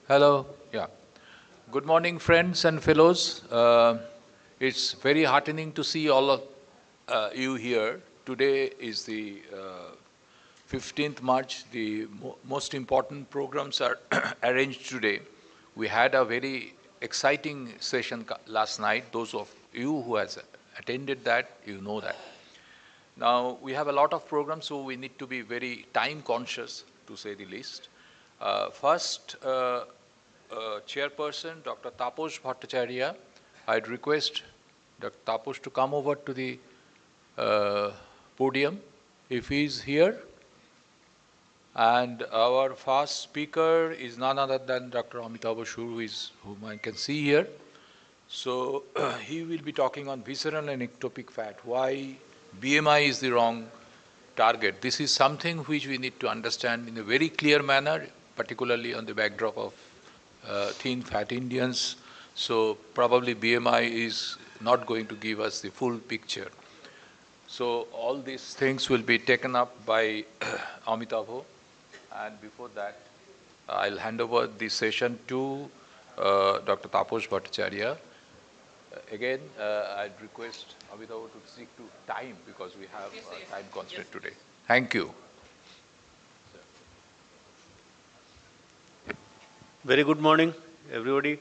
Hello. Yeah. Good morning, friends and fellows. It's very heartening to see all of you here. Today is the 15th March. The most important programs are arranged today. We had a very exciting session last night. Those of you who has attended that, you know that. Now, we have a lot of programs, so we need to be very time conscious, to say the least. First, Chairperson, Dr. Taposh Bhattacharya, I'd request Dr. Taposh to come over to the podium if he's here. And our first speaker is none other than Dr. Amitabh Shur, whom I can see here. So he will be talking on visceral and ectopic fat, why BMI is the wrong target. This is something which we need to understand in a very clear manner, particularly on the backdrop of thin fat Indians. So probably BMI is not going to give us the full picture. So all these things will be taken up by Amitabh. And before that, I'll hand over the session to Dr. Taposh Bhattacharya. Again, I'd request Amitabh to stick to time because we have time constraint today. Thank you. Very good morning, everybody.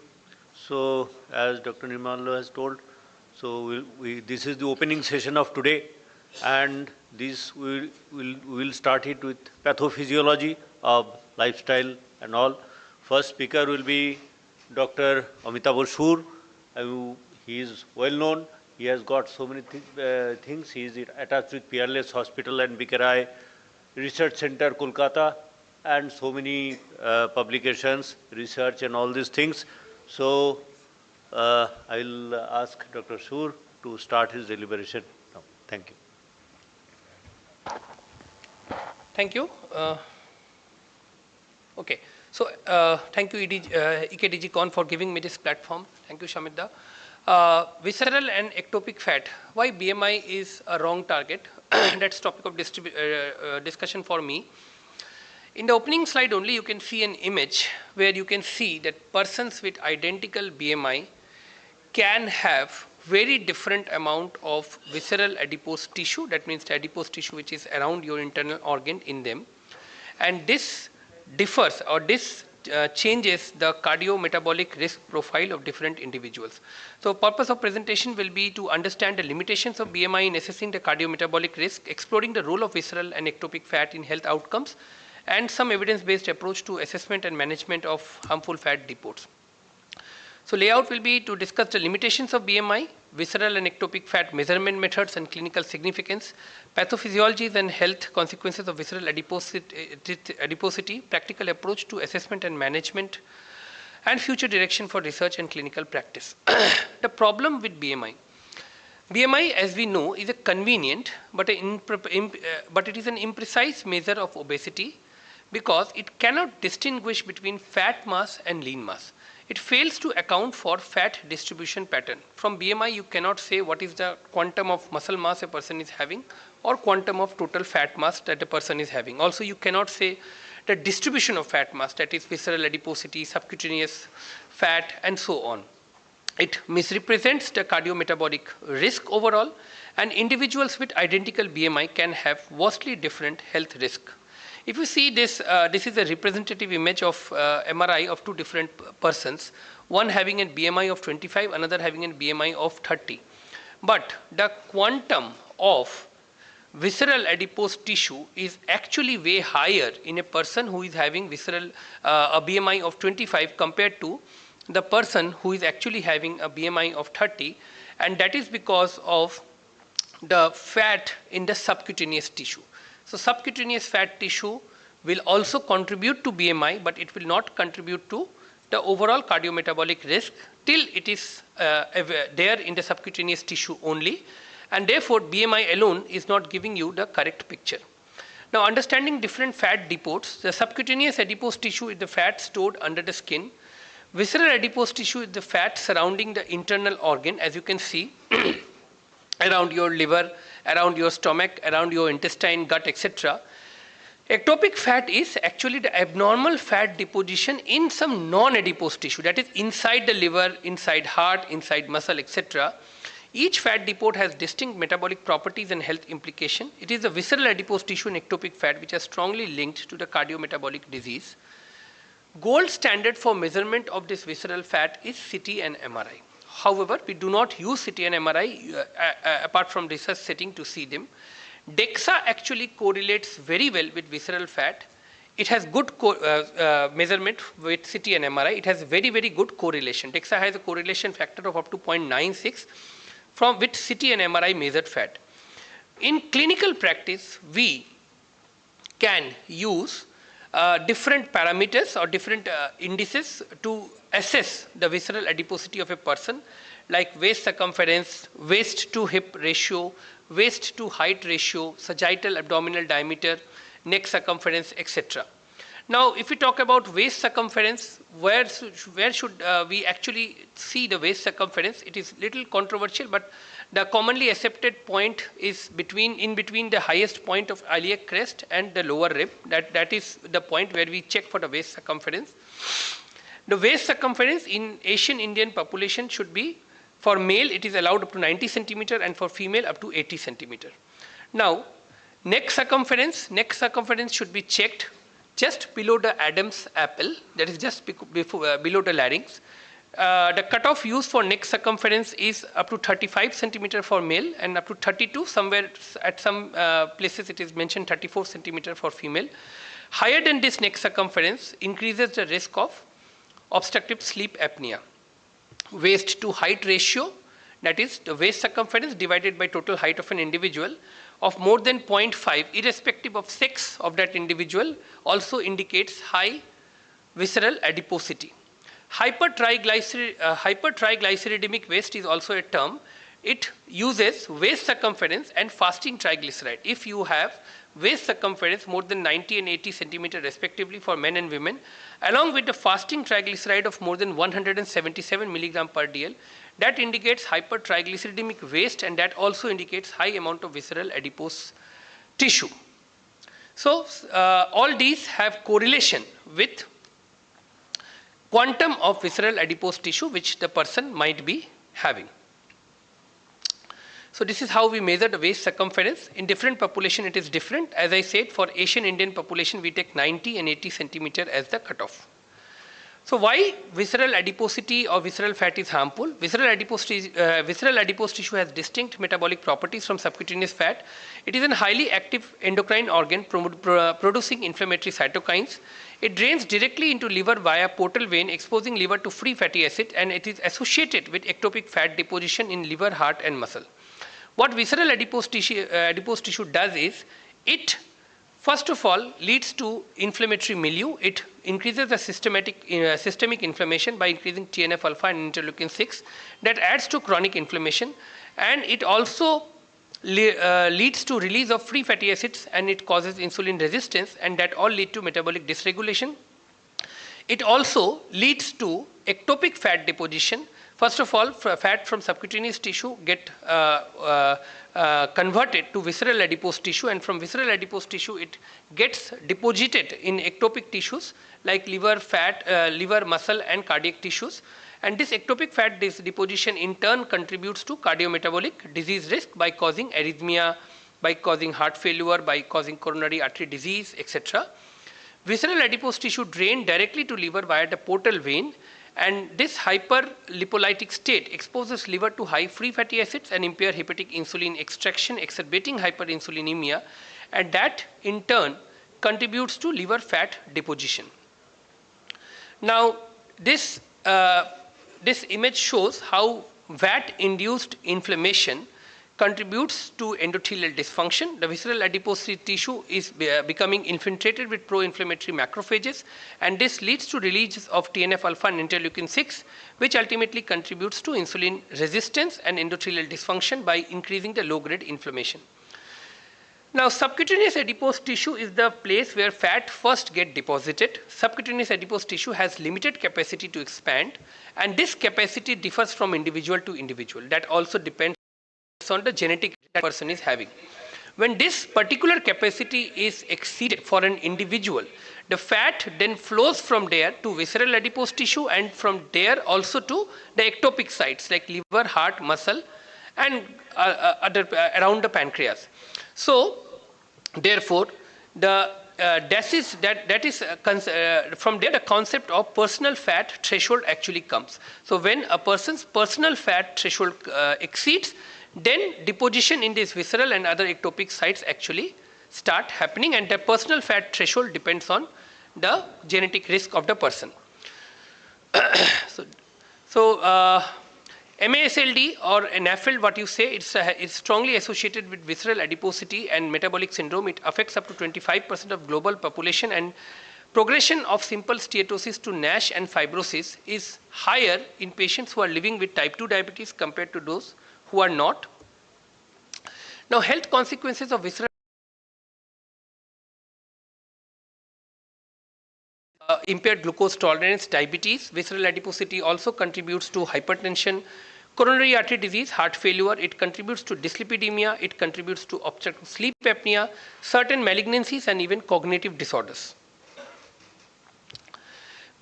So, as Dr. Nirmala has told, so this is the opening session of today, and this we'll start it with pathophysiology of lifestyle and all. First speaker will be Dr. Amitabh Shur. He is well known. He has got so many things. He is attached with Peerless Hospital and Bikerai Research Center, Kolkata, and so many publications, research and all these things. So I'll ask Dr. Shur to start his deliberation now. Thank you. Thank you. Okay. So thank you EKDGCon for giving me this platform. Thank you, Shamidda. Visceral and ectopic fat. Why BMI is a wrong target? That's topic of discussion for me. In the opening slide only, you can see an image where you can see that persons with identical BMI can have very different amount of visceral adipose tissue. That means the adipose tissue which is around your internal organ in them. And this differs, or this changes the cardiometabolic risk profile of different individuals. So purpose of presentation will be to understand the limitations of BMI in assessing the cardiometabolic risk, exploring the role of visceral and ectopic fat in health outcomes, and some evidence-based approach to assessment and management of harmful fat depots. So layout will be to discuss the limitations of BMI, visceral and ectopic fat measurement methods and clinical significance, pathophysiologies and health consequences of visceral adiposity, practical approach to assessment and management, and future direction for research and clinical practice. The problem with BMI. BMI, as we know, is a convenient but it is an imprecise measure of obesity because it cannot distinguish between fat mass and lean mass. It fails to account for fat distribution pattern. From BMI, you cannot say what is the quantum of muscle mass a person is having or quantum of total fat mass that a person is having. Also, you cannot say the distribution of fat mass, that is visceral adiposity, subcutaneous fat, and so on. It misrepresents the cardiometabolic risk overall, and individuals with identical BMI can have vastly different health risk. If you see this, this is a representative image of MRI of two different persons, one having a BMI of 25, another having a BMI of 30. But the quantum of visceral adipose tissue is actually way higher in a person who is having visceral a BMI of 25 compared to the person who is actually having a BMI of 30, and that is because of the fat in the subcutaneous tissue. So subcutaneous fat tissue will also contribute to BMI, but it will not contribute to the overall cardiometabolic risk till it is there in the subcutaneous tissue only, and therefore BMI alone is not giving you the correct picture. Now, understanding different fat depots, the subcutaneous adipose tissue is the fat stored under the skin. Visceral adipose tissue is the fat surrounding the internal organ, as you can see, around your liver, around your stomach, around your intestine, gut, etc. Ectopic fat is actually the abnormal fat deposition in some non-adipose tissue, that is inside the liver, inside heart, inside muscle, etc. Each fat depot has distinct metabolic properties and health implication. It is the visceral adipose tissue and ectopic fat which are strongly linked to the cardiometabolic disease. Gold standard for measurement of this visceral fat is CT and MRI. However, we do not use CT and MRI apart from research setting to see them. DEXA actually correlates very well with visceral fat. It has good measurement with CT and MRI. It has very, very good correlation. DEXA has a correlation factor of up to 0.96 from with CT and MRI measured fat. In clinical practice, we can use different parameters or different indices to assess the visceral adiposity of a person, like waist circumference, waist to hip ratio, waist to height ratio, sagittal abdominal diameter, neck circumference, etc. Now, if we talk about waist circumference, where should we actually see the waist circumference? It is little controversial, but the commonly accepted point is in between the highest point of iliac crest and the lower rib. That is the point where we check for the waist circumference. The waist circumference in Asian Indian population should be, for male it is allowed up to 90 centimeter and for female up to 80 centimeter. Now, neck circumference should be checked just below the Adam's apple, that is just below the larynx. The cutoff used for neck circumference is up to 35 centimeter for male and up to 32, somewhere at some places it is mentioned 34 centimeter for female. Higher than this neck circumference increases the risk of obstructive sleep apnea. Waist to height ratio, that is the waist circumference divided by total height of an individual, of more than 0.5 irrespective of sex of that individual, also indicates high visceral adiposity. Hypertriglyceridemic waist is also a term. It uses waist circumference and fasting triglyceride. If you have waist circumference more than 90 and 80 centimeter respectively for men and women, along with the fasting triglyceride of more than 177 milligram per dl, that indicates hypertriglyceridemic waist, and that also indicates high amount of visceral adipose tissue. So, all these have correlation with quantum of visceral adipose tissue which the person might be having. So, this is how we measure the waist circumference. In different population it is different. As I said, for Asian Indian population we take 90 and 80 centimeter as the cutoff. So, why visceral adiposity or visceral fat is harmful? Visceral adipose tissue has distinct metabolic properties from subcutaneous fat. It is a highly active endocrine organ producing inflammatory cytokines. It drains directly into liver via portal vein, exposing liver to free fatty acid, and it is associated with ectopic fat deposition in liver, heart and muscle. What visceral adipose tissue does is, it first of all leads to inflammatory milieu. It increases the systemic inflammation by increasing TNF alpha and interleukin 6. That adds to chronic inflammation, and it also leads to release of free fatty acids, and it causes insulin resistance, and that all lead to metabolic dysregulation. It also leads to ectopic fat deposition. First of all, fat from subcutaneous tissue get converted to visceral adipose tissue, and from visceral adipose tissue it gets deposited in ectopic tissues like liver, fat, liver, muscle and cardiac tissues. And this ectopic fat deposition in turn contributes to cardiometabolic disease risk by causing arrhythmia, by causing heart failure, by causing coronary artery disease, etc. Visceral adipose tissue drain directly to liver via the portal vein, and this hyperlipolytic state exposes liver to high free fatty acids and impair hepatic insulin extraction, exacerbating hyperinsulinemia, and that in turn contributes to liver fat deposition. Now, this image shows how VAT-induced inflammation contributes to endothelial dysfunction. The visceral adipose tissue is becoming infiltrated with pro-inflammatory macrophages, and this leads to release of TNF alpha and interleukin 6, which ultimately contributes to insulin resistance and endothelial dysfunction by increasing the low-grade inflammation. Now, subcutaneous adipose tissue is the place where fat first get deposited. Subcutaneous adipose tissue has limited capacity to expand, and this capacity differs from individual to individual. That also depends on the genetic that person is having. When this particular capacity is exceeded for an individual, the fat then flows from there to visceral adipose tissue and from there also to the ectopic sites like liver, heart, muscle and around the pancreas. So therefore, from there the concept of personal fat threshold actually comes. So when a person's personal fat threshold exceeds, then deposition in these visceral and other ectopic sites actually start happening, and the personal fat threshold depends on the genetic risk of the person. MASLD or NAFLD, what you say, it's strongly associated with visceral adiposity and metabolic syndrome. It affects up to 25% of global population, and progression of simple steatosis to NASH and fibrosis is higher in patients who are living with type 2 diabetes compared to those who are not. Now, health consequences of visceral impaired glucose tolerance, diabetes. Visceral adiposity also contributes to hypertension, coronary artery disease, heart failure. It contributes to dyslipidemia. It contributes to obstructive sleep apnea, certain malignancies, and even cognitive disorders.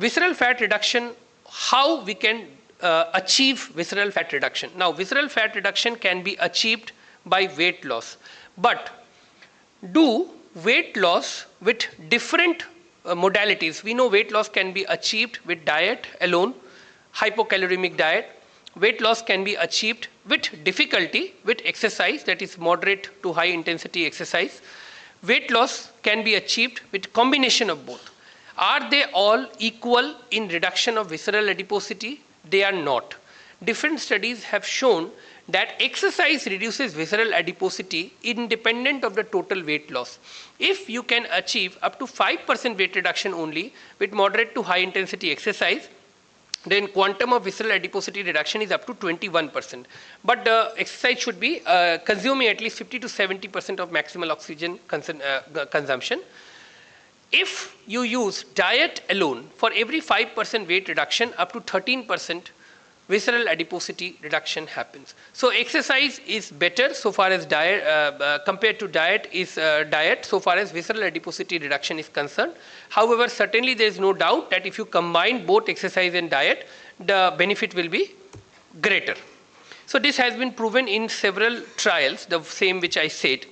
Visceral fat reduction, how we can achieve visceral fat reduction. Now, visceral fat reduction can be achieved by weight loss, but do weight loss with different modalities. We know weight loss can be achieved with diet alone, hypocaloremic diet. Weight loss can be achieved with difficulty with exercise, that is moderate to high intensity exercise. Weight loss can be achieved with combination of both. Are they all equal in reduction of visceral adiposity? They are not. Different studies have shown that exercise reduces visceral adiposity independent of the total weight loss. If you can achieve up to 5% weight reduction only with moderate to high intensity exercise, then quantum of visceral adiposity reduction is up to 21%. But the exercise should be consuming at least 50 to 70% of maximal oxygen consumption. If you use diet alone, for every 5% weight reduction, up to 13% visceral adiposity reduction happens. So exercise is better so far as diet compared to diet so far as visceral adiposity reduction is concerned. However, certainly there is no doubt that if you combine both exercise and diet, the benefit will be greater. So this has been proven in several trials, the same which I said.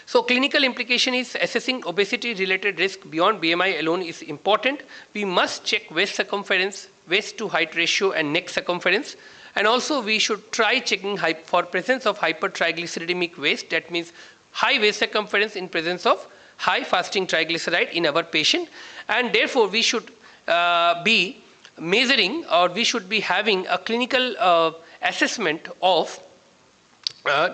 So clinical implication is assessing obesity related risk beyond BMI alone is important. We must check waist circumference, waist to height ratio and neck circumference, and also we should try checking for presence of hypertriglyceridemic waist, that means high waist circumference in presence of high fasting triglyceride in our patient, and therefore we should be measuring, or we should be having a clinical assessment of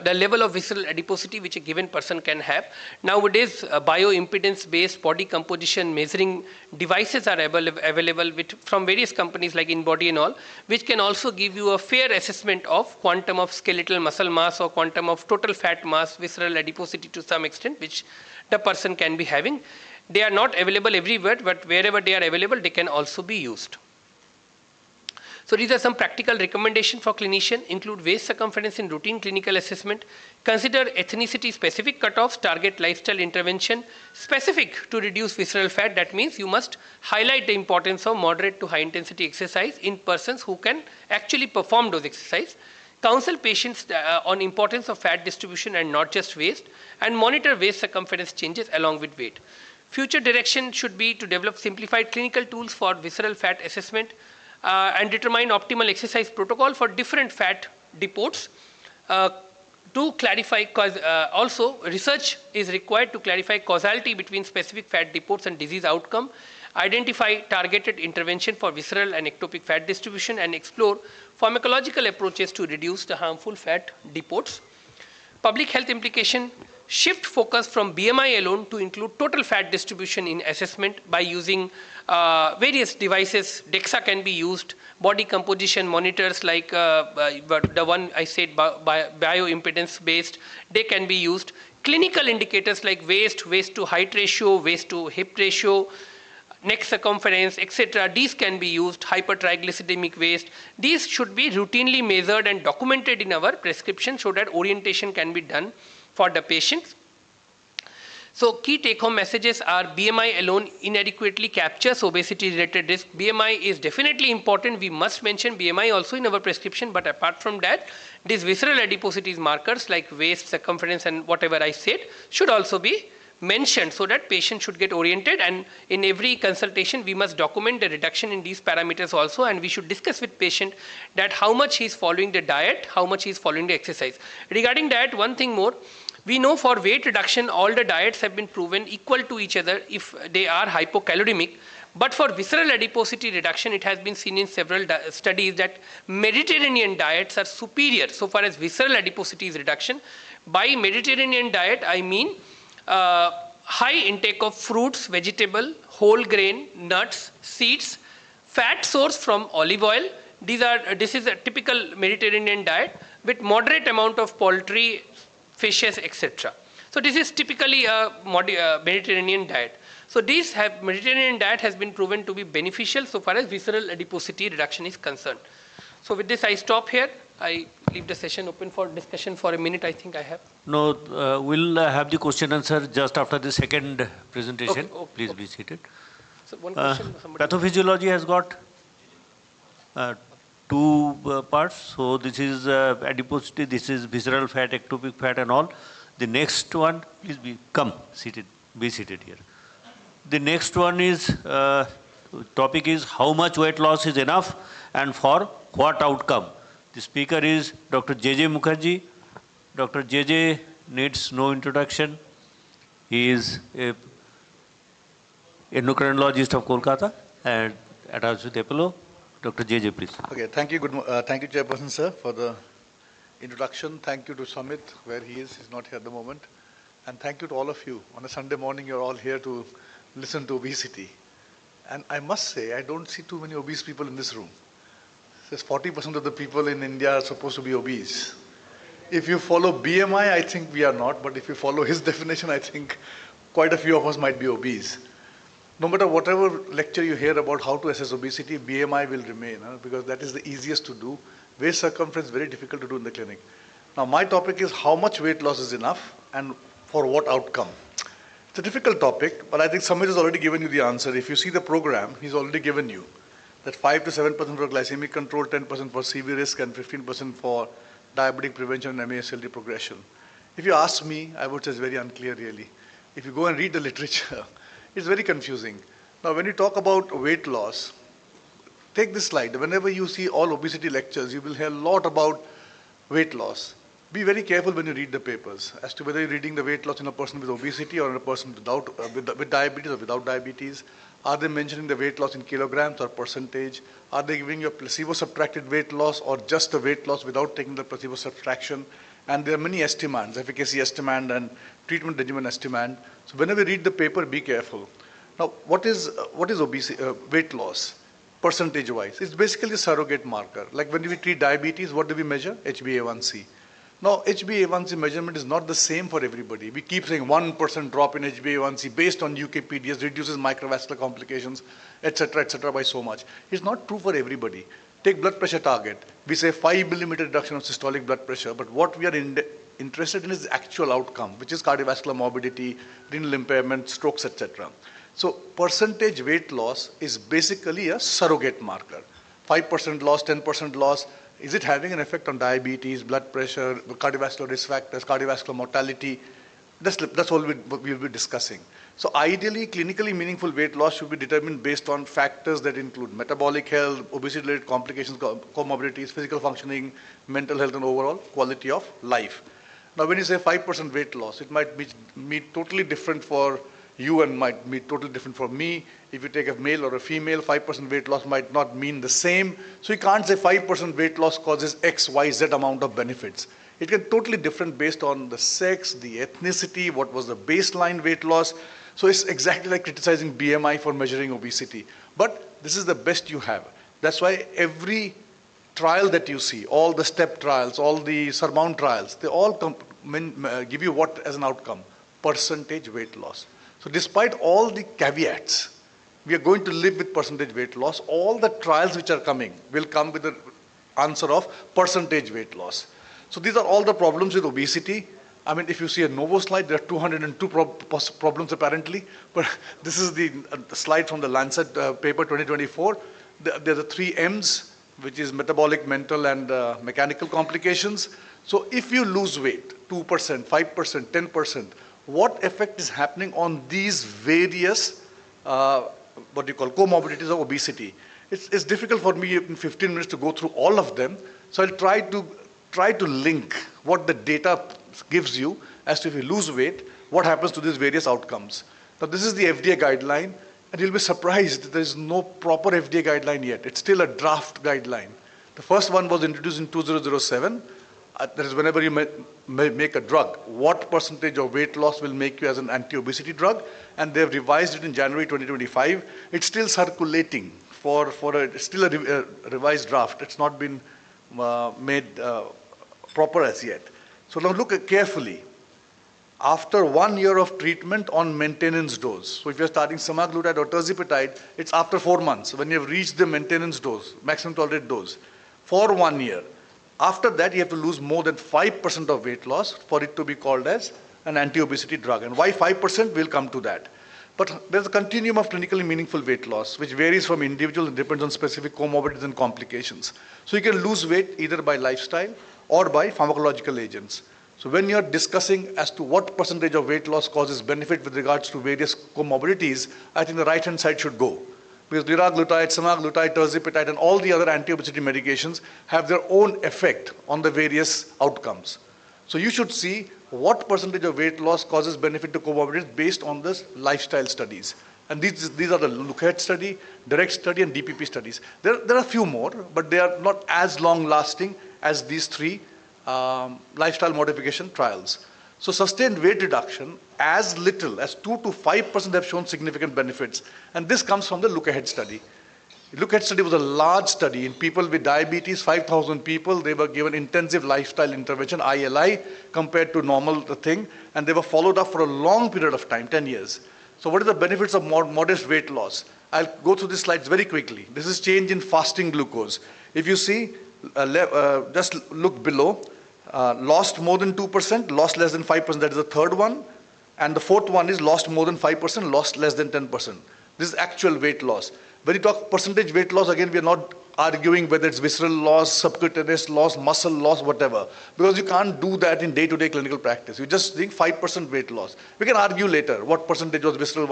the level of visceral adiposity which a given person can have. Nowadays, bioimpedance based body composition measuring devices are available from various companies like InBody and all, which can also give you a fair assessment of quantum of skeletal muscle mass or quantum of total fat mass, visceral adiposity to some extent, which the person can be having. They are not available everywhere, but wherever they are available, they can also be used. So these are some practical recommendations for clinician. Include waist circumference in routine clinical assessment. Consider ethnicity specific cutoffs, target lifestyle intervention specific to reduce visceral fat. That means you must highlight the importance of moderate to high intensity exercise in persons who can actually perform those exercises. Counsel patients on importance of fat distribution and not just waist, and monitor waist circumference changes along with weight. Future direction should be to develop simplified clinical tools for visceral fat assessment, and determine optimal exercise protocol for different fat depots to clarify, also research is required to clarify causality between specific fat depots and disease outcome, identify targeted intervention for visceral and ectopic fat distribution, and explore pharmacological approaches to reduce the harmful fat depots. Public health implication: shift focus from BMI alone to include total fat distribution in assessment by using various devices. DEXA can be used, body composition monitors like the one I said bioimpedance based, they can be used. Clinical indicators like waist to height ratio, waist to hip ratio, neck circumference, etc. These can be used. Hypertriglyceridemic waist. These should be routinely measured and documented in our prescription so that orientation can be done for the patient. So key take-home messages are BMI alone inadequately captures obesity-related risk. BMI is definitely important. We must mention BMI also in our prescription. But apart from that, these visceral adiposity markers like waist, circumference, and whatever I said should also be mentioned so that patient should get oriented. And in every consultation, we must document the reduction in these parameters also. And we should discuss with patient that how much he is following the diet, how much he is following the exercise. Regarding that, one thing more. We know for weight reduction, all the diets have been proven equal to each other if they are hypocaloremic. But for visceral adiposity reduction, it has been seen in several studies that Mediterranean diets are superior so far as visceral adiposity is reduction. By Mediterranean diet, I mean high intake of fruits, vegetable, whole grain, nuts, seeds, fat source from olive oil. This is a typical Mediterranean diet with moderate amount of poultry, fishes, etc. So this is typically a Mediterranean diet. So Mediterranean diet has been proven to be beneficial so far as visceral adiposity reduction is concerned. So with this, I stop here. I leave the session open for discussion for a minute. I think I have. No, we'll have the question answer just after the second presentation. Okay, Please be seated. So one question. Pathophysiology has got two parts. So this is adiposity, this is visceral fat, ectopic fat and all. The next one, please be seated here. The next one is, topic is how much weight loss is enough and for what outcome. The speaker is Dr. J.J. Mukherjee. Dr. J.J. needs no introduction. He is a endocrinologist of Kolkata and attached with Apollo. Dr. J.J., please. Okay, thank you, thank you, Chairperson, sir, for the introduction. Thank you to Samit, where he is. He's not here at the moment. And thank you to all of you. On a Sunday morning, you're all here to listen to obesity. And I must say, I don't see too many obese people in this room. Says 40% of the people in India are supposed to be obese. If you follow BMI, I think we are not. But if you follow his definition, I think quite a few of us might be obese. No matter whatever lecture you hear about how to assess obesity, BMI will remain, because that is the easiest to do. Waist circumference, very difficult to do in the clinic. Now, my topic is how much weight loss is enough and for what outcome. It's a difficult topic, but I think Samit has already given you the answer. If you see the program, he's already given you that 5 to 7% for glycemic control, 10% for CV risk, and 15% for diabetic prevention and MASLD progression. If you ask me, I would say it's very unclear, really. If you go and read the literature, it's very confusing. Now, when you talk about weight loss, take this slide. Whenever you see all obesity lectures, you will hear a lot about weight loss. Be very careful when you read the papers as to whether you're reading the weight loss in a person with obesity or in a person without, with diabetes or without diabetes. Are they mentioning the weight loss in kilograms or percentage? Are they giving you a placebo-subtracted weight loss or just the weight loss without taking the placebo subtraction? And there are many estimands, efficacy estimand and treatment regimen estimand. So whenever you read the paper, be careful. Now, what is obesity, weight loss, percentage-wise? It's basically a surrogate marker. Like when we treat diabetes, what do we measure? HbA1c. Now, HbA1c measurement is not the same for everybody. We keep saying 1% drop in HbA1c based on UKPDS reduces microvascular complications, etc., by so much. It's not true for everybody. Take blood pressure target. We say 5 millimeter reduction of systolic blood pressure, but what we are interested in is the actual outcome, which is cardiovascular morbidity, renal impairment, strokes, etc. So percentage weight loss is basically a surrogate marker. 5% loss, 10% loss. Is it having an effect on diabetes, blood pressure, cardiovascular risk factors, cardiovascular mortality? That's all we'll be discussing. So ideally, clinically meaningful weight loss should be determined based on factors that include metabolic health, obesity-related complications, comorbidities, physical functioning, mental health, and overall quality of life. Now, when you say 5% weight loss, it might be totally different for you and might be totally different for me. If you take a male or a female, 5% weight loss might not mean the same. So you can't say 5% weight loss causes X, Y, Z amount of benefits. It can totally different based on the sex, the ethnicity, what was the baseline weight loss. So it's exactly like criticizing BMI for measuring obesity. But this is the best you have. That's why every trial that you see, all the STEP trials, all the SURMOUNT trials, they all give you what as an outcome? Percentage weight loss. So despite all the caveats, we are going to live with percentage weight loss. All the trials which are coming will come with the answer of percentage weight loss. So these are all the problems with obesity. I mean, if you see a Novo slide, there are 202 problems apparently, but this is the slide from the Lancet paper 2024. There are the 3 M's, which is metabolic, mental, and mechanical complications. So if you lose weight, 2%, 5%, 10%, what effect is happening on these various, what you call comorbidities of obesity? It's difficult for me in 15 minutes to go through all of them. So I'll try to link what the data gives you as to if you lose weight, what happens to these various outcomes. Now this is the FDA guideline, and you'll be surprised there is no proper FDA guideline yet. It's still a draft guideline. The first one was introduced in 2007. That is whenever you make a drug, what percentage of weight loss will make you as an anti-obesity drug, and they've revised it in January 2025. It's still circulating it's still a revised draft. It's not been made proper as yet. So now look carefully. After 1 year of treatment on maintenance dose, so if you're starting semaglutide or tirzepatide, it's after 4 months when you've reached the maintenance dose, maximum tolerated dose, for 1 year. After that, you have to lose more than 5% of weight loss for it to be called as an anti-obesity drug. And why 5%? We'll come to that. But there's a continuum of clinically meaningful weight loss, which varies from individual and depends on specific comorbidities and complications. So you can lose weight either by lifestyle or by pharmacological agents. So when you're discussing as to what percentage of weight loss causes benefit with regards to various comorbidities, I think the right-hand side should go. Because liraglutide, semaglutide, tirzepatide, and all the other anti-obesity medications have their own effect on the various outcomes. So you should see what percentage of weight loss causes benefit to comorbidities based on this lifestyle studies. And these are the look-ahead study, direct study, and DPP studies. There are a few more, but they are not as long-lasting as these 3 lifestyle modification trials. So sustained weight reduction, as little as 2 to 5% have shown significant benefits. And this comes from the look-ahead study. The look-ahead study was a large study in people with diabetes, 5,000 people. They were given intensive lifestyle intervention, ILI, compared to normal thing. And they were followed up for a long period of time, 10 years. So what are the benefits of modest weight loss? I'll go through these slides very quickly. This is change in fasting glucose. If you see, just look below, lost more than 2%, lost less than 5%, that is the third one. And the fourth one is lost more than 5%, lost less than 10%. This is actual weight loss. When you talk percentage weight loss, again, we are not arguing whether it's visceral loss, subcutaneous loss, muscle loss, whatever. Because you can't do that in day-to-day clinical practice. You just think 5% weight loss. We can argue later what percentage was visceral,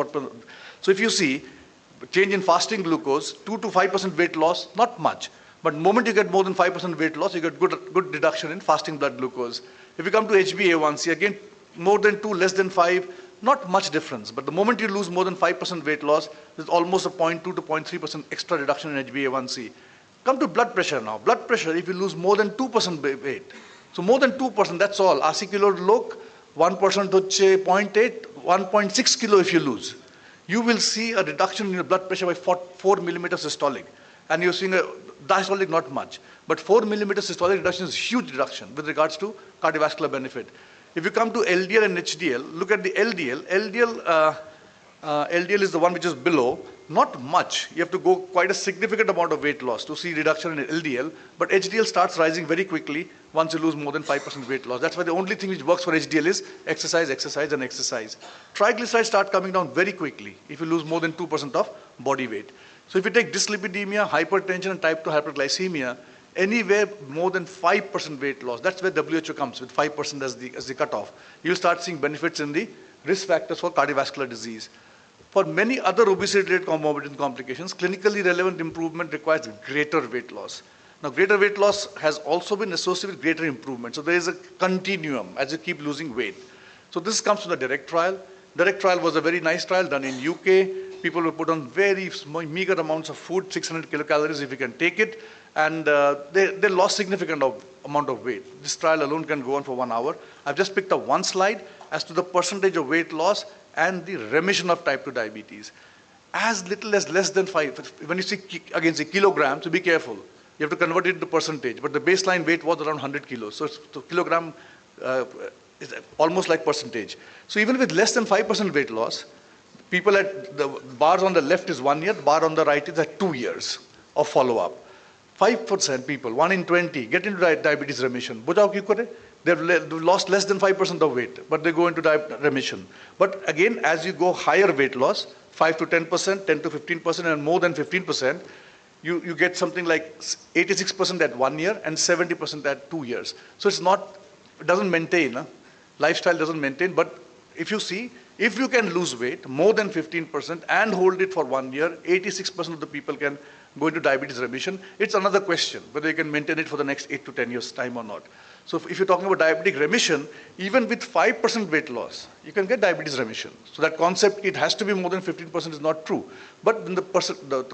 So if you see, change in fasting glucose, 2 to 5% weight loss, not much. But the moment you get more than 5% weight loss, you get good reduction in fasting blood glucose. If you come to HbA1c, again, more than 2, less than 5, not much difference. But the moment you lose more than 5% weight loss, there's almost a 0.2 to 0.3% extra reduction in HbA1c. Come to blood pressure now. Blood pressure, if you lose more than 2% weight, so more than 2%, that's all. 80 kilo look, 1% hoche 0.8, 1.6 kilo if you lose. You will see a reduction in your blood pressure by 4 millimeters systolic. And you're seeing a diastolic not much. But 4 millimeters systolic reduction is a huge reduction with regards to cardiovascular benefit. If you come to LDL and HDL, look at the LDL. LDL is the one which is below. Not much. You have to go quite a significant amount of weight loss to see reduction in LDL. But HDL starts rising very quickly once you lose more than 5% weight loss. That's why the only thing which works for HDL is exercise, exercise, and exercise. Triglycerides start coming down very quickly if you lose more than 2% of body weight. So if you take dyslipidemia, hypertension, and type 2 hyperglycemia, anywhere more than 5% weight loss, that's where WHO comes with 5% as the cutoff. You'll start seeing benefits in the risk factors for cardiovascular disease. For many other obesity-related comorbidity and complications, clinically relevant improvement requires greater weight loss. Now, greater weight loss has also been associated with greater improvement. So there is a continuum as you keep losing weight. So this comes from the DIRECT trial. DIRECT trial was a very nice trial done in UK. People were put on very meager amounts of food, 600 kilocalories if you can take it. And they lost significant amount of weight. This trial alone can go on for 1 hour. I've just picked up one slide as to the percentage of weight loss and the remission of type 2 diabetes. As little as less than 5. When you see, again, say kilograms, so be careful. You have to convert it to percentage. But the baseline weight was around 100 kilos. So kilogram is almost like percentage. So even with less than 5% weight loss, people at the bars on the left is 1 year, the bar on the right is at 2 years of follow-up. 5% people, 1 in 20, get into diabetes remission. Bujao kyu kare? They've lost less than 5% of weight, but they go into remission. But again, as you go higher weight loss, 5 to 10%, 10 to 15%, and more than 15%, you get something like 86% at 1 year and 70% at 2 years. So it doesn't maintain, lifestyle doesn't maintain, but if you see, if you can lose weight more than 15% and hold it for 1 year, 86% of the people can go into diabetes remission. It's another question whether you can maintain it for the next 8 to 10 years time or not. So if you're talking about diabetic remission, even with 5% weight loss, you can get diabetes remission. So that concept, it has to be more than 15% is not true. But then the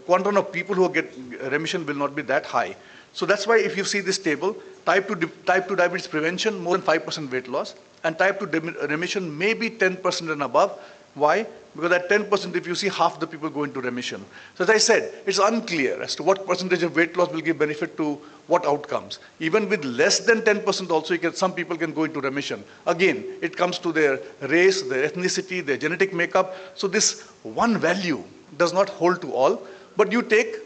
quantum of people who get remission will not be that high. So that's why if you see this table, type 2 diabetes prevention, more than 5% weight loss, and type 2 remission may be 10% and above. Why? Because at 10%, if you see, half the people go into remission. So as I said, it's unclear as to what percentage of weight loss will give benefit to what outcomes. Even with less than 10% also, some people can go into remission. Again, it comes to their race, their ethnicity, their genetic makeup. So this one value does not hold to all, but you take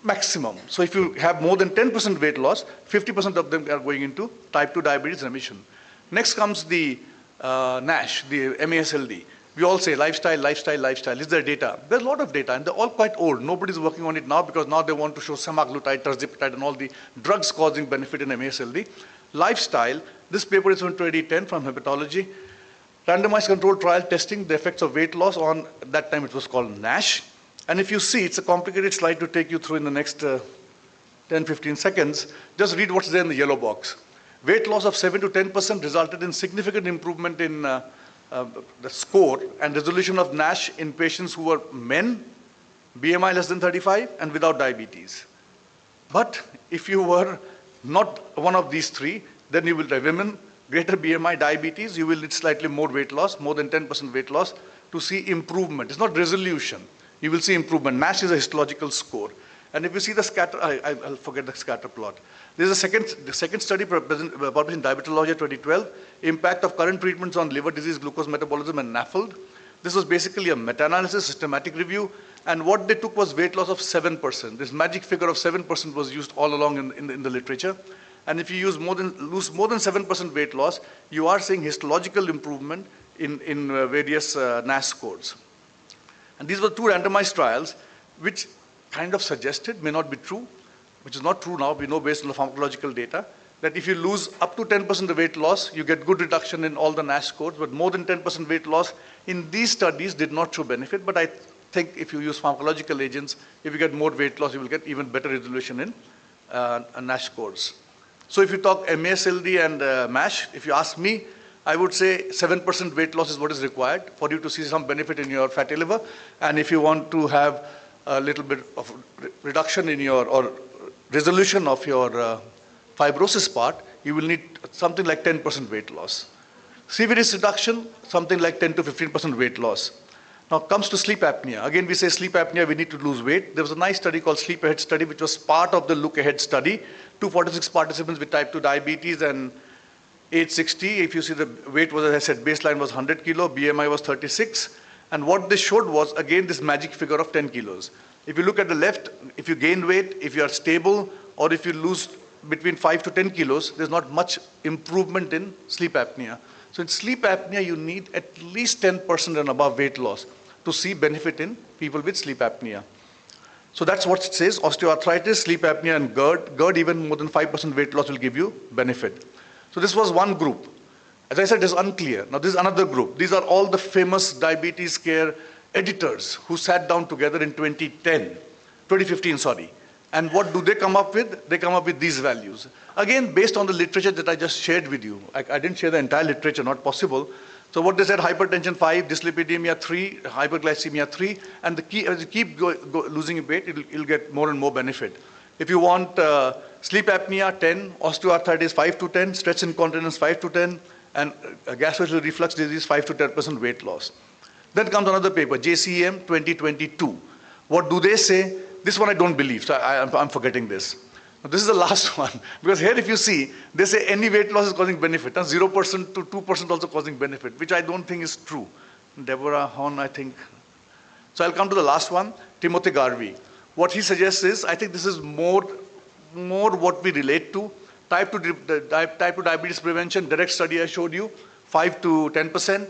maximum. So if you have more than 10% weight loss, 50% of them are going into type 2 diabetes remission. Next comes the NASH, the MASLD. We all say lifestyle, lifestyle, lifestyle. Is there data? There's a lot of data, and they're all quite old. Nobody's working on it now because now they want to show semaglutide, tirzepatide, and all the drugs causing benefit in MASLD. Lifestyle, this paper is from 2010 from Hepatology. Randomized controlled trial testing the effects of weight loss on, at that time it was called NASH. And if you see, it's a complicated slide to take you through in the next 10-15 seconds. Just read what's there in the yellow box. Weight loss of 7 to 10% resulted in significant improvement in the score and resolution of NASH in patients who were men, BMI less than 35, and without diabetes. But if you were not one of these three, then you will have women, greater BMI, diabetes, you will need slightly more weight loss, more than 10% weight loss, to see improvement. It's not resolution. You will see improvement. NASH is a histological score. And if you see the scatter, I'll forget the scatter plot. There is the second study published in Diabetology 2012, impact of current treatments on liver disease, glucose metabolism, and NAFLD. This was basically a meta-analysis, systematic review, and what they took was weight loss of 7%. This magic figure of 7% was used all along in the literature. And if you lose more than 7% weight loss, you are seeing histological improvement in various NASH scores. And these were two randomized trials, which kind of suggested, may not be true, which is not true now, we know based on the pharmacological data, that if you lose up to 10% of weight loss, you get good reduction in all the NASH scores, but more than 10% weight loss in these studies did not show benefit. But I think if you use pharmacological agents, if you get more weight loss, you will get even better resolution in NASH scores. So if you talk MASLD and MASH, if you ask me, I would say 7% weight loss is what is required for you to see some benefit in your fatty liver. And if you want to have a little bit of reduction in your, or resolution of your fibrosis part, you will need something like 10% weight loss. CV risk reduction, something like 10 to 15% weight loss. Now comes to sleep apnea. Again, we say sleep apnea, we need to lose weight. There was a nice study called Sleep Ahead study, which was part of the Look Ahead study. 246 participants with type 2 diabetes and age 60. If you see the weight was, as I said, baseline was 100 kilo, BMI was 36. And what they showed was, again, this magic figure of 10 kilos. If you look at the left, if you gain weight, if you are stable, or if you lose between 5 to 10 kilos, there's not much improvement in sleep apnea. So in sleep apnea, you need at least 10% and above weight loss to see benefit in people with sleep apnea. So that's what it says, osteoarthritis, sleep apnea, and GERD. GERD, even more than 5% weight loss will give you benefit. So this was one group. As I said, it's unclear. Now this is another group. These are all the famous diabetes care editors who sat down together in 2015, sorry. And what do they come up with? They come up with these values. Again, based on the literature that I just shared with you. I didn't share the entire literature, not possible. So what they said, hypertension 5, dyslipidemia 3, hyperglycemia 3, and as you keep losing weight, you'll get more and more benefit. If you want sleep apnea, 10, osteoarthritis 5 to 10, stress incontinence 5 to 10, and gastroesophageal reflux disease 5 to 10% weight loss. Then comes another paper, JCEM 2022. What do they say? This one I don't believe, so I'm forgetting this. Now, this is the last one, because here if you see, they say any weight loss is causing benefit, and 0% to 2% also causing benefit, which I don't think is true. Deborah Horn, I think. So I'll come to the last one, Timothy Garvey. What he suggests is, I think this is more what we relate to, Type 2 diabetes prevention, direct study I showed you, 5 to 10%.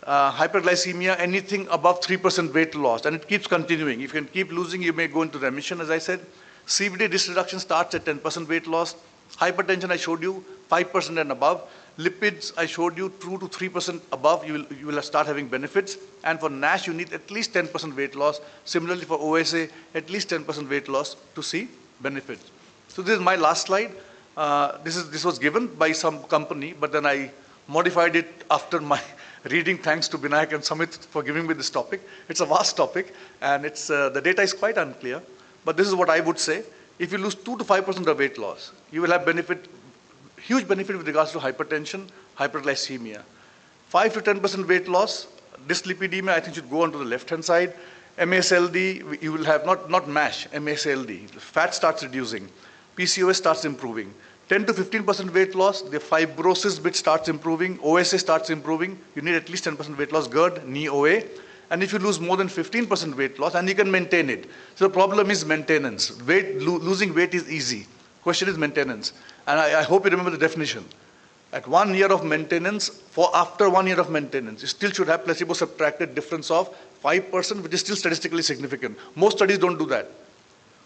Hyperglycemia, anything above 3% weight loss, and it keeps continuing. If you can keep losing, you may go into remission, as I said. CVD risk reduction starts at 10% weight loss. Hypertension, I showed you, 5% and above. Lipids, I showed you, 2 to 3% above, you will start having benefits. And for NASH, you need at least 10% weight loss. Similarly, for OSA, at least 10% weight loss to see benefits. So this is my last slide. This was given by some company, but then I modified it after my reading. Thanks to Binayak and Samit for giving me this topic. It's a vast topic, and the data is quite unclear. But this is what I would say. If you lose 2 to 5% of weight loss, you will have huge benefit with regards to hypertension, hyperglycemia. 5 to 10% weight loss, dyslipidemia, I think should go on to the left-hand side. MASLD, you will have not MASH, MASLD. Fat starts reducing. PCOS starts improving. 10 to 15% weight loss, the fibrosis bit starts improving, OSA starts improving. You need at least 10% weight loss, GERD, knee OA. And if you lose more than 15% weight loss, and you can maintain it. So the problem is maintenance. Losing weight is easy. Question is maintenance. And I hope you remember the definition. At 1 year of maintenance, after 1 year of maintenance, you still should have placebo-subtracted difference of 5%, which is still statistically significant. Most studies don't do that.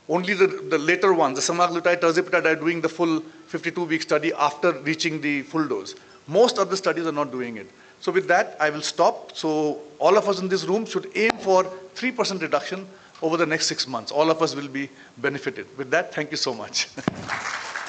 Only the later ones, the semaglutide, tirzepatide, are doing the full 52-week study after reaching the full dose. Most of the studies are not doing it. So with that, I will stop. So all of us in this room should aim for 3% reduction over the next 6 months. All of us will be benefited. With that, thank you so much.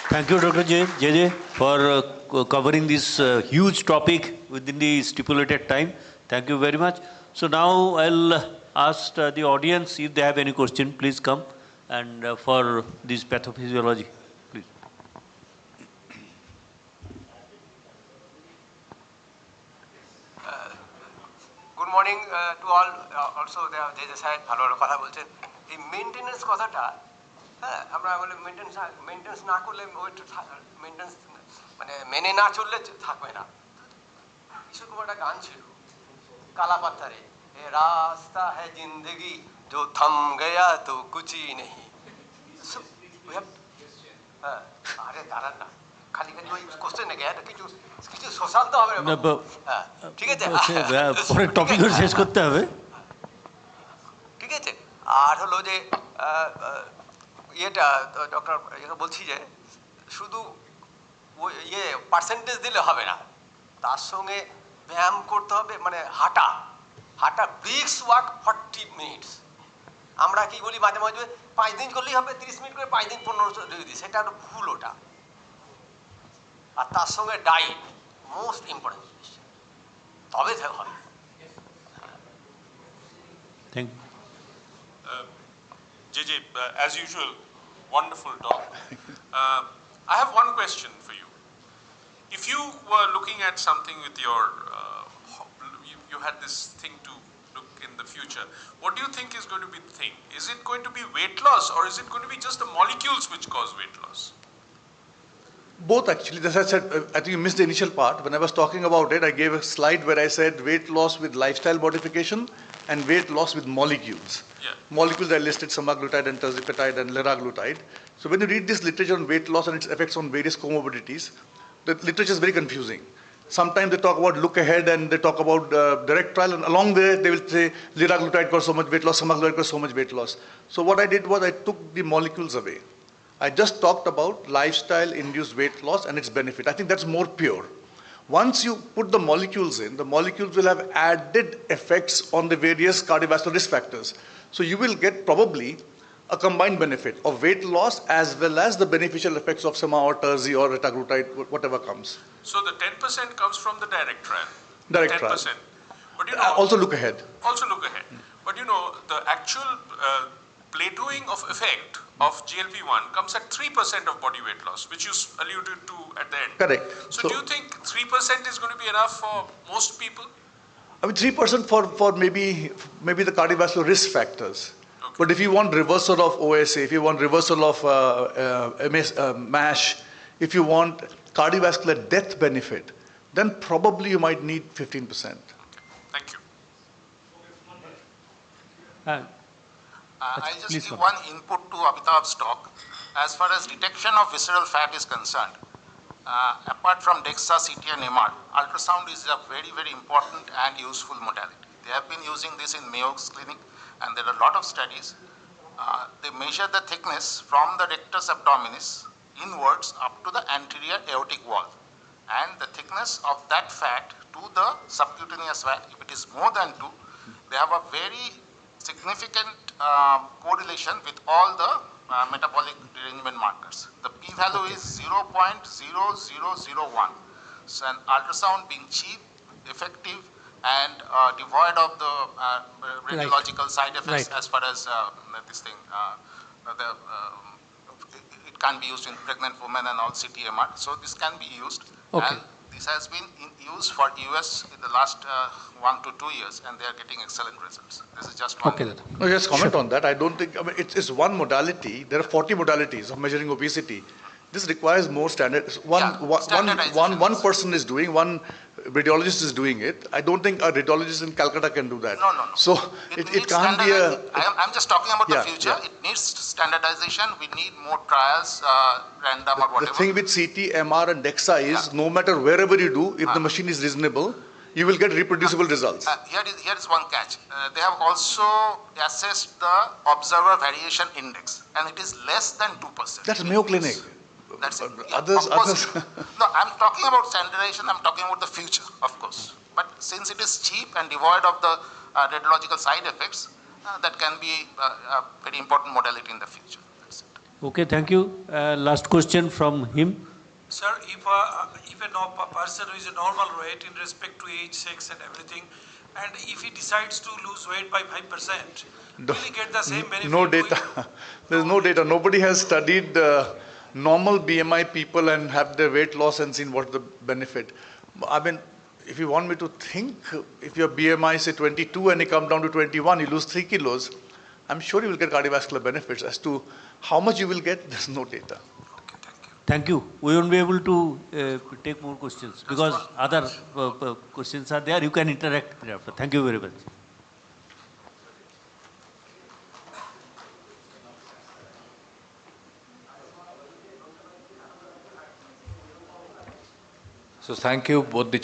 Thank you, Dr. JJ, for covering this huge topic within the stipulated time. Thank you very much. So now I'll ask the audience if they have any question, please come. And for this pathophysiology, please. Good morning to all. Also, they just said, "Hello, কথা বলছেন." এই maintenance কথাটা, হ্যাঁ, আমরা বলে maintenance না করলে maintenance মানে মেনে না চললে থাকবে না। কিশোর কুমার একটা গান ছিল, কালা পাত্থারে, এ রাস্তা হ্যাঁ জিন্দগি जो थम गया तो कुछ ही नहीं। হ্যাঁ, আরে দাঁড়ান না, খালি খালি ওই কোশ্চেন নাকি, কিছু কিছু সোশ্যাল তো হবে। হ্যাঁ, ঠিক আছে, পরে টপিকও শেষ করতে হবে। ঠিক আছে। আর হলো যে ইয়েটা ডক্টর বলছি যে শুধু ওই পার্সেন্টেজ দিলে হবে না, তার সঙ্গে ব্যায়াম করতে হবে, মানে হাঁটা ব্রিক্স ওয়াক 40 মিনিটস। আমরা কি বলি মাঝে মাঝে 5 দিন করলেই হবে, 30 মিনিট করে 5 দিন 15 দিই, সেটা হলো ভুল ওটা। আর তার সঙ্গে ডায়েট মোস্ট ইম্পর্টেন্ট জিনিস, তবে হয়। Thank you. JJ, as usual, wonderful talk. I have one question for you. If you were looking at something with your, you had this thing to look in the future, what do you think is going to be the thing? Is it going to be weight loss, or is it going to be just the molecules which cause weight loss? Both actually. As I said, I think you missed the initial part. When I was talking about it, I gave a slide where I said weight loss with lifestyle modification and weight loss with molecules. Yeah. Molecules I listed, semaglutide and tirzepatide and liraglutide. So when you read this literature on weight loss and its effects on various comorbidities, the literature is very confusing. Sometimes they talk about look ahead and they talk about direct trial, and along there they will say liraglutide caused so much weight loss, semaglutide caused so much weight loss. So what I did was I took the molecules away. I just talked about lifestyle-induced weight loss and its benefit. I think that's more pure. Once you put the molecules in, the molecules will have added effects on the various cardiovascular risk factors. So you will get probably a combined benefit of weight loss as well as the beneficial effects of sema or terzi or retaglutide, whatever comes. So the 10% comes from the direct trial. Direct 10%. trial. But you know, Also look ahead. Also look ahead. But you know, the actual plateauing of effect of GLP-1 comes at 3% of body weight loss, which you alluded to at the end. Correct. So do you think 3% is going to be enough for most people? I mean, 3% for maybe the cardiovascular risk factors. Okay. But if you want reversal of OSA, if you want reversal of MASH, if you want cardiovascular death benefit, then probably you might need 15%. Thank you. I'll just give one input to Amitabh's talk. As far as detection of visceral fat is concerned, apart from DEXA, CT and MR, ultrasound is a very, very important and useful modality. They have been using this in Mayo's clinic, and there are a lot of studies. They measure the thickness from the rectus abdominis inwards up to the anterior aortic wall, and the thickness of that fat to the subcutaneous fat, if it is more than 2, they have a very significant correlation with all the metabolic derangement markers. The p-value is 0.0001. So an ultrasound being cheap, effective, and devoid of the radiological side effects as far as this thing, it can be used in pregnant women and all CTMR. So this can be used. And this has been in use for US in the last 1 to 2 years, and they are getting excellent results. This is just one. No, just comment on that. I don't think, I mean, it's one modality. There are 40 modalities of measuring obesity. This requires more standard. One person is doing, one radiologist is doing it. I don't think a radiologist in Calcutta can do that. No. So it can't be a... I'm just talking about the future. It needs standardization. We need more trials, random or whatever. The thing with CT, MR and DEXA is no matter wherever you do, if the machine is reasonable, you will get reproducible results. Here is one catch. They have also assessed the observer variation index, and it is less than 2%. That's Mayo Clinic. That's it. Others. No, I'm talking about standardization, I'm talking about the future, of course. But since it is cheap and devoid of the radiological side effects, that can be a very important modality in the future. That's it. Okay, thank you. Last question from him. Sir, if a person who is a normal weight in respect to age, sex and everything, and if he decides to lose weight by 5%, will he get the same benefit? No data. There's no data. Nobody has studied normal BMI people and have their weight loss and seen what's the benefit. I mean, if you want me to think, if your BMI say 22 and you come down to 21, you lose 3 kilos, I'm sure you will get cardiovascular benefits. As to how much you will get, there's no data. Okay, thank you. Thank you. We won't be able to take more questions because other questions are there. You can interact thereafter. Thank you very much. So thank you both the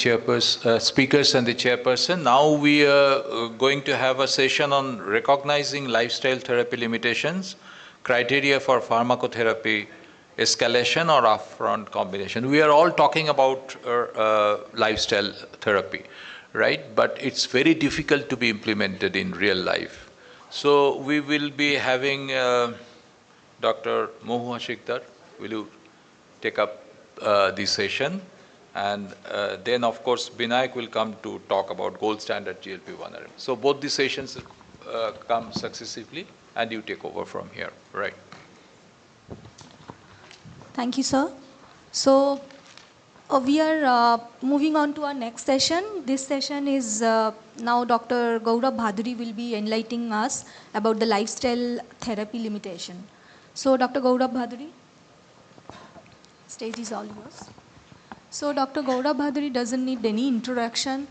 speakers and the chairperson. Now we are going to have a session on recognizing lifestyle therapy limitations, criteria for pharmacotherapy, escalation or upfront combination. We are all talking about lifestyle therapy, right? But it's very difficult to be implemented in real life. So we will be having Dr. Mohu Ashikdar. Will you take up the session? And then, of course, Binayak will come to talk about gold standard GLP-1. So both the sessions come successively, and you take over from here, right? Thank you, sir. So we are moving on to our next session. This session is now Dr. Gaurav Bhaduri will be enlightening us about the lifestyle therapy limitation. So Dr. Gaurav Bhaduri, stage is all yours. So Dr. Gaurav Bhaduri doesn't need any introduction.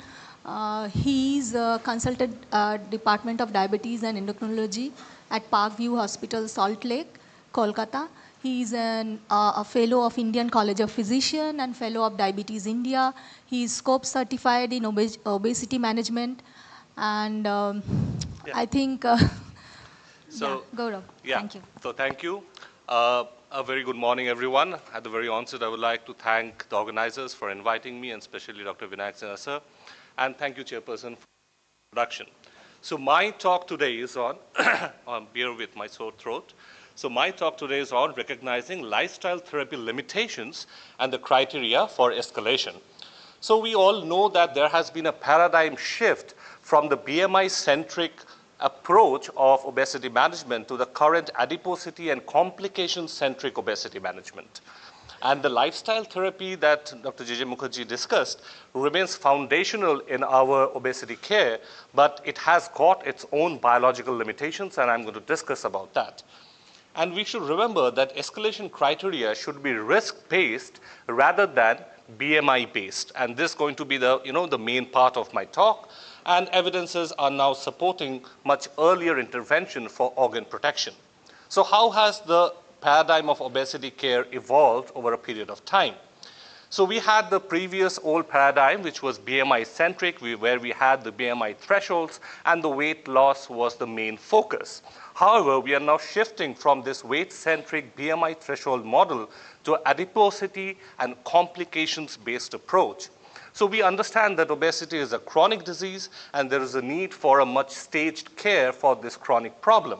He is a consultant Department of Diabetes and Endocrinology at Parkview Hospital, Salt Lake, Kolkata. He is a fellow of Indian College of Physicians and fellow of Diabetes India. He is scope certified in obesity management. And I think, Gaurav, thank you. So thank you. A very good morning, everyone. At the very onset, I would like to thank the organizers for inviting me, and especially Dr. Vinayak Sinha, sir. And thank you, Chairperson, for the introduction. So my talk today is on, bear with my sore throat. So my talk today is on recognizing lifestyle therapy limitations and the criteria for escalation. So we all know that there has been a paradigm shift from the BMI-centric approach of obesity management to the current adiposity and complication-centric obesity management. And the lifestyle therapy that Dr. J.J. Mukherjee discussed remains foundational in our obesity care, but it has got its own biological limitations, and I'm going to discuss about that. And we should remember that escalation criteria should be risk-based rather than BMI-based. And this is going to be the main part of my talk. And evidences are now supporting much earlier intervention for organ protection. So how has the paradigm of obesity care evolved over a period of time? So we had the previous old paradigm, which was BMI-centric, where we had the BMI thresholds, and the weight loss was the main focus. However, we are now shifting from this weight-centric BMI threshold model to adiposity and complications-based approach. So we understand that obesity is a chronic disease, and there is a need for a much staged care for this chronic problem.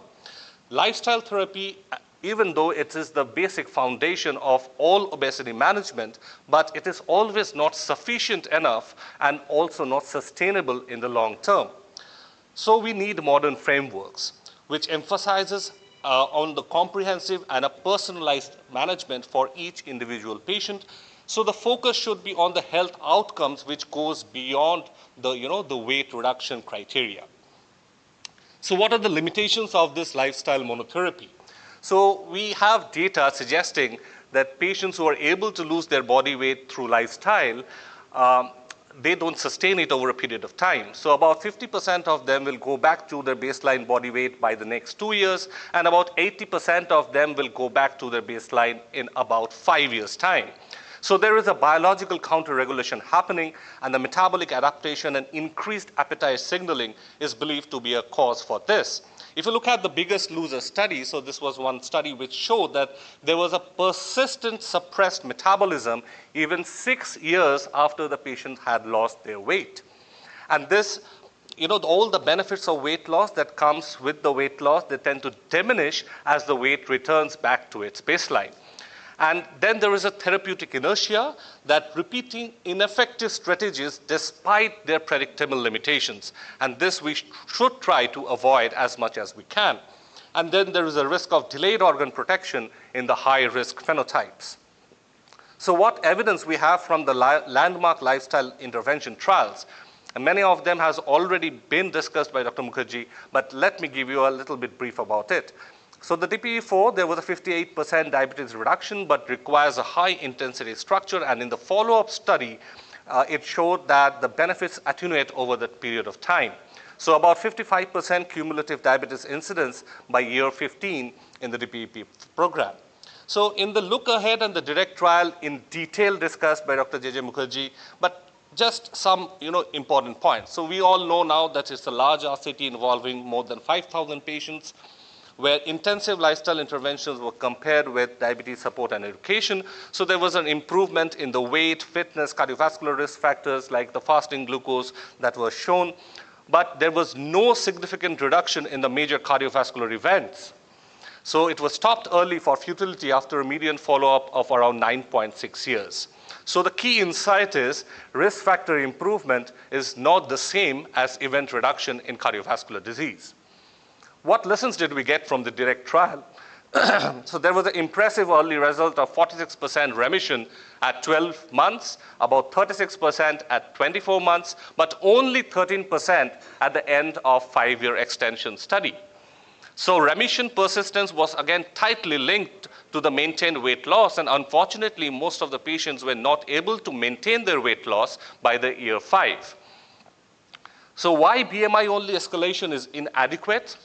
Lifestyle therapy, even though it is the basic foundation of all obesity management, but it is always not sufficient enough and also not sustainable in the long term. So we need modern frameworks, which emphasizes on the comprehensive and a personalized management for each individual patient. So the focus should be on the health outcomes, which goes beyond the weight reduction criteria. So what are the limitations of this lifestyle monotherapy? So we have data suggesting that patients who are able to lose their body weight through lifestyle, they don't sustain it over a period of time. So about 50% of them will go back to their baseline body weight by the next 2 years, and about 80% of them will go back to their baseline in about 5 years' time. So there is a biological counter-regulation happening, and the metabolic adaptation and increased appetite signaling is believed to be a cause for this. If you look at the Biggest Loser study, so this was one study which showed that there was a persistent suppressed metabolism even 6 years after the patient had lost their weight. And this, all the benefits of weight loss that comes with the weight loss, they tend to diminish as the weight returns back to its baseline. And then there is a therapeutic inertia that repeating ineffective strategies despite their predictable limitations. And this we should try to avoid as much as we can. And then there is a risk of delayed organ protection in the high-risk phenotypes. So what evidence we have from the landmark lifestyle intervention trials? And many of them has already been discussed by Dr. Mukherjee, but let me give you a little bit brief about it. So the DPE-4, there was a 58% diabetes reduction, but requires a high intensity structure. And in the follow-up study, it showed that the benefits attenuate over that period of time. So about 55% cumulative diabetes incidence by year 15 in the DPEP program. So in the look ahead and the direct trial in detail discussed by Dr. J.J. Mukherjee, but just some important points. So we all know now that it's a large RCT involving more than 5,000 patients, where intensive lifestyle interventions were compared with diabetes support and education. So there was an improvement in the weight, fitness, cardiovascular risk factors like the fasting glucose that was shown, but there was no significant reduction in the major cardiovascular events. So it was stopped early for futility after a median follow-up of around 9.6 years. So the key insight is risk factor improvement is not the same as event reduction in cardiovascular disease. What lessons did we get from the direct trial? So there was an impressive early result of 46% remission at 12 months, about 36% at 24 months, but only 13% at the end of 5-year extension study. So remission persistence was again tightly linked to the maintained weight loss, and unfortunately, most of the patients were not able to maintain their weight loss by the year 5. So why BMI only escalation is inadequate?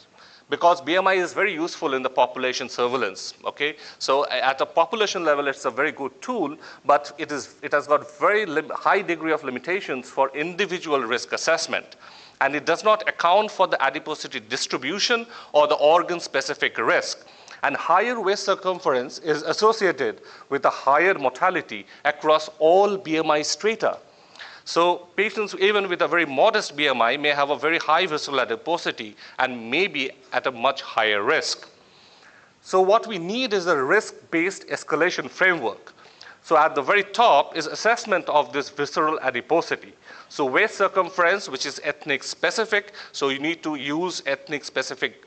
Because BMI is very useful in the population surveillance, okay? So at a population level, it's a very good tool, but it has got very high degree of limitations for individual risk assessment. And it does not account for the adiposity distribution or the organ-specific risk. And higher waist circumference is associated with a higher mortality across all BMI strata. So patients, even with a very modest BMI, may have a very high visceral adiposity and may be at a much higher risk. So what we need is a risk-based escalation framework. So at the very top is assessment of this visceral adiposity. So waist circumference, which is ethnic specific, so you need to use ethnic specific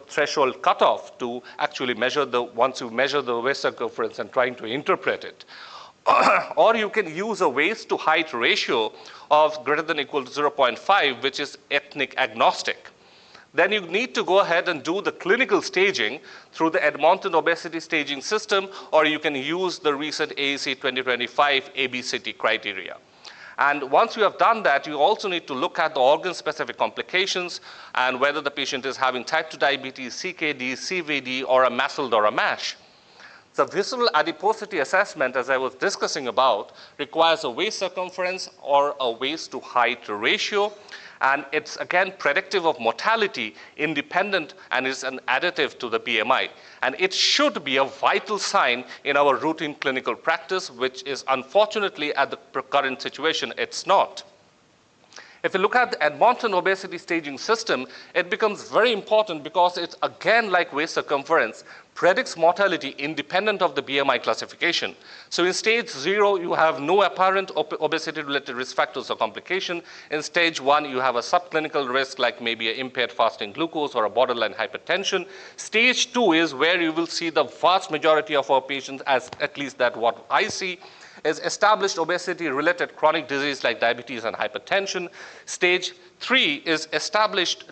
threshold cutoff to actually measure once you measure the waist circumference and trying to interpret it. Or you can use a waist to height ratio of greater than or equal to 0.5, which is ethnic agnostic. Then you need to go ahead and do the clinical staging through the Edmonton Obesity Staging System, or you can use the recent AAC 2025 ABCT criteria. And once you have done that, you also need to look at the organ-specific complications and whether the patient is having type 2 diabetes, CKD, CVD, or a MASLD or a MASH. The visceral adiposity assessment, as I was discussing about, requires a waist circumference or a waist to height ratio. And it's again predictive of mortality, independent, and is an additive to the BMI. And it should be a vital sign in our routine clinical practice, which is unfortunately at the current situation, it's not. If you look at the Edmonton obesity staging system, it becomes very important because it, again, like waist circumference, predicts mortality independent of the BMI classification. So in stage 0, you have no apparent obesity-related risk factors or complication. In stage 1, you have a subclinical risk like maybe an impaired fasting glucose or a borderline hypertension. Stage 2 is where you will see the vast majority of our patients, as at least that what I see, is established obesity-related chronic disease like diabetes and hypertension. Stage 3 is established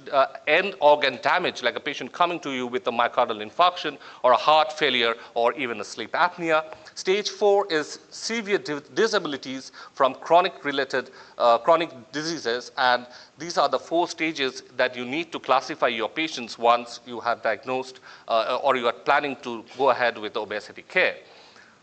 end organ damage, like a patient coming to you with a myocardial infarction or a heart failure or even a sleep apnea. Stage 4 is severe disabilities from chronic diseases, and these are the 4 stages that you need to classify your patients once you have diagnosed or you are planning to go ahead with obesity care.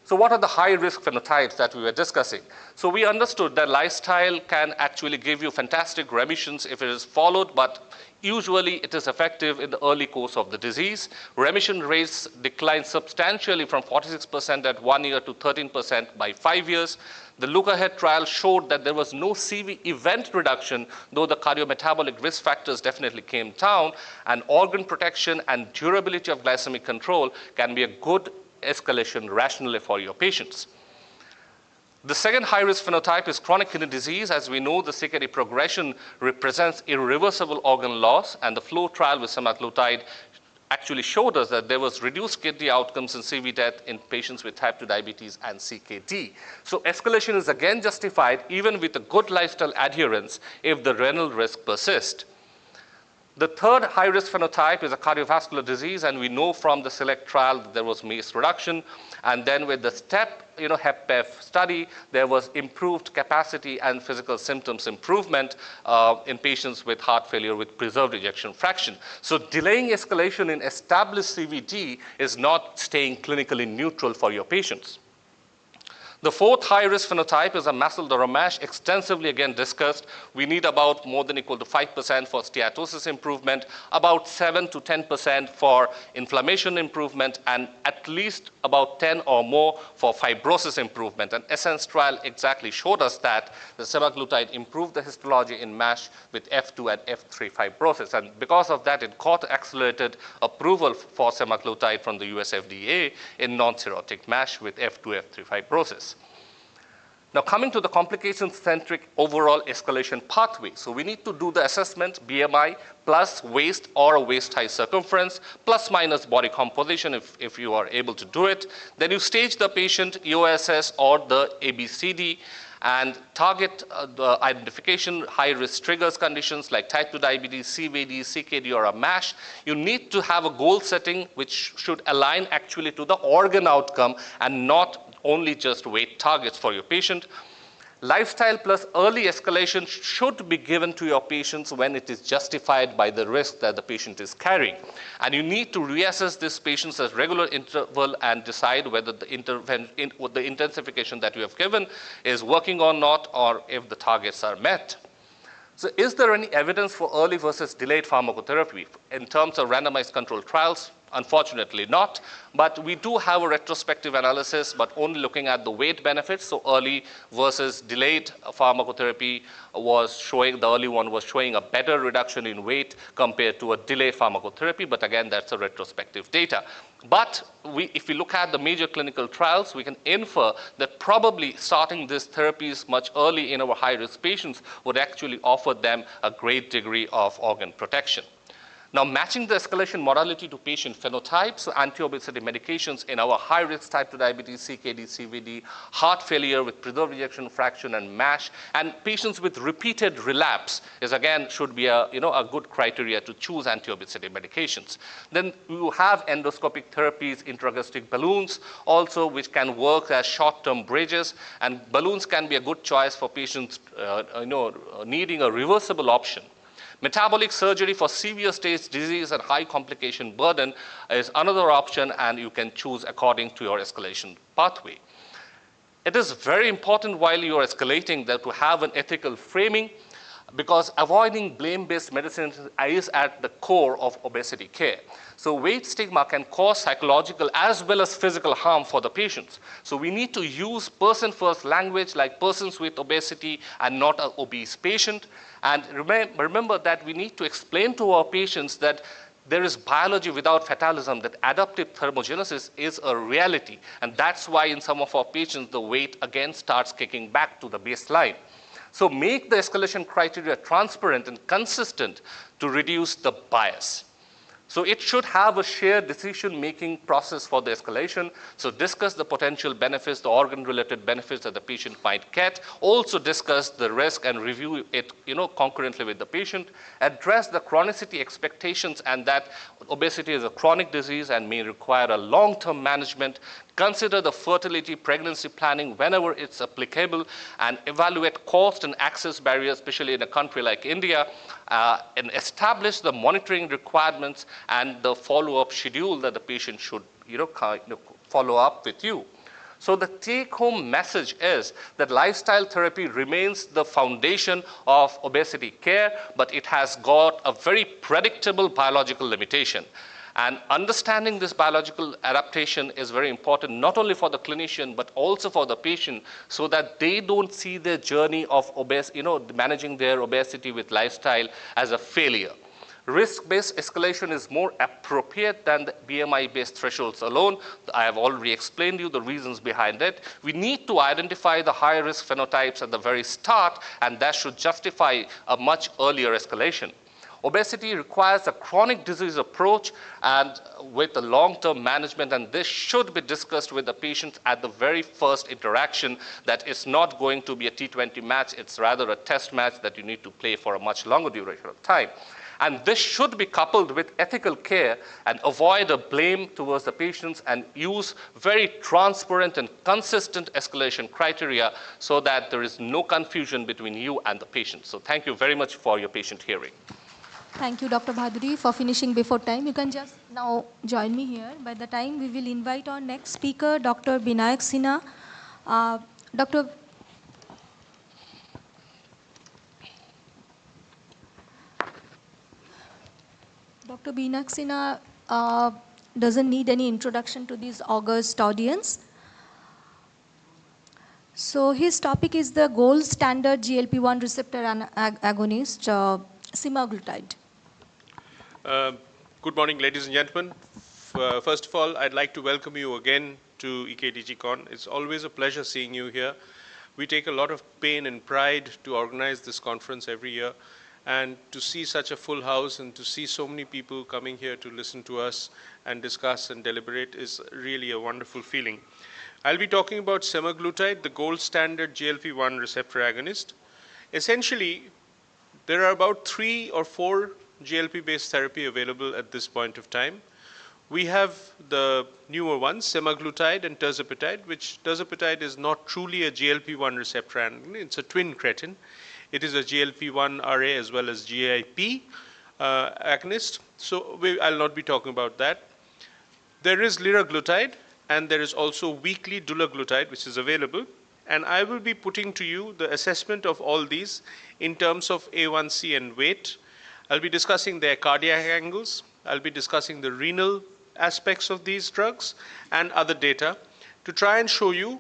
So what are the high-risk phenotypes that we were discussing? So we understood that lifestyle can actually give you fantastic remissions if it is followed, but usually it is effective in the early course of the disease. Remission rates decline substantially from 46% at 1 year to 13% by 5 years. The look-ahead trial showed that there was no CV event reduction, though the cardiometabolic risk factors definitely came down, and organ protection and durability of glycemic control can be a good escalation rationally for your patients. The second high-risk phenotype is chronic kidney disease. As we know, the CKD progression represents irreversible organ loss, and the FLOW trial with semaglutide actually showed us that there was reduced kidney outcomes and CV death in patients with type 2 diabetes and CKD. So escalation is again justified even with a good lifestyle adherence if the renal risk persists. The third high-risk phenotype is a cardiovascular disease, and we know from the SELECT trial that there was MACE reduction. And then with the STEP, HEPPEF study, there was improved capacity and physical symptoms improvement in patients with heart failure with preserved ejection fraction. So delaying escalation in established CVD is not staying clinically neutral for your patients. The fourth high-risk phenotype is a muscle-dollar MASH, extensively again discussed. We need about more than equal to 5% for steatosis improvement, about 7 to 10% for inflammation improvement, and at least about 10 or more for fibrosis improvement. And ESSENCE trial exactly showed us that the semaglutide improved the histology in MASH with F2 and F3 fibrosis. And because of that, it got accelerated approval for semaglutide from the US FDA in non-cirrhotic MASH with F2, F3 fibrosis. Now coming to the complication-centric overall escalation pathway. So we need to do the assessment, BMI plus waist or waist height circumference, plus minus body composition if you are able to do it. Then you stage the patient, EOSS or the ABCD, and target the identification, high-risk triggers conditions like type 2 diabetes, CVD, CKD, or a MASH. You need to have a goal setting which should align actually to the organ outcome and not only just weight targets for your patient. Lifestyle plus early escalation should be given to your patients when it is justified by the risk that the patient is carrying. And you need to reassess these patients at regular interval and decide whether the intensification that you have given is working or not, or if the targets are met. So is there any evidence for early versus delayed pharmacotherapy in terms of randomized controlled trials? Unfortunately not, but we do have a retrospective analysis, but only looking at the weight benefits. So early versus delayed pharmacotherapy was showing, the early one was showing a better reduction in weight compared to a delayed pharmacotherapy, but again, that's a retrospective data. But if we look at the major clinical trials, we can infer that probably starting these therapies much early in our high-risk patients would actually offer them a great degree of organ protection. Now, matching the escalation modality to patient phenotypes, so anti-obesity medications in our high-risk type 2 diabetes, CKD, CVD, heart failure with preserved ejection fraction and MASH, and patients with repeated relapse is again should be a good criteria to choose anti-obesity medications. Then you have endoscopic therapies, intragastric balloons also, which can work as short-term bridges, and balloons can be a good choice for patients needing a reversible option. Metabolic surgery for severe stage disease and high complication burden is another option, and you can choose according to your escalation pathway. It is very important while you are escalating that to have an ethical framing, because avoiding blame-based medicine is at the core of obesity care. So weight stigma can cause psychological as well as physical harm for the patients. So we need to use person-first language like persons with obesity and not an obese patient. And remember that we need to explain to our patients that there is biology without fatalism, that adaptive thermogenesis is a reality. And that's why in some of our patients, the weight again starts kicking back to the baseline. So make the escalation criteria transparent and consistent to reduce the bias. So it should have a shared decision-making process for the escalation. So discuss the potential benefits, the organ-related benefits that the patient might get. Also discuss the risk and review it, concurrently with the patient. Address the chronicity expectations and that obesity is a chronic disease and may require a long-term management. Consider the fertility, pregnancy planning whenever it's applicable, and evaluate cost and access barriers, especially in a country like India, and establish the monitoring requirements and the follow-up schedule that the patient should follow up with you. So the take-home message is that lifestyle therapy remains the foundation of obesity care, but it has got a very predictable biological limitation. And understanding this biological adaptation is very important, not only for the clinician, but also for the patient, so that they don't see their journey of managing their obesity with lifestyle as a failure. Risk-based escalation is more appropriate than the BMI-based thresholds alone. I have already explained you the reasons behind it. We need to identify the high-risk phenotypes at the very start, and that should justify a much earlier escalation. Obesity requires a chronic disease approach and with a long-term management, and this should be discussed with the patient at the very first interaction, that it's not going to be a T20 match, it's rather a test match that you need to play for a much longer duration of time. And this should be coupled with ethical care and avoid a blame towards the patients and use very transparent and consistent escalation criteria so that there is no confusion between you and the patient. So thank you very much for your patient hearing. Thank you, Dr. Bhaduri, for finishing before time. You can just now join me here. By the time, we will invite our next speaker, Dr. Binayak Sinha. Dr. Binayak Sinha doesn't need any introduction to this august audience. So his topic is the gold standard GLP-1 receptor agonist, semaglutide. Good morning, ladies and gentlemen. First of all, I'd like to welcome you again to EKDGCon. It's always a pleasure seeing you here. We take a lot of pain and pride to organize this conference every year, and to see such a full house and to see so many people coming here to listen to us and discuss and deliberate is really a wonderful feeling. I'll be talking about semaglutide, the gold standard GLP-1 receptor agonist. Essentially, there are about 3 or 4 GLP-based therapy available at this point of time. We have the newer ones, semaglutide and tirzepatide, which tirzepatide is not truly a GLP-1 receptor agonist. It's a twin cretin. It is a GLP-1 RA as well as GIP agonist. So I'll not be talking about that. There is liraglutide, and there is also weekly dulaglutide, which is available. And I will be putting to you the assessment of all these in terms of A1C and weight. I'll be discussing their cardiac angles. I'll be discussing the renal aspects of these drugs and other data to try and show you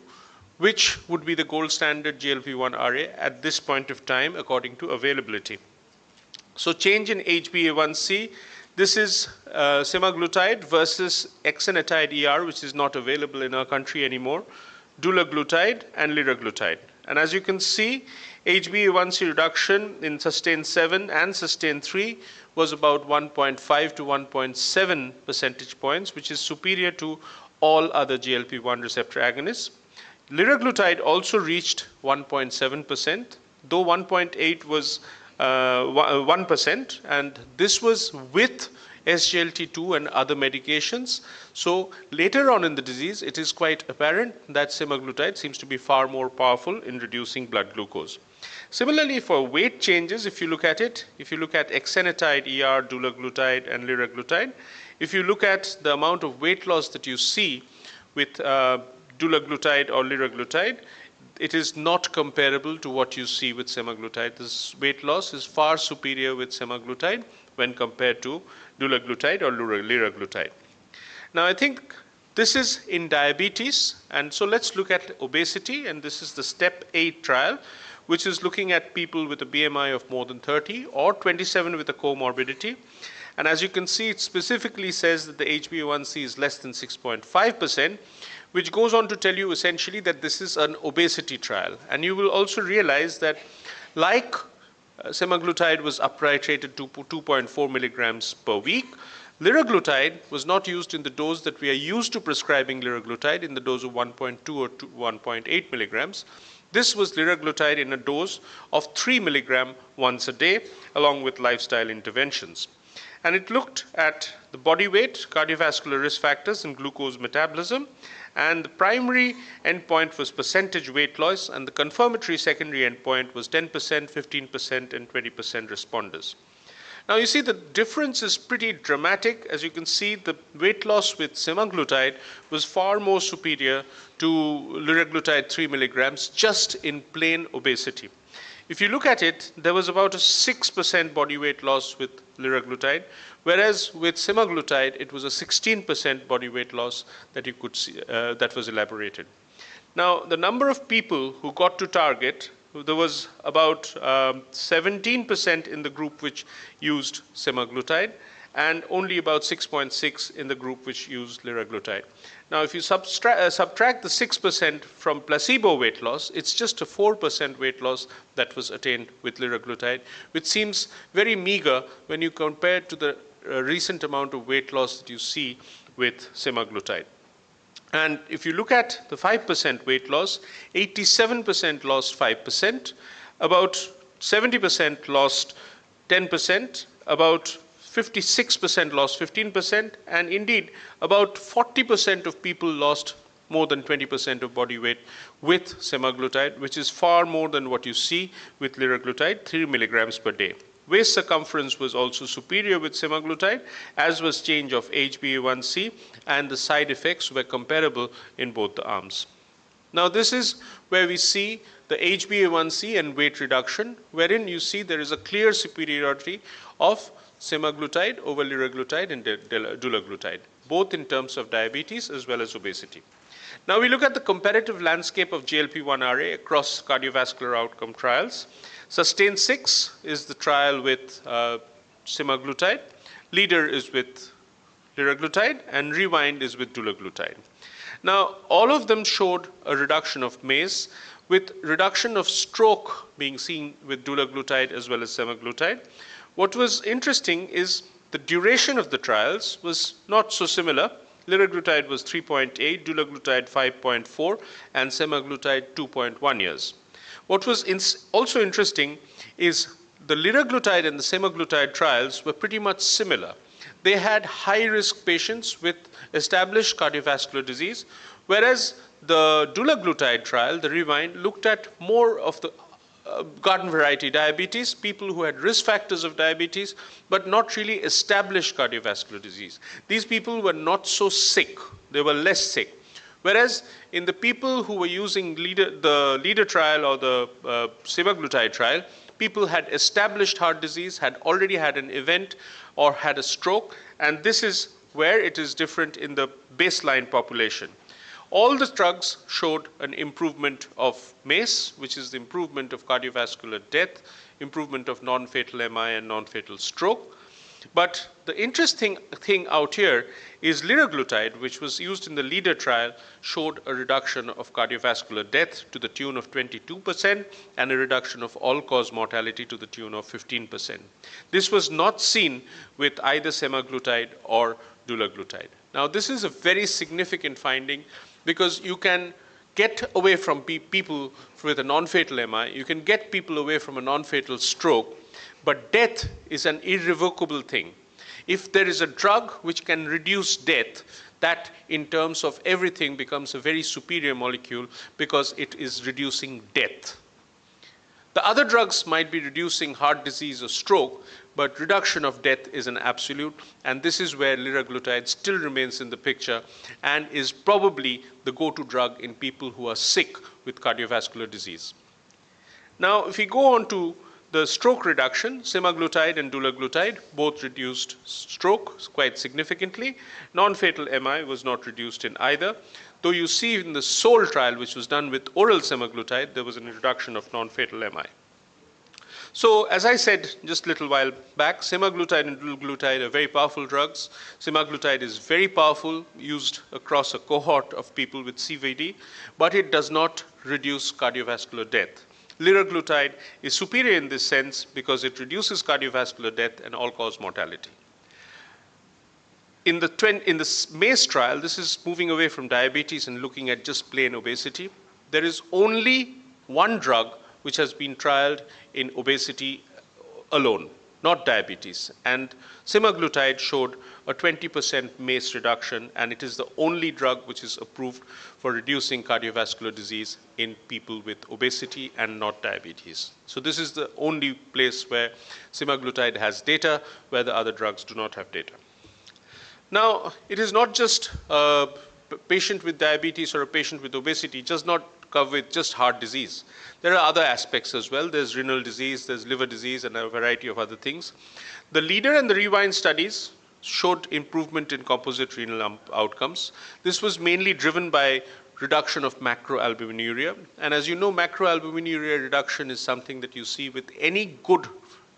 which would be the gold standard GLP-1 RA at this point of time according to availability. So change in HbA1c, this is semaglutide versus exenatide ER, which is not available in our country anymore, dulaglutide and liraglutide. And as you can see, HbA1c reduction in SUSTAIN 7 and SUSTAIN 3 was about 1.5 to 1.7 percentage points, which is superior to all other GLP-1 receptor agonists. Liraglutide also reached 1.7%, though 1.8 was 1%, and this was with SGLT2 and other medications. So later on in the disease, it is quite apparent that semaglutide seems to be far more powerful in reducing blood glucose. Similarly, for weight changes, if you look at it, if you look at exenatide, ER, dulaglutide, and liraglutide, if you look at the amount of weight loss that you see with dulaglutide or liraglutide, it is not comparable to what you see with semaglutide. This weight loss is far superior with semaglutide when compared to dulaglutide or liraglutide. Now, I think this is in diabetes, and so let's look at obesity, and this is the STEP 8 trial, which is looking at people with a BMI of more than 30 or 27 with a comorbidity. And as you can see, it specifically says that the HbA1c is less than 6.5%, which goes on to tell you essentially that this is an obesity trial. And you will also realize that like semaglutide was uptitrated to 2.4 milligrams per week, liraglutide was not used in the dose that we are used to prescribing liraglutide, in the dose of 1.2 or 1.8 milligrams. This was liraglutide in a dose of 3 milligram once a day, along with lifestyle interventions. And it looked at the body weight, cardiovascular risk factors, and glucose metabolism. And the primary endpoint was percentage weight loss, and the confirmatory secondary endpoint was 10%, 15%, and 20% responders. Now you see the difference is pretty dramatic. As you can see, the weight loss with semaglutide was far more superior to liraglutide 3 milligrams just in plain obesity. If you look at it, there was about a 6% body weight loss with liraglutide, whereas with semaglutide, it was a 16% body weight loss that you could see, that was elaborated. Now, the number of people who got to target, there was about 17% in the group which used semaglutide, and only about 6.6 in the group which used liraglutide. Now, if you subtract the 6% from placebo weight loss, it's just a 4% weight loss that was attained with liraglutide, which seems very meager when you compare it to the recent amount of weight loss that you see with semaglutide. And if you look at the 5% weight loss, 87% lost 5%, about 70% lost 10%, about 56% lost 15%, and indeed about 40% of people lost more than 20% of body weight with semaglutide, which is far more than what you see with liraglutide, 3 milligrams per day. Waist circumference was also superior with semaglutide, as was change of HbA1c, and the side effects were comparable in both the arms. Now this is where we see the HbA1c and weight reduction, wherein you see there is a clear superiority of semaglutide over liraglutide and dulaglutide, both in terms of diabetes as well as obesity. Now we look at the comparative landscape of GLP-1 RA across cardiovascular outcome trials. Sustain 6 is the trial with semaglutide, Leader is with liraglutide, and Rewind is with dulaglutide. Now all of them showed a reduction of MACE, with reduction of stroke being seen with dulaglutide as well as semaglutide. What was interesting is the duration of the trials was not so similar. Liraglutide was 3.8, dulaglutide 5.4, and semaglutide 2.1 years. What was also interesting is the liraglutide and the semaglutide trials were pretty much similar. They had high-risk patients with established cardiovascular disease, whereas the dulaglutide trial, the Rewind, looked at more of the garden variety diabetes, people who had risk factors of diabetes, but not really established cardiovascular disease. These people were not so sick, they were less sick. Whereas in the people who were using the Leader trial or the semaglutide trial, people had established heart disease, had already had an event or had a stroke, and this is where it is different in the baseline population. All the drugs showed an improvement of MACE, which is the improvement of cardiovascular death, improvement of non-fatal MI and non-fatal stroke. But the interesting thing out here is liraglutide, which was used in the Leader trial, showed a reduction of cardiovascular death to the tune of 22% and a reduction of all-cause mortality to the tune of 15%. This was not seen with either semaglutide or dulaglutide. Now, this is a very significant finding, because you can get away from people with a non-fatal MI, you can get people away from a non-fatal stroke, but death is an irrevocable thing. If there is a drug which can reduce death, that in terms of everything becomes a very superior molecule, because it is reducing death. The other drugs might be reducing heart disease or stroke, but reduction of death is an absolute, and this is where liraglutide still remains in the picture and is probably the go-to drug in people who are sick with cardiovascular disease. Now, if we go on to the stroke reduction, semaglutide and dulaglutide both reduced stroke quite significantly. Non-fatal MI was not reduced in either, though you see in the SOUL trial, which was done with oral semaglutide, there was an reduction of non-fatal MI. So, as I said just a little while back, semaglutide and dulaglutide are very powerful drugs. Semaglutide is very powerful, used across a cohort of people with CVD, but it does not reduce cardiovascular death. Liraglutide is superior in this sense because it reduces cardiovascular death and all-cause mortality. In the MACE trial, this is moving away from diabetes and looking at just plain obesity. There is only one drug which has been trialed in obesity alone, not diabetes. And semaglutide showed a 20% MACE reduction, and it is the only drug which is approved for reducing cardiovascular disease in people with obesity and not diabetes. So this is the only place where semaglutide has data, where the other drugs do not have data. Now, it is not just a patient with diabetes or a patient with obesity, it does not cover with just heart disease. There are other aspects as well. There's renal disease, there's liver disease, and a variety of other things. The LEADER and the REWIND studies showed improvement in composite renal outcomes. This was mainly driven by reduction of macroalbuminuria. And as you know, macroalbuminuria reduction is something that you see with any good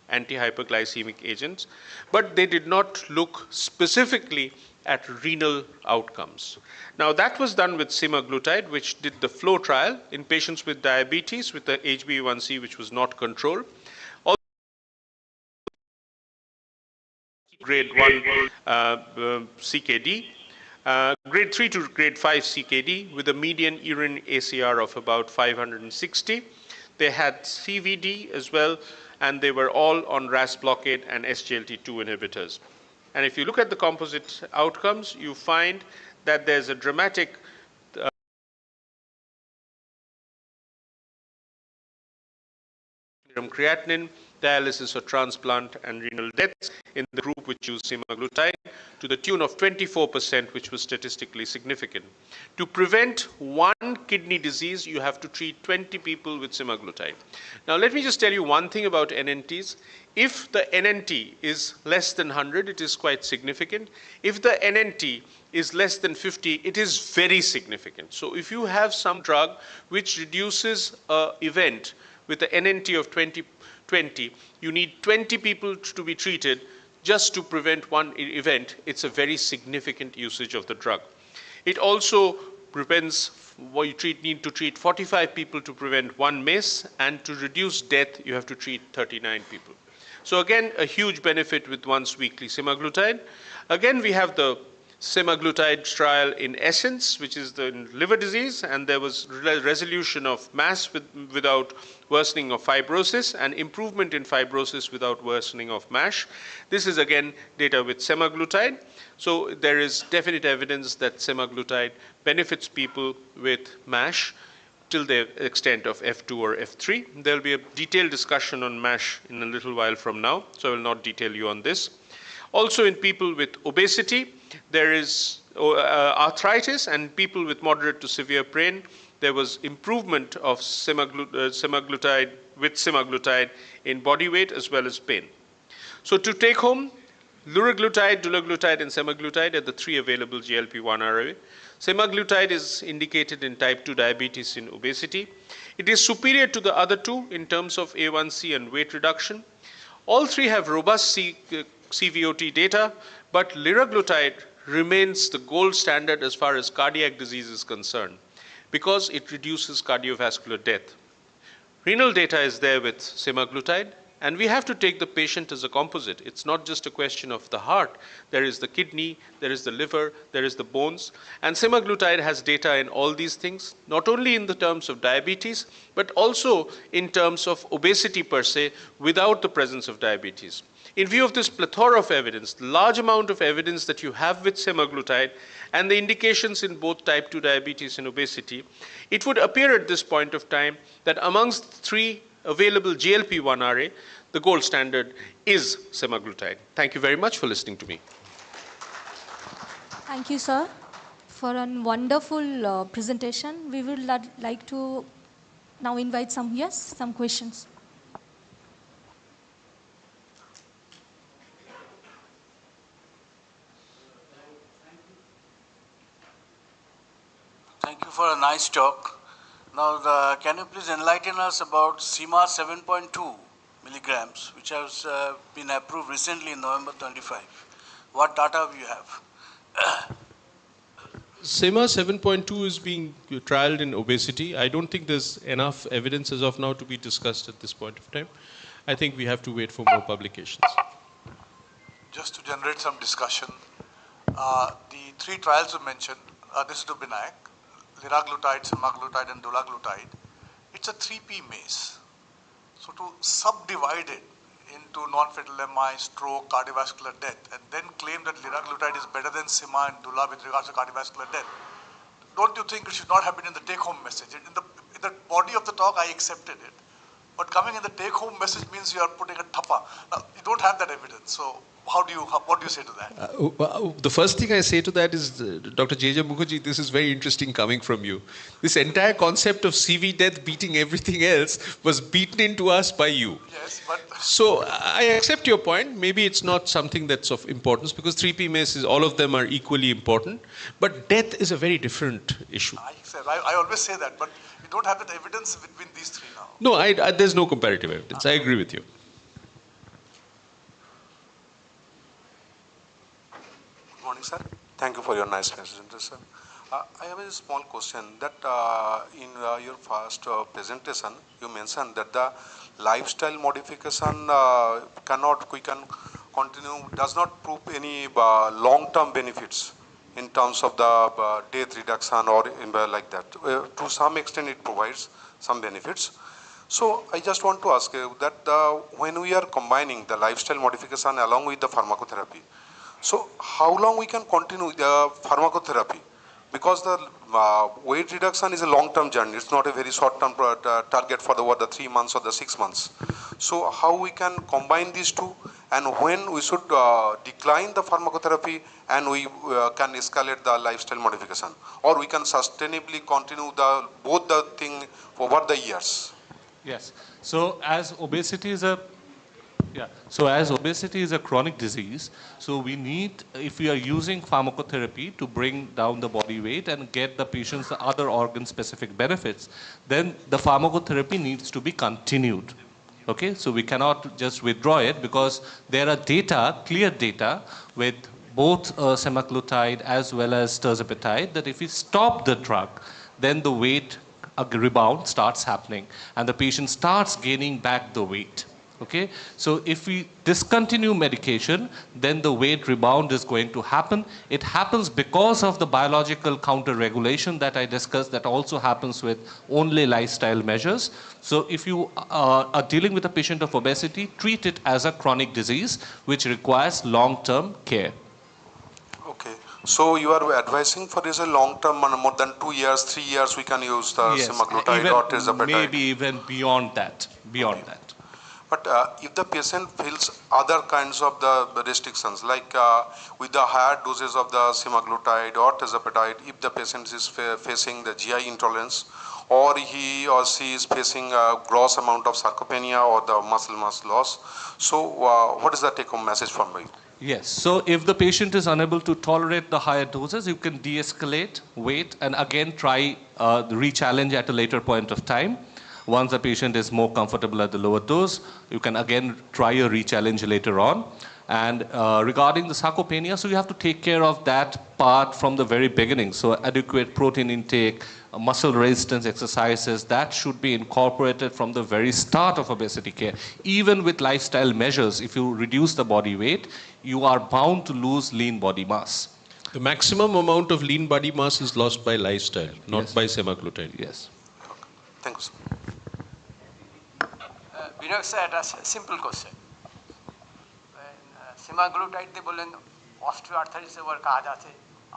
anti-hyperglycemic agents, but they did not look specifically at renal outcomes. Now, that was done with semaglutide, which did the FLOW trial in patients with diabetes with the HbA1c which was not controlled. Also, grade 1 CKD, grade 3 to grade 5 CKD with a median urine ACR of about 560. They had CVD as well, and they were all on RAS blockade and SGLT2 inhibitors. And if you look at the composite outcomes, you find that there's a dramatic serum creatinine, dialysis or transplant, and renal deaths in the group which used semaglutide to the tune of 24%, which was statistically significant. To prevent one kidney disease, you have to treat 20 people with semaglutide. Now, let me just tell you one thing about NNTs. If the NNT is less than 100, it is quite significant. If the NNT is less than 50, it is very significant. So if you have some drug which reduces an event with the NNT of 20, you need 20 people to be treated just to prevent one event. It's a very significant usage of the drug. It also prevents, well, you need to treat 45 people to prevent one MACE, and to reduce death, you have to treat 39 people. So again, a huge benefit with once weekly semaglutide. Again, we have the semaglutide trial in ESSENCE, which is the liver disease, and there was resolution of MAS without worsening of fibrosis and improvement in fibrosis without worsening of MASH. This is again data with semaglutide. So there is definite evidence that semaglutide benefits people with MASH till the extent of F2 or F3. There will be a detailed discussion on MASH in a little while from now, so I will not detail you on this. Also in people with obesity, there is arthritis, and people with moderate to severe pain, there was improvement of semaglutide with semaglutide in body weight as well as pain. So to take home, liraglutide, dulaglutide, and semaglutide are the three available GLP-1 RA. Semaglutide is indicated in type 2 diabetes in obesity. It is superior to the other two in terms of A1C and weight reduction. All three have robust CVOT data, but liraglutide remains the gold standard as far as cardiac disease is concerned because it reduces cardiovascular death. Renal data is there with semaglutide, and we have to take the patient as a composite. It's not just a question of the heart. There is the kidney, there is the liver, there is the bones. And semaglutide has data in all these things, not only in the terms of diabetes, but also in terms of obesity per se, without the presence of diabetes. In view of this plethora of evidence, the large amount of evidence that you have with semaglutide and the indications in both type 2 diabetes and obesity, it would appear at this point of time that amongst three available GLP-1 RA, the gold standard is semaglutide. Thank you very much for listening to me. Thank you, sir, for a wonderful presentation. We would like to now invite some questions. Thank you for a nice talk. Now, can you please enlighten us about SEMA 7.2 milligrams, which has been approved recently in November 25? What data do you have? SEMA 7.2 is being trialed in obesity. I don't think there's enough evidence as of now to be discussed at this point of time. I think we have to wait for more publications. Just to generate some discussion, the 3 trials you mentioned, this is Binayak, liraglutide, semaglutide, and dulaglutide. It's a 3P maze. So to subdivide it into non-fatal MI, stroke, cardiovascular death, and then claim that liraglutide is better than sema and dula with regards to cardiovascular death, don't you think it should not have been in the take-home message? In the body of the talk, I accepted it. But coming in the take-home message means you are putting a thappa. Now, you don't have that evidence. So what do you say to that? The first thing I say to that is, Dr. J.J. Mukherjee, this is very interesting coming from you. This entire concept of CV death beating everything else was beaten into us by you. Yes, but... So I accept your point. Maybe it's not something that's of importance because 3P maces, all of them are equally important. But death is a very different issue. I always say that, but you don't have that evidence between these 3 now. No, there's no comparative evidence. I agree with you. Good morning, sir. Thank you for your nice presentation, sir. I have a small question that in your first presentation, you mentioned that the lifestyle modification we can continue, does not prove any long-term benefits in terms of the death reduction or like that. To some extent, it provides some benefits. So I just want to ask you that when we are combining the lifestyle modification along with the pharmacotherapy, so how long we can continue the pharmacotherapy? Because the weight reduction is a long-term journey. It's not a very short-term target for the 3 months or the 6 months. So how we can combine these two, and when we should decline the pharmacotherapy and we can escalate the lifestyle modification, or we can sustainably continue both the thing over the years? Yes. So as obesity is a chronic disease, so we need, if we are using pharmacotherapy to bring down the body weight and get the patients the other organ-specific benefits, then the pharmacotherapy needs to be continued. Okay, so we cannot just withdraw it because there are clear data with both semaglutide as well as tirzepatide that if we stop the drug, then the weight rebound starts happening and the patient starts gaining back the weight. Okay, so if we discontinue medication, then the weight rebound is going to happen. It happens because of the biological counter-regulation that I discussed that also happens with only lifestyle measures. So if you are dealing with a patient of obesity, treat it as a chronic disease which requires long-term care. Okay, so you are advising for this a long-term, more than 2 years, 3 years we can use the semaglutide or tirzepatide? Maybe even beyond that. But if the patient feels other kinds of the restrictions, like with the higher doses of the semaglutide or tirzepatide, if the patient is facing the GI intolerance, or he or she is facing a gross amount of sarcopenia or the muscle mass loss, so what is the take-home message from me? Yes, so if the patient is unable to tolerate the higher doses, you can de-escalate, wait, and again try the re-challenge at a later point of time. Once the patient is more comfortable at the lower dose, you can again try a re-challenge later on. And regarding the sarcopenia, so you have to take care of that part from the very beginning. So adequate protein intake, muscle resistance exercises, that should be incorporated from the very start of obesity care. Even with lifestyle measures, if you reduce the body weight, you are bound to lose lean body mass. The maximum amount of lean body mass is lost by lifestyle, not by semaglutide. Yes. Thanks. Vinod sir, a simple question. Semaglutide they बोलें osteoarthritis ওর কাজ আছে,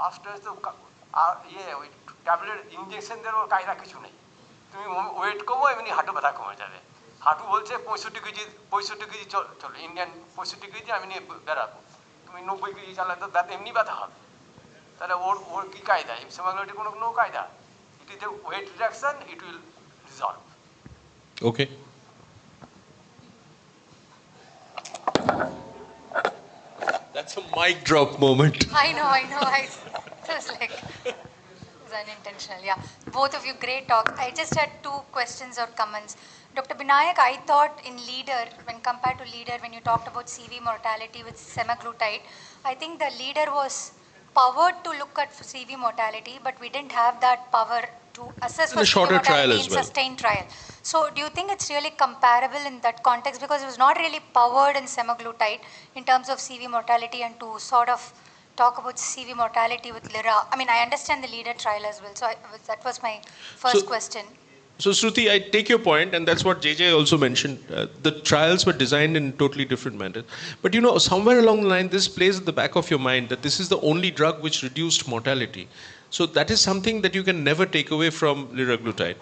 osteoarthritis তো ওই tablet injection দেওয়ার ওর কায়দা কিছু নেই, তুমি ওয়েট কমো এমনি হাঁটু ব্যথা কমে যাবে। হাঁটু বলছে 65 কেজি চলো ইন্ডিয়ান 65 কেজি আমি নিয়ে বেড়াবো, তুমি 90 কেজি চালালে তো দাঁত এমনি ব্যথা হবে, তাহলে ওর কি কায়দা? সেমাগ্লোটির কোনো কায়দা? It is a weight reduction, it will resolve. Okay. That's a mic drop moment. I know. It was like, it was unintentional. Yeah, both of you, great talk. I just had 2 questions or comments. Dr. Binayak, I thought in leader, when compared to leader, when you talked about CV mortality with semaglutide, I think the leader was powered to look at CV mortality, but we didn't have that power to assess for And a shorter CV mortality trial as in well. sustained trial. So do you think it's really comparable in that context? Because it was not really powered in semaglutide in terms of CV mortality, and to sort of talk about CV mortality with Lira. I mean, I understand the leader trial as well. So that was my first question. So Shruti, I take your point, and that's what JJ also mentioned. The trials were designed in totally different manner. But you know, somewhere along the line, this plays at the back of your mind that this is the only drug which reduced mortality. So that is something that you can never take away from liraglutide.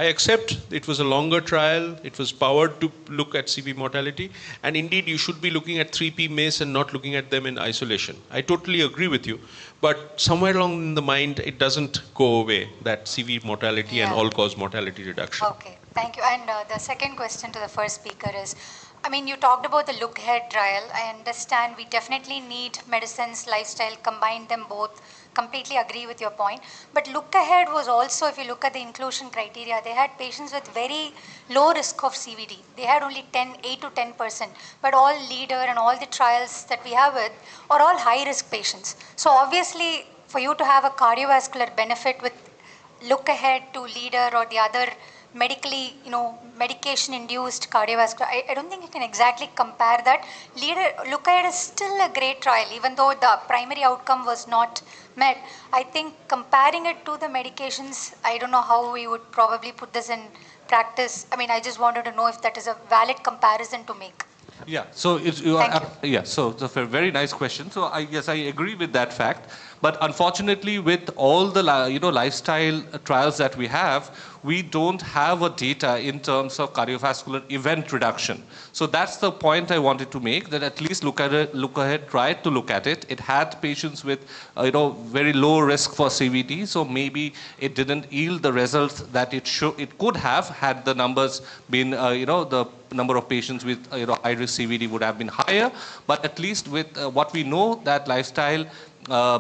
I accept it was a longer trial, it was powered to look at CV mortality, and indeed you should be looking at 3P MACE and not looking at them in isolation. I totally agree with you, but somewhere along in the mind it doesn't go away, that CV mortality and all-cause mortality reduction. Okay, thank you. And the second question to the first speaker is, I mean, you talked about the look ahead trial. I understand we definitely need medicines, lifestyle, combine them both. Completely agree with your point. But look ahead was also, if you look at the inclusion criteria, they had patients with very low risk of CVD. They had only 8 to 10%. But all leader and all the trials that we have with are all high risk patients. So obviously, for you to have a cardiovascular benefit with look ahead to leader or the other medically, medication induced cardiovascular, I don't think you can exactly compare that. Leader, look ahead is still a great trial, even though the primary outcome was not met. I think comparing it to the medications, I don't know how we would probably put this in practice. I mean, I just wanted to know if that is a valid comparison to make. Yeah, so so it's a very nice question. So yes, I agree with that fact. But unfortunately, with all the lifestyle trials that we have, we don't have a data in terms of cardiovascular event reduction. So that's the point I wanted to make. That at least look ahead, try to look at it. It had patients with very low risk for CVD. So maybe it didn't yield the results that it could have had the numbers been the number of patients with high risk CVD would have been higher. But at least with what we know, that lifestyle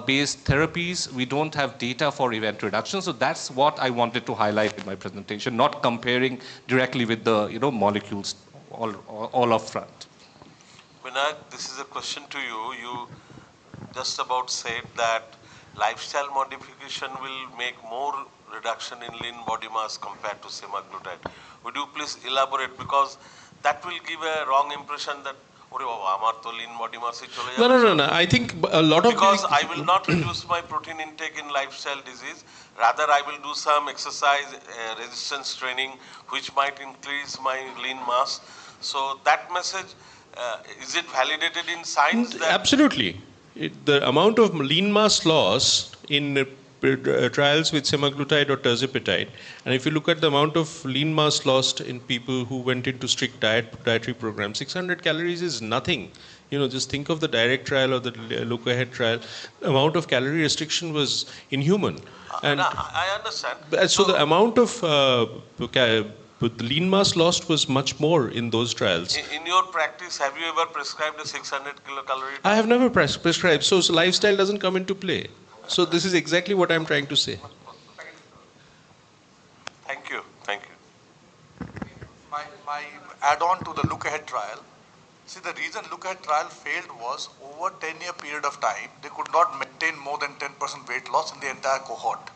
based therapies, we don't have data for event reduction. So that's what I wanted to highlight in my presentation, not comparing directly with the molecules all up front. Vinayak, this is a question to you. You just about said that lifestyle modification will make more reduction in lean body mass compared to semaglutide. Would you please elaborate, because that will give a wrong impression that lean body mass No. I think a lot of because I will not reduce my protein intake in lifestyle disease. Rather, I will do some exercise resistance training, which might increase my lean mass. So that message, is it validated in science? Absolutely. The amount of lean mass loss in trials with semaglutide or tirzepatide, and if you look at the amount of lean mass lost in people who went into strict dietary program, 600 calories is nothing. Just think of the direct trial or the look ahead trial. The amount of calorie restriction was inhuman. And I understand. So the amount of the lean mass lost was much more in those trials. In your practice, have you ever prescribed a 600 kilocalorie? I have never prescribed. So lifestyle doesn't come into play. So this is exactly what I'm trying to say. Thank you. My add-on to the look ahead trial. See, the reason look ahead trial failed was over 10-year period of time, they could not maintain more than 10% weight loss in the entire cohort.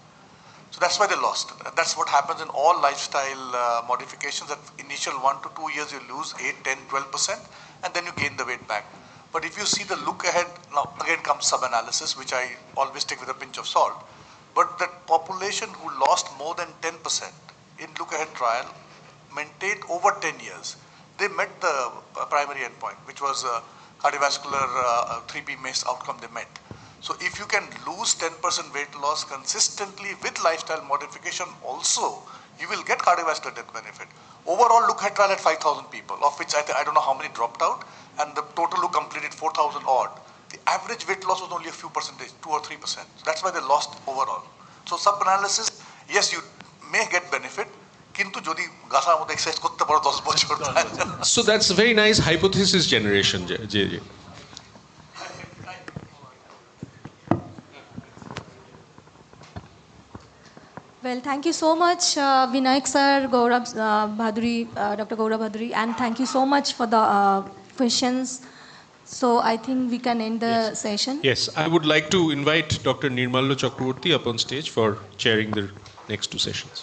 So that's why they lost. That's what happens in all lifestyle modifications. That initial 1 to 2 years you lose 8, 10, 12%, and then you gain the weight back. But if you see the look ahead, now again comes sub-analysis, which I always take with a pinch of salt. But the population who lost more than 10% in look ahead trial maintained over 10 years. They met the primary endpoint, which was cardiovascular 3P MACE outcome they met. So if you can lose 10% weight loss consistently with lifestyle modification also, you will get cardiovascular death benefit. Overall look-ahead trial had 5,000 people, of which I don't know how many dropped out, and the total who completed 4,000 odd. The average weight loss was only a few percentage, 2 or 3%. That's why they lost overall. So sub-analysis, yes, you may get benefit, কিন্তু যদি গাছার মতো exercise করতে পারো 10 বছর। So that's a very nice hypothesis generation, JJ. Well, thank you so much, Vinayak sir, Gaurav Bhaduri, Dr. Gaurav Bhaduri, and thank you so much for the questions. So I think we can end the session. Yes, I would like to invite Dr. Nirmalla Chakraborty up on stage for chairing the next two sessions.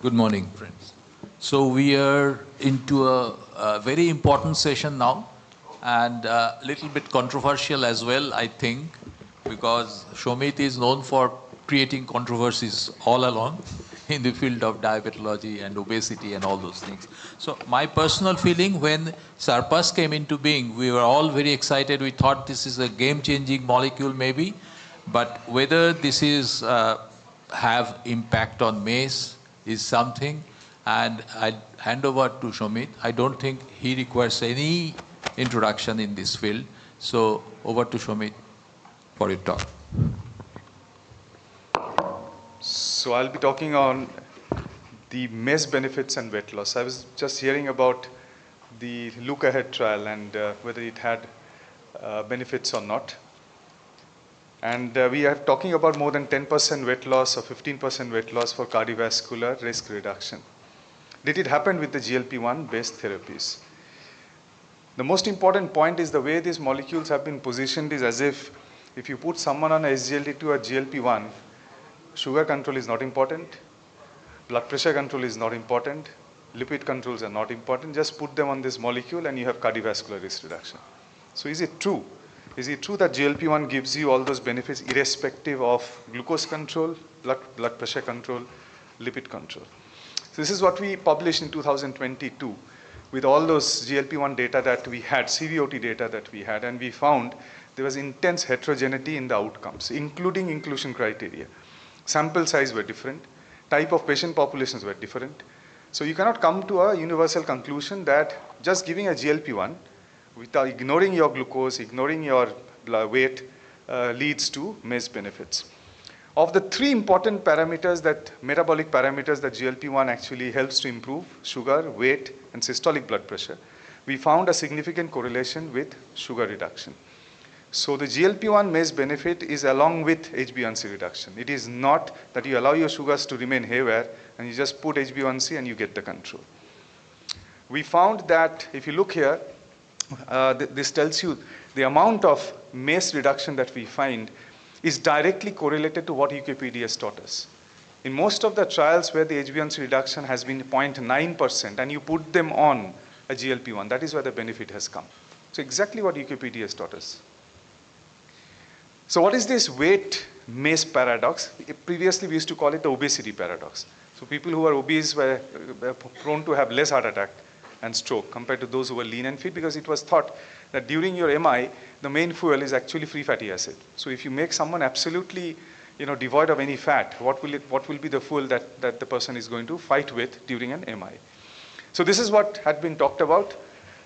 Good morning, friends. So we are into a very important session now, and a little bit controversial as well, I think, because Shomit is known for creating controversies all along in the field of diabetology and obesity and all those things. So my personal feeling, when Sarpas came into being, we were all very excited. We thought this is a game-changing molecule maybe, but whether this is have impact on MACE is something, and I hand over to Shomit. I don't think he requires any introduction in this field. So over to Shomit for your talk. So I'll be talking on the MACE benefits and weight loss. I was just hearing about the look ahead trial and whether it had benefits or not. And we are talking about more than 10% weight loss or 15% weight loss for cardiovascular risk reduction. Did it happen with the GLP-1 based therapies? The most important point is the way these molecules have been positioned is as if you put someone on a SGLT2 or GLP-1, sugar control is not important, blood pressure control is not important, lipid controls are not important, just put them on this molecule and you have cardiovascular risk reduction. So is it true? Is it true that GLP-1 gives you all those benefits irrespective of glucose control, blood pressure control, lipid control? So this is what we published in 2022 with all those GLP-1 data that we had, CVOT data that we had, and we found there was intense heterogeneity in the outcomes, including inclusion criteria. Sample size were different, type of patient populations were different. So you cannot come to a universal conclusion that just giving a GLP-1 without ignoring your glucose, ignoring your weight, leads to MACE benefits. Of the three important parameters metabolic parameters that GLP-1 actually helps to improve, sugar, weight, and systolic blood pressure, we found a significant correlation with sugar reduction. So the GLP-1 MACE benefit is along with HbA1c reduction. It is not that you allow your sugars to remain haywire and you just put HbA1c and you get the control. We found that if you look here, this tells you the amount of MACE reduction that we find is directly correlated to what UKPDS taught us. In most of the trials where the HbA1c reduction has been 0.9% and you put them on a GLP-1, that is where the benefit has come. So exactly what UKPDS taught us. So what is this weight MACE paradox? Previously we used to call it the obesity paradox. So people who are obese were prone to have less heart attack and stroke compared to those who were lean and fit, because it was thought that during your MI, the main fuel is actually free fatty acid. So if you make someone absolutely devoid of any fat, what will be the fuel that the person is going to fight with during an MI? So this is what had been talked about.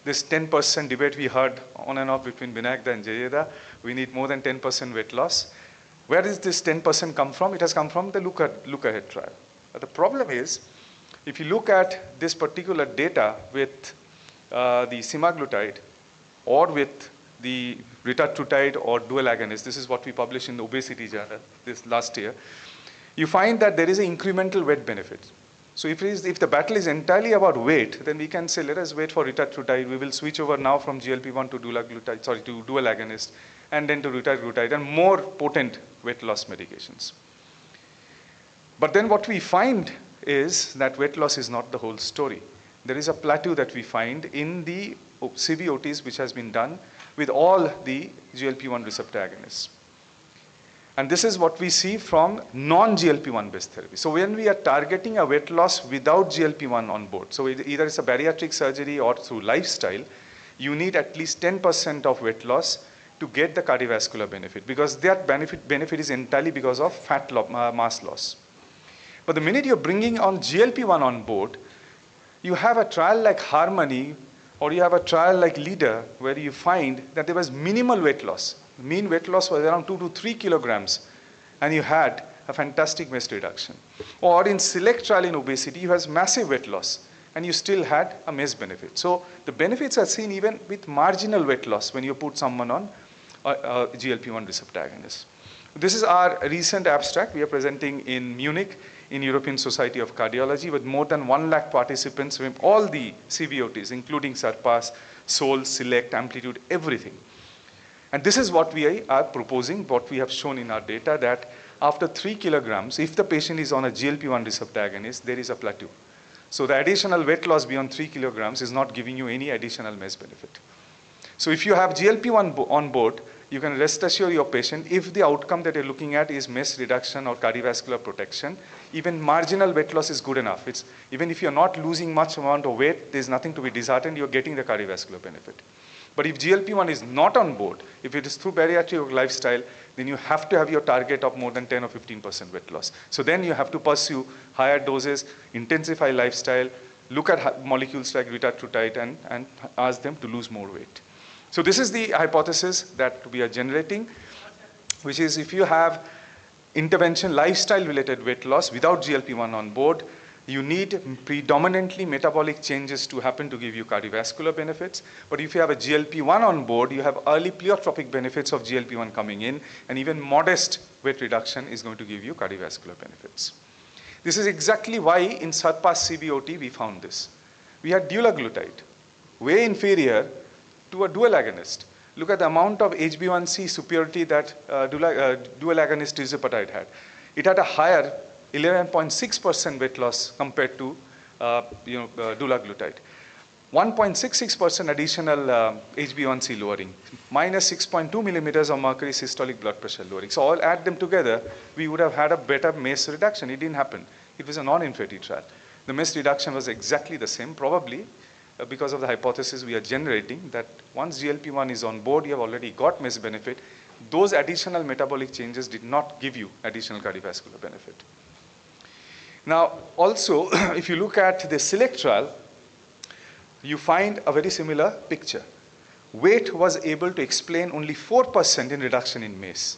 This 10% debate we heard on and off between Vinayak and Jayeda, we need more than 10% weight loss. Where does this 10% come from? It has come from the look ahead trial. But the problem is, if you look at this particular data with the semaglutide or with the retatrutide or dual agonist, this is what we published in the Obesity journal this last year, you find that there is an incremental weight benefit. So if the battle is entirely about weight, then we can say, let us wait for retatrutide. We will switch over now from GLP-1 to dual agonist, and then to retatrutide and more potent weight loss medications. But then what we find is that weight loss is not the whole story. There is a plateau that we find in the CVOTs which has been done with all the GLP-1 receptor agonists. And this is what we see from non-GLP-1 based therapy. So when we are targeting a weight loss without GLP-1 on board, so either it's a bariatric surgery or through lifestyle, you need at least 10% of weight loss to get the cardiovascular benefit, because that benefit is entirely because of mass loss. But the minute you're bringing on GLP-1 on board, you have a trial like Harmony, or you have a trial like Leader, where you find that there was minimal weight loss. Mean weight loss was around 2 to 3 kilograms, and you had a fantastic mass reduction. Or in Select trial in obesity, you have massive weight loss, and you still had a mass benefit. So the benefits are seen even with marginal weight loss when you put someone on a GLP-1 receptor agonist. This is our recent abstract we are presenting in Munich in European Society of Cardiology with more than 1 lakh participants from all the CVOTs, including Surpass, Soul, Select, Amplitude, everything. And this is what we are proposing, what we have shown in our data, that after 3 kilograms, if the patient is on a GLP-1 receptor agonist, there is a plateau. So the additional weight loss beyond 3 kilograms is not giving you any additional mass benefit. So if you have GLP-1 on board, you can rest assure your patient, if the outcome that you're looking at is mass reduction or cardiovascular protection, even marginal weight loss is good enough. Even if you're not losing much amount of weight, there's nothing to be disheartened, you're getting the cardiovascular benefit. But if GLP-1 is not on board, if it is through bariatric or lifestyle, then you have to have your target of more than 10 or 15% weight loss. So then you have to pursue higher doses, intensify lifestyle, look at molecules like retatrutide and ask them to lose more weight. So this is the hypothesis that we are generating, which is if you have intervention lifestyle-related weight loss without GLP-1 on board, you need predominantly metabolic changes to happen to give you cardiovascular benefits. But if you have a GLP-1 on board, you have early pleiotropic benefits of GLP-1 coming in, and even modest weight reduction is going to give you cardiovascular benefits. This is exactly why in Surpass CVOT we found this. We had dulaglutide, way inferior to a dual agonist. Look at the amount of HbA1c superiority that dual agonist tirzepatide had. It had a higher 11.6% weight loss compared to dulaglutide. 1.66% additional HbA1c lowering, minus 6.2 millimeters of mercury systolic blood pressure lowering. So all add them together, we would have had a better MACE reduction. It didn't happen. It was a non-inferiority trial. The MACE reduction was exactly the same, probably because of the hypothesis we are generating that once GLP-1 is on board, you have already got MACE benefit. Those additional metabolic changes did not give you additional cardiovascular benefit. Now, also, if you look at the Select trial, you find a very similar picture. Weight was able to explain only 4% in reduction in MACE.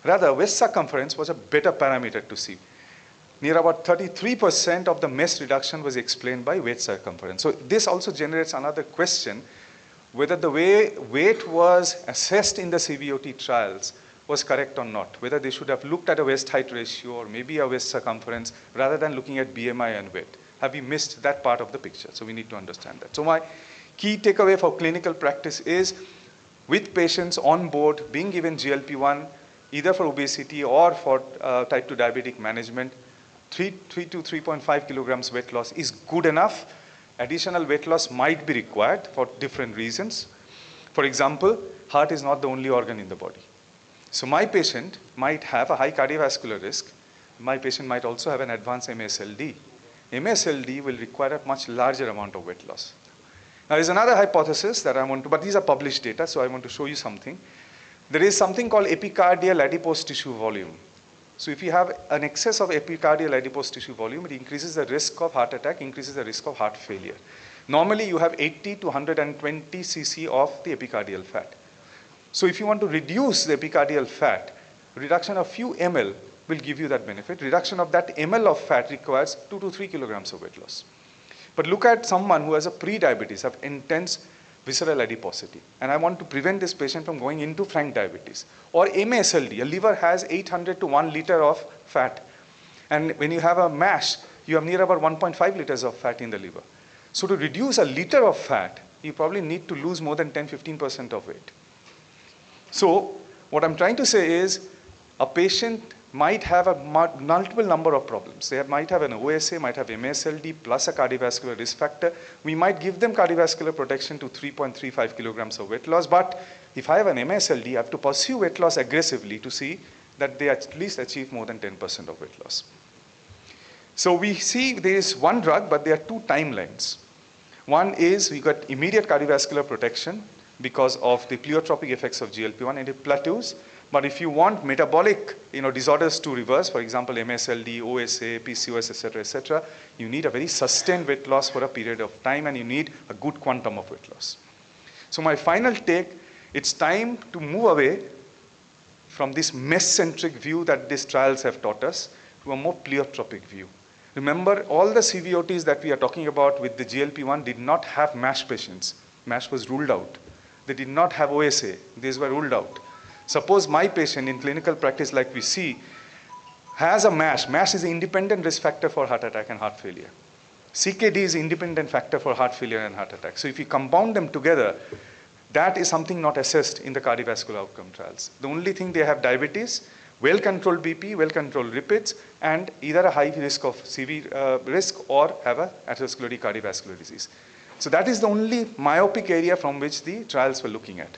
Rather, waist circumference was a better parameter to see. Near about 33% of the MACE reduction was explained by waist circumference. So this also generates another question, whether the way weight was assessed in the CVOT trials was correct or not, whether they should have looked at a waist height ratio or maybe a waist circumference rather than looking at BMI and weight. Have we missed that part of the picture? So we need to understand that. So my key takeaway for clinical practice is, with patients on board being given GLP-1, either for obesity or for type 2 diabetic management, 3 to 3.5 kilograms weight loss is good enough. Additional weight loss might be required for different reasons. For example, heart is not the only organ in the body. So my patient might have a high cardiovascular risk. My patient might also have an advanced MASLD. MASLD will require a much larger amount of weight loss. Now, there's another hypothesis that I want to, but these are published data, so I want to show you something. There is something called epicardial adipose tissue volume. So if you have an excess of epicardial adipose tissue volume, it increases the risk of heart attack, increases the risk of heart failure. Normally, you have 80 to 120 cc of the epicardial fat. So if you want to reduce the epicardial fat, reduction of few ml will give you that benefit. Reduction of that ml of fat requires 2 to 3 kilograms of weight loss. But look at someone who has a pre-diabetes, have intense visceral adiposity, and I want to prevent this patient from going into frank diabetes. Or MASLD, a liver has 800 to 1 liter of fat. And when you have a MASH, you have near about 1.5 liters of fat in the liver. So to reduce a liter of fat, you probably need to lose more than 10-15% of weight. So what I'm trying to say is, a patient might have a multiple number of problems. They might have an OSA, might have MASLD plus a cardiovascular risk factor. We might give them cardiovascular protection to 3.35 kilograms of weight loss. But if I have an MASLD, I have to pursue weight loss aggressively to see that they at least achieve more than 10% of weight loss. So we see there is one drug, but there are two timelines. One is we got immediate cardiovascular protection because of the pleiotropic effects of GLP-1 and it plateaus. But if you want metabolic disorders to reverse, for example, MSLD, OSA, PCOS, etc., you need a very sustained weight loss for a period of time and you need a good quantum of weight loss. So my final take, it's time to move away from this mesh-centric view that these trials have taught us to a more pleiotropic view. Remember, all the CVOTs that we are talking about with the GLP-1 did not have MASH patients. MASH was ruled out. They did not have OSA. These were ruled out. Suppose my patient in clinical practice like we see has a MASH. MASH is an independent risk factor for heart attack and heart failure. CKD is an independent factor for heart failure and heart attack. So if you compound them together, that is something not assessed in the cardiovascular outcome trials. The only thing they have diabetes, well-controlled BP, well-controlled lipids, and either a high risk of severe risk or have a atherosclerotic cardiovascular disease. So that is the only myopic area from which the trials were looking at.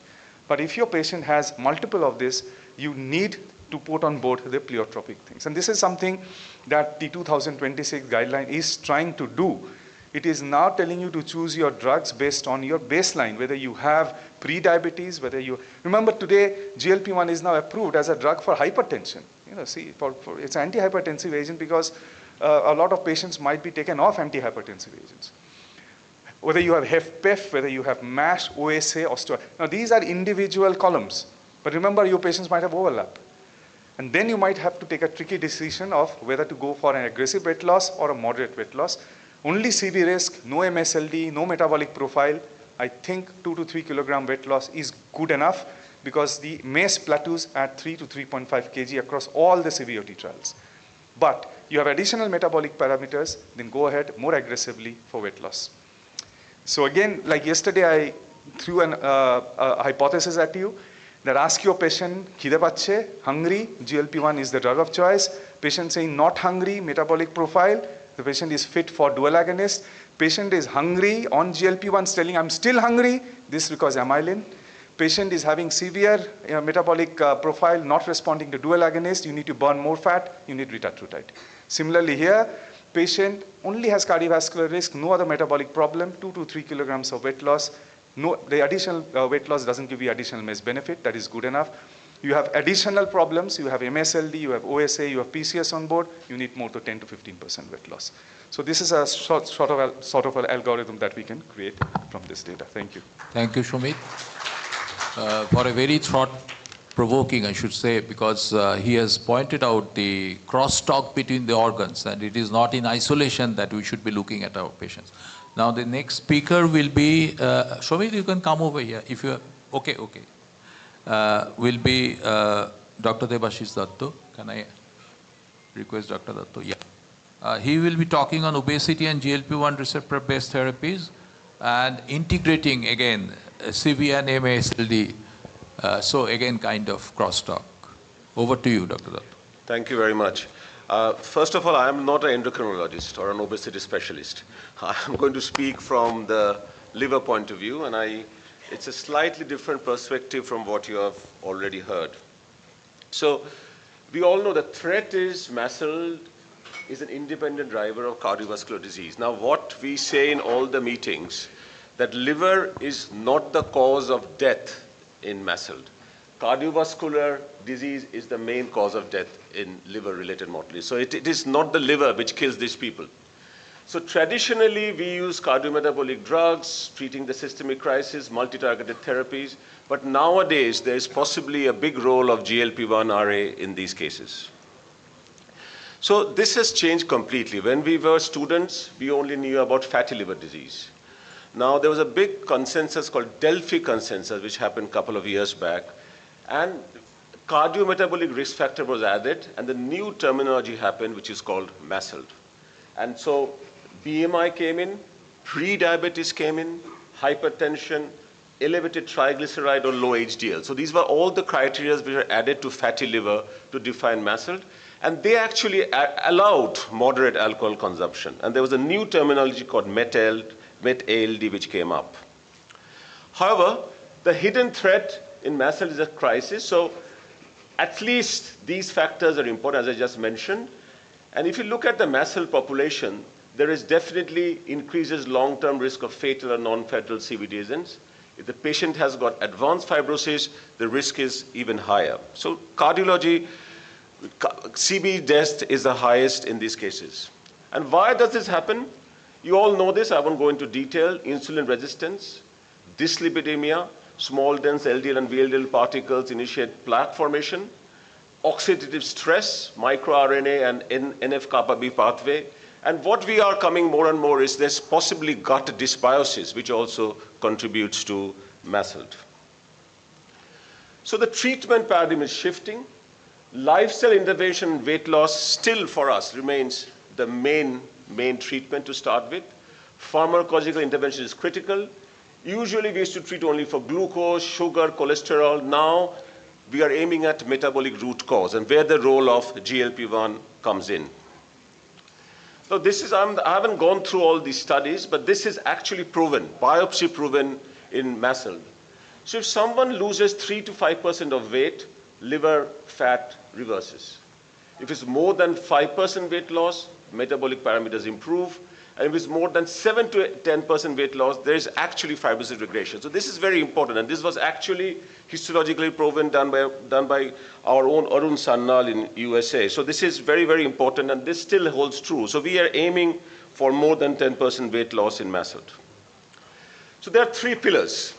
But if your patient has multiple of this, you need to put on board the pleiotropic things. And this is something that the 2026 guideline is trying to do. It is now telling you to choose your drugs based on your baseline, whether you have pre-diabetes, whether you... Remember today, GLP-1 is now approved as a drug for hypertension. It's an antihypertensive agent because a lot of patients might be taken off antihypertensive agents. Whether you have HFpEF, whether you have MASH, OSA, osteo. Now these are individual columns. But remember, your patients might have overlap. And then you might have to take a tricky decision of whether to go for an aggressive weight loss or a moderate weight loss. Only CV risk, no MSLD, no metabolic profile. I think 2 to 3 kilogram weight loss is good enough because the MACE plateaus at 3 to 3.5 kg across all the CVOT trials. But you have additional metabolic parameters, then go ahead more aggressively for weight loss. So again, like yesterday, I threw a hypothesis at you that ask your patient, khide pache, hungry, GLP-1 is the drug of choice. Patient saying not hungry, metabolic profile. The patient is fit for dual agonist. Patient is hungry on GLP-1, telling I'm still hungry. This is because amylin. Patient is having severe metabolic profile, not responding to dual agonist. You need to burn more fat. You need retatrutide. Similarly here, patient only has cardiovascular risk, no other metabolic problem, 2 to 3 kilograms of weight loss. No, the additional weight loss doesn't give you additional MACE benefit. That is good enough. You have additional problems. You have MSLD, you have OSA, you have PCS on board. You need more to 10 to 15% weight loss. So this is a sort of an algorithm that we can create from this data. Thank you. Thank you, Shumit, for a very thought-provoking, I should say, because he has pointed out the crosstalk between the organs, and it is not in isolation that we should be looking at our patients. Now the next speaker will be, Shumit, you can come over here if you, okay. Will be Dr. Debashish Datto. Can I request Dr. Datto? Yeah. He will be talking on obesity and GLP-1 receptor-based therapies and integrating again CV and MASLD. So again, kind of crosstalk. Over to you, Dr. Datto. Thank you very much. First of all, I am not an endocrinologist or an obesity specialist. I'm going to speak from the liver point of view, and it's a slightly different perspective from what you have already heard. So we all know the threat is MASLD is an independent driver of cardiovascular disease. Now what we say in all the meetings, that liver is not the cause of death in MASLD. Cardiovascular disease is the main cause of death in liver-related mortality. So it is not the liver which kills these people. So traditionally, we use cardiometabolic drugs, treating the systemic crisis, multi-targeted therapies. But nowadays, there is possibly a big role of GLP-1 RA in these cases. So this has changed completely. When we were students, we only knew about fatty liver disease. Now, there was a big consensus called Delphi consensus, which happened a couple of years back. And cardiometabolic risk factor was added, and the new terminology happened, which is called MASLD. And so BMI came in, pre-diabetes came in, hypertension, elevated triglyceride or low HDL. So these were all the criteria which were added to fatty liver to define MASLD. And they actually allowed moderate alcohol consumption. And there was a new terminology called MET-ALD, which came up. However, the hidden threat in MASLD is a crisis. So At least these factors are important, as I just mentioned. And if you look at the mast cell population, there is definitely increases long-term risk of fatal or non-fatal CVD agents. If the patient has got advanced fibrosis, the risk is even higher. So cardiology, CB death is the highest in these cases. And why does this happen? You all know this, I won't go into detail. Insulin resistance, dyslipidemia, small dense LDL and VLDL particles initiate plaque formation, oxidative stress, microRNA and NF-kappa B pathway. And what we are coming more and more is there's possibly gut dysbiosis, which also contributes to MASLD. So the treatment paradigm is shifting. Lifestyle intervention and weight loss still for us remains the main treatment to start with. Pharmacological intervention is critical. Usually we used to treat only for glucose, sugar, cholesterol. Now we are aiming at metabolic root cause and where the role of GLP-1 comes in. So this is, I haven't gone through all these studies, but this is actually proven, biopsy proven in MASLD. So if someone loses 3 to 5% of weight, liver fat reverses. If it's more than 5% weight loss, metabolic parameters improve. And if it's more than 7 to 10% weight loss, there is actually fibrosis regression. So this is very important. And this was actually histologically proven, done by our own Arun Sannal in USA. So this is very, very important. And this still holds true. So we are aiming for more than 10% weight loss in MASLD. So there are 3 pillars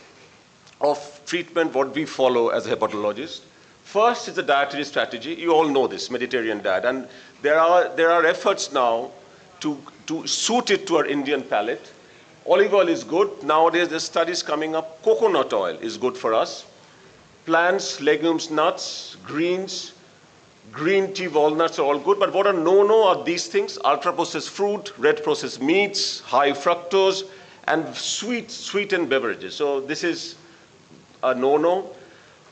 of treatment, what we follow as a hepatologist. First is the dietary strategy. You all know this, Mediterranean diet. And there are efforts now to suit it to our Indian palate. Olive oil is good. Nowadays, there's studies coming up. Coconut oil is good for us. Plants, legumes, nuts, greens, green tea, walnuts are all good. But what are no-no are these things: ultra-processed fruit, red processed meats, high fructose, and sweetened beverages. So this is a no-no.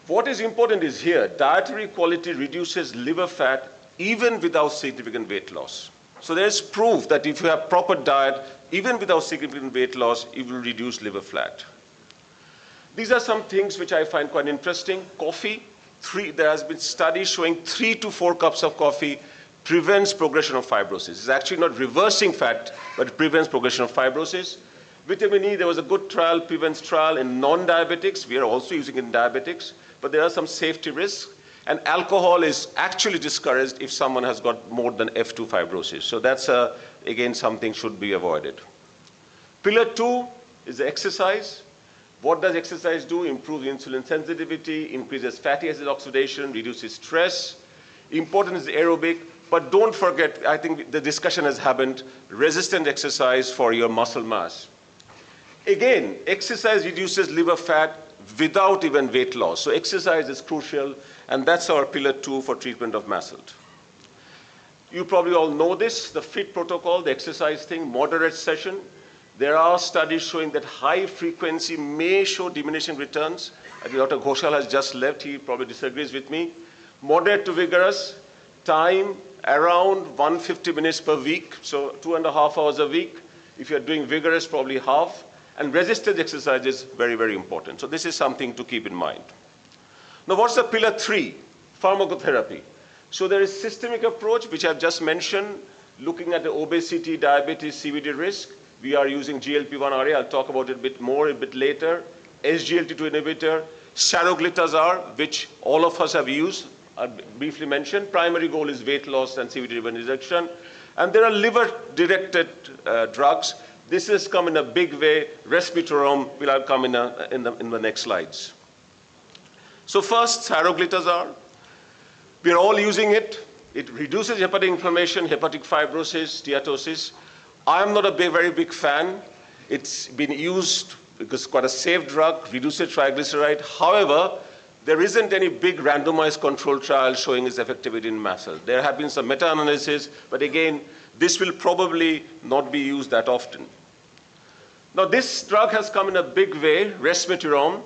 What is important is here, dietary quality reduces liver fat even without significant weight loss. So there's proof that if you have proper diet, even without significant weight loss, it will reduce liver fat. These are some things which I find quite interesting. Coffee, there has been studies showing 3 to 4 cups of coffee prevents progression of fibrosis. It's actually not reversing fat, but it prevents progression of fibrosis. Vitamin E, there was a good trial, prevents trial in non-diabetics. We are also using it in diabetics, but there are some safety risks. And alcohol is actually discouraged if someone has got more than F2 fibrosis. So that's, again, something should be avoided. Pillar 2 is the exercise. What does exercise do? Improves insulin sensitivity, increases fatty acid oxidation, reduces stress. Important is aerobic, but don't forget, I think the discussion has happened, resistant exercise for your muscle mass. Again, exercise reduces liver fat without even weight loss. So exercise is crucial, and that's our pillar 2 for treatment of MASLD. You probably all know this, the FIT protocol, the exercise thing, moderate session. There are studies showing that high frequency may show diminishing returns. Dr. Ghoshal has just left, he probably disagrees with me. Moderate to vigorous, time around 150 minutes per week, so 2.5 hours a week. If you're doing vigorous, probably half. And resistance exercise is very, very important. So this is something to keep in mind. Now, what's the pillar 3? Pharmacotherapy. So there is systemic approach, which I've just mentioned, looking at the obesity, diabetes, CVD risk. We are using GLP-1 RA. I'll talk about it a bit more a bit later. SGLT2 inhibitor, saroglitazar, which all of us have used, I briefly mentioned. Primary goal is weight loss and CVD reduction. And there are liver-directed drugs. This has come in a big way. Resmetirom will come in the next slides. So first, saroglitazar. We're all using it. It reduces hepatic inflammation, hepatic fibrosis, steatosis. I'm not a very big fan. It's been used because it's quite a safe drug, reduces triglyceride. However, there isn't any big randomized control trial showing its effectivity in MASLD. There have been some meta-analysis, but again, this will probably not be used that often. Now, this drug has come in a big way, resmetirom.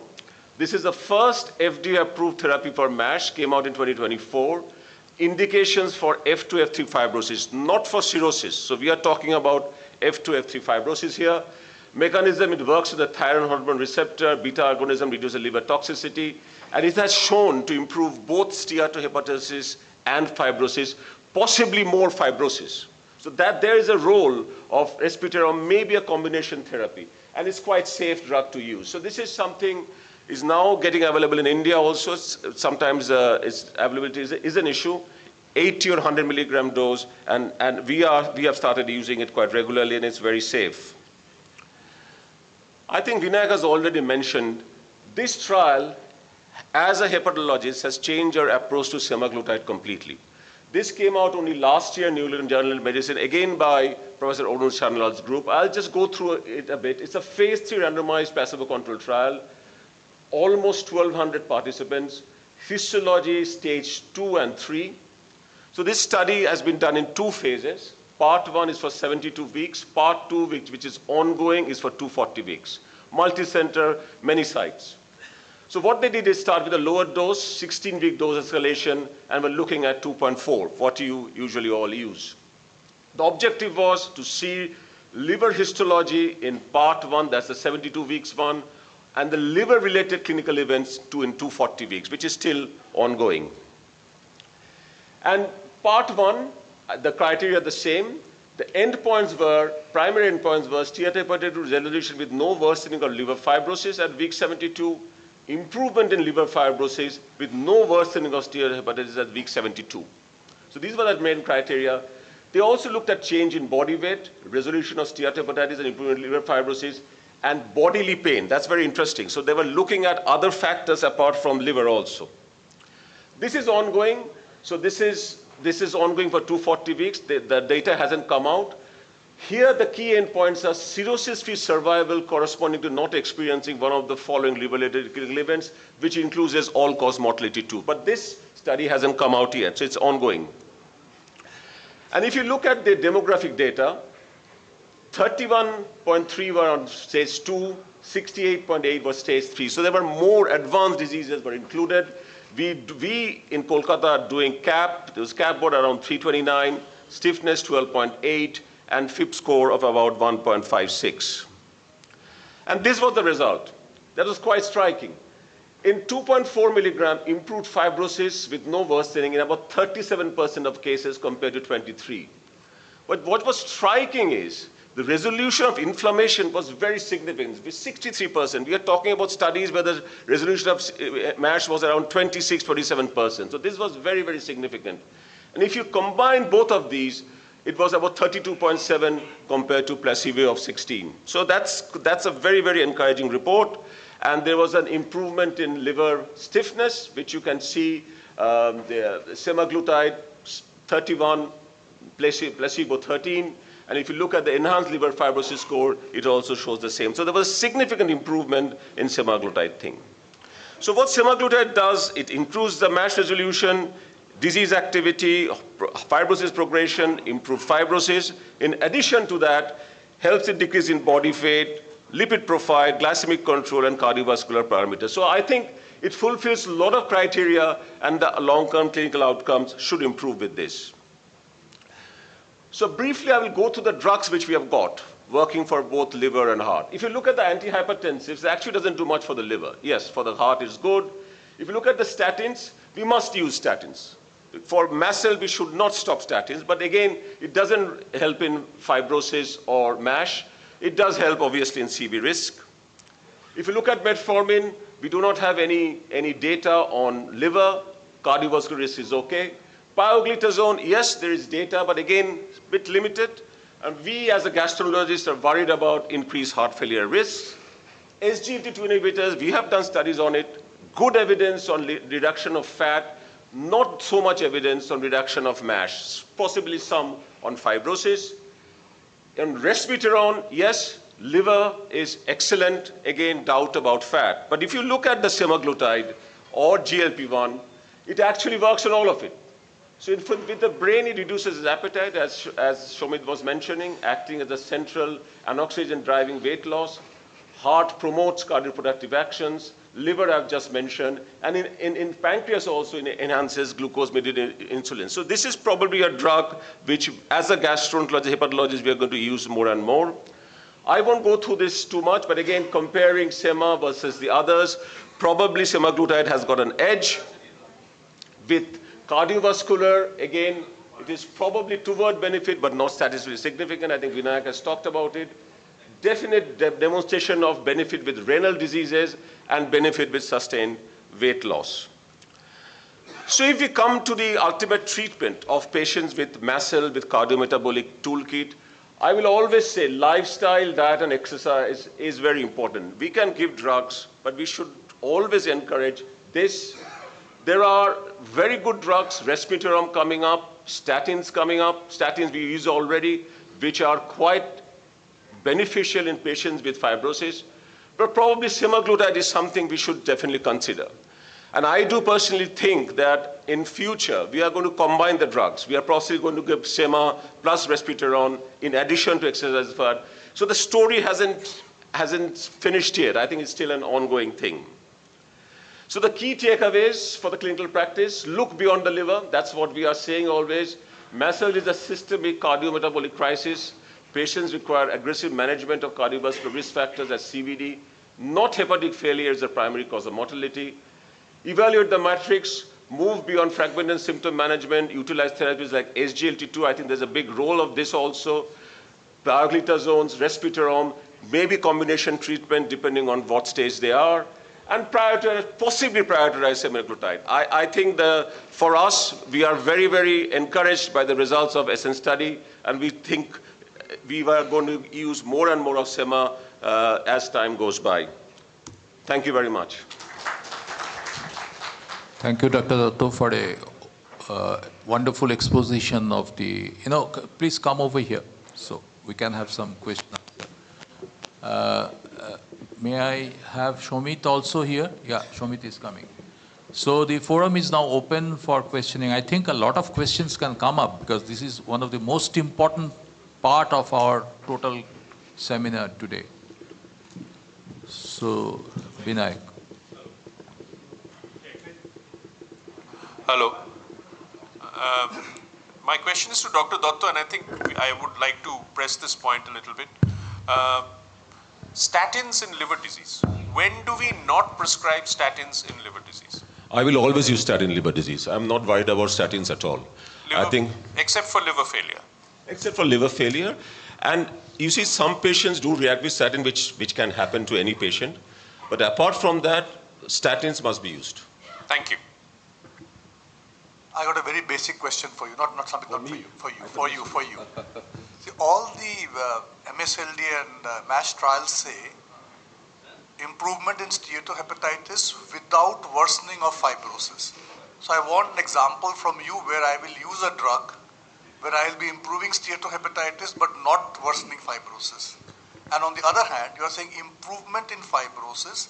This is the first FDA-approved therapy for MASH, came out in 2024. Indications for F2, F3 fibrosis, not for cirrhosis. So we are talking about F2, F3 fibrosis here. Mechanism, it works with the thyroid hormone receptor, beta agonism reduces liver toxicity. And it has shown to improve both steatohepatitis and fibrosis, possibly more fibrosis. So that there is a role of resmetirom, maybe a combination therapy, and it's quite safe drug to use. So this is something is now getting available in India also. Sometimes its availability is an issue. 80 or 100 milligram dose, and we have started using it quite regularly, and it's very safe. I think Vinayak has already mentioned this trial, as a hepatologist, has changed our approach to semaglutide completely. This came out only last year in New England Journal of Medicine, again by Professor Arun Shanlal's group. I'll just go through it a bit. It's a phase 3 randomized placebo-controlled trial, almost 1,200 participants, histology stage 2 and 3. So this study has been done in 2 phases. Part 1 is for 72 weeks. Part 2, which is ongoing, is for 240 weeks. Multi-center, many sites. So what they did is start with a lower dose, 16-week dose escalation, and we're looking at 2.4, what you usually all use. The objective was to see liver histology in part 1, that's the 72 weeks one, and the liver-related clinical events in 240 weeks, which is still ongoing. And part 1, the criteria are the same. The endpoints were, primary endpoints were steatohepatitis resolution with no worsening of liver fibrosis at week 72, improvement in liver fibrosis with no worsening of steatohepatitis at week 72. So these were the main criteria. They also looked at change in body weight, resolution of steatohepatitis and improvement in liver fibrosis, and bodily pain. That's very interesting. So they were looking at other factors apart from liver also. This is ongoing. So this is ongoing for 240 weeks. The data hasn't come out. Here, the key endpoints are cirrhosis-free survival corresponding to not experiencing one of the following liver-related clinical events, which includes all-cause mortality too. But this study hasn't come out yet, so it's ongoing. And if you look at the demographic data, 31.3 were on stage 2, 68.8 was stage 3. So there were more advanced diseases were included. We in Kolkata are doing CAP. There was CAP board around 329, stiffness 12.8, and FIP score of about 1.56. And this was the result. That was quite striking. In 2.4 milligram, improved fibrosis with no worsening in about 37% of cases compared to 23. But what was striking is the resolution of inflammation was very significant, with 63%. We are talking about studies where the resolution of MASH was around 26, 27%. So this was very, very significant. And if you combine both of these, it was about 32.7 compared to placebo of 16. So that's a very, very encouraging report. And there was an improvement in liver stiffness, which you can see the semaglutide 31, placebo 13. And if you look at the enhanced liver fibrosis score, it also shows the same. So there was significant improvement in semaglutide thing. So what semaglutide does, it improves the MASH resolution, disease activity, fibrosis progression, improved fibrosis. In addition to that, helps in decrease in body weight, lipid profile, glycemic control, and cardiovascular parameters. So I think it fulfills a lot of criteria, and the long-term clinical outcomes should improve with this. So briefly, I will go through the drugs which we have got, working for both liver and heart. If you look at the antihypertensives, it actually doesn't do much for the liver. Yes, for the heart it's good. If you look at the statins, we must use statins. For mast cell, we should not stop statins, but again, it doesn't help in fibrosis or MASH. It does help, obviously, in CV risk. If you look at metformin, we do not have any data on liver. Cardiovascular risk is okay. Pioglitazone, yes, there is data, but again, a bit limited. And we, as a gastroenterologist, are worried about increased heart failure risks. SGLT2 inhibitors, we have done studies on it. Good evidence on reduction of fat, not so much evidence on reduction of MASH, possibly some on fibrosis. And resmetirom, yes, liver is excellent. Again, doubt about fat. But if you look at the semaglutide or GLP-1, it actually works on all of it. So with the brain, it reduces its appetite, as Shomit was mentioning, acting as a central anoxygen driving weight loss. Heart promotes cardioproductive actions. Liver, I've just mentioned. And in pancreas also, it enhances glucose-mediated insulin. So this is probably a drug which, as a gastroenterologist, hepatologist, we are going to use more and more. I won't go through this too much, but again, comparing sema versus the others, probably semaglutide has got an edge. With cardiovascular, again, it is probably toward benefit, but not statistically significant. I think Vinayak has talked about it. Definite demonstration of benefit with renal diseases and benefit with sustained weight loss. So if we come to the ultimate treatment of patients with MASL, with cardiometabolic toolkit, I will always say lifestyle, diet, and exercise is very important. We can give drugs, but we should always encourage this. There are very good drugs, resmetirom coming up, statins coming up, statins we use already, which are quite beneficial in patients with fibrosis. But probably semaglutide is something we should definitely consider. And I do personally think that in future, we are going to combine the drugs. We are possibly going to give sema plus resmetirom in addition to exercise fat. So the story hasn't finished yet. I think it's still an ongoing thing. So the key takeaways for the clinical practice, look beyond the liver. That's what we are saying always. MASL is a systemic cardiometabolic crisis. Patients require aggressive management of cardiovascular risk factors as CVD. Not hepatic failure is the primary cause of mortality. Evaluate the matrix, move beyond fragment and symptom management, utilize therapies like SGLT2. I think there's a big role of this also. Pioglitazones, resmetirom, maybe combination treatment depending on what stage they are. And possibly prioritize semaglutide. I think for us, we are very, very encouraged by the results of ESSENCE study, and we think we are going to use more and more of sema as time goes by. Thank you very much. Thank you, Dr. Datto, for a wonderful exposition of the, please come over here so we can have some questions. May I have Shomit also here? Yeah, Shomit is coming. So the forum is now open for questioning. I think a lot of questions can come up because this is one of the most important part of our total seminar today. So, Vinayak. Hello. My question is to Dr. Datto, and I think I would like to press this point a little bit. Statins in liver disease. When do we not prescribe statins in liver disease? I will always use statin in liver disease. I'm not worried about statins at all. Except for liver failure. Except for liver failure. And you see, some patients do react with statin, which can happen to any patient. But apart from that, statins must be used. Thank you. I got a very basic question for you, not something not for you, for you. See, all the MSLD and MASH trials say improvement in steatohepatitis without worsening of fibrosis. So I want an example from you where I will use a drug where I will be improving steatohepatitis but not worsening fibrosis. And on the other hand, you are saying improvement in fibrosis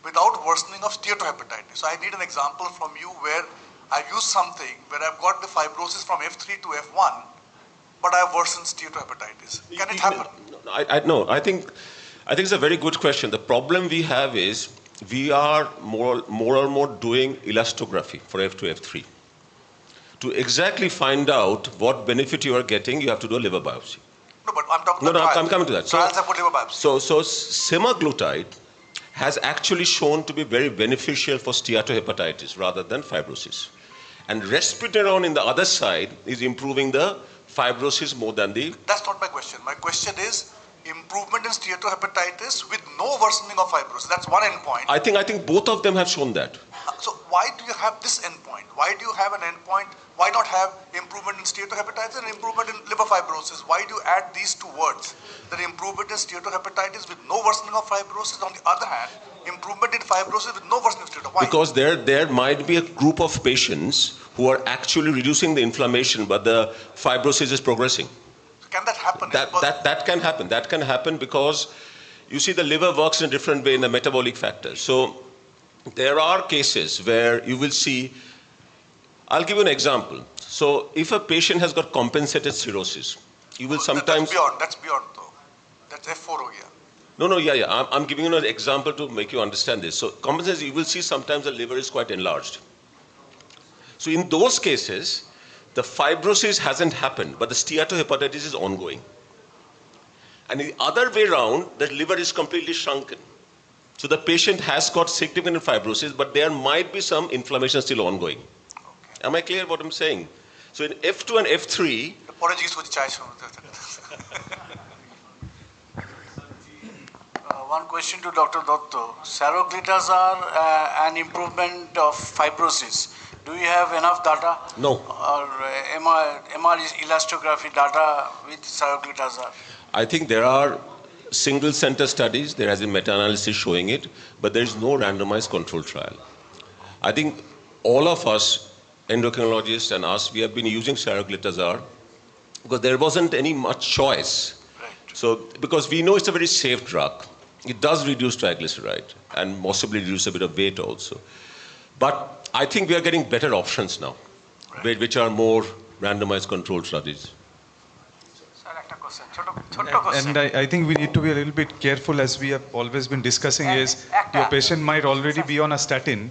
without worsening of steatohepatitis. So I need an example from you where I've used something where I've got the fibrosis from F3 to F1, but I've worsened steatohepatitis. Can it happen? No, I think it's a very good question. The problem we have is we are more and more doing elastography for F2, F3. To exactly find out what benefit you are getting, you have to do a liver biopsy. No, but I'm talking about trials. I'm coming to that. Trials have put liver biopsy. So semaglutide has actually shown to be very beneficial for steatohepatitis rather than fibrosis. And resmetirom in the other side is improving the fibrosis more than the... That's not my question. My question is improvement in steatohepatitis with no worsening of fibrosis. That's one endpoint. I think both of them have shown that. So why do you have this endpoint? Why do you have an endpoint? Why not have improvement in steatohepatitis and improvement in liver fibrosis? Why do you add these two words? That improvement in steatohepatitis with no worsening of fibrosis, on the other hand, improvement in fibrosis with no worsening of steatohepatitis. Why? Because there might be a group of patients who are actually reducing the inflammation, but the fibrosis is progressing. So can that happen? That can happen. That can happen because you see the liver works in a different way in the metabolic factors. So there are cases where you will see, I'll give you an example. So if a patient has got compensated cirrhosis, you will sometimes... That's beyond though. That's F4 over here. No, yeah. I'm giving you an example to make you understand this. So compensated, you will see sometimes the liver is quite enlarged. So in those cases, the fibrosis hasn't happened, but the steatohepatitis is ongoing. And the other way around, the liver is completely shrunken. So the patient has got significant fibrosis, but there might be some inflammation still ongoing. Okay. Am I clear what I'm saying? So in F2 and F3, one question to Dr. Dotto. Saroglitazar, an improvement of fibrosis. Do you have enough data? No. Or MR elastography data with saroglitazar? I think there are single center studies, there has been meta-analysis showing it, but there is no randomized control trial. I think all of us, endocrinologists and us, we have been using saroglitazar because there wasn't any much choice. Right. So, because we know it's a very safe drug. It does reduce triglyceride and possibly reduce a bit of weight also. But I think we are getting better options now, right, which are more randomized controlled studies. And I think we need to be a little bit careful, as we have always been discussing, is your patient might already be on a statin,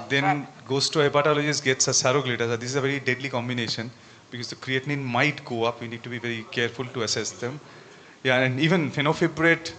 then goes to a hepatologist, gets a saroglitazar. This is a very deadly combination because the creatinine might go up. We need to be very careful to assess them. Yeah, and even fenofibrate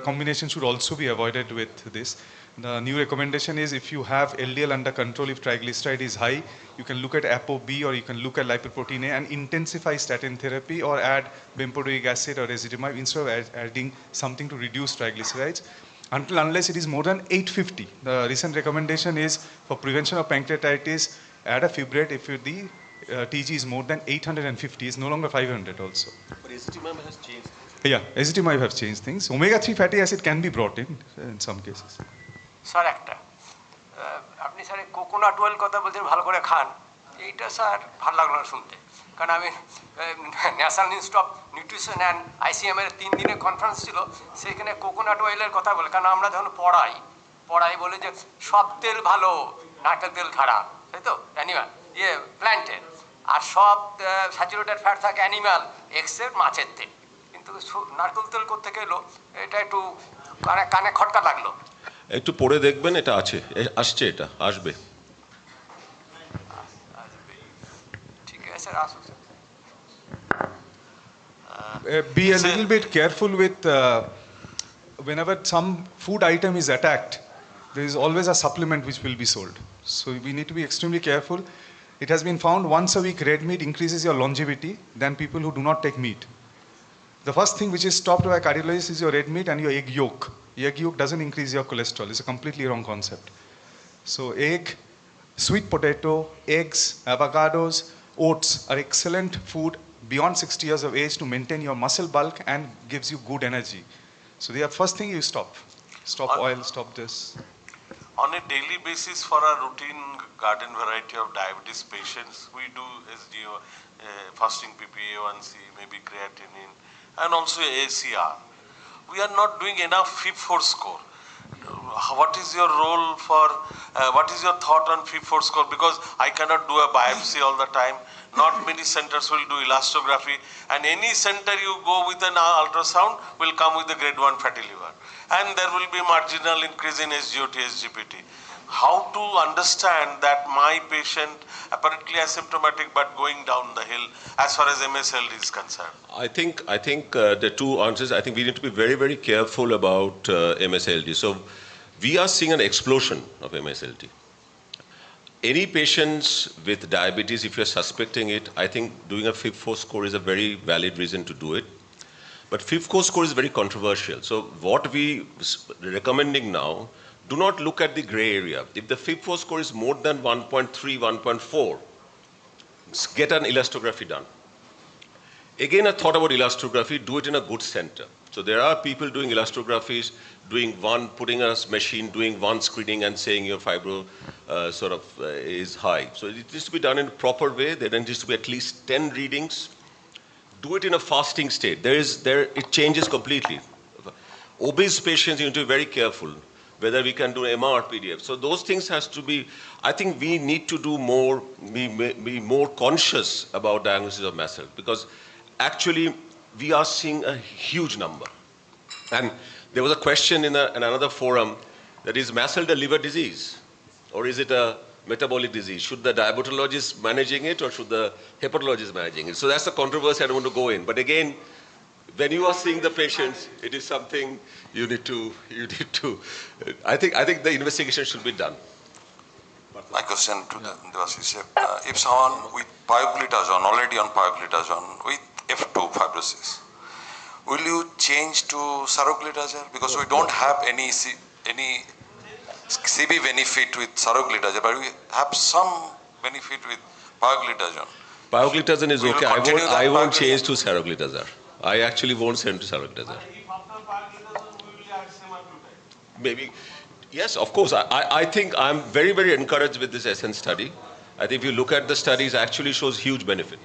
combination should also be avoided with this. The new recommendation is if you have LDL under control, if triglyceride is high, you can look at ApoB or you can look at lipoprotein A and intensify statin therapy or add bempedoic acid or ezetimibe instead of adding something to reduce triglycerides. Unless it is more than 850. The recent recommendation is for prevention of pancreatitis, add a fibrate if the TG is more than 850, it's no longer 500 also. But ezetimibe has changed. Yeah, ezetimibe have changed things. Omega-3 fatty acid can be brought in some cases. Sir একটা আপনি sir coconut oil কথা বলছেন ভালো করে খান, এইটা sir ভালো লাগলো না শুনতে, কারণ আমি national institute of nutrition and ICM এর 3 দিনের কনফারেন্স ছিল, সেখানে কোকোনাট অয়েলের কথা বলে, কারণ আমরা যখন পড়াই বলে যে সব তেল ভালো, নারকেল তেল খারাপ, তাই তো অ্যানিমাল প্ল্যান্টের, আর সব স্যাচুরেটেড ফ্যাট থাকে অ্যানিমাল এক্সেপ্ট মাছের তেল, কিন্তু নারকেল তেল কোত্থেকে এলো, এটা একটু কানে খটকা লাগলো। একটু পড়ে দেখবেন, এটা আসছে, এটা আসবে। ঠিক আছে স্যার, আসুন sir. Be a little bit careful with whenever some food item is attacked, there is always a supplement which will be sold. So we need to be extremely careful. It has been found once a week red meat increases your longevity than people who do not take meat. The first thing which is stopped by cardiologists is your red meat and your egg yolk. Egg yolk doesn't increase your cholesterol. It's a completely wrong concept. So egg, sweet potato, eggs, avocados, oats are excellent food beyond 60 years of age to maintain your muscle bulk and gives you good energy. So the first thing you stop. Stop oil, stop this. On a daily basis for our routine garden variety of diabetes patients, we do SDO, fasting PPA1C, maybe creatinine, and also ACR. We are not doing enough FIB-4 score. What is your role for, what is your thought on FIB-4 score? Because I cannot do a biopsy all the time. Not many centers will do elastography, and any center you go with an ultrasound will come with a grade 1 fatty liver. And there will be marginal increase in SGOT, SGPT. How to understand that my patient apparently asymptomatic but going down the hill as far as MSLD is concerned? I think the two answers. I think we need to be very, very careful about MSLD. So we are seeing an explosion of MSLD. Any patients with diabetes, if you're suspecting it, I think doing a FIB-4 score is a very valid reason to do it. But FIB-4 score is very controversial. So what we are recommending now, do not look at the gray area. If the FIB-4 score is more than 1.3, 1.4, get an elastography done. Again, a thought about elastography, do it in a good center. So there are people doing elastographies, putting a machine, doing one screening and saying your fibro is high. So it needs to be done in a proper way. There needs to be at least 10 readings. Do it in a fasting state. It changes completely. Obese patients, you need to be very careful whether we can do MR, PDF. So those things has to be, I think we need to do more, be more conscious about diagnosis of mast cell, because actually we are seeing a huge number. And there was a question in another forum, that is mast cell the liver disease, or is it a metabolic disease? Should the diabetologist managing it or should the hepatologist managing it? So that's the controversy I don't want to go in. But again, when you are seeing the patients, it is something you need to, I think the investigation should be done. My question to the Devas, if someone with pioglitazone, already on pioglitazone, with F2 fibrosis, will you change to saroglitazole? Because we don't have any CV benefit with saroglitazole, but we have some benefit with pioglitazone. Pioglitazone is Will you okay. continue that I won't pioglitazone? change to saroglitazole. I actually won't send to saroglitazole. Maybe, yes, of course. I think I'm very, very encouraged with this ESSENCE study. I think if you look at the studies, actually shows huge benefit.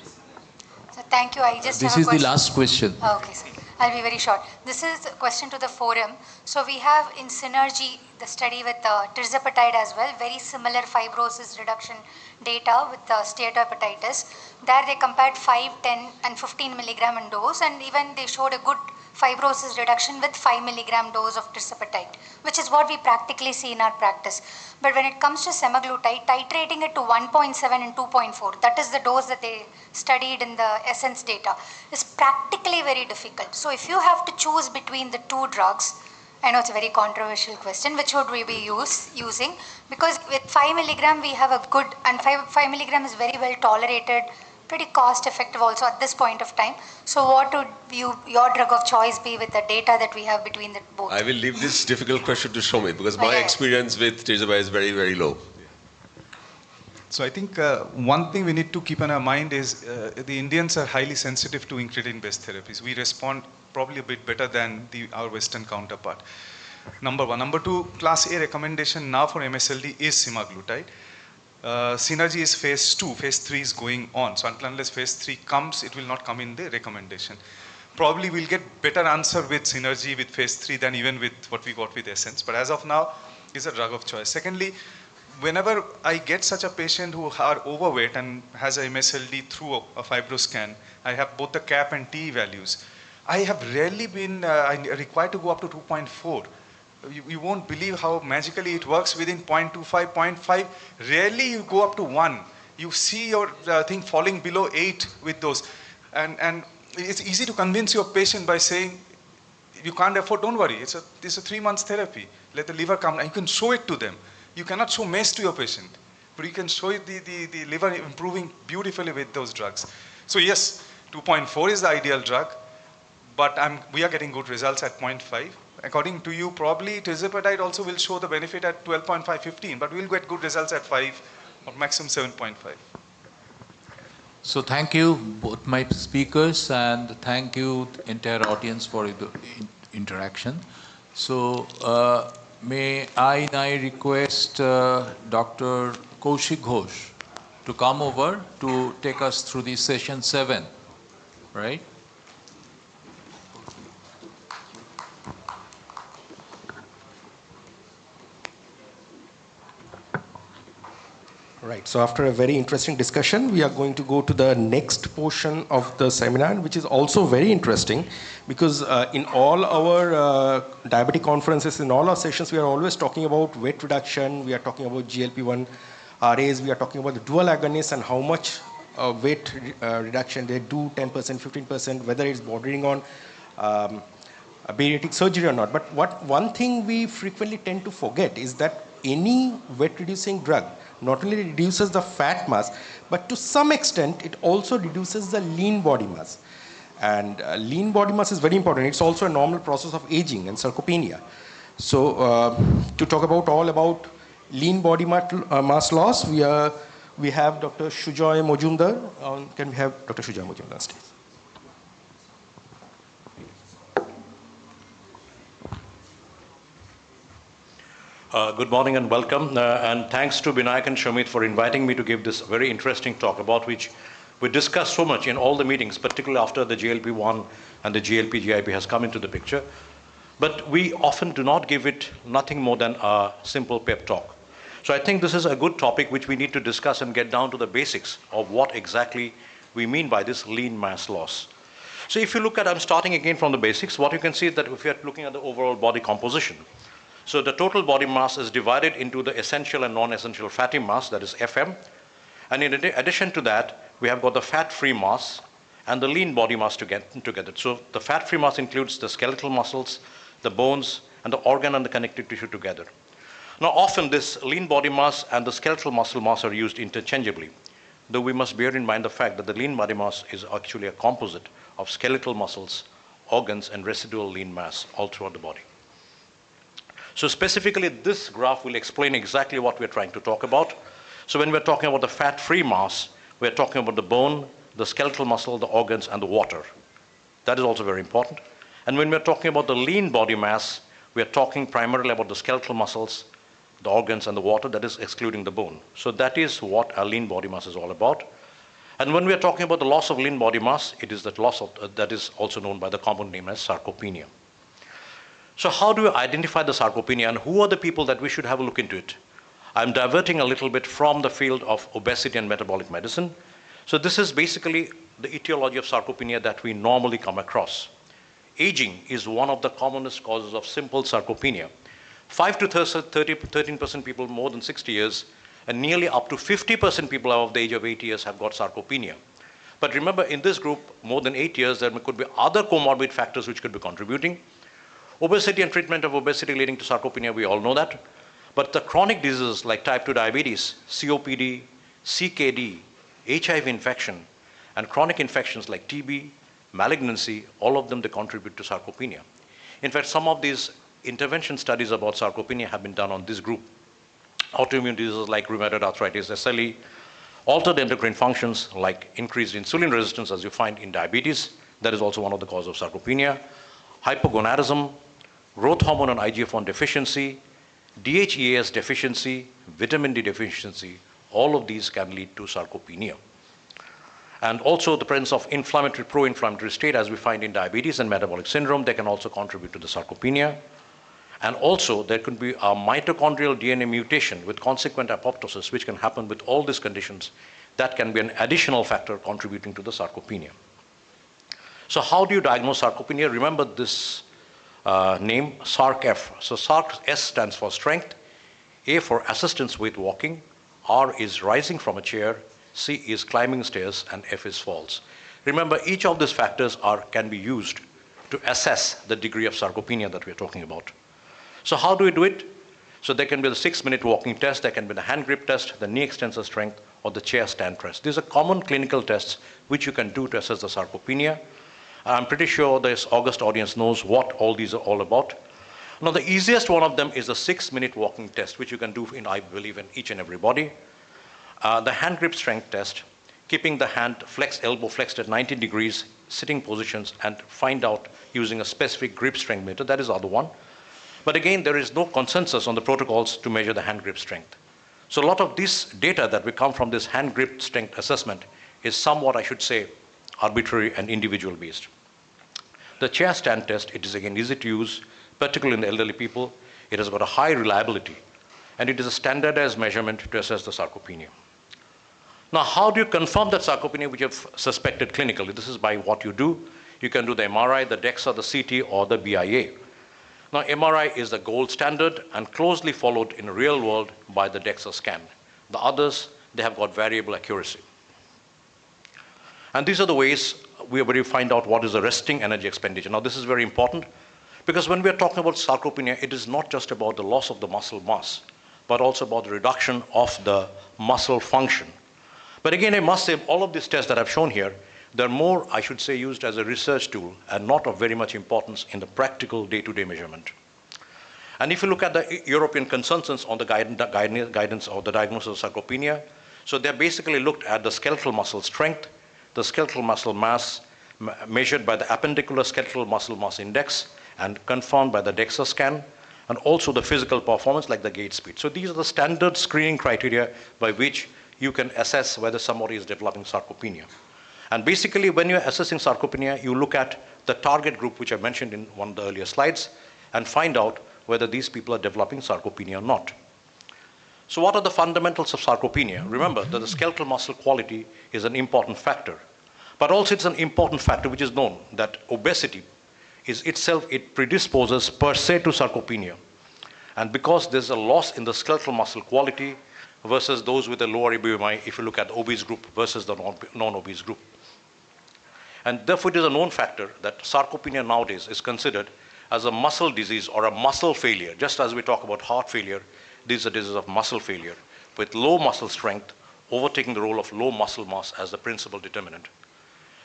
So thank you. I just This have a is the question. last question. Oh, okay, sir. I'll be very short. This is a question to the forum. So we have in Synergy the study with tirzepatide as well, very similar fibrosis reduction data with steatohepatitis. There they compared 5, 10 and 15 milligram in dose, and even they showed a good fibrosis reduction with 5 milligram dose of tirzepatide, which is what we practically see in our practice. But when it comes to semaglutide, titrating it to 1.7 and 2.4, that is the dose that they studied in the ESSENCE data, is practically very difficult. So if you have to choose between the two drugs, I know it's a very controversial question, which would we be using? Because with 5 milligram we have a good, and 5 milligram is very well tolerated, pretty cost effective also at this point of time. So what would your drug of choice be with the data that we have between the both? I will leave this difficult question to Shomit because my experience with tirzepatide is very, very low. So I think one thing we need to keep in our mind is the Indians are highly sensitive to incretin-based therapies. We respond probably a bit better than our Western counterpart. Number one. Number two, class A recommendation now for MSLD is semaglutide. Synergy is phase 2, phase 3 is going on. So unless phase 3 comes, it will not come in the recommendation. Probably we'll get better answer with Synergy with phase 3 than even with what we got with ESSENCE. But as of now, it's a drug of choice. Secondly, whenever I get such a patient who are overweight and has a MSLD through a fibroscan, I have both the CAP and TE values. I have rarely been required to go up to 2.4. You won't believe how magically it works within 0.25, 0.5. Rarely you go up to 1. You see your thing falling below 8 with those. And it's easy to convince your patient by saying, you can't afford, don't worry. It's a 3 months therapy. Let the liver come. And you can show it to them. You cannot show MACE to your patient, but you can show it the liver improving beautifully with those drugs. So yes, 2.4 is the ideal drug, but we are getting good results at 0.5. According to you, probably tirzepatide also will show the benefit at 12.5, 15, but we'll get good results at 5 or maximum 7.5. So thank you, both my speakers, and thank you, entire audience, for the interaction. So may I now request Dr. Kaushik Ghosh to come over to take us through the session 7, right? Right, so after a very interesting discussion, we are going to go to the next portion of the seminar, which is also very interesting because in all our diabetic conferences, in all our sessions, we are always talking about weight reduction, we are talking about GLP-1 RAs, we are talking about the dual agonists and how much weight reduction they do, 10%, 15%, whether it's bordering on bariatric surgery or not. But one thing we frequently tend to forget is that any weight reducing drug not only reduces the fat mass, but to some extent, it also reduces the lean body mass. And lean body mass is very important. It's also a normal process of aging and sarcopenia. So to talk all about lean body mass loss, we have Dr. Sujoy Mojumdar. Can we have Dr. Sujoy Mojumdar on stage? Good morning and welcome, and thanks to Binayak and Shomit for inviting me to give this very interesting talk about which we discussed so much in all the meetings, particularly after the GLP-1 and the GLP-GIP has come into the picture. But we often do not give it nothing more than a simple pep talk. So I think this is a good topic which we need to discuss and get down to the basics of what exactly we mean by this lean mass loss. So if you look at, I'm starting again from the basics, what you can see is that if you're looking at the overall body composition, so the total body mass is divided into the essential and non-essential fatty mass, that is FM. And in addition to that, we have got the fat-free mass. and the lean body mass together. So the fat-free mass includes the skeletal muscles, the bones, and the organ and the connective tissue together. Now, often this lean body mass and the skeletal muscle mass are used interchangeably, though we must bear in mind the fact that the lean body mass is actually a composite of skeletal muscles, organs, and residual lean mass all throughout the body. So specifically, this graph will explain exactly what we're trying to talk about. So when we're talking about the fat-free mass, we're talking about the bone, the skeletal muscle, the organs, and the water. That is also very important. And when we're talking about the lean body mass, we're talking primarily about the skeletal muscles, the organs, and the water, that is excluding the bone. So that is what our lean body mass is all about. And when we're talking about the loss of lean body mass, it is that loss of, that is also known by the common name as sarcopenia. So how do we identify the sarcopenia, and who are the people that we should have a look into it? I'm diverting a little bit from the field of obesity and metabolic medicine. So this is basically the etiology of sarcopenia that we normally come across. Aging is one of the commonest causes of simple sarcopenia. 5 to 13% people more than 60 years, and nearly up to 50% people above the age of 80 years have got sarcopenia. But remember, in this group, more than 8 years, there could be other comorbid factors which could be contributing. Obesity and treatment of obesity leading to sarcopenia, we all know that. But the chronic diseases like type 2 diabetes, COPD, CKD, HIV infection, and chronic infections like TB, malignancy, all of them, they contribute to sarcopenia. In fact, some of these intervention studies about sarcopenia have been done on this group. Autoimmune diseases like rheumatoid arthritis, SLE, altered endocrine functions like increased insulin resistance, as you find in diabetes, that is also one of the causes of sarcopenia, hypogonadism, growth hormone and IGF-1 deficiency, DHEAS deficiency, vitamin D deficiency, all of these can lead to sarcopenia. And also the presence of inflammatory, pro-inflammatory state, as we find in diabetes and metabolic syndrome, they can also contribute to the sarcopenia. And also there could be a mitochondrial DNA mutation with consequent apoptosis, which can happen with all these conditions. That can be an additional factor contributing to the sarcopenia. So how do you diagnose sarcopenia? Remember this name, SARC-F. So SARC-S stands for strength, A for assistance with walking, R is rising from a chair, C is climbing stairs, and F is falls. Remember, each of these factors can be used to assess the degree of sarcopenia that we're talking about. So how do we do it? So there can be the 6-minute walking test, there can be the hand grip test, the knee extensor strength, or the chair stand press. These are common clinical tests which you can do to assess the sarcopenia. I'm pretty sure this August audience knows what all these are all about. Now, the easiest one of them is the 6-minute walking test, which you can do in, I believe, in each and every body. The hand grip strength test, keeping the hand elbow flexed at 90 degrees, sitting positions, and find out using a specific grip strength meter. That is the other one. But again, there is no consensus on the protocols to measure the hand grip strength. So a lot of this data that we come from this hand grip strength assessment is somewhat, I should say, arbitrary and individual based. The chair stand test, it is again easy to use, particularly in the elderly people. It has got a high reliability, and it is a standardized measurement to assess the sarcopenia. Now, how do you confirm that sarcopenia which you have suspected clinically? This is by what you do. You can do the MRI, the DEXA, the CT, or the BIA. Now, MRI is the gold standard and closely followed in the real world by the DEXA scan. The others, they have got variable accuracy. And these are the ways where you find out what is the resting energy expenditure. Now, this is very important because when we are talking about sarcopenia, it is not just about the loss of the muscle mass, but also about the reduction of the muscle function. But again, I must say, all of these tests that I've shown here, they're more, I should say, used as a research tool and not of very much importance in the practical day-to-day measurement. And if you look at the European consensus on the guidance or the diagnosis of sarcopenia, so they basically looked at the skeletal muscle strength, the skeletal muscle mass measured by the appendicular skeletal muscle mass index and confirmed by the DEXA scan, and also the physical performance like the gait speed. So these are the standard screening criteria by which you can assess whether somebody is developing sarcopenia. And basically, when you're assessing sarcopenia, you look at the target group, which I mentioned in one of the earlier slides, and find out whether these people are developing sarcopenia or not. So what are the fundamentals of sarcopenia? Remember that the skeletal muscle quality is an important factor, but also it's an important factor which is known that obesity is itself, it predisposes per se to sarcopenia. And because there's a loss in the skeletal muscle quality versus those with a lower BMI, if you look at the obese group versus the non-obese group. And therefore, it is a known factor that sarcopenia nowadays is considered as a muscle disease or a muscle failure. Just as we talk about heart failure, this is a disease of muscle failure, with low muscle strength overtaking the role of low muscle mass as the principal determinant.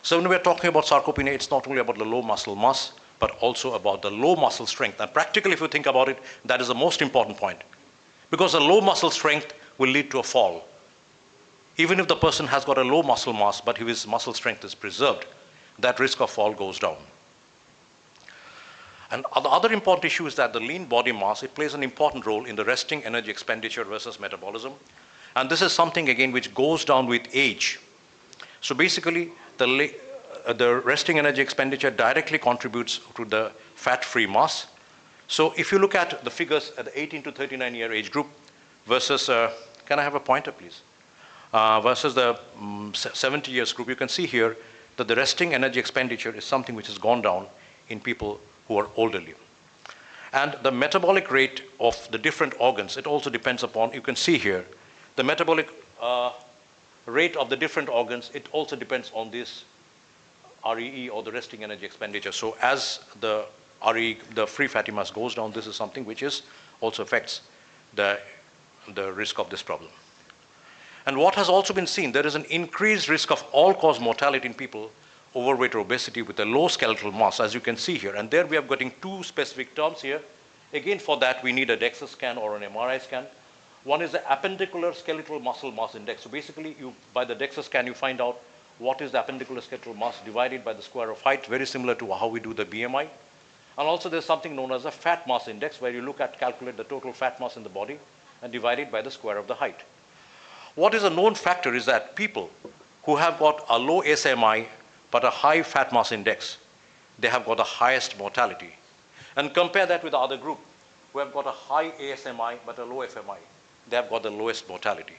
So when we're talking about sarcopenia, it's not only about the low muscle mass, but also about the low muscle strength. And practically, if you think about it, that is the most important point. Because a low muscle strength will lead to a fall. Even if the person has got a low muscle mass, but if his muscle strength is preserved, that risk of fall goes down. And the other important issue is that the lean body mass, it plays an important role in the resting energy expenditure versus metabolism. And this is something, again, which goes down with age. So basically, the resting energy expenditure directly contributes to the fat-free mass. So if you look at the figures at the 18 to 39-year age group versus, can I have a pointer, please? Versus the 70 years group, you can see here that the resting energy expenditure is something which has gone down in people who are elderly. And the metabolic rate of the different organs, it also depends upon, you can see here, the metabolic rate of the different organs, it also depends on this REE or the resting energy expenditure. So as the REE, the free fatty mass goes down, this is something which is also affects the risk of this problem. And what has also been seen, there is an increased risk of all-cause mortality in people overweight or obesity with a low skeletal mass, as you can see here. And there we are getting two specific terms here. Again, for that, we need a DEXA scan or an MRI scan. One is the appendicular skeletal muscle mass index. So basically, by the DEXA scan, you find out what is the appendicular skeletal mass divided by the square of height, very similar to how we do the BMI. And also there's something known as a fat mass index, where you calculate the total fat mass in the body and divide it by the square of the height. What is a known factor is that people who have got a low SMI but a high fat mass index, they have got the highest mortality. And compare that with the other group who have got a high ASMI but a low FMI. They have got the lowest mortality.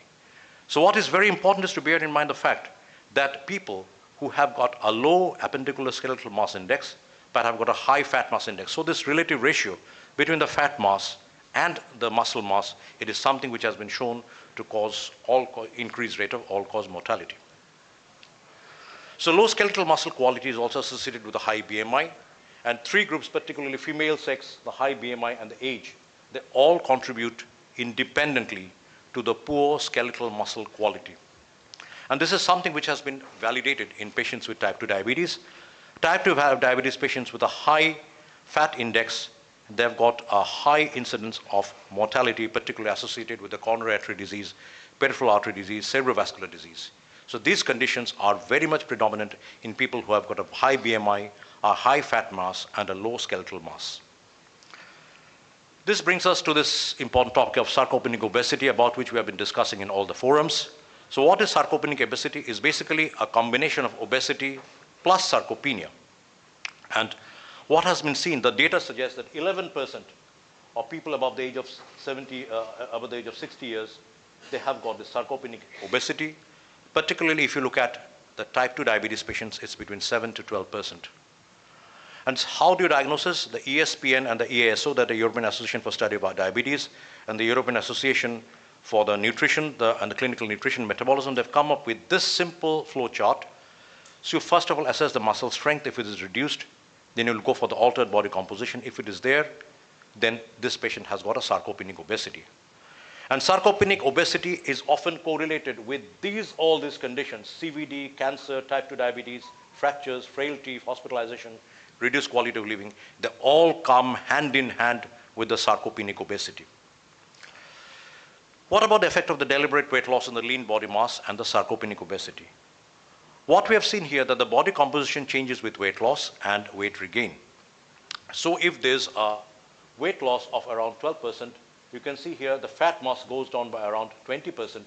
So what is very important is to bear in mind the fact that people who have got a low appendicular skeletal mass index but have got a high fat mass index. So this relative ratio between the fat mass and the muscle mass, it is something which has been shown to cause increased rate of all-cause mortality. So low skeletal muscle quality is also associated with a high BMI, and three groups, particularly female sex, the high BMI, and the age, they all contribute independently to the poor skeletal muscle quality. And this is something which has been validated in patients with type 2 diabetes. Type 2 diabetes patients with a high fat index, they've got a high incidence of mortality, particularly associated with the coronary artery disease, peripheral artery disease, cerebrovascular disease. So these conditions are very much predominant in people who have got a high BMI, a high fat mass, and a low skeletal mass. This brings us to this important topic of sarcopenic obesity, about which we have been discussing in all the forums. So what is sarcopenic obesity? Is basically a combination of obesity plus sarcopenia. And what has been seen, the data suggests that 11% of people above the age of 60 years, they have got this sarcopenic obesity. Particularly if you look at the type 2 diabetes patients, it's between 7 to 12%. And how do you diagnose this? The ESPN and the EASO, that the European Association for Study of Diabetes, and the European Association for the Nutrition and the Clinical Nutrition Metabolism, they've come up with this simple flow chart. So you first of all assess the muscle strength. If it is reduced, then you'll go for the altered body composition. If it is there, then this patient has got a sarcopenic obesity. And sarcopenic obesity is often correlated with all these conditions: CVD, cancer, type 2 diabetes, fractures, frailty, hospitalization, reduced quality of living. They all come hand in hand with the sarcopenic obesity. What about the effect of the deliberate weight loss on the lean body mass and the sarcopenic obesity? What we have seen here, that the body composition changes with weight loss and weight regain. So if there's a weight loss of around 12%, you can see here the fat mass goes down by around 20%,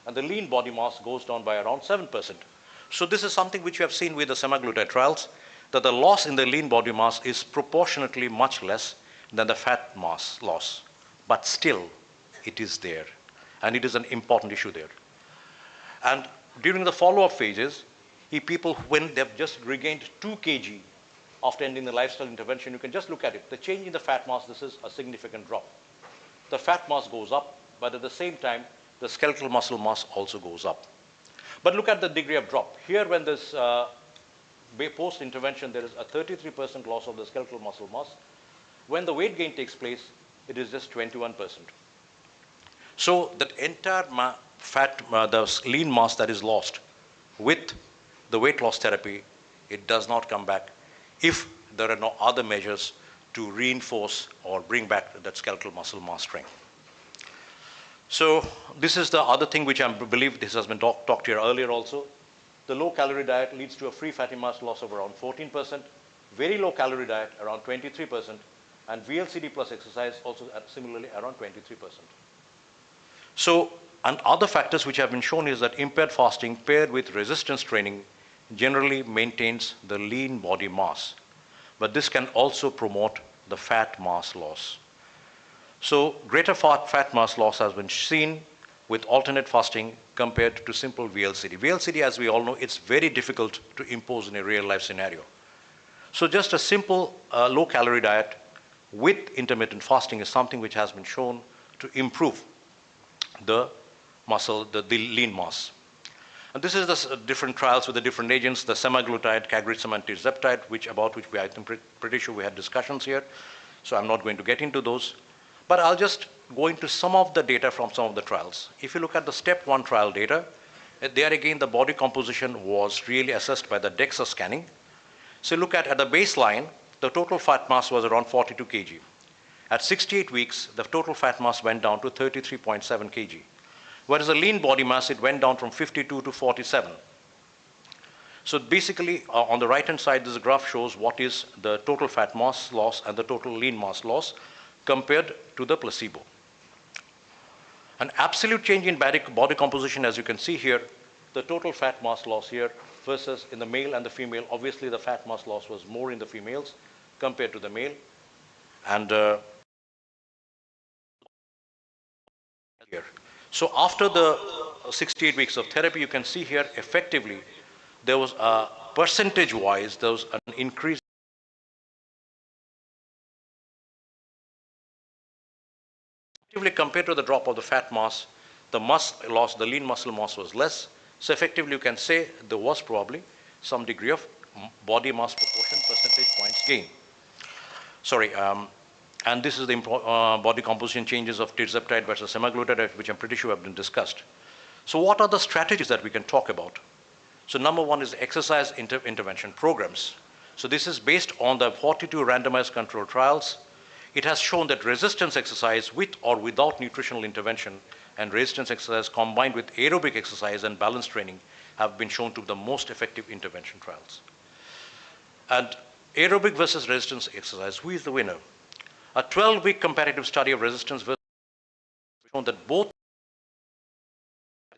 and the lean body mass goes down by around 7%. So this is something which we have seen with the semaglutide trials, that the loss in the lean body mass is proportionately much less than the fat mass loss. But still, it is there, and it is an important issue there. And during the follow-up phases, people, when they've just regained 2 kg after ending the lifestyle intervention, you can just look at it. The change in the fat mass, this is a significant drop. The fat mass goes up, but at the same time, the skeletal muscle mass also goes up. But look at the degree of drop. Here, when this post-intervention, there is a 33% loss of the skeletal muscle mass. When the weight gain takes place, it is just 21%. So that entire the lean mass that is lost with the weight loss therapy, it does not come back if there are no other measures to reinforce or bring back that skeletal muscle mass strength. So this is the other thing which I believe this has been talked here earlier also. The low calorie diet leads to a free fatty mass loss of around 14%, very low calorie diet around 23%, and VLCD plus exercise also similarly around 23%. So, and other factors which have been shown is that impaired fasting paired with resistance training generally maintains the lean body mass, but this can also promote the fat mass loss. So greater fat mass loss has been seen with alternate fasting compared to simple VLCD. VLCD, as we all know, it's very difficult to impose in a real life scenario. So just a simple low calorie diet with intermittent fasting is something which has been shown to improve the muscle, the lean mass. And this is the different trials with the different agents, the semaglutide, cagrilintide, and tirzepatide, about which I'm pretty sure we had discussions here. So I'm not going to get into those. But I'll just go into some of the data from some of the trials. If you look at the step 1 trial data, there again the body composition was really assessed by the DEXA scanning. So look at the baseline, the total fat mass was around 42 kg. At 68 weeks, the total fat mass went down to 33.7 kg. Whereas the lean body mass, it went down from 52 to 47. So basically, on the right-hand side, this graph shows what is the total fat mass loss and the total lean mass loss compared to the placebo. An absolute change in body composition, as you can see here, the total fat mass loss here versus in the male and the female, obviously the fat mass loss was more in the females compared to the male. And here. So after the 68 weeks of therapy, you can see here effectively there was a percentage-wise, there was an increase compared to the drop of the fat mass, the muscle loss, the lean muscle mass was less. So effectively you can say there was probably some degree of body mass proportion percentage points gain. Sorry, and this is the body composition changes of tirzepatide versus semaglutide, which I'm pretty sure have been discussed. So what are the strategies that we can talk about? So number 1 is exercise intervention programs. So this is based on the 42 randomized controlled trials. It has shown that resistance exercise with or without nutritional intervention and resistance exercise combined with aerobic exercise and balance training have been shown to be the most effective intervention trials. And aerobic versus resistance exercise, who is the winner? A 12-week comparative study of resistance versus shown that both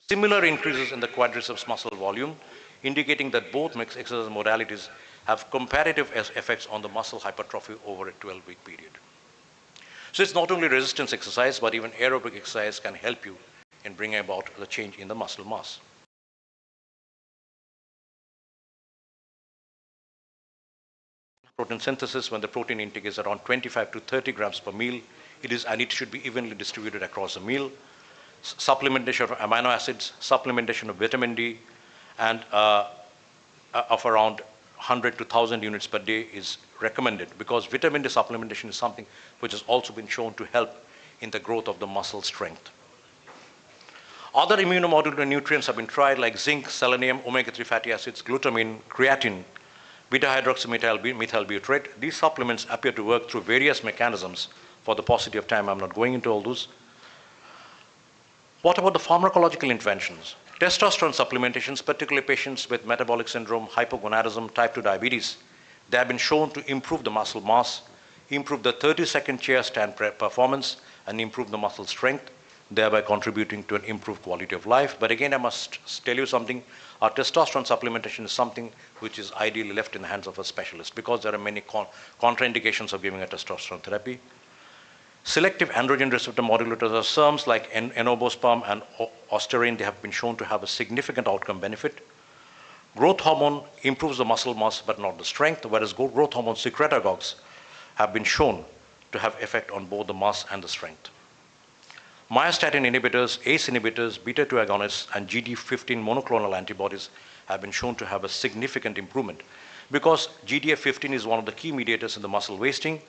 similar increases in the quadriceps muscle volume, indicating that both mixed exercise modalities have comparative effects on the muscle hypertrophy over a 12-week period. So it's not only resistance exercise, but even aerobic exercise can help you in bringing about the change in the muscle mass. Protein synthesis, when the protein intake is around 25 to 30 grams per meal, and it should be evenly distributed across the meal. Supplementation of amino acids, supplementation of vitamin D, and of around 100 to 1,000 units per day is recommended, because vitamin D supplementation is something which has also been shown to help in the growth of the muscle strength. Other immunomodulator nutrients have been tried, like zinc, selenium, omega-3 fatty acids, glutamine, creatine, beta-hydroxymethyl butyrate. These supplements appear to work through various mechanisms. For the paucity of time, I'm not going into all those. What about the pharmacological interventions? Testosterone supplementations, particularly patients with metabolic syndrome, hypogonadism, type 2 diabetes, they have been shown to improve the muscle mass, improve the 30-second chair stand performance, and improve the muscle strength, thereby contributing to an improved quality of life. But again, I must tell you something. Our testosterone supplementation is something which is ideally left in the hands of a specialist, because there are many contraindications of giving a testosterone therapy. Selective androgen receptor modulators are SERMs like enobosperm and ostarine. They have been shown to have a significant outcome benefit. Growth hormone improves the muscle mass but not the strength, whereas growth hormone secretagogues have been shown to have effect on both the mass and the strength. Myostatin inhibitors, ACE inhibitors, beta-2 agonists, and GD15 monoclonal antibodies have been shown to have a significant improvement. because GDF15 is one of the key mediators in the muscle wasting,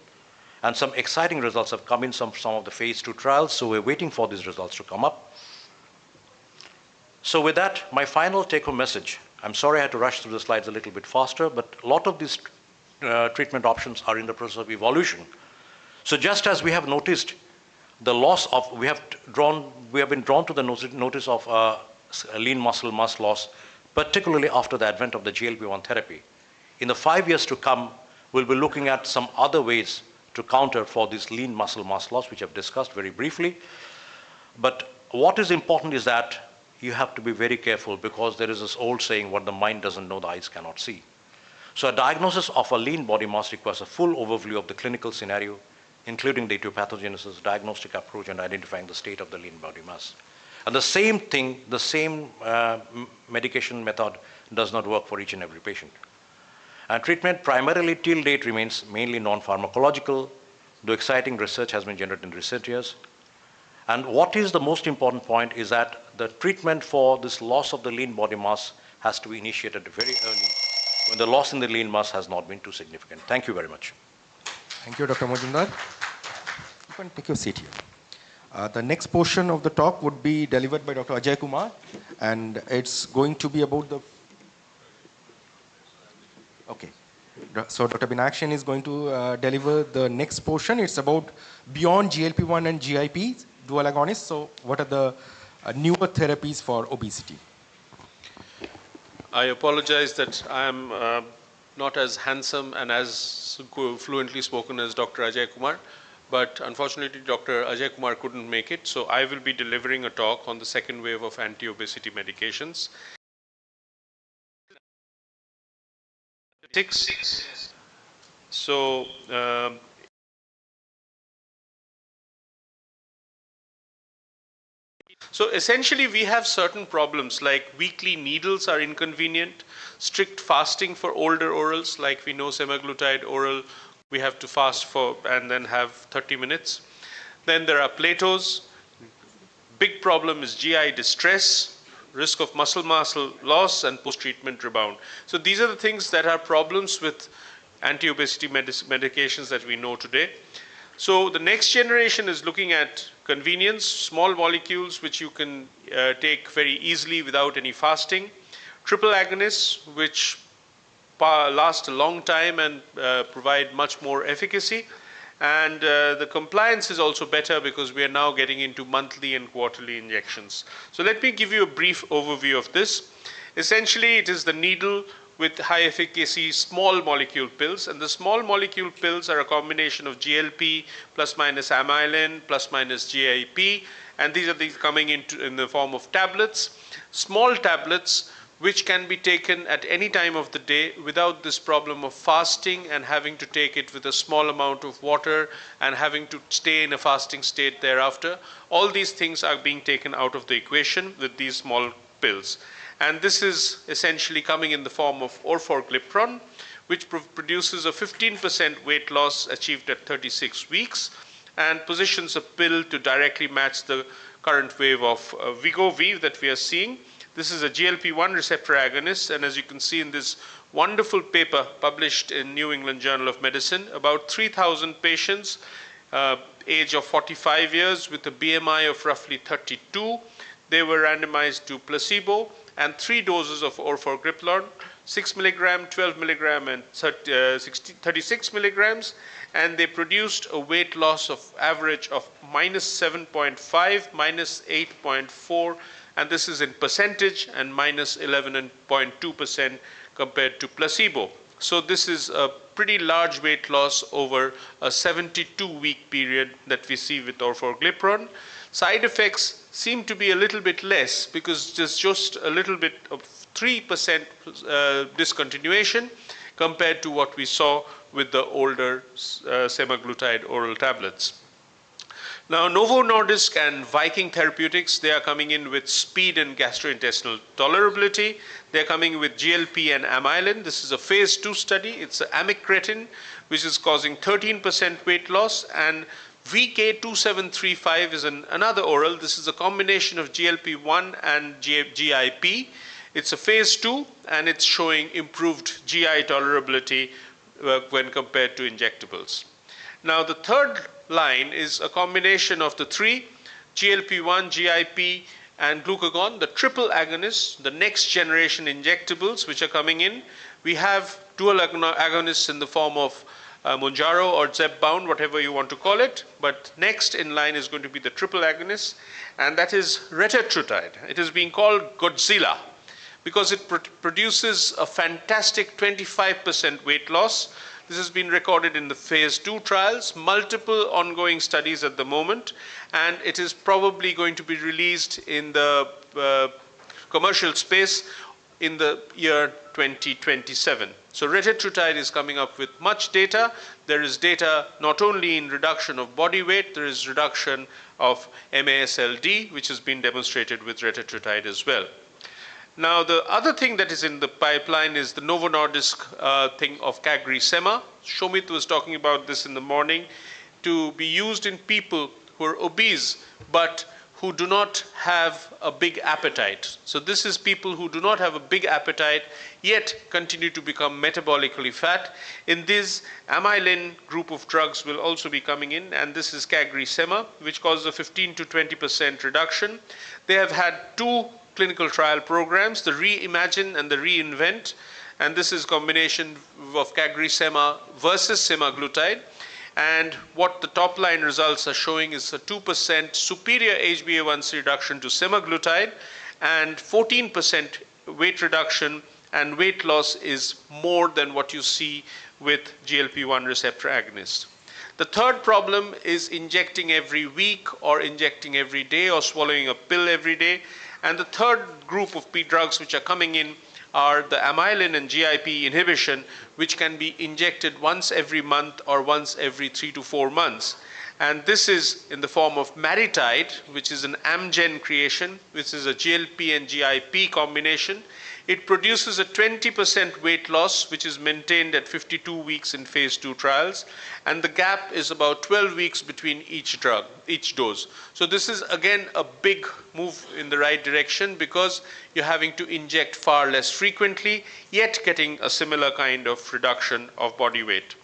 and some exciting results have come in some of the phase 2 trials, so we're waiting for these results to come up. So with that, my final take-home message, I'm sorry I had to rush through the slides a little bit faster, but a lot of these treatment options are in the process of evolution. So just as we have noticed the loss of, we have been drawn to the notice of lean muscle mass loss, particularly after the advent of the GLP-1 therapy. In the 5 years to come, we'll be looking at some other ways to counter for this lean muscle mass loss, which I've discussed very briefly. But what is important is that you have to be very careful, because there is this old saying, what the mind doesn't know, the eyes cannot see. So a diagnosis of a lean body mass requires a full overview of the clinical scenario, including the etiopathogenesis, diagnostic approach, and identifying the state of the lean body mass. And the same thing, the same medication method does not work for each and every patient. And treatment primarily till date remains mainly non-pharmacological, though exciting research has been generated in recent years. And what is the most important point is that the treatment for this loss of the lean body mass has to be initiated very early, when the loss in the lean mass has not been too significant. Thank you very much. Thank you, Dr. Majumdar. You can take your seat here. The next portion of the talk would be delivered by Dr. Ajay Kumar, and it's going to be about the... Okay. So Dr. Binakshan is going to deliver the next portion. It's about beyond GLP-1 and GIP, dual agonists. So what are the newer therapies for obesity? I apologize that I am not as handsome and as fluently spoken as Dr. Ajay Kumar, but unfortunately Dr. Ajay Kumar couldn't make it, so I will be delivering a talk on the second wave of anti-obesity medications. So So essentially we have certain problems like weekly needles are inconvenient, strict fasting for older orals, like we know semaglutide oral, we have to fast for and then have 30 minutes. Then there are plateaus. Big problem is GI distress, risk of muscle mass loss, and post-treatment rebound. So these are the things that are problems with anti-obesity medications that we know today. So the next generation is looking at convenience, small molecules which you can take very easily without any fasting, triple agonists which last a long time and provide much more efficacy, and the compliance is also better because we are now getting into monthly and quarterly injections. So let me give you a brief overview of this. Essentially it is the needle with high efficacy small molecule pills, and the small molecule pills are a combination of GLP plus minus amylin plus minus GIP, and these are coming in the form of tablets, small tablets which can be taken at any time of the day without this problem of fasting and having to take it with a small amount of water and having to stay in a fasting state thereafter. All these things are being taken out of the equation with these small pills. And this is essentially coming in the form of orforglipron, which produces a 15% weight loss achieved at 36 weeks and positions a pill to directly match the current wave of Wegovy that we are seeing. This is a GLP-1 receptor agonist, and as you can see in this wonderful paper published in New England Journal of Medicine, about 3,000 patients, age of 45 years with a BMI of roughly 32. They were randomized to placebo and 3 doses of orforglipron, 6 milligram, 12 milligram, and 36 milligrams, and they produced a weight loss of average of minus 7.5, minus 8.4, and this is in percentage, and minus 11.2% compared to placebo. So this is a pretty large weight loss over a 72-week period that we see with orforglipron. Side effects seem to be a little bit less because there's just a little bit of 3% discontinuation compared to what we saw with the older semaglutide oral tablets. Now, Novo Nordisk and Viking Therapeutics, they are coming in with speed and gastrointestinal tolerability. They're coming with GLP and amylin. This is a phase 2 study. It's amycretin, which is causing 13% weight loss, and VK2735 is another oral. This is a combination of GLP-1 and GIP, It's a phase 2, and it's showing improved GI tolerability when compared to injectables. Now, the third line is a combination of the three, GLP-1, GIP, and glucagon, the triple agonists, the next generation injectables which are coming in. We have dual agonists in the form of Mounjaro or Zepbound, whatever you want to call it. But next in line is going to be the triple agonist, and that is retatrutide. It is being called Godzilla because it produces a fantastic 25% weight loss. This has been recorded in the phase 2 trials, multiple ongoing studies at the moment, and it is probably going to be released in the commercial space in the year 2027. So retatrutide is coming up with much data. There is data not only in reduction of body weight, there is reduction of MASLD, which has been demonstrated with retatrutide as well. Now, the other thing that is in the pipeline is the Novo Nordisk thing of CagriSema. Shomit was talking about this in the morning, to be used in people who are obese but who do not have a big appetite. So this is people who do not have a big appetite yet continue to become metabolically fat. In this, amylin group of drugs will also be coming in, and this is CagriSema, which causes a 15 to 20% reduction. They have had 2 clinical trial programs, the Reimagine and the Reinvent, and this is combination of CagriSema versus semaglutide. And what the top line results are showing is a 2% superior HbA1c reduction to semaglutide and 14% weight reduction, and weight loss is more than what you see with GLP-1 receptor agonists. The third problem is injecting every week or injecting every day or swallowing a pill every day. And the third group of drugs which are coming in are the amylin and GIP inhibition, which can be injected once every month or once every 3 to 4 months. And this is in the form of Maritide, which is an Amgen creation, which is a GLP and GIP combination. It produces a 20% weight loss, which is maintained at 52 weeks in phase 2 trials. And the gap is about 12 weeks between each drug, each dose. So this is again a big move in the right direction because you're having to inject far less frequently, yet getting a similar kind of reduction of body weight.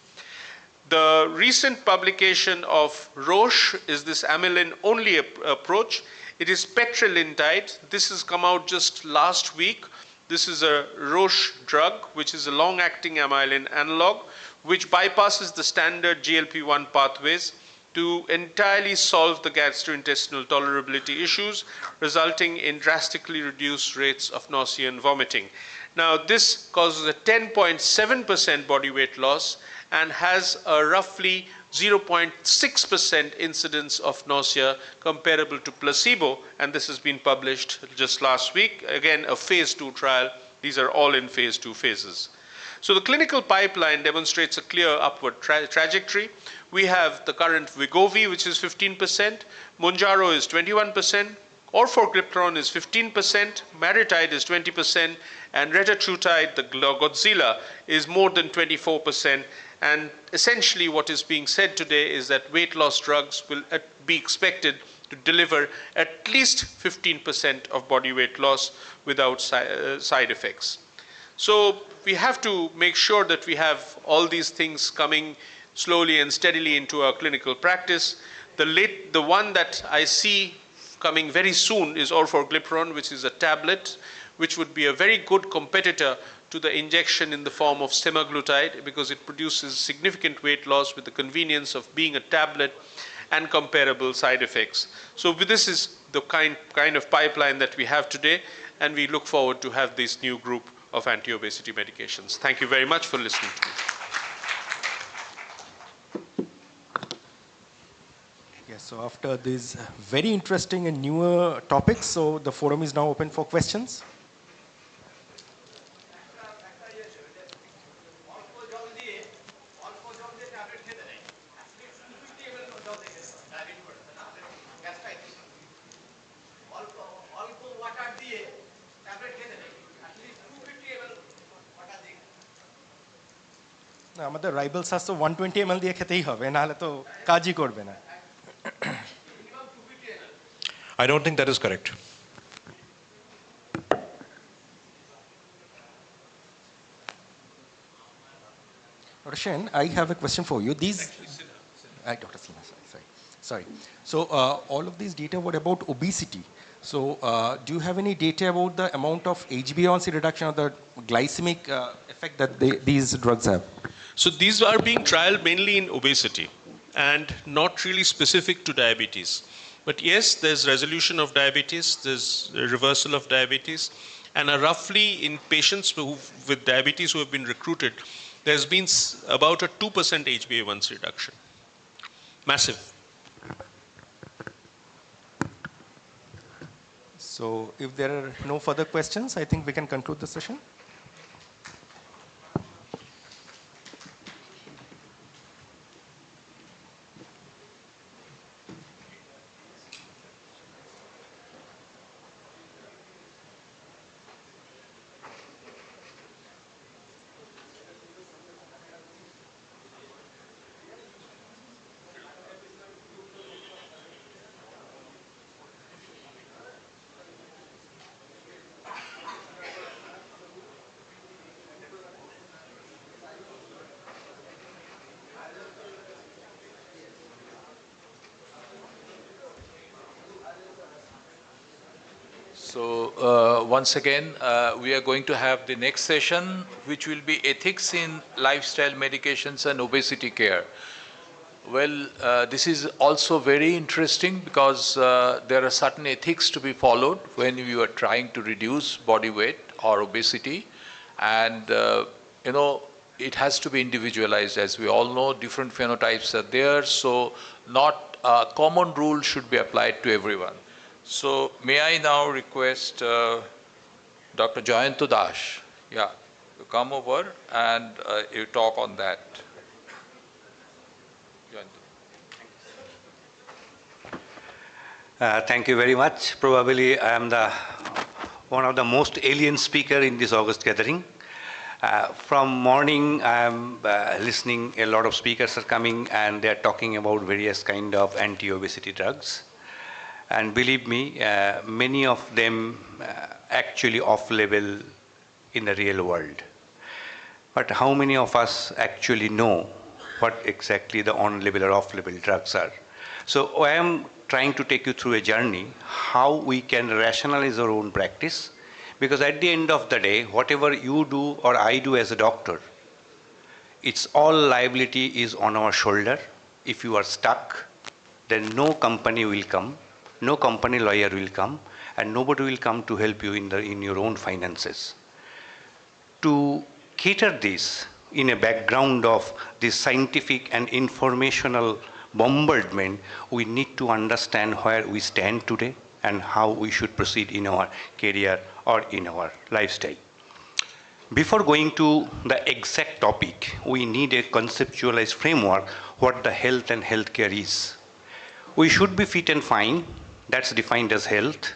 The recent publication of Roche is this amylin-only approach. It is petrelintide. This has come out just last week. This is a Roche drug, which is a long-acting amylin analog, which bypasses the standard GLP-1 pathways to entirely solve the gastrointestinal tolerability issues, resulting in drastically reduced rates of nausea and vomiting. Now, this causes a 10.7% body weight loss and has a roughly 0.6% incidence of nausea comparable to placebo, and this has been published just last week. Again, a phase 2 trial. These are all in phase 2 phases. So the clinical pipeline demonstrates a clear upward trajectory. We have the current Wegovy, which is 15%, Mounjaro is 21%, orforglipron is 15%, Maritide is 20%, and retatrutide, the Godzilla, is more than 24%. And essentially what is being said today is that weight loss drugs will be expected to deliver at least 15% of body weight loss without side effects. So we have to make sure that we have all these things coming slowly and steadily into our clinical practice. The one that I see coming very soon is orforglipron, which is a tablet, which would be a very good competitor to the injection in the form of semaglutide because it produces significant weight loss with the convenience of being a tablet and comparable side effects. So this is the kind of pipeline that we have today, and we look forward to have this new group of anti-obesity medications. Thank you very much for listening to me. Yes, so after these very interesting and newer topics, so the forum is now open for questions. আমাদের রাইবেল সাস তো 120 ml দিয়ে খেতেই হবে, নাহলে তো কাজই করবে না। I don't think that is correct. Dr. Shen, I have a question for you. These, Dr. Sina, sorry. So all of these data were about obesity. So do you have any data about the amount of HbA1c reduction or the glycemic effect that these drugs have? So these are being trialed mainly in obesity and not really specific to diabetes. But yes, there's resolution of diabetes, there's reversal of diabetes, and roughly in patients with diabetes who have been recruited, there's been about a 2% HbA1c reduction. Massive. So if there are no further questions, I think we can conclude the session. So once again, we are going to have the next session, which will be ethics in lifestyle medications and obesity care. Well, this is also very interesting because there are certain ethics to be followed when you are trying to reduce body weight or obesity. And, it has to be individualized. As we all know, different phenotypes are there. So not a common rule should be applied to everyone. So may I now request Dr. Jayanto Dash, to come over and you talk on that. Thank you very much. Probably I am one of the most alien speaker in this August gathering. From morning, I am listening. A lot of speakers are coming and they are talking about various kind of anti-obesity drugs. And believe me, many of them actually off-label in the real world. But how many of us actually know what exactly the on-label or off-label drugs are? So I am trying to take you through a journey, how we can rationalize our own practice. Because at the end of the day, whatever you do or I do as a doctor, it's all liability is on our shoulder. If you are stuck, then no company will come. No company lawyer will come, and nobody will come to help you in your own finances. To cater this in a background of this scientific and informational bombardment, we need to understand where we stand today and how we should proceed in our career or in our lifestyle. Before going to the exact topic, we need a conceptualized framework what the health and healthcare is. We should be fit and fine. That's defined as health.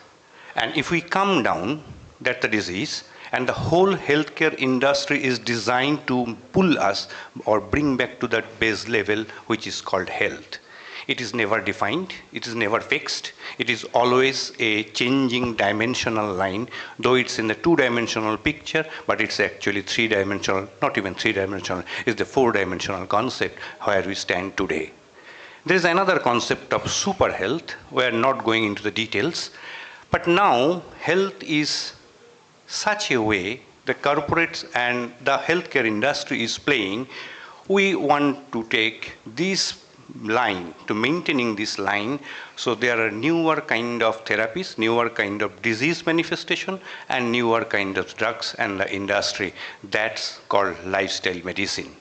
And if we come down, that's the disease. And the whole healthcare industry is designed to pull us or bring back to that base level, which is called health. It is never defined. It is never fixed. It is always a changing dimensional line, though it's in the two-dimensional picture, but it's actually three-dimensional, not even three-dimensional. It's the four-dimensional concept where we stand today. There is another concept of super health. We are not going into the details. But now, health is such a way the corporates and the healthcare industry is playing. We want to take this line, to maintaining this line, so there are newer kind of therapies, newer kind of disease manifestation, and newer kind of drugs and the industry. That's called lifestyle medicine.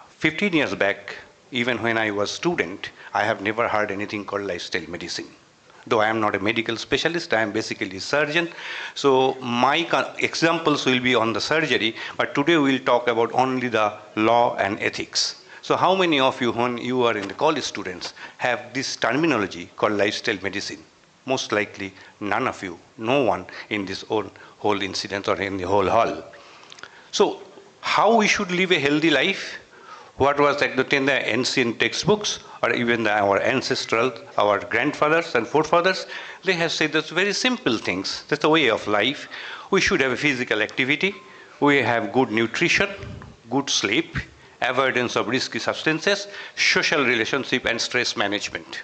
15 years back, even when I was student, I have never heard anything called lifestyle medicine. Though I am not a medical specialist, I am basically a surgeon. So my examples will be on the surgery, but today we'll talk about only the law and ethics. So how many of you, when you are in the college students, have this terminology called lifestyle medicine? Most likely none of you, no one in this whole incident or in the whole hall. So how we should live a healthy life? What was in the ancient textbooks, or even our ancestral, our grandfathers and forefathers, they have said those very simple things. That's the way of life. We should have a physical activity. We have good nutrition, good sleep, avoidance of risky substances, social relationship, and stress management.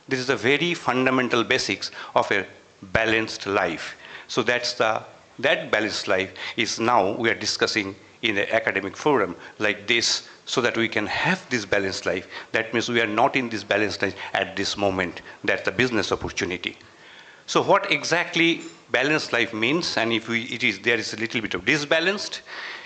This is the very fundamental basics of a balanced life. So that balanced life is now we are discussing in an academic forum like this so that we can have this balanced life. That means we are not in this balanced life at this moment. That's the business opportunity. So what exactly balanced life means, and if there is a little bit of disbalanced,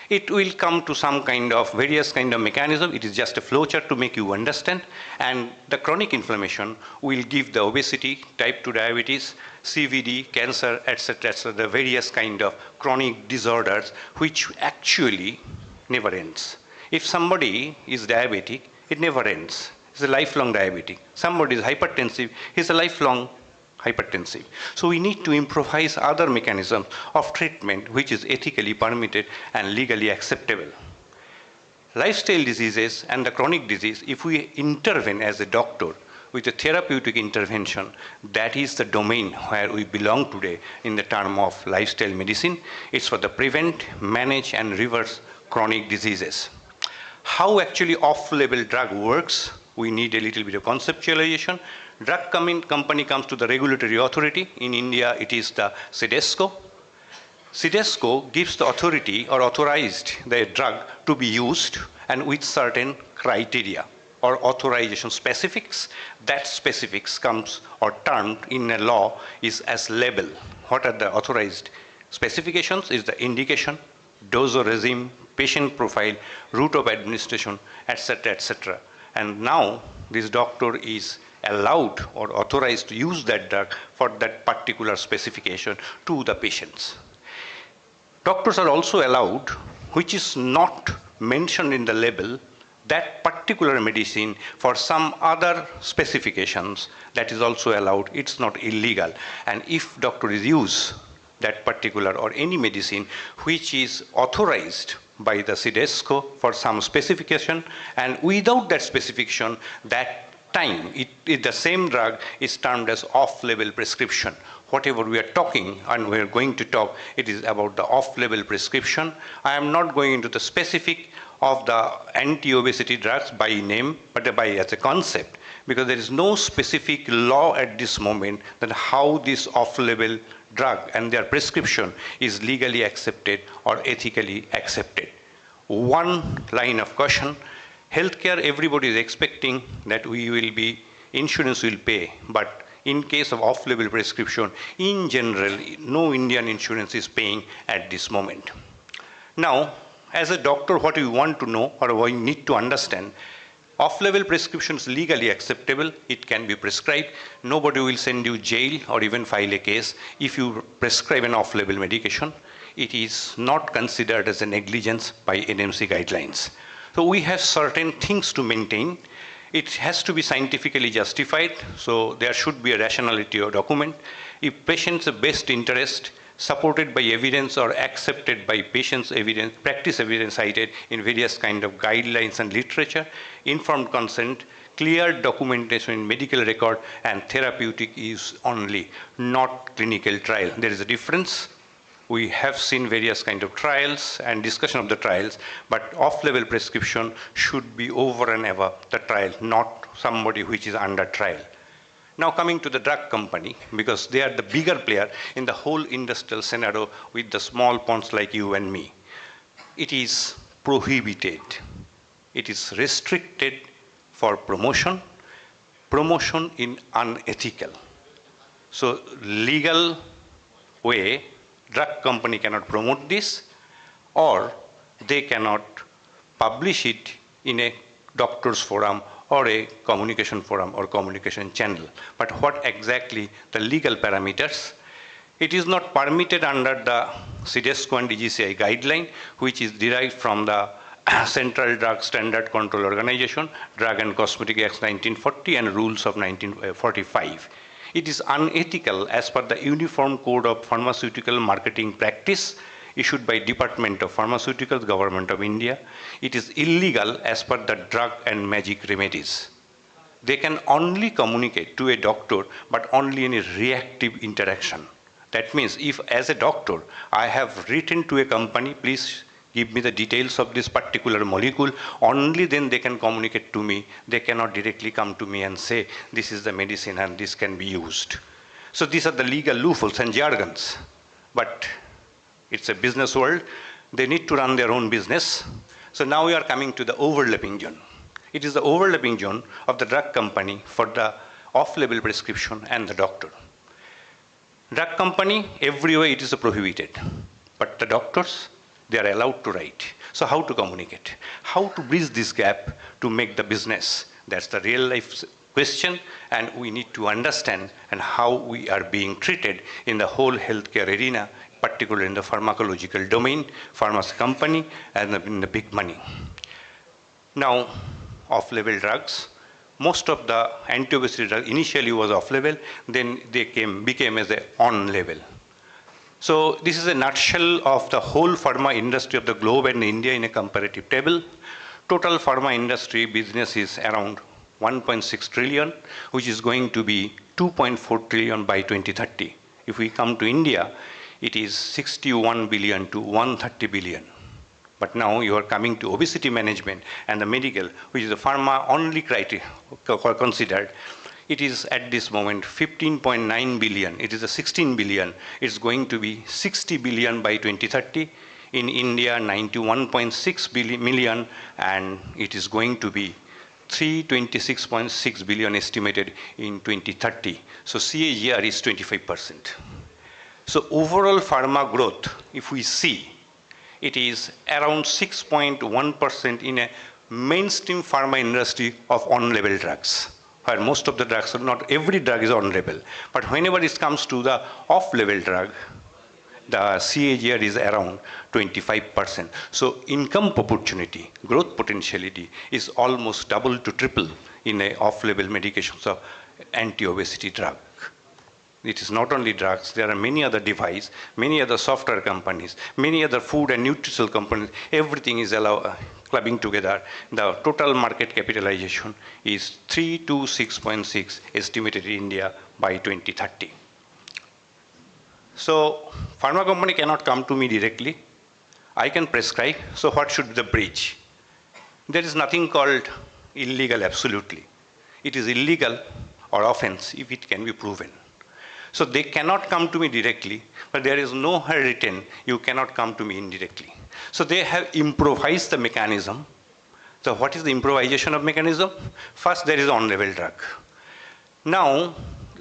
it will come to some kind of various kind of mechanism. It is just a flowchart to make you understand. And the chronic inflammation will give the obesity, type 2 diabetes, CVD, cancer, etc., the various kind of chronic disorders which actually never ends. If somebody is diabetic, it never ends. It's a lifelong diabetic. Somebody is hypertensive, he's a lifelong hypertensive. So we need to improvise other mechanisms of treatment which is ethically permitted and legally acceptable. Lifestyle diseases and the chronic disease, if we intervene as a doctor with a therapeutic intervention, that is the domain where we belong today in the term of lifestyle medicine. It's for the prevent, manage, and reverse chronic diseases. How actually off-label drug works, we need a little bit of conceptualization. Drug company comes to the regulatory authority. In India, it is the CDSCO. CDSCO gives the authority or authorized the drug to be used and with certain criteria or authorization specifics. That specifics comes or termed in a law is as label. What are the authorized specifications is the indication, dose or regime, patient profile, route of administration, etc., etc. And now this doctor is allowed or authorized to use that drug for that particular specification to the patients. Doctors are also allowed, which is not mentioned in the label, that particular medicine for some other specifications that is also allowed. It's not illegal. And if doctor is use that particular or any medicine which is authorized by the CDSCO for some specification, and without that specification, that time, the same drug is termed as off-label prescription. Whatever we are talking and we are going to talk, it is about the off-label prescription. I am not going into the specific of the anti-obesity drugs by name, but by as a concept, because there is no specific law at this moment that how this off-label drug and their prescription is legally accepted or ethically accepted. One line of caution, healthcare, everybody is expecting that insurance will pay, but in case of off-label prescription, in general, no Indian insurance is paying at this moment. Now, as a doctor, what we want to know or we need to understand, off-label prescription is legally acceptable, it can be prescribed, nobody will send you jail or even file a case if you prescribe an off-label medication. It is not considered as a negligence by NMC guidelines. So we have certain things to maintain. It has to be scientifically justified, so there should be a rationality of document. If patient's best interest, supported by evidence or accepted by patient's evidence, practice evidence cited in various kind of guidelines and literature, informed consent, clear documentation in medical record, and therapeutic use only, not clinical trial. There is a difference. We have seen various kind of trials and discussion of the trials, but off-label prescription should be over and above the trial, not somebody which is under trial. Now coming to the drug company, because they are the bigger player in the whole industrial scenario with the small ponds like you and me. It is prohibited. It is restricted for promotion in unethical. So legal way, drug company cannot promote this, or they cannot publish it in a doctor's forum or a communication forum or communication channel. But what exactly the legal parameters? It is not permitted under the CDSCO and DGCI guideline, which is derived from the Central Drug Standard Control Organization, Drug and Cosmetic Acts 1940 and rules of 1945. It is unethical as per the Uniform Code of Pharmaceutical Marketing Practice issued by Department of Pharmaceuticals, Government of India. It is illegal as per the drug and magic remedies. They can only communicate to a doctor, but only in a reactive interaction. That means if as a doctor, I have written to a company, please give me the details of this particular molecule, only then they can communicate to me. They cannot directly come to me and say, this is the medicine and this can be used. So these are the legal loopholes and jargons. But it's a business world. They need to run their own business. So now we are coming to the overlapping zone. It is the overlapping zone of the drug company for the off-label prescription and the doctor. Drug company, everywhere it is prohibited. But the doctors, they are allowed to write. So how to communicate? How to bridge this gap to make the business? That's the real life question, and we need to understand and how we are being treated in the whole healthcare arena, particularly in the pharmacological domain, pharmacy company, and in the big money. Now, off-label drugs. Most of the anti-obesity drugs initially was off-label, then they became as a on-label. So this is a nutshell of the whole pharma industry of the globe and India in a comparative table. Total pharma industry business is around 1.6 trillion, which is going to be 2.4 trillion by 2030. If we come to India, it is 61 billion to 130 billion. But now you are coming to obesity management and the medical, which is the pharma only criteria considered. It is at this moment 15.9 billion. It is a 16 billion. It's going to be 60 billion by 2030. In India, 91.6 million, and it is going to be 326.6 billion estimated in 2030. So CAGR is 25%. So overall pharma growth, if we see, it is around 6.1% in a mainstream pharma industry of on-label drugs, where most of the drugs, not every drug is on-label. But whenever it comes to the off-label drug, the CAGR is around 25%. So income opportunity, growth potentiality is almost double to triple in a off-label medications of anti-obesity drug. It is not only drugs, there are many other devices, many other software companies, many other food and nutritional companies, everything is clubbing together. The total market capitalization is 3 to 6.6 estimated in India by 2030. So pharma company cannot come to me directly. I can prescribe, so what should be the bridge? There is nothing called illegal absolutely. It is illegal or offense if it can be proven. So they cannot come to me directly, but there is no written, you cannot come to me indirectly. So they have improvised the mechanism. So what is the improvisation of mechanism? First, there is on-label drug. Now,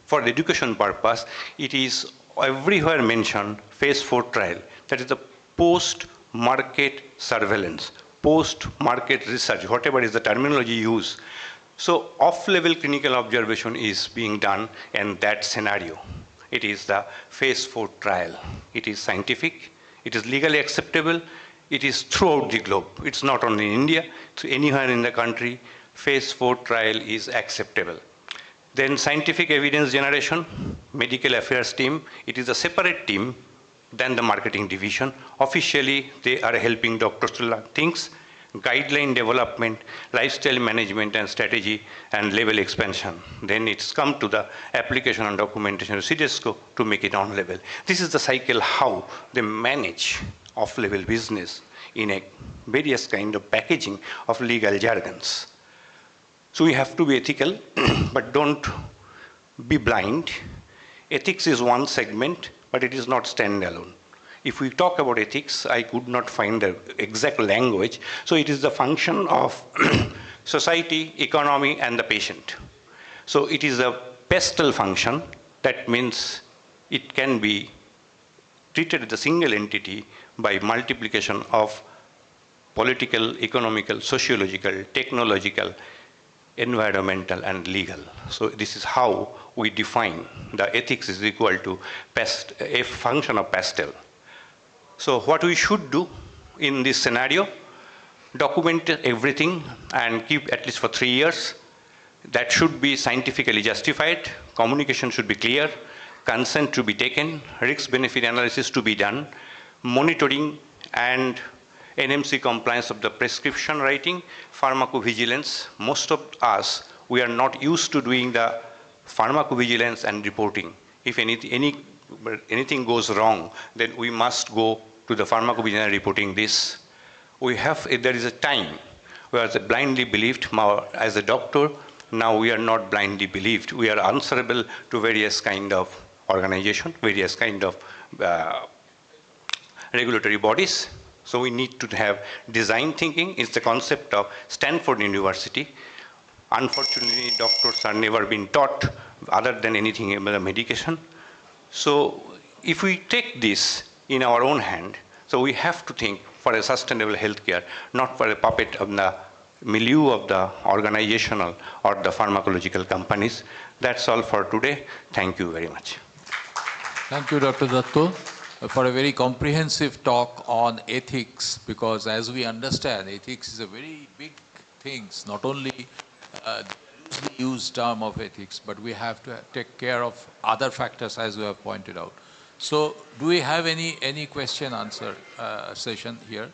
for the education purpose, it is everywhere mentioned phase 4 trial. That is the post-market surveillance, post-market research, whatever is the terminology used. So off-label clinical observation is being done in that scenario. It is the phase 4 trial. It is scientific, it is legally acceptable, it is throughout the globe. It's not only in India, it's anywhere in the country, phase 4 trial is acceptable. Then scientific evidence generation, medical affairs team, it is a separate team than the marketing division. Officially, they are helping doctors to learn things, guideline development, lifestyle management and strategy, and label expansion. Then it's come to the application and documentation of CDSCO to make it on label. This is the cycle how they manage off-label business in a various kind of packaging of legal jargons. So we have to be ethical, but don't be blind. Ethics is one segment, but it is not standalone. If we talk about ethics, I could not find the exact language. So it is the function of society, economy, and the patient. So it is a pestle function. That means it can be treated as a single entity by multiplication of political, economical, sociological, technological, environmental, and legal. So this is how we define the ethics is equal to a function of pastel. So what we should do in this scenario, document everything and keep at least for 3 years. That should be scientifically justified, communication should be clear, consent to be taken, risk-benefit analysis to be done, monitoring and NMC compliance of the prescription writing, pharmacovigilance. Most of us, we are not used to doing the pharmacovigilance and reporting. If anything goes wrong, then we must go to the pharmacovigilance reporting this. there is a time where the blindly believed. As a doctor, now we are not blindly believed. We are answerable to various kind of organization, various kind of regulatory bodies. So we need to have design thinking. It's the concept of Stanford University. Unfortunately, doctors are never been taught other than anything about the medication. So if we take this in our own hand, so we have to think for a sustainable healthcare, not for a puppet of the milieu of the organizational or the pharmacological companies. That's all for today. Thank you very much. Thank you, Dr. Datto, for a very comprehensive talk on ethics, because as we understand, ethics is a very big thing, not only the loosely used term of ethics, but we have to take care of other factors as we have pointed out. So do we have any question answer session here?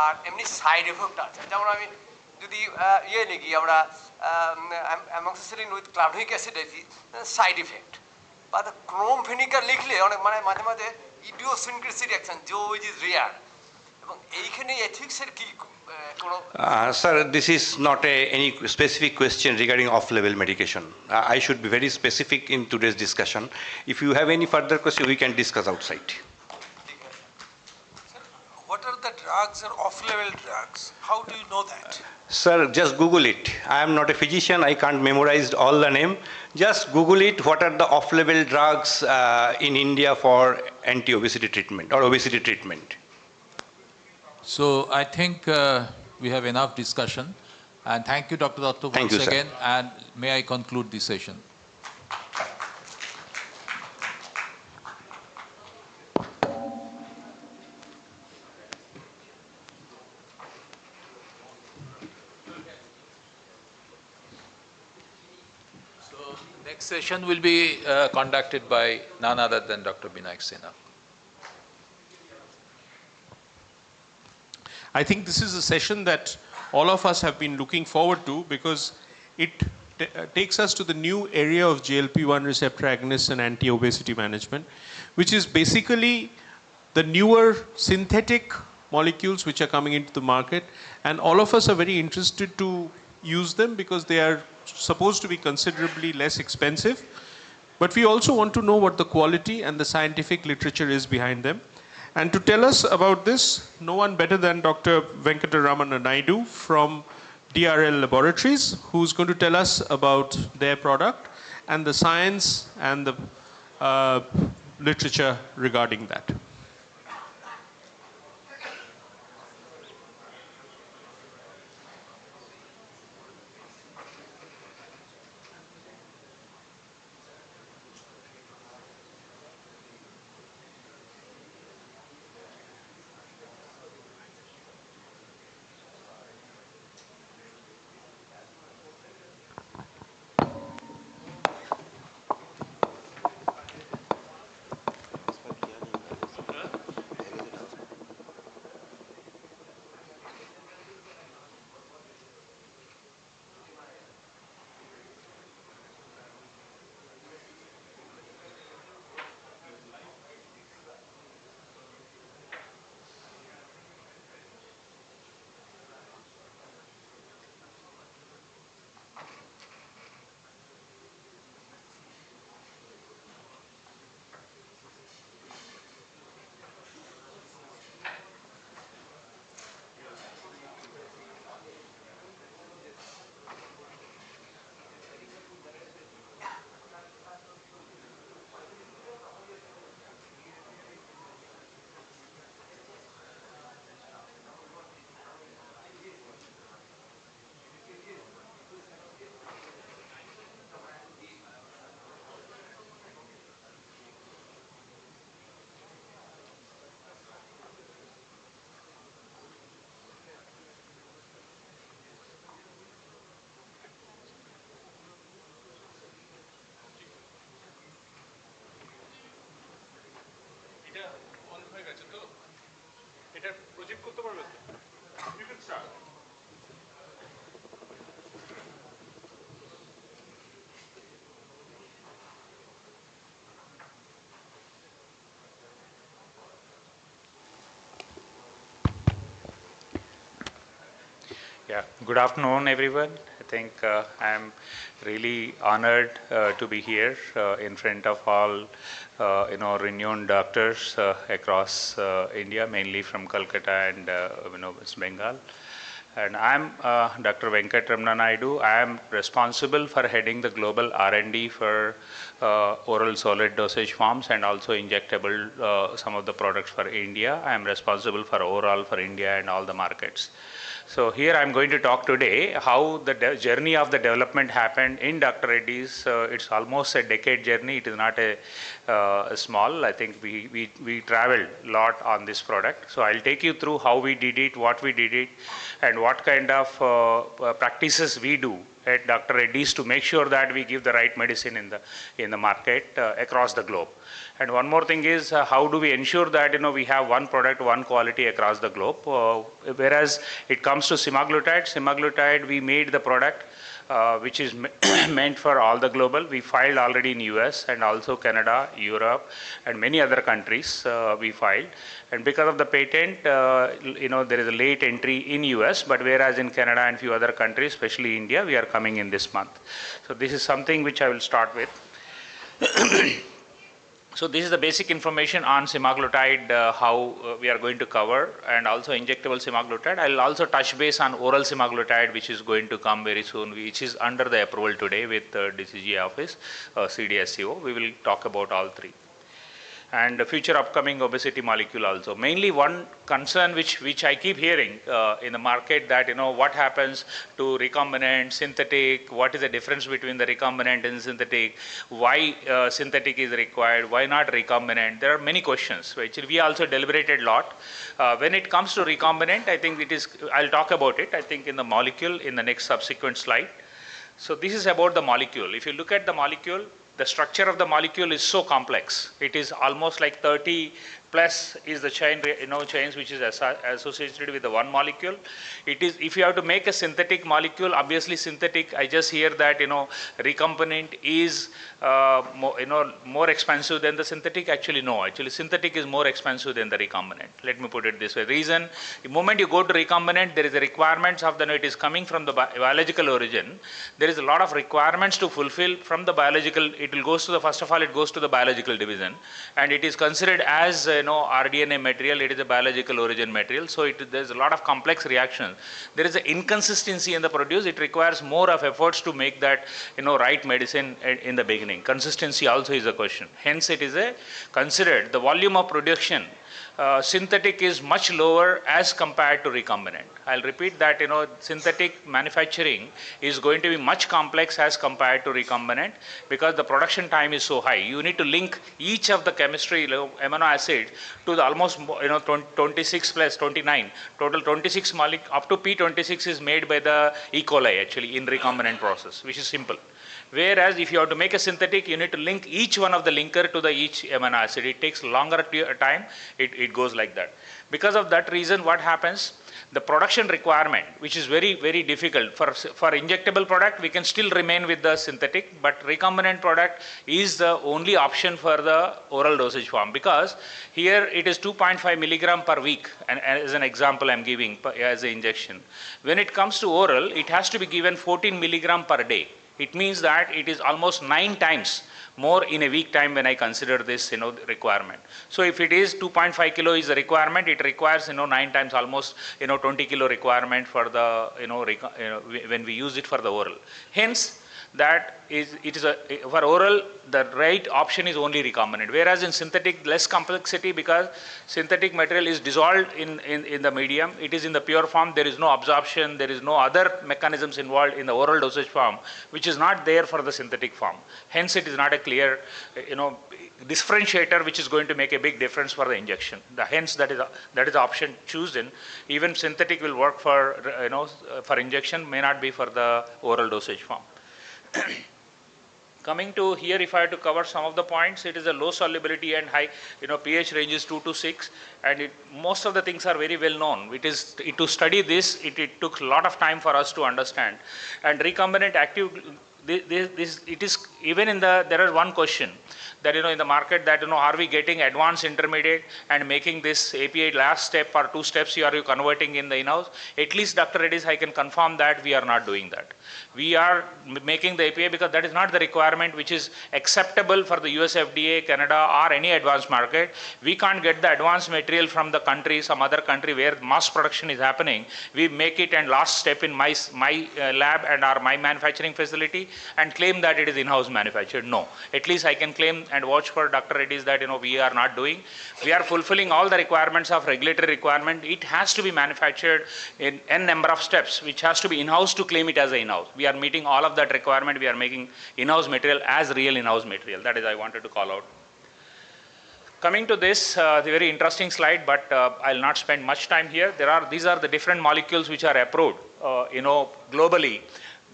আর এমনি side effect আছে, যেমন আমি যদি ইয়ে লিখি আমরা amoxicillin with clavulanic acid side effect, বা ক্রোম ফিনিকার লিখলে অনেক মানে মাঝে মাঝে ইডিওসিনক্রেসি রিঅ্যাকশন জো উইচ ইজ রিয়ার, এবং এইখানে এথিক্সের কি কোনো Sir, this is not any specific question regarding off-label medication. I should be very specific in today's discussion. If you have any further question, we can discuss outside. What are the drugs or off-label drugs? How do you know that? Sir, just Google it. I am not a physician. I can't memorize all the name. Just Google it. What are the off-label drugs in India for anti-obesity treatment or obesity treatment? So I think we have enough discussion. And thank you, Dr. Datto, once again. And may I conclude this session? Next session will be conducted by none other than Dr. Binayak Sinha. I think this is a session that all of us have been looking forward to, because it takes us to the new area of GLP-1 receptor agonists and anti-obesity management, which is basically the newer synthetic molecules which are coming into the market, and all of us are very interested to use them because they are supposed to be considerably less expensive. But we also want to know what the quality and the scientific literature is behind them. And to tell us about this, no one better than Dr. Venkataramana Naidu from DRL Laboratories, who's going to tell us about their product and the science and the literature regarding that. Yeah, good afternoon, everyone. I think I'm really honored to be here in front of all, renowned doctors across India, mainly from Kolkata and, West Bengal. And I'm Dr. Venkatramana Naidu. I am responsible for heading the global R&D for oral solid dosage forms and also injectable, some of the products for India. I am responsible for overall for India and all the markets. So here I'm going to talk today how the journey of the development happened in Dr. Reddy's. It's almost a decade journey. It is not a small. I think we traveled a lot on this product. So I'll take you through how we did it, what we did it, and what kind of practices we do at Dr. Reddy's to make sure that we give the right medicine in the market across the globe. And one more thing is how do we ensure that we have one product, one quality across the globe. Whereas it comes to semaglutide, we made the product which is meant for all the global. We filed already in US and also Canada, Europe, and many other countries we filed. And because of the patent, there is a late entry in US, but whereas in Canada and few other countries, especially India, we are coming in this month. So this is something which I will start with. So this is the basic information on semaglutide, how we are going to cover, and also injectable semaglutide. I will also touch base on oral semaglutide, which is going to come very soon, which is under the approval today with DCG office, CDSCO. We will talk about all three. And the future upcoming obesity molecule also. Mainly one concern which I keep hearing in the market that, what happens to recombinant, synthetic, what is the difference between the recombinant and synthetic, why synthetic is required, why not recombinant? There are many questions, which we also deliberated a lot. When it comes to recombinant, I think it is, I'll talk about it, I think in the molecule in the next subsequent slide. So this is about the molecule. If you look at the molecule, the structure of the molecule is so complex. It is almost like 30 plus is the chain, chains which is associated with the one molecule. It is, if you have to make a synthetic molecule, obviously synthetic, I just hear that, recombinant is, more expensive than the synthetic. Actually, no, actually synthetic is more expensive than the recombinant. Let me put it this way. Reason, the moment you go to recombinant, there is a requirements of it is coming from the biological origin. There is a lot of requirements to fulfill from the biological, it will goes to the, first of all, it goes to the biological division, and it is considered as, rDNA material, it is a biological origin material, so there's a lot of complex reactions. There is an inconsistency in the produce, it requires more of efforts to make that, right medicine in the beginning. Consistency also is a question. Hence it is considered the volume of production, synthetic is much lower as compared to recombinant. I'll repeat that, synthetic manufacturing is going to be much complex as compared to recombinant because the production time is so high. You need to link each of the chemistry, amino acid to the almost, 26 plus 29, total 26 molecule, up to P26 is made by the E. coli actually in recombinant process, which is simple. Whereas if you have to make a synthetic, you need to link each one of the linker to the each amino acid. It takes longer time, it goes like that. Because of that reason, what happens? The production requirement, which is very, very difficult. For injectable product, we can still remain with the synthetic, but recombinant product is the only option for the oral dosage form because here it is 2.5 milligram per week, and as an example I'm giving as an injection. When it comes to oral, it has to be given 14 milligram per day. It means that it is almost 9 times more in a week time when I consider this, requirement. So if it is 2.5 kilo is the requirement, it requires, 9 times almost, 20 kilo requirement for the, when we use it for the oral. Hence, that is, it is for oral, the right option is only recombinant. Whereas in synthetic, less complexity because synthetic material is dissolved in the medium. It is in the pure form. There is no absorption. There is no other mechanisms involved in the oral dosage form, which is not there for the synthetic form. Hence, it is not a clear, differentiator which is going to make a big difference for the injection. Hence, that is the option chosen. Even synthetic will work for, for injection, may not be for the oral dosage form. Coming to here, if I have to cover some of the points, it is a low solubility and high, pH range is 2 to 6, and most of the things are very well known. To study this, it took a lot of time for us to understand. And recombinant active, it even in there is one question that, in the market that, are we getting advanced intermediate and making this API last step or 2 steps are you converting in the in-house? At least Dr. Reddy's, I can confirm that we are not doing that. We are making the API because that is not the requirement which is acceptable for the US FDA, Canada, or any advanced market. We can't get the advanced material from the country, some other country where mass production is happening. We make it and last step in my lab and my manufacturing facility and claim that it is in-house manufactured. No. At least I can claim and watch for Dr. Reddy's that, we are not doing. We are fulfilling all the requirements of regulatory requirement. It has to be manufactured in n number of steps, which has to be in-house to claim it as a in-house. We are meeting all of that requirement. We are making in-house material as real in-house material. That is, I wanted to call out. Coming to this, the very interesting slide, but I'll not spend much time here. These are the different molecules which are approved, globally.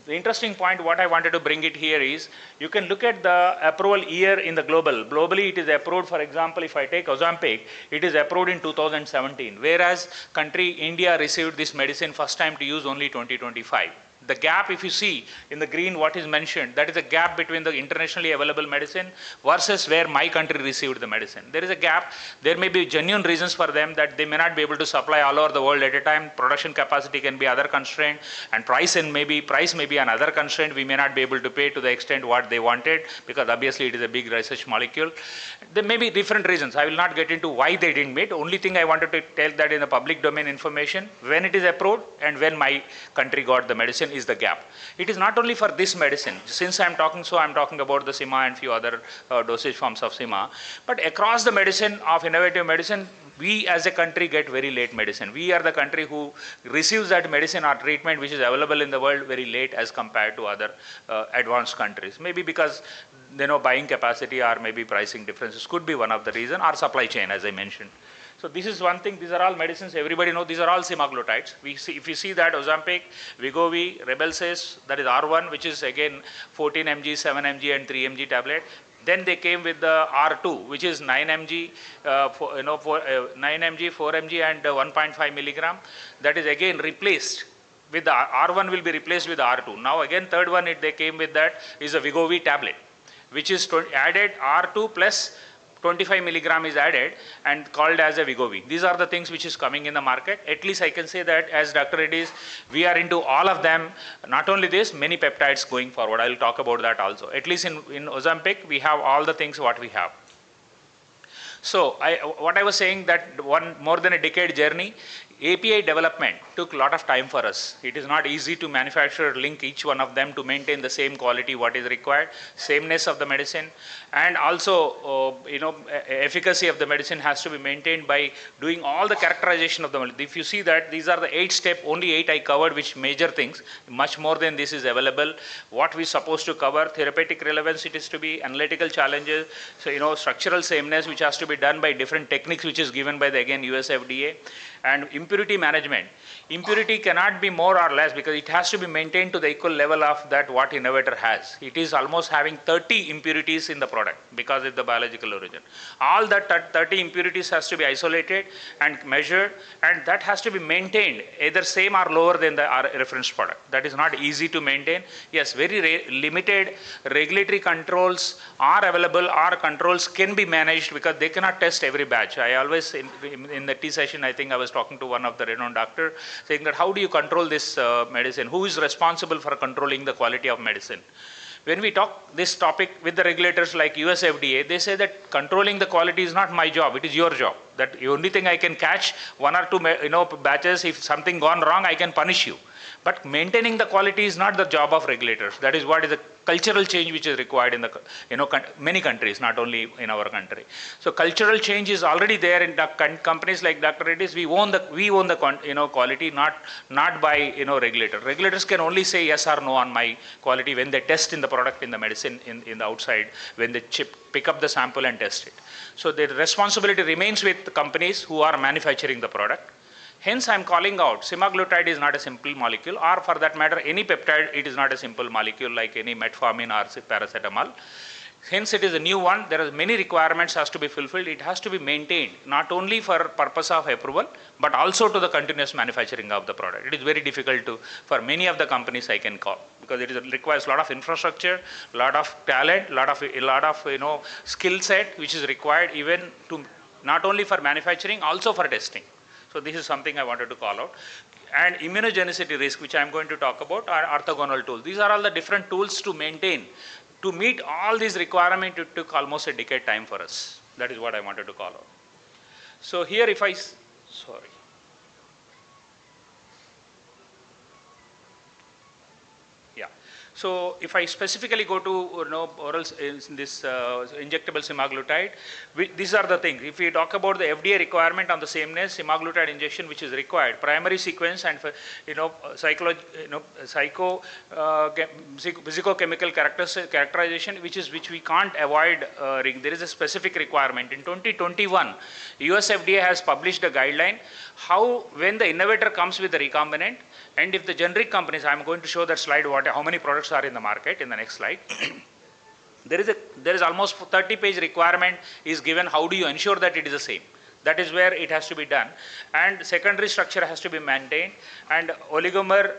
The interesting point, what I wanted to bring it here is, you can look at the approval year in the global. Globally, it is approved, for example, if I take Ozempic, it is approved in 2017, whereas country India received this medicine first time to use only 2025. The gap, if you see in the green what is mentioned, that is a gap between the internationally available medicine versus where my country received the medicine. There is a gap. There may be genuine reasons for them that they may not be able to supply all over the world at a time. Production capacity can be other constraint, and price may be another constraint. We may not be able to pay to the extent what they wanted, because obviously it is a big research molecule. There may be different reasons. I will not get into why they didn't meet. Only thing I wanted to tell that in the public domain information, when it is approved and when my country got the medicine is the gap. It is not only for this medicine. Since I'm talking about the SIMA and few other dosage forms of SIMA, but across the medicine of innovative medicine, we as a country get very late medicine. We are the country who receives that medicine or treatment which is available in the world very late as compared to other advanced countries. Maybe because buying capacity or maybe pricing differences could be one of the reason, or supply chain, as I mentioned. So this is one thing. These are all medicines. Everybody knows these are all semaglutides. If you see that Ozempic, Wegovy, Rybelsus, that is R1, which is again 14 mg, 7 mg, and 3 mg tablet. Then they came with the R2, which is 9 mg, 9 mg, 4 mg, and 1.5 milligram. That is again replaced with the R1 will be replaced with the R2. Now again third one they came with that is a Wegovy tablet, which is added R2 plus 25 milligram is added and called as a Wegovy. These are the things which is coming in the market. At least I can say that as Dr. Reddy's, we are into all of them. Not only this, many peptides going forward. I will talk about that also. At least in Ozempic, we have all the things what we have. So what I was saying, that more than a decade journey, API development took a lot of time for us. It is not easy to manufacture, link each one of them to maintain the same quality what is required, sameness of the medicine, and also efficacy of the medicine has to be maintained by doing all the characterization of the medicine. If you see that these are the 8 steps, only 8 I covered, which major things. Much more than this is available. What we supposed to cover, therapeutic relevance it is to be, analytical challenges, so structural sameness which has to be done by different techniques which is given by the again US FDA, and impurity management. Impurity cannot be more or less because it has to be maintained to the equal level of that what innovator has. It is almost having 30 impurities in the product because of the biological origin. All that 30 impurities has to be isolated and measured, and that has to be maintained either same or lower than the reference product. That is not easy to maintain. Yes, very limited regulatory controls are available, or controls can be managed because they cannot test every batch. I always, in the tea session, I think I was talking to one of the renowned doctor saying that how do you control this medicine? Who is responsible for controlling the quality of medicine? When we talk this topic with the regulators like US FDA, they say that controlling the quality is not my job, it is your job. That the only thing I can catch 1 or 2 batches, if something gone wrong, I can punish you. But maintaining the quality is not the job of regulators. That is what is the cultural change which is required in the many countries, not only in our country. So cultural change is already there in companies like Dr. Reddy's. We own the quality, not by regulator. Regulators can only say yes or no on my quality when they test in the product, in the medicine, in the outside, when they pick up the sample and test it. So the responsibility remains with the companies who are manufacturing the product. Hence, I am calling out semaglutide is not a simple molecule, or for that matter, any peptide, it is not a simple molecule like any metformin or paracetamol. Hence, it is a new one. There are many requirements has to be fulfilled. It has to be maintained, not only for purpose of approval, but also to the continuous manufacturing of the product. It is very difficult to, for many of the companies I can call, because it requires a lot of infrastructure, a lot of talent, a lot of skill set, which is required even to, not only for manufacturing, also for testing. So this is something I wanted to call out. And immunogenicity risk, which I am going to talk about, are orthogonal tools. These are all the different tools to maintain. To meet all these requirements, it took almost a decade time for us. That is what I wanted to call out. So here if I, sorry. Yeah. So if I specifically go to oral in this injectable semaglutide, these are the things. If we talk about the FDA requirement on the sameness, semaglutide injection which is required, primary sequence and physicochemical characterization, which we can't avoid. There is a specific requirement. In 2021, US FDA has published a guideline how when the innovator comes with a recombinant, and if the generic companies, I am going to show that slide how many products are in the market in the next slide. there is almost 30-page requirement is given. How do you ensure that it is the same? That is where it has to be done, and secondary structure has to be maintained, and oligomer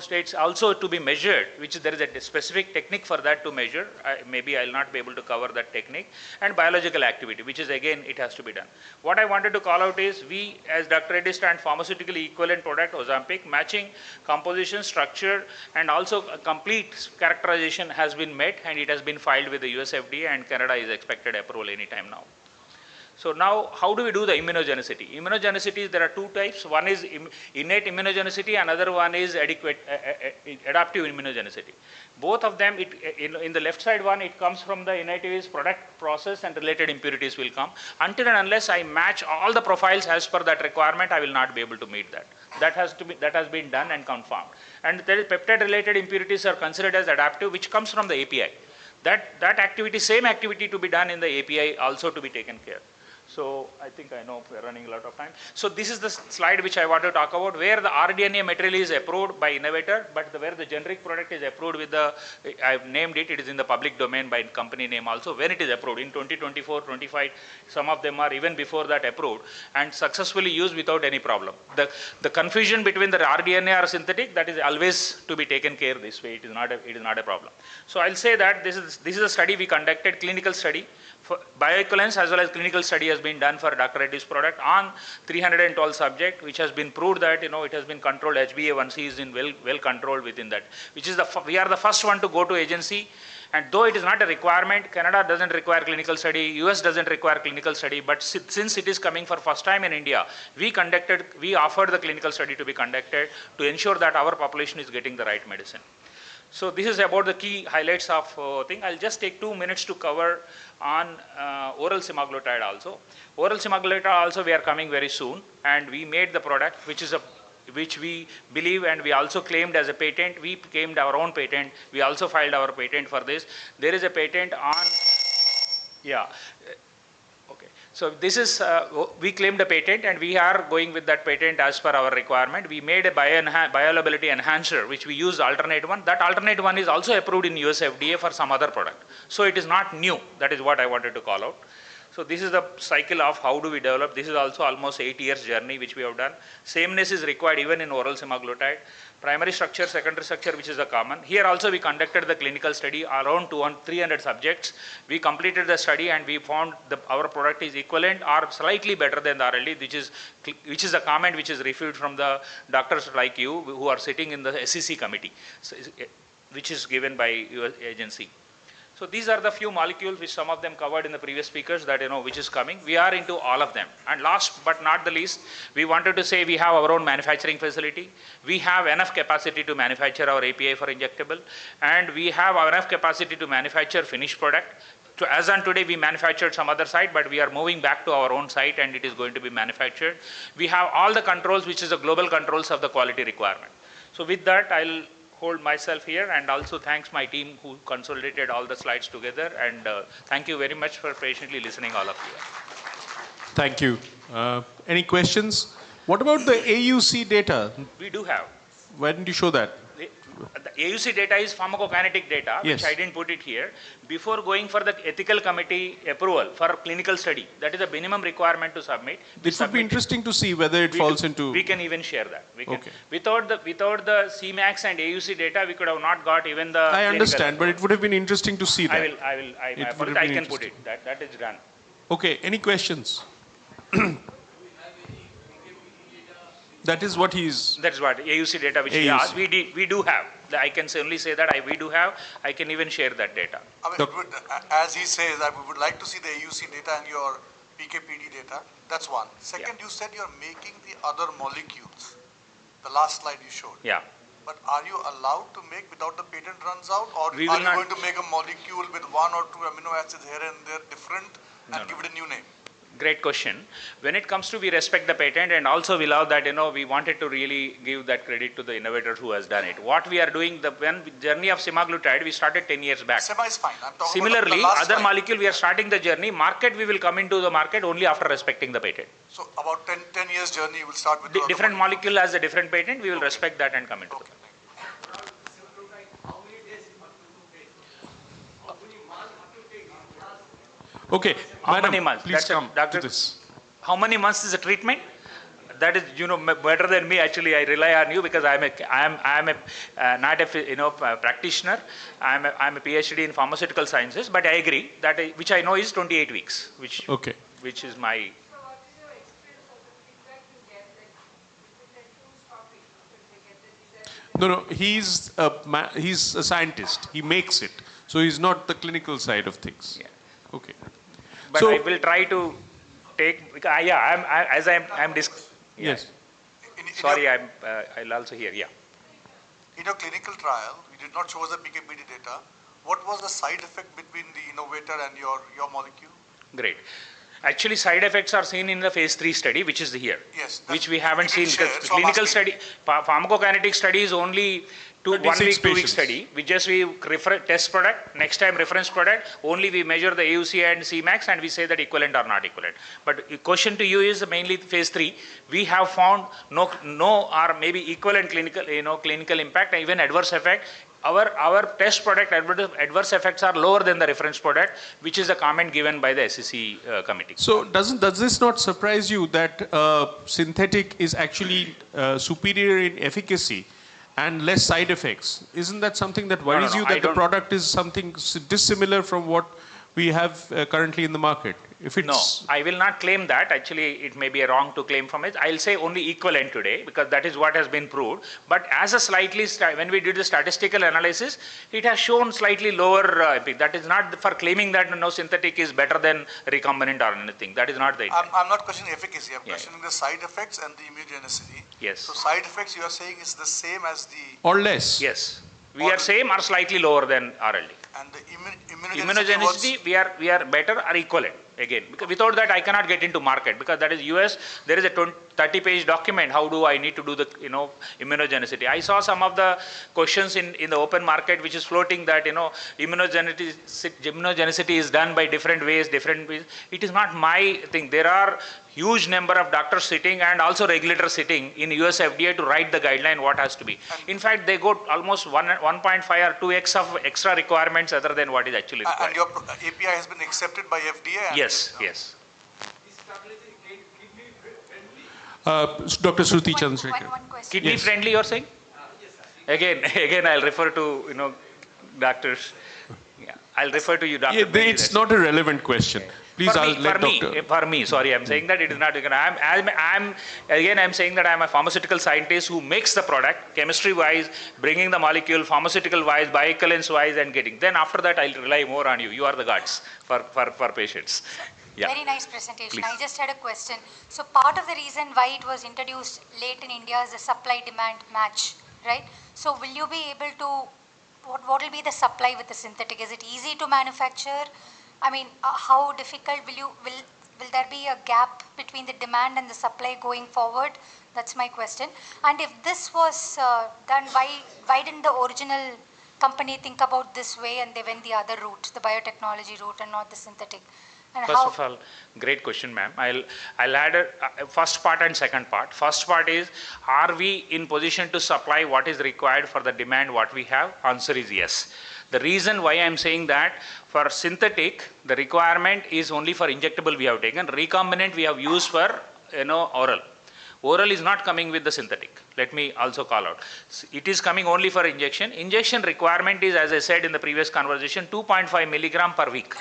states also to be measured, which there is a specific technique for that to measure. Maybe I will not be able to cover that technique, and biological activity, which is again it has to be done. What I wanted to call out is we as Dr. Reddy stand pharmaceutically equivalent product Ozempic, matching composition, structure, and also a complete characterization has been met, and it has been filed with the US FDA, and Canada is expected approval anytime now. So now, how do we do the immunogenicity? Immunogenicity, there are two types. One is innate immunogenicity, another one is adaptive immunogenicity. Both of them, in the left side one, it comes from the innate is product, process, and related impurities will come. Until and unless I match all the profiles as per that requirement, I will not be able to meet that. That has been done and confirmed. And there is peptide-related impurities are considered as adaptive, which comes from the API. That activity, same activity to be done in the API, also to be taken care. So I think I know we're running a lot of time. So this is the slide which I want to talk about, where the rDNA material is approved by innovator, but where the generic product is approved with the, I've named it, it is in the public domain by company name also, when it is approved in 2024, 25, some of them are even before that approved and successfully used without any problem. The confusion between the rDNA or synthetic, that is always to be taken care this way, it is not a problem. So I'll say that this is a study we conducted, clinical study. Bioequivalence as well as clinical study has been done for Dr. Reddy's product on 312 subjects, which has been proved that it has been controlled. HbA1c is in well controlled within that. Which is we are the first one to go to agency, and though it is not a requirement, Canada doesn't require clinical study, US doesn't require clinical study, but since it is coming for first time in India, we offered the clinical study to be conducted to ensure that our population is getting the right medicine. So this is about the key highlights of thing. I'll just take 2 minutes to cover on oral semaglutide also. Oral semaglutide also we are coming very soon, and we made the product which we believe, and we also claimed as a patent. We claimed our own patent. We also filed our patent for this. There is a patent on, so this is, we claimed a patent, and we are going with that patent as per our requirement. We made a bioavailability enhancer, which we use alternate one. That alternate one is also approved in US FDA for some other product. So it is not new. That is what I wanted to call out. So this is the cycle of how do we develop. This is also almost 8 years journey which we have done. Sameness is required even in oral semaglutide. Primary structure, secondary structure, which is a common. Here also we conducted the clinical study around 300 subjects. We completed the study and we found our product is equivalent or slightly better than the RLD, which is a comment which is reviewed from the doctors like you who are sitting in the SEC committee, which is given by your agency. So these are the few molecules which some of them covered in the previous speakers that which is coming. We are into all of them. And last but not the least, we wanted to say we have our own manufacturing facility. We have enough capacity to manufacture our API for injectable, and we have enough capacity to manufacture finished product. So as on today, we manufactured some other site, but we are moving back to our own site and it is going to be manufactured. We have all the controls, which is the global controls of the quality requirement. So with that, I'll hold myself here, and also thanks my team who consolidated all the slides together, and thank you very much for patiently listening, all of you. Thank you. Any questions? What about the AUC data? We do have. Why didn't you show that? The AUC data is pharmacokinetic data, Yes. which I didn't put it here. Before going for the ethical committee approval for clinical study, that is the minimum requirement to submit. It would be interesting to see whether it falls into. We can even share that. We can. Okay. Without the CMAX and AUC data, we could have not got even the. I understand, but it would have been interesting to see that. I can put it. That is done. Okay, any questions? That is what he's. That's what AUC data which he asked. We do have. I can only say that we do have. I can even share that data. I mean, as he says, that we would like to see the AUC data and your PKPD data. That's one. Second, you said you're making the other molecules. The last slide you showed. Yeah. But are you allowed to make without the patent runs out, or are you will not- going to make a molecule with 1 or 2 amino acids here and there different and give it a new name? Great question. When it comes to, we respect the patent, and also we love that, we wanted to really give that credit to the innovator who has done it. What we are doing, when journey of semaglutide, we started 10 years back. Sema is fine. I'm talking Similarly, about the last other slide. molecule, we are starting the journey. Market, we will come into the market only after respecting the patent. So about 10 years journey, you will start with The different molecule has a different patent. We will respect that and come into the market. Okay, How madam, many months? please That's come doctor, to this. How many months is the treatment? That is, better than me. Actually, I rely on you because I'm not a practitioner. I'm a PhD in pharmaceutical sciences. But I agree that which I know is 28 weeks, which is my. No, he's a scientist. He makes it, so he's not the clinical side of things. Yeah. Okay. But So- I will try to take. Yes. Sorry, I'll also hear. Yeah. In your clinical trial, you did not show us the PKPD data. What was the side effect between the innovator and your molecule? Great. Actually, side effects are seen in the phase 3 study, which is here. Yes. Which we haven't you seen can because share, so I'm clinical asking. study, pharmacokinetic study is only 1 week, 2 week patients. study. We test product, next time reference product, only we measure the AUC and Cmax and we say that equivalent or not equivalent. But the question to you is mainly phase 3. We have found no or maybe equivalent clinical impact, even adverse effect. Our test product adverse effects are lower than the reference product, which is a comment given by the SEC committee. So does this not surprise you that synthetic is actually superior in efficacy and less side effects? Isn't that something that worries you, I that the don't- product is something dissimilar from what we have currently in the market? If it's No, I will not claim that. Actually, it may be wrong to claim from it. I'll say only equivalent today because that is what has been proved. But as a when we did the statistical analysis, it has shown slightly lower. That is not for claiming that synthetic is better than recombinant or anything. That is not the intent. I'm not questioning efficacy. I'm questioning the side effects and the immunogenicity. Yes. So side effects you are saying is the same as the or less. Yes. We are same or slightly lower than RLD. and the Immunogenicity, we are better or equivalent. Again, because without that I cannot get into market because that is US. There is a 30-page document. How do I need to do the immunogenicity? I saw some of the questions in the open market which is floating that immunogenicity is done by different ways. It is not my thing. There are huge number of doctors sitting and also regulators sitting in US FDA to write the guideline what has to be. In fact, they go almost 1.5 or 2x of extra requirements other than what is actually required. and your API has been accepted by FDA. And Yes. Dr. Shruti Chandrasekhar. Kidney Yes. friendly, you're saying? Again, I'll refer to doctors. Yeah, I'll refer to you, Doctor. Yeah, it's not a relevant question. Please, I'll let Dr. For me, sorry, I'm saying that it is not. I'm saying that I'm a pharmaceutical scientist who makes the product, chemistry-wise, bringing the molecule, pharmaceutical-wise, bioequivalence-wise, and getting. Then after that, I'll rely more on you. You are the gods for patients. Yeah. Very nice presentation. Please. I just had a question. So part of the reason why it was introduced late in India is the supply-demand match, right? So will you be able to, what will be the supply with the synthetic? Is it easy to manufacture? I mean, how difficult will there be a gap between the demand and the supply going forward? That's my question. And if this was done, why didn't the original company think about this way and they went the other route, the biotechnology route and not the synthetic? And First of all, great question, ma'am. I'll add a first part and second part. First part is, are we in position to supply what is required for the demand what we have? Answer is yes. The reason why I'm saying that, for synthetic, the requirement is only for injectable we have taken. Recombinant we have used for oral. Oral is not coming with the synthetic. Let me also call out. It is coming only for injection. Injection requirement is, as I said in the previous conversation, 2.5 milligram per week.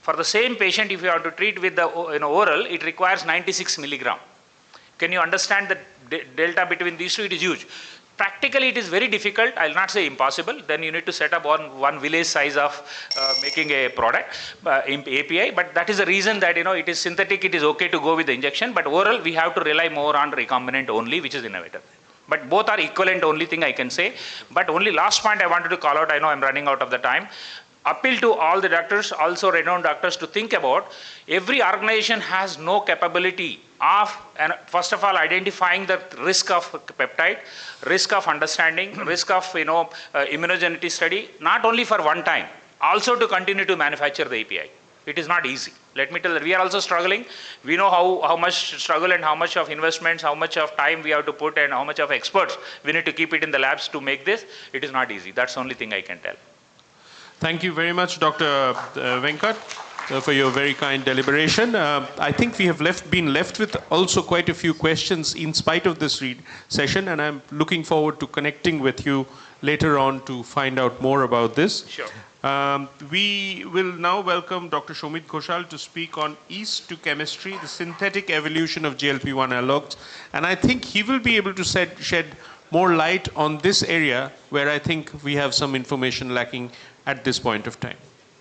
For the same patient, if you have to treat with the oral, it requires 96 milligram. Can you understand the delta between these two? It is huge. Practically, it is very difficult. I'll not say impossible. Then you need to set up one village size of making a product, API. But that is the reason that it is synthetic. It is okay to go with the injection. But oral, we have to rely more on recombinant only, which is innovative. But both are equivalent. Only thing I can say. But only last point I wanted to call out. I know I'm running out of the time. Appeal to all the doctors, also renowned doctors, to think about every organization has no capability of, and first of all, identifying the risk of peptide, risk of understanding, risk of immunogenicity study, not only for one time, also to continue to manufacture the API. It is not easy. Let me tell you, we are also struggling. We know how much struggle and how much of investments, how much of time we have to put, and how much of experts we need to keep it in the labs to make this. It is not easy. That's the only thing I can tell. Thank you very much, Dr. Venkat, for your very kind deliberation. I think we have been left with also quite a few questions in spite of this session, and I'm looking forward to connecting with you later on to find out more about this. Sure. We will now welcome Dr. Shomit Ghoshal to speak on yeast to chemistry, the synthetic evolution of GLP-1 analogs, and I think he will be able to shed more light on this area where I think we have some information lacking at this point of time.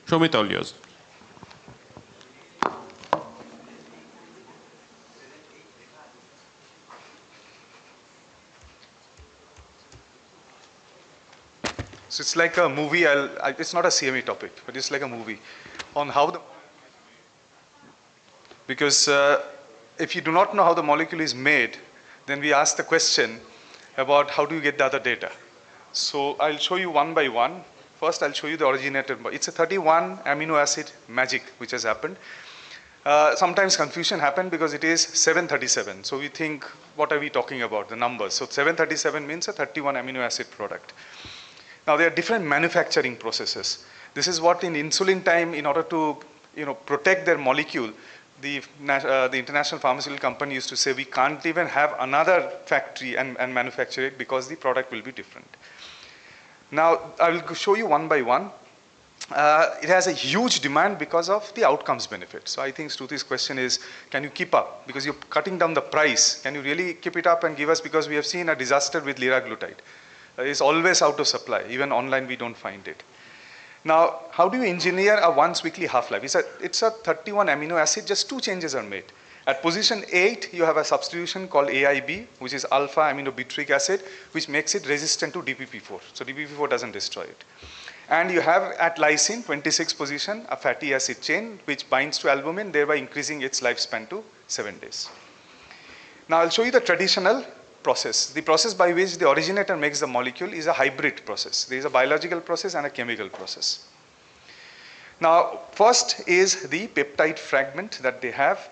Shomit, all yours. So it's like a movie. It's not a CME topic, but it's like a movie on how the, because if you do not know how the molecule is made, then we ask the question about how do you get the other data. So I'll show you one by one. First, I'll show you the originator. It's a 31 amino acid magic which has happened. Sometimes confusion happens because it is 737. So we think, what are we talking about, the numbers? So 737 means a 31 amino acid product. Now there are different manufacturing processes. This is what in insulin time, in order to protect their molecule, the international pharmaceutical company used to say we can't even have another factory and manufacture it because the product will be different. Now I will show you one by one. It has a huge demand because of the outcomes benefit. So I think Struti's question is, can you keep up? Because you're cutting down the price. Can you really keep it up and give us, because we have seen a disaster with liraglutide. It's always out of supply. Even online we don't find it. Now, how do you engineer a once weekly half-life? It's a 31 amino acid, just two changes are made. At position 8, you have a substitution called AIB, which is alpha aminobutyric acid, which makes it resistant to DPP4. So DPP4 doesn't destroy it. And you have at lysine, 26 position, a fatty acid chain, which binds to albumin, thereby increasing its lifespan to 7 days. Now, I'll show you the traditional process. The process by which the originator makes the molecule is a hybrid process. There is a biological process and a chemical process. Now, first is the peptide fragment that they have.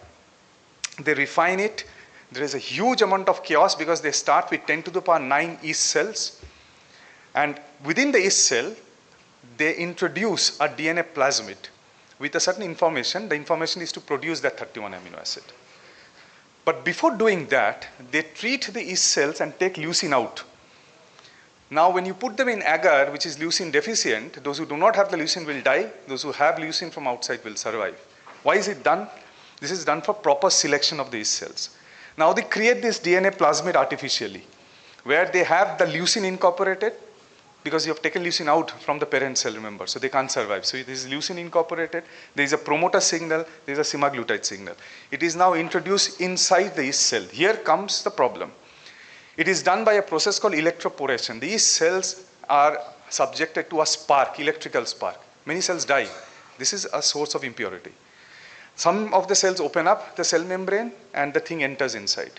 They refine it. There is a huge amount of chaos because they start with 10 to the power 9 yeast cells. And within the yeast cell, they introduce a DNA plasmid with a certain information. The information is to produce that 31 amino acid. But before doing that, they treat the yeast cells and take leucine out. Now, when you put them in agar, which is leucine deficient, those who do not have the leucine will die. Those who have leucine from outside will survive. Why is it done? This is done for proper selection of the yeast cells. Now, they create this DNA plasmid artificially, where they have the leucine incorporated, because you have taken leucine out from the parent cell, remember, so they can't survive. So this is leucine incorporated, there is a promoter signal, there is a semaglutide signal. It is now introduced inside the yeast cell. Here comes the problem. It is done by a process called electroporation. The yeast cells are subjected to a spark, electrical spark. Many cells die. This is a source of impurity. Some of the cells open up the cell membrane and the thing enters inside.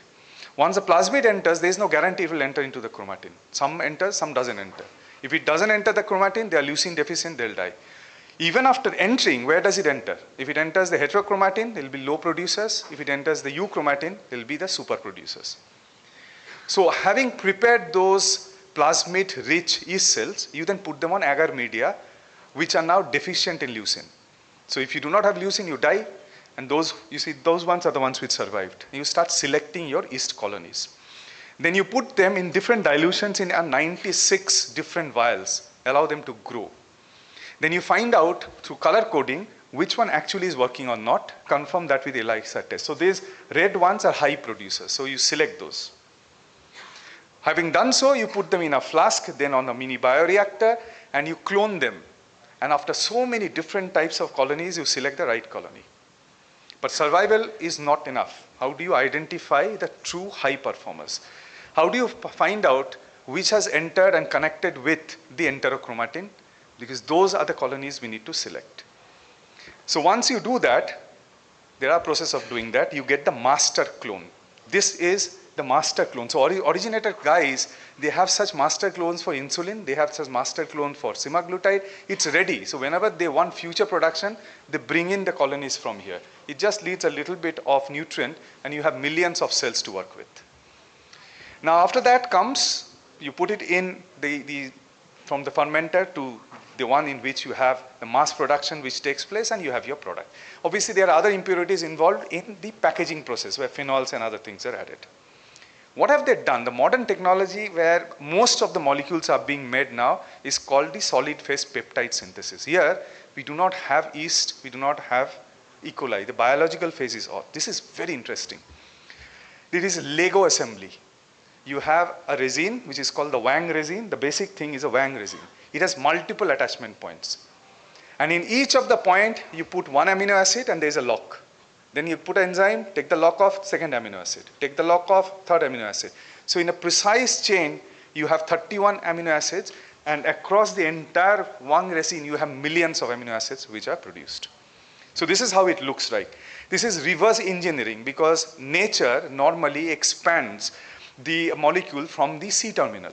Once the plasmid enters, there is no guarantee it will enter into the chromatin. Some enters, some doesn't enter. If it doesn't enter the chromatin, they are leucine deficient, they'll die. Even after entering, where does it enter? If it enters the heterochromatin, there will be low producers. If it enters the euchromatin, there will be the super producers. So having prepared those plasmid-rich yeast cells, you then put them on agar media, which are now deficient in leucine. So if you do not have leucine, you die, and those, you see, those ones are the ones which survived. You start selecting your yeast colonies. Then you put them in different dilutions in 96 different vials, allow them to grow. Then you find out through color coding which one actually is working or not, confirm that with ELISA test. So these red ones are high producers, so you select those. Having done so, you put them in a flask, then on a mini bioreactor, and you clone them. And after so many different types of colonies, you select the right colony. But survival is not enough. How do you identify the true high performers? How do you find out which has entered and connected with the enterochromatin? Because those are the colonies we need to select. So once you do that, there are processes of doing that. You get the master clone. This is the master clone. So originator guys, they have such master clones for insulin. They have such master clone for semaglutide. It's ready. So whenever they want future production, they bring in the colonies from here. It just needs a little bit of nutrient, and you have millions of cells to work with. Now after that comes, you put it in from the fermenter to the one in which you have the mass production which takes place, and you have your product. Obviously, there are other impurities involved in the packaging process where phenols and other things are added. What have they done? The modern technology where most of the molecules are being made now is called the solid phase peptide synthesis. Here, we do not have yeast, we do not have E. coli. The biological phase is off. This is very interesting. It is Lego assembly. You have a resin which is called the Wang resin. The basic thing is a Wang resin. It has multiple attachment points. And in each of the point, you put one amino acid and there is a lock. Then you put an enzyme, take the lock off, second amino acid. Take the lock off, third amino acid. So in a precise chain, you have 31 amino acids, and across the entire Wang resin, you have millions of amino acids which are produced. So this is how it looks like. This is reverse engineering, because nature normally expands the molecule from the C-terminal.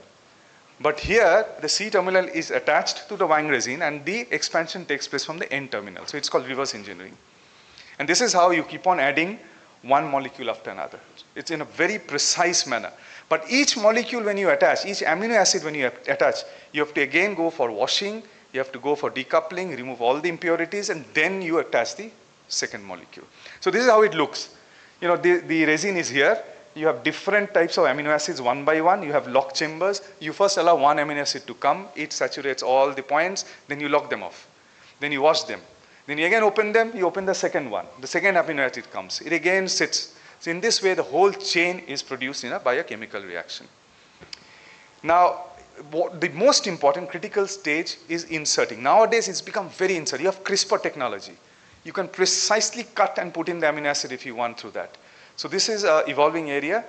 But here, the C-terminal is attached to the Wang resin, and the expansion takes place from the N-terminal. So it's called reverse engineering. And this is how you keep on adding one molecule after another. It's in a very precise manner. But each molecule when you attach, each amino acid when you attach, you have to again go for washing, you have to go for decoupling, remove all the impurities, and then you attach the second molecule. So this is how it looks. You know, the resin is here. You have different types of amino acids one by one. You have lock chambers. You first allow one amino acid to come. It saturates all the points. Then you lock them off. Then you wash them. Then you again open them. You open the second one. The second amino acid comes. It again sits. So in this way, the whole chain is produced in a biochemical reaction. Now, the most important critical stage is inserting. Nowadays, it's become very insert. You have CRISPR technology. You can precisely cut and put in the amino acid if you want through that. So this is an evolving area.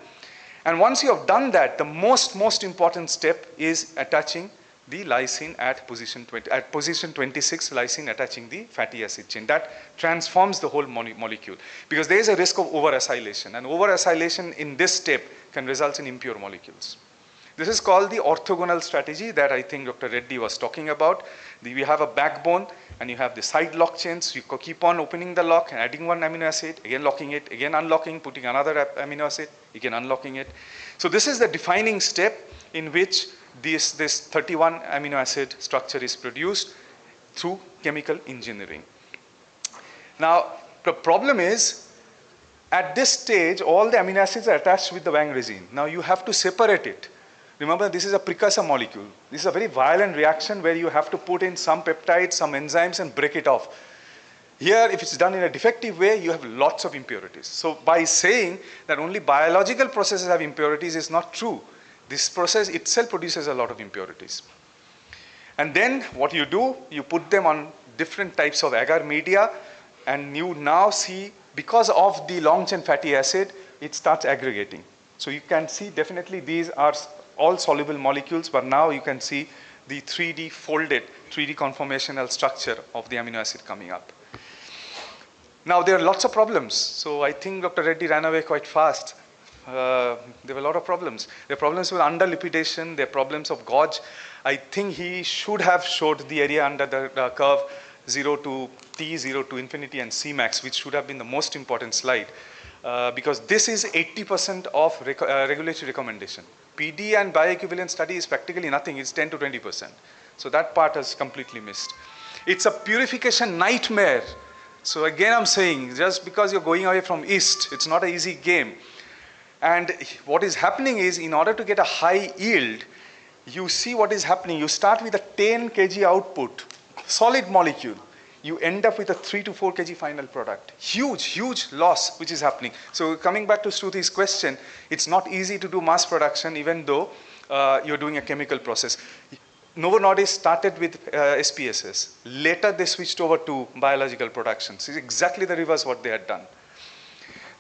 And once you have done that, the most important step is attaching the lysine at position 20, at position 26, lysine attaching the fatty acid chain. That transforms the whole molecule, because there is a risk of over-acylation, and over-acylation in this step can result in impure molecules. This is called the orthogonal strategy that I think Dr. Reddy was talking about. We have a backbone, and you have the side lock chains. You keep on opening the lock and adding one amino acid, again locking it, again unlocking, putting another amino acid, again unlocking it. So this is the defining step in which this 31 amino acid structure is produced through chemical engineering. Now, the problem is, at this stage, all the amino acids are attached with the Wang resin. Now you have to separate it. Remember, this is a precursor molecule. This is a very violent reaction where you have to put in some peptides, some enzymes, and break it off. Here, if it's done in a defective way, you have lots of impurities. So by saying that only biological processes have impurities is not true. This process itself produces a lot of impurities. And then what you do, you put them on different types of agar media, and you now see, because of the long chain fatty acid, it starts aggregating. So you can see definitely these are all soluble molecules, but now you can see the 3D folded, 3D conformational structure of the amino acid coming up. Now there are lots of problems. So I think Dr. Reddy ran away quite fast. There were a lot of problems. There are problems with underlipidation, there are problems of gauge. I think he should have showed the area under the curve. 0 to T, 0 to infinity, and Cmax, which should have been the most important slide, because this is 80% of regulatory recommendation. PD and bioequivalent study is practically nothing, it's 10 to 20%. So that part is completely missed. It's a purification nightmare. So again, I'm saying, just because you're going away from East, it's not an easy game. And what is happening is, in order to get a high yield, you see what is happening. You start with a 10 kg output, solid molecule. You end up with a 3 to 4 kg final product. Huge, huge loss which is happening. So coming back to Sruti's question, it's not easy to do mass production even though you're doing a chemical process. Novo Nordisk started with SPSS. Later they switched over to biological production. So it's exactly the reverse what they had done.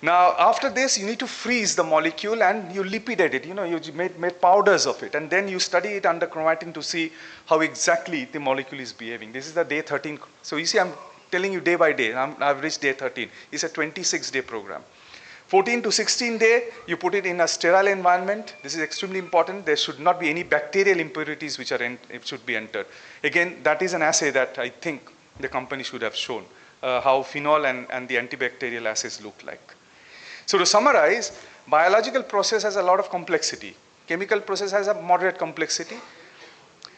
Now, after this, you need to freeze the molecule and you lipidate it. You know, you made powders of it. And then you study it under chromatin to see how exactly the molecule is behaving. This is the day 13. So you see, I'm telling you day by day. I've reached day 13. It's a 26-day program. 14 to 16 day, you put it in a sterile environment. This is extremely important. There should not be any bacterial impurities which should be entered. Again, that is an assay that I think the company should have shown, how phenol and the antibacterial assays look like. So to summarize, biological process has a lot of complexity. Chemical process has a moderate complexity.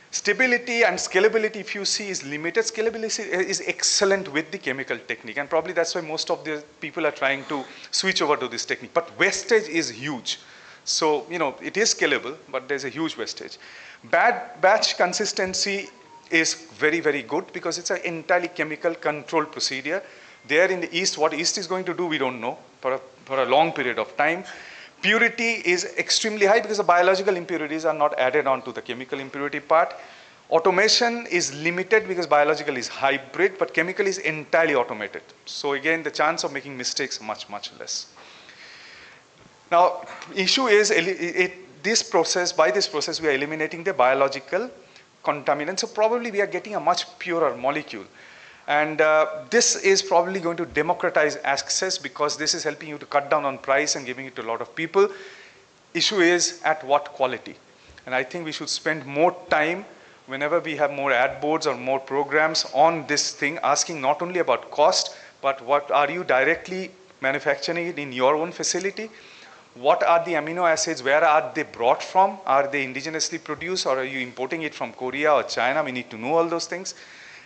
Stability and scalability, if you see, is limited. Scalability is excellent with the chemical technique, and probably that's why most of the people are trying to switch over to this technique. But wastage is huge. So, you know, it is scalable, but there's a huge wastage. Batch consistency is very, very good because it's an entirely chemical control procedure. There in the East, what East is going to do, we don't know for a long period of time. Purity is extremely high because the biological impurities are not added on to the chemical impurity part. Automation is limited because biological is hybrid, but chemical is entirely automated. So again, the chance of making mistakes much, much less. Now, issue is by this process, we are eliminating the biological contaminants. So probably we are getting a much purer molecule. And this is probably going to democratize access because this is helping you to cut down on price and giving it to a lot of people. Issue is at what quality? And I think we should spend more time whenever we have more ad boards or more programs on this thing, asking not only about cost, but what are you directly manufacturing it in your own facility? What are the amino acids? Where are they brought from? Are they indigenously produced or are you importing it from Korea or China? We need to know all those things.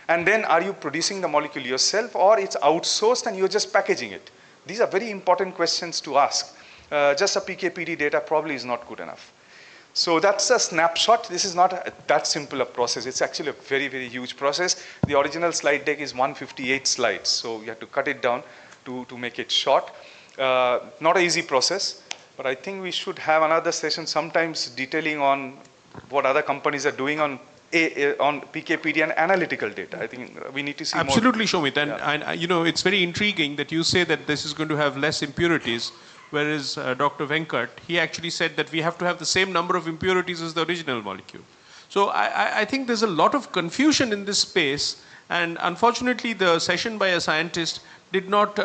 And then are you producing the molecule yourself or it's outsourced and you're just packaging it? These are very important questions to ask. Just a PK/PD data probably is not good enough. So that's a snapshot. This is not that simple a process. It's actually a very, very huge process. The original slide deck is 158 slides. So you have to cut it down to make it short. Not an easy process, but I think we should have another session sometimes detailing on what other companies are doing on PK/PD and analytical data. I think we need to see Absolutely, more. Shomit. And you know, it's very intriguing that you say that this is going to have less impurities, whereas Dr. Venkat, he actually said that we have to have the same number of impurities as the original molecule. So I think there's a lot of confusion in this space, and unfortunately the session by a scientist did not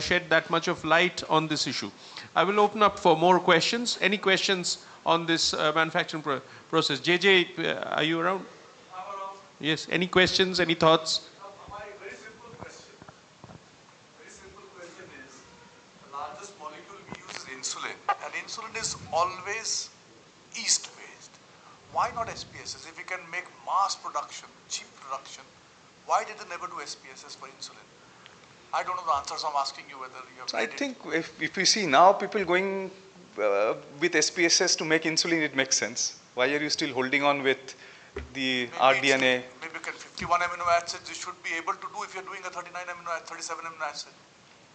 shed that much of light on this issue. I will open up for more questions. Any questions on this manufacturing process? JJ, are you around? I'm around. Yes, any questions, any thoughts? My very simple question is, the largest molecule we use is insulin, and insulin is always yeast-based. Why not SPSS? If we can make mass production, cheap production, why did they never do SPSS for insulin? I don't know the answer, so I'm asking you whether you have. I think if we see now people going with SPSS to make insulin, it makes sense. Why are you still holding on with the rDNA? Maybe 51 amino acids you should be able to do if you're doing a 39 amino acid, 37 amino acid.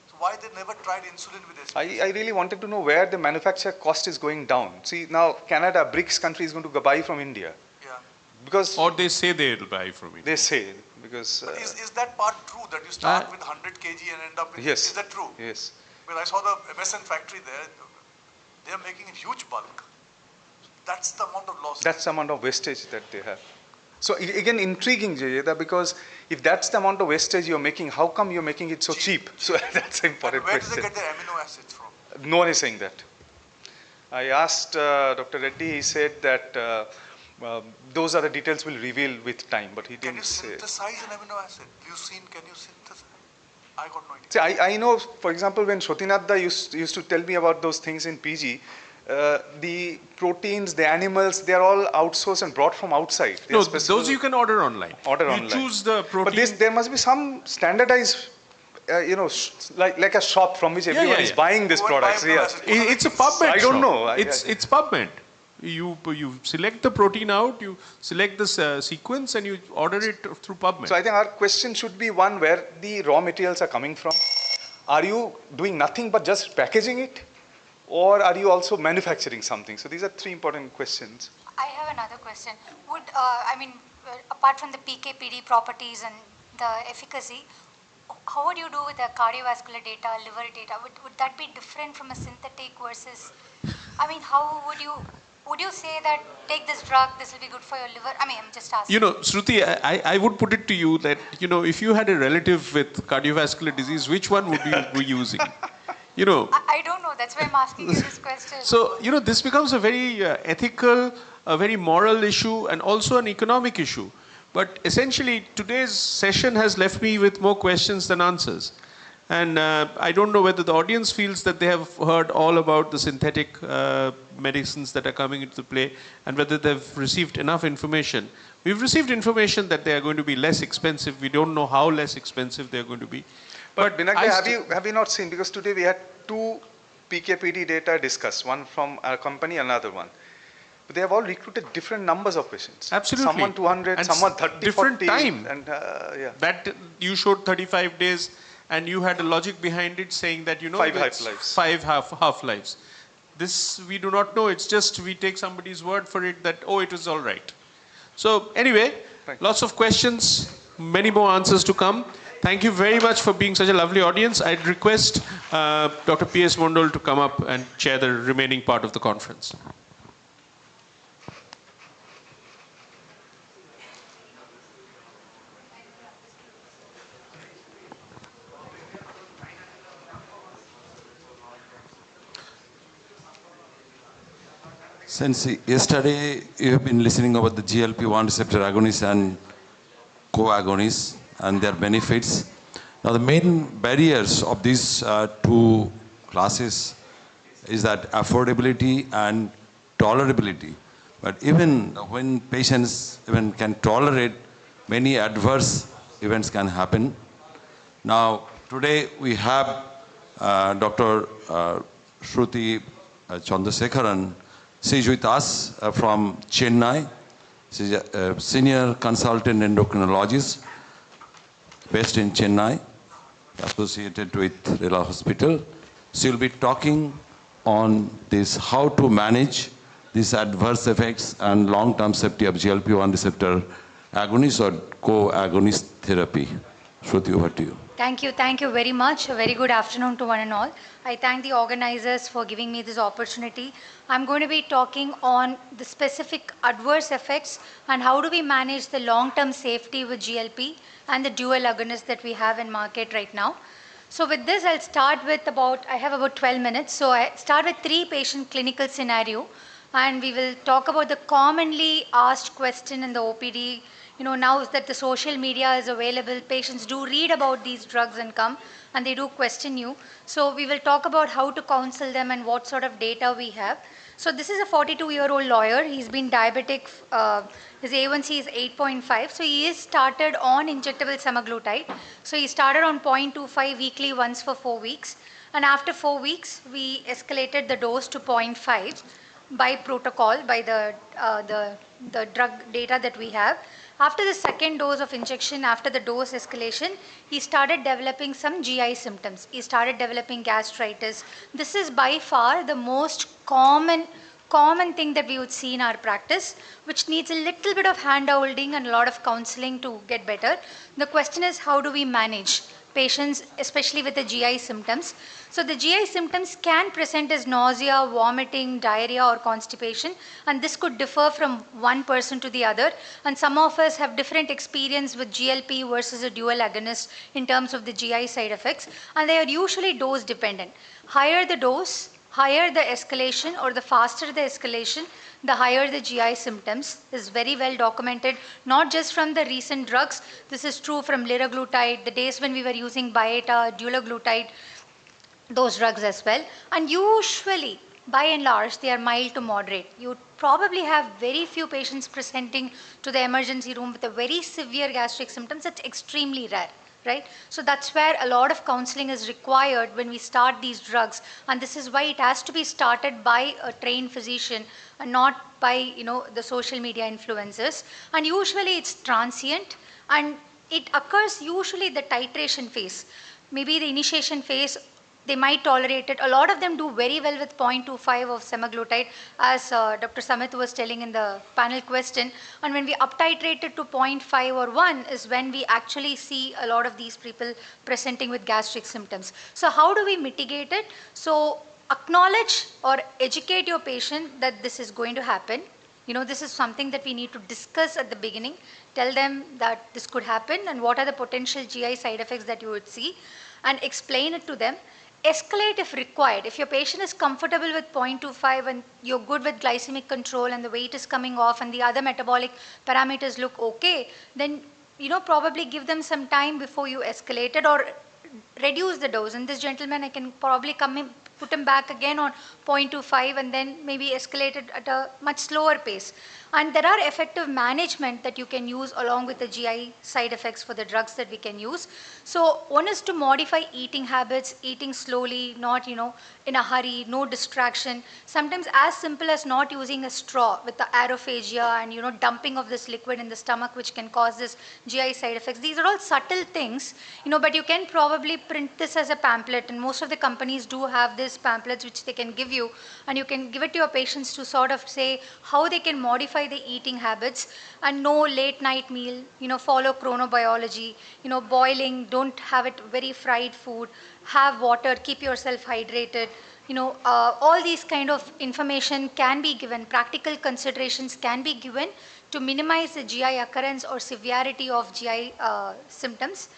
So why they never tried insulin with SPSS? I really wanted to know where the manufacture cost is going down. See, now Canada, BRICS country is going to buy from India. Yeah. Because or they say they'll buy from India. They say, because... But is that part true, that you start with 100 kg and end up with... Yes. Is that true? Yes. Well, I saw the MSN factory there. They are making in huge bulk. That's the amount of loss. That's the amount of wastage that they have. So again, intriguing, JJ, because if that's the amount of wastage you're making, how come you're making it so cheap? So that's an important Where question. do they get the amino acids from? No one is saying that. I asked Dr. Reddy, he said that those are the details we'll reveal with time, but he Can you didn't say. synthesize an amino acid? Leucine, can you synthesize? I got no idea. See, I know, for example, when Shrotinatha used to tell me about those things in PG, the proteins, the animals, they are all outsourced and brought from outside. They No, those you can order online. Order you online. choose the protein. But there must be some standardized, like a shop from which everyone is buying these products. It's a PubMed I don't shop. know. It's PubMed. You select the protein out, you select the sequence, and you order it through PubMed. So I think our question should be one where the raw materials are coming from. Are you doing nothing but just packaging it? Or are you also manufacturing something? So these are three important questions. I have another question. Would, apart from the PK/PD properties and the efficacy, how would you do with the cardiovascular data, liver data? Would that be different from a synthetic versus, how would you say that take this drug, this will be good for your liver? I'm just asking. Shruti, I would put it to you that, if you had a relative with cardiovascular disease, which one would you be using? I don't know. That's why I'm asking you this question. So, this becomes a very ethical, a very moral issue, and also an economic issue. But essentially, today's session has left me with more questions than answers. And I don't know whether the audience feels that they have heard all about the synthetic medicines that are coming into play, and whether they've received enough information. We've received information that they are going to be less expensive. We don't know how less expensive they're going to be. But Binag, have you not seen, because today we had two PK/PD data discussed, one from our company, another one. But they have all recruited different numbers of patients. Absolutely. Someone 200, and someone 30, different 40, time. And, That you showed 35 days, and you had a logic behind it saying that, 5 half-lives. 5 half-lives. This we do not know. It's just we take somebody's word for it that, it was all right. So anyway, lots of questions, many more answers to come. Thank you very much for being such a lovely audience. I'd request Dr. P.S. Mondol to come up and chair the remaining part of the conference. Since yesterday you have been listening about the GLP-1 receptor agonists and co-agonists and their benefits. Now the main barriers of these two classes is that affordability and tolerability. But even when patients even can tolerate, many adverse events can happen. Now today we have Dr. Shruti Chandrasekharan. She is with us from Chennai. She is a senior consultant endocrinologist based in Chennai, associated with Rela Hospital. She will be talking on this, how to manage these adverse effects and long-term safety of GLP-1 receptor agonist or co-agonist therapy. Shruti, over to you. Thank you very much. A very good afternoon to one and all. I thank the organizers for giving me this opportunity. I'm going to be talking on the specific adverse effects and how do we manage the long-term safety with GLP and the dual agonists that we have in market right now. So with this, I'll start with I have about 12 minutes. So I start with 3 patient clinical scenario, and we will talk about the commonly asked question in the OPD. Now that the social media is available, patients do read about these drugs and come, and they do question you. So we will talk about how to counsel them and what sort of data we have. So this is a 42-year-old lawyer. He's been diabetic. His A1C is 8.5. So he is started on injectable semaglutide. So he started on 0.25 weekly once for 4 weeks. And after 4 weeks, we escalated the dose to 0.5 by protocol, by the drug data that we have. After the second dose of injection, after the dose escalation, he started developing some GI symptoms. He started developing gastritis. This is by far the most common thing that we would see in our practice, which needs a little bit of hand-holding and a lot of counseling to get better. The question is, how do we manage patients, especially with the GI symptoms? So the GI symptoms can present as nausea, vomiting, diarrhea, or constipation, and this could differ from one person to the other. And some of us have different experience with GLP versus a dual agonist in terms of the GI side effects, and they are usually dose dependent. Higher the dose, higher the escalation or the faster the escalation, the higher the GI symptoms. This is very well documented, not just from the recent drugs. This is true from liraglutide, the days when we were using Byetta, dulaglutide, those drugs as well. And usually, by and large, they are mild to moderate. You probably have very few patients presenting to the emergency room with a very severe gastric symptoms. It's extremely rare, right? So that's where a lot of counseling is required when we start these drugs. And this is why it has to be started by a trained physician and not by, the social media influencers. And usually it's transient and it occurs usually the titration phase. Maybe the initiation phase, they might tolerate it. A lot of them do very well with 0.25 of semaglutide, as Dr. Samit was telling in the panel question. And when we up titrate it to 0.5 or 1 is when we actually see a lot of these people presenting with gastric symptoms. So how do we mitigate it? So acknowledge or educate your patient that this is going to happen. This is something that we need to discuss at the beginning. Tell them that this could happen and what are the potential GI side effects that you would see, and explain it to them. Escalate if required. If your patient is comfortable with 0.25 and you're good with glycemic control and the weight is coming off and the other metabolic parameters look okay, then probably give them some time before you escalate it or reduce the dose. And this gentleman, I can probably put him back again on 0.25 and then maybe escalate it at a much slower pace. And there are effective management that you can use along with the GI side effects for the drugs that we can use. So one is to modify eating habits, eating slowly, not in a hurry, no distraction. Sometimes as simple as not using a straw with the aerophagia and dumping of this liquid in the stomach, which can cause this GI side effects. These are all subtle things, but you can probably print this as a pamphlet, and most of the companies do have these pamphlets which they can give you, and you can give it to your patients to sort of say how they can modify the eating habits. And no late night meal, follow chronobiology, boiling, don't have it very fried food, have water, keep yourself hydrated. All these kind of information can be given, practical considerations can be given to minimize the GI occurrence or severity of GI symptoms,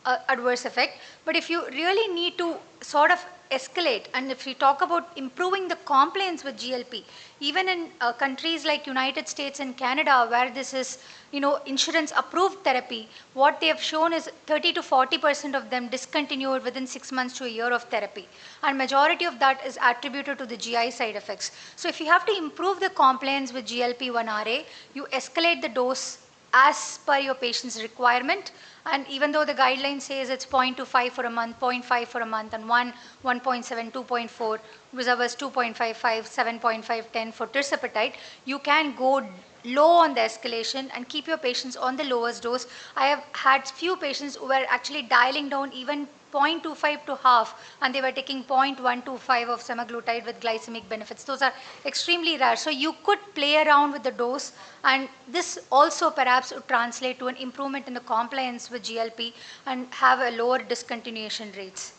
adverse effect. But if you really need to sort of escalate, and if we talk about improving the compliance with GLP, even in countries like United States and Canada, where this is insurance approved therapy, what they have shown is 30 to 40% of them discontinue it within 6 months to a year of therapy, and majority of that is attributed to the GI side effects. So if you have to improve the compliance with GLP-1 RA, you escalate the dose as per your patient's requirement. And even though the guideline says it's 0.25 for a month, 0.5 for a month, and 1.7, 2.4, vis-a-vis 2.55, 7.5, 10 for tirzepatide, you can go low on the escalation and keep your patients on the lowest dose. I have had few patients who were actually dialing down even 0.25 to half, and they were taking 0.125 of semaglutide with glycemic benefits. Those are extremely rare. So you could play around with the dose, and this also perhaps would translate to an improvement in the compliance with GLP and have a lower discontinuation rates.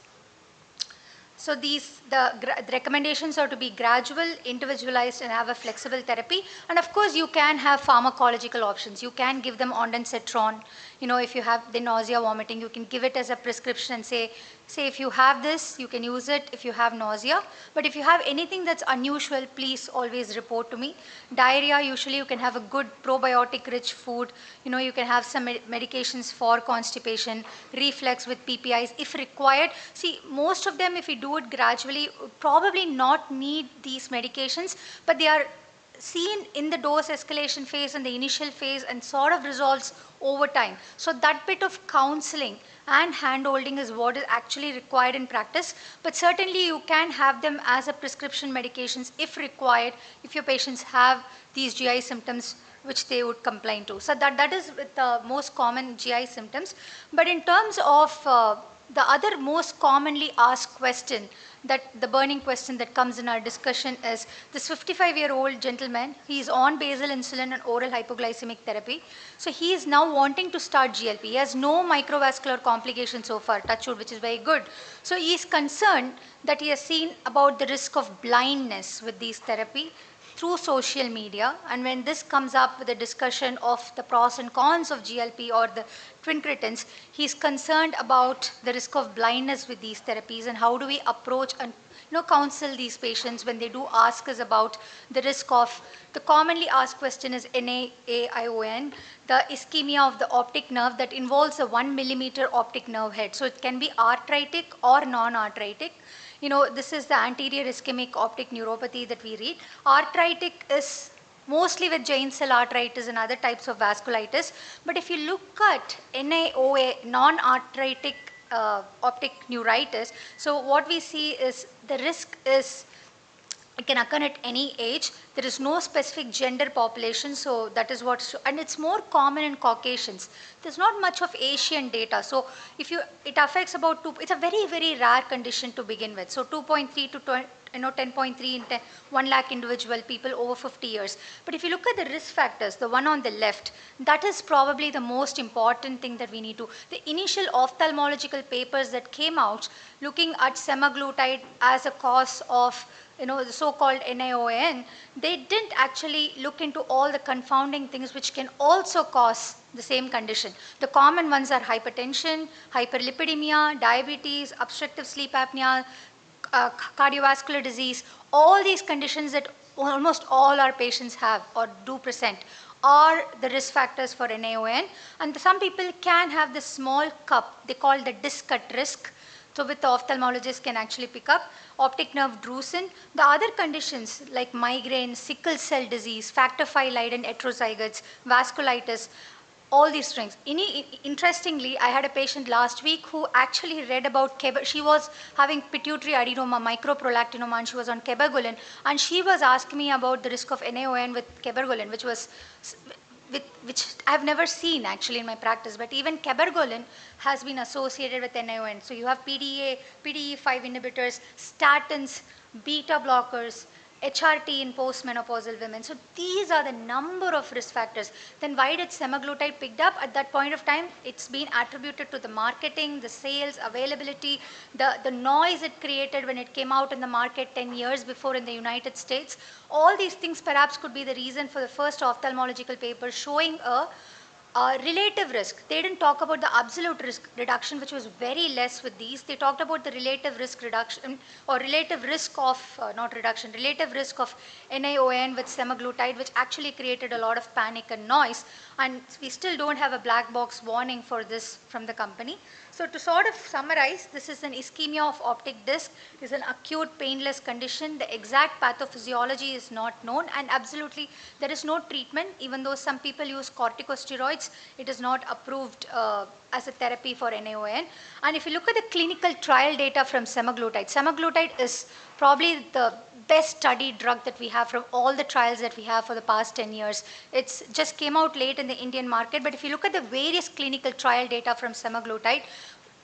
So the recommendations are to be gradual, individualized, and have a flexible therapy. And of course, you can have pharmacological options. You can give them ondansetron. If you have the nausea, vomiting, you can give it as a prescription and say if you have this, you can use it if you have nausea. But if you have anything that's unusual, please always report to me. Diarrhea, usually you can have a good probiotic-rich food. You can have some medications for constipation, reflux with PPIs if required. See, most of them, if we do it gradually, probably not need these medications, but they are seen in the dose escalation phase and the initial phase and sort of resolves over time. So that bit of counseling and hand-holding is what is actually required in practice. But certainly you can have them as a prescription medications if required, if your patients have these GI symptoms which they would complain to. So that is with the most common GI symptoms. But in terms of the other most commonly asked question, that the burning question that comes in our discussion is this 55-year-old gentleman, he is on basal insulin and oral hypoglycemic therapy. So he is now wanting to start GLP. He has no microvascular complications so far, touch wood, which is very good. So he is concerned that he has seen about the risk of blindness with these therapy through social media, and when this comes up with a discussion of the pros and cons of GLP or the twin-cretins, he's concerned about the risk of blindness with these therapies and how do we approach and counsel these patients when they do ask us about the risk of, the commonly asked question is NAION, the ischemia of the optic nerve that involves a 1 millimeter optic nerve head. So it can be arthritic or non-arthritic. This is the anterior ischemic optic neuropathy that we read. Arthritic is mostly with giant cell arteritis and other types of vasculitis. But if you look at NAOA, non-arthritic optic neuritis, so what we see is the risk is, it can occur at any age. There is no specific gender population, so that is what, and it's more common in Caucasians. There's not much of Asian data. So it affects about it's a very, very rare condition to begin with. So 2.3 to 10.3 in 1 lakh individual people over 50 years. But if you look at the risk factors, the one on the left, that is probably the most important thing that we need to. The initial ophthalmological papers that came out looking at semaglutide as a cause of the so-called NAION, they didn't actually look into all the confounding things which can also cause the same condition. The common ones are hypertension, hyperlipidemia, diabetes, obstructive sleep apnea, cardiovascular disease. All these conditions that almost all our patients have or do present are the risk factors for NAION. And some people can have this small cup, they call the disc at risk. So with the ophthalmologist can actually pick up optic nerve drusen. The other conditions like migraine, sickle cell disease, factor V Leiden heterozygotes, vasculitis, all these things. Interestingly, I had a patient last week who actually read about she was having pituitary adenoma, microprolactinoma, and she was on kebergolin, and she was asking me about the risk of NAION with kebergolin, which I've never seen actually in my practice, but even kebergolin has been associated with NAION. So you have PDE5 inhibitors, statins, beta blockers, HRT in postmenopausal women. So these are the number of risk factors. Then why did semaglutide picked up? At that point of time, it's been attributed to the marketing, the sales, availability, the noise it created when it came out in the market 10 years before in the United States. All these things perhaps could be the reason for the first ophthalmological paper showing a relative risk. They didn't talk about the absolute risk reduction, which was very less with these. They talked about the relative risk reduction or relative risk of, not reduction, relative risk of NAION with semaglutide, which actually created a lot of panic and noise. And we still don't have a black box warning for this from the company. So to sort of summarize, this is an ischemia of optic disc. It is an acute painless condition. The exact pathophysiology is not known, and absolutely there is no treatment. Even though some people use corticosteroids, it is not approved as a therapy for NAION. And if you look at the clinical trial data from semaglutide is probably the best studied drug that we have from all the trials that we have for the past 10 years. It's just came out late in the Indian market, but if you look at the various clinical trial data from semaglutide,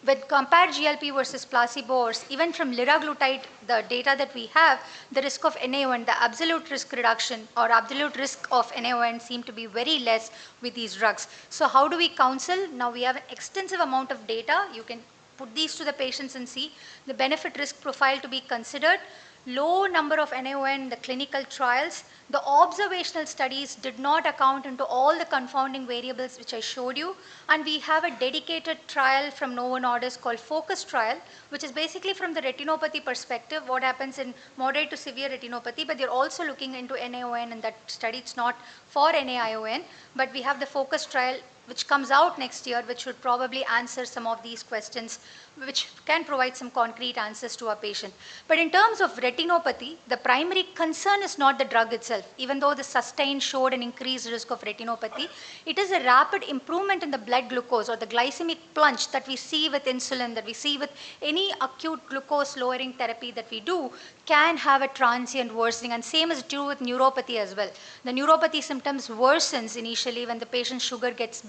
when compared GLP versus placebo, or even from liraglutide, the data that we have, the risk of NAION, the absolute risk reduction or absolute risk of NAION seem to be very less with these drugs. So how do we counsel? Now we have an extensive amount of data. You can put these to the patients and see the benefit risk profile to be considered. Low number of NAION in the clinical trials. The observational studies did not account into all the confounding variables which I showed you. And we have a dedicated trial from Novo Nordisk called Focus trial, which is basically from the retinopathy perspective, what happens in moderate to severe retinopathy, but they're also looking into NAION in that study. It's not for NAION, but we have the Focus trial which comes out next year, which should probably answer some of these questions, which can provide some concrete answers to our patient. But in terms of retinopathy, the primary concern is not the drug itself. Even though the SUSTAIN showed an increased risk of retinopathy, it is a rapid improvement in the blood glucose or the glycemic plunge that we see with insulin, that we see with any acute glucose lowering therapy that we do, can have a transient worsening, and same is true with neuropathy as well. The neuropathy symptoms worsens initially when the patient's sugar gets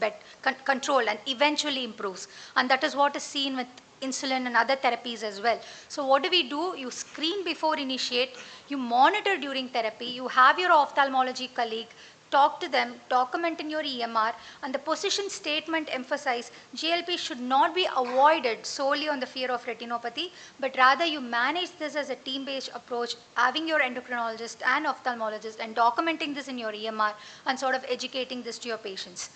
controlled and eventually improves, and that is what is seen with insulin and other therapies as well. So what do? You screen before initiate, you monitor during therapy, you have your ophthalmology colleague, talk to them, document in your EMR, and the position statement emphasize GLP should not be avoided solely on the fear of retinopathy, but rather you manage this as a team-based approach, having your endocrinologist and ophthalmologist and documenting this in your EMR and sort of educating this to your patients.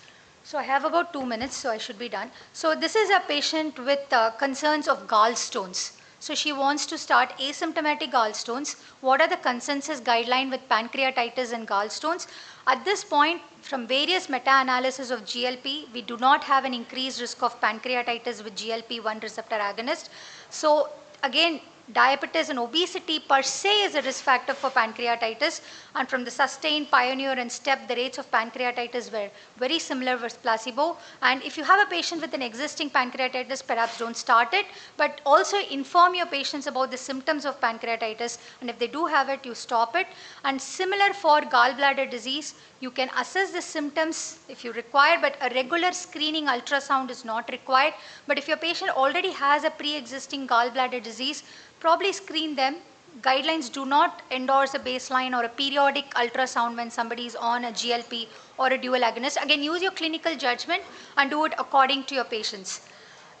So I have about 2 minutes, so I should be done. So this is a patient with concerns of gallstones. So she wants to start asymptomatic gallstones. What are the consensus guideline with pancreatitis and gallstones? At this point, from various meta-analysis of GLP, we do not have an increased risk of pancreatitis with GLP-1 receptor agonist. So again, diabetes and obesity per se is a risk factor for pancreatitis, and from the SUSTAIN, PIONEER and STEP, the rates of pancreatitis were very similar with placebo. And if you have a patient with an existing pancreatitis, perhaps don't start it, but also inform your patients about the symptoms of pancreatitis, and if they do have it, you stop it. And similar for gallbladder disease, you can assess the symptoms if you require, but a regular screening ultrasound is not required. But if your patient already has a pre-existing gallbladder disease, probably screen them. Guidelines do not endorse a baseline or a periodic ultrasound when somebody is on a GLP or a dual agonist. Again, use your clinical judgment and do it according to your patients.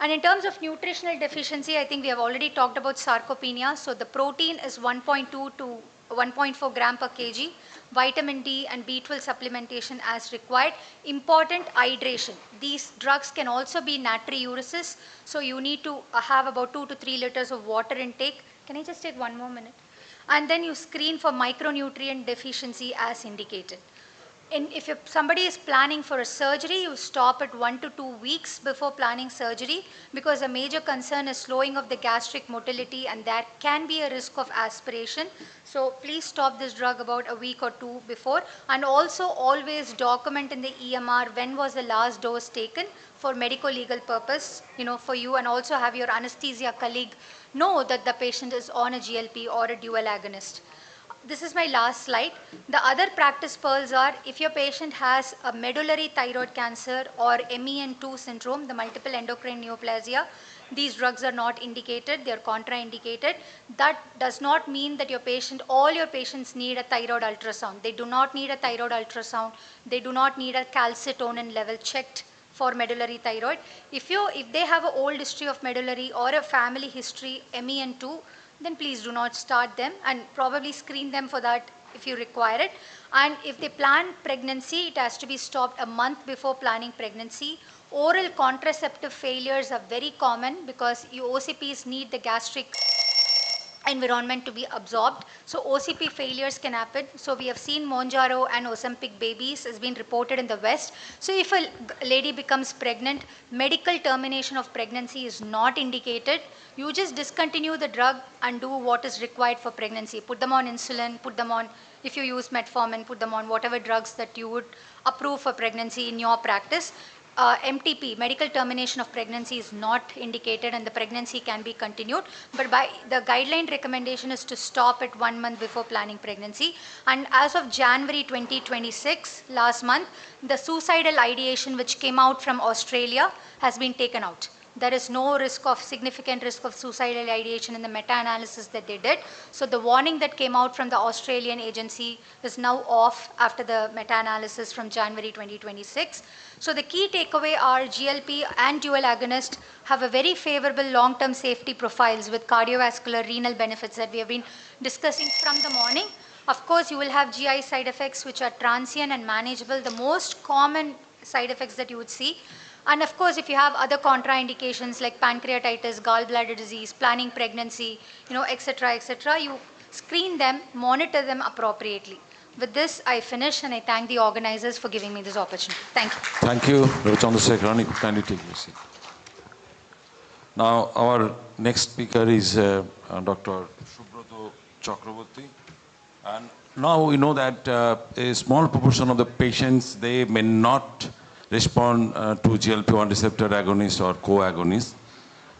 And in terms of nutritional deficiency, I think we have already talked about sarcopenia. So the protein is 1.2 to 1.4 gram per kg. Vitamin D and B12 supplementation as required. Important hydration. These drugs can also be natriuresis, so you need to have about 2 to 3 liters of water intake. Can I just take one more minute? And then you screen for micronutrient deficiency as indicated. If somebody is planning for a surgery, you stop it 1 to 2 weeks before planning surgery, because a major concern is slowing of the gastric motility, and that can be a risk of aspiration. So please stop this drug about a week or two before, and also always document in the EMR when was the last dose taken for medical legal purpose, for you, and also have your anesthesia colleague know that the patient is on a GLP or a dual agonist. This is my last slide. The other practice pearls are, if your patient has a medullary thyroid cancer or MEN2 syndrome, the multiple endocrine neoplasia, these drugs are not indicated, they are contraindicated. That does not mean that all your patients need a thyroid ultrasound. They do not need a thyroid ultrasound. They do not need a calcitonin level checked for medullary thyroid. If they have an old history of medullary or a family history MEN2, then please do not start them, and probably screen them for that if you require it. And if they plan pregnancy, it has to be stopped a month before planning pregnancy. Oral contraceptive failures are very common because OCPs need the gastric environment to be absorbed. So OCP failures can happen. So we have seen Mounjaro and Ozempic babies has been reported in the West. So if a lady becomes pregnant, medical termination of pregnancy is not indicated. You just discontinue the drug and do what is required for pregnancy. Put them on insulin, put them on, if you use metformin, put them on whatever drugs that you would approve for pregnancy in your practice. MTP, medical termination of pregnancy, is not indicated, and the pregnancy can be continued. But by the guideline recommendation is to stop it 1 month before planning pregnancy. And as of January 2026, last month, the suicidal ideation which came out from Australia has been taken out. There is no significant risk of suicidal ideation in the meta-analysis that they did. So the warning that came out from the Australian agency is now off after the meta-analysis from January 2026. So the key takeaway are GLP and dual agonist have a very favorable long-term safety profiles with cardiovascular renal benefits that we have been discussing from the morning. Of course, you will have GI side effects which are transient and manageable, the most common side effects that you would see. And of course, if you have other contraindications like pancreatitis, gallbladder disease, planning pregnancy, etc., you screen them, monitor them appropriately. With this, I finish, and I thank the organizers for giving me this opportunity. Thank you. Thank you, Dr. Chandrasekharan. Kindly take your seat. Now, our next speaker is Dr. Subroto Chakraborty. And now we know that a small proportion of the patients, they may not respond to GLP-1 receptor agonist or co-agonist,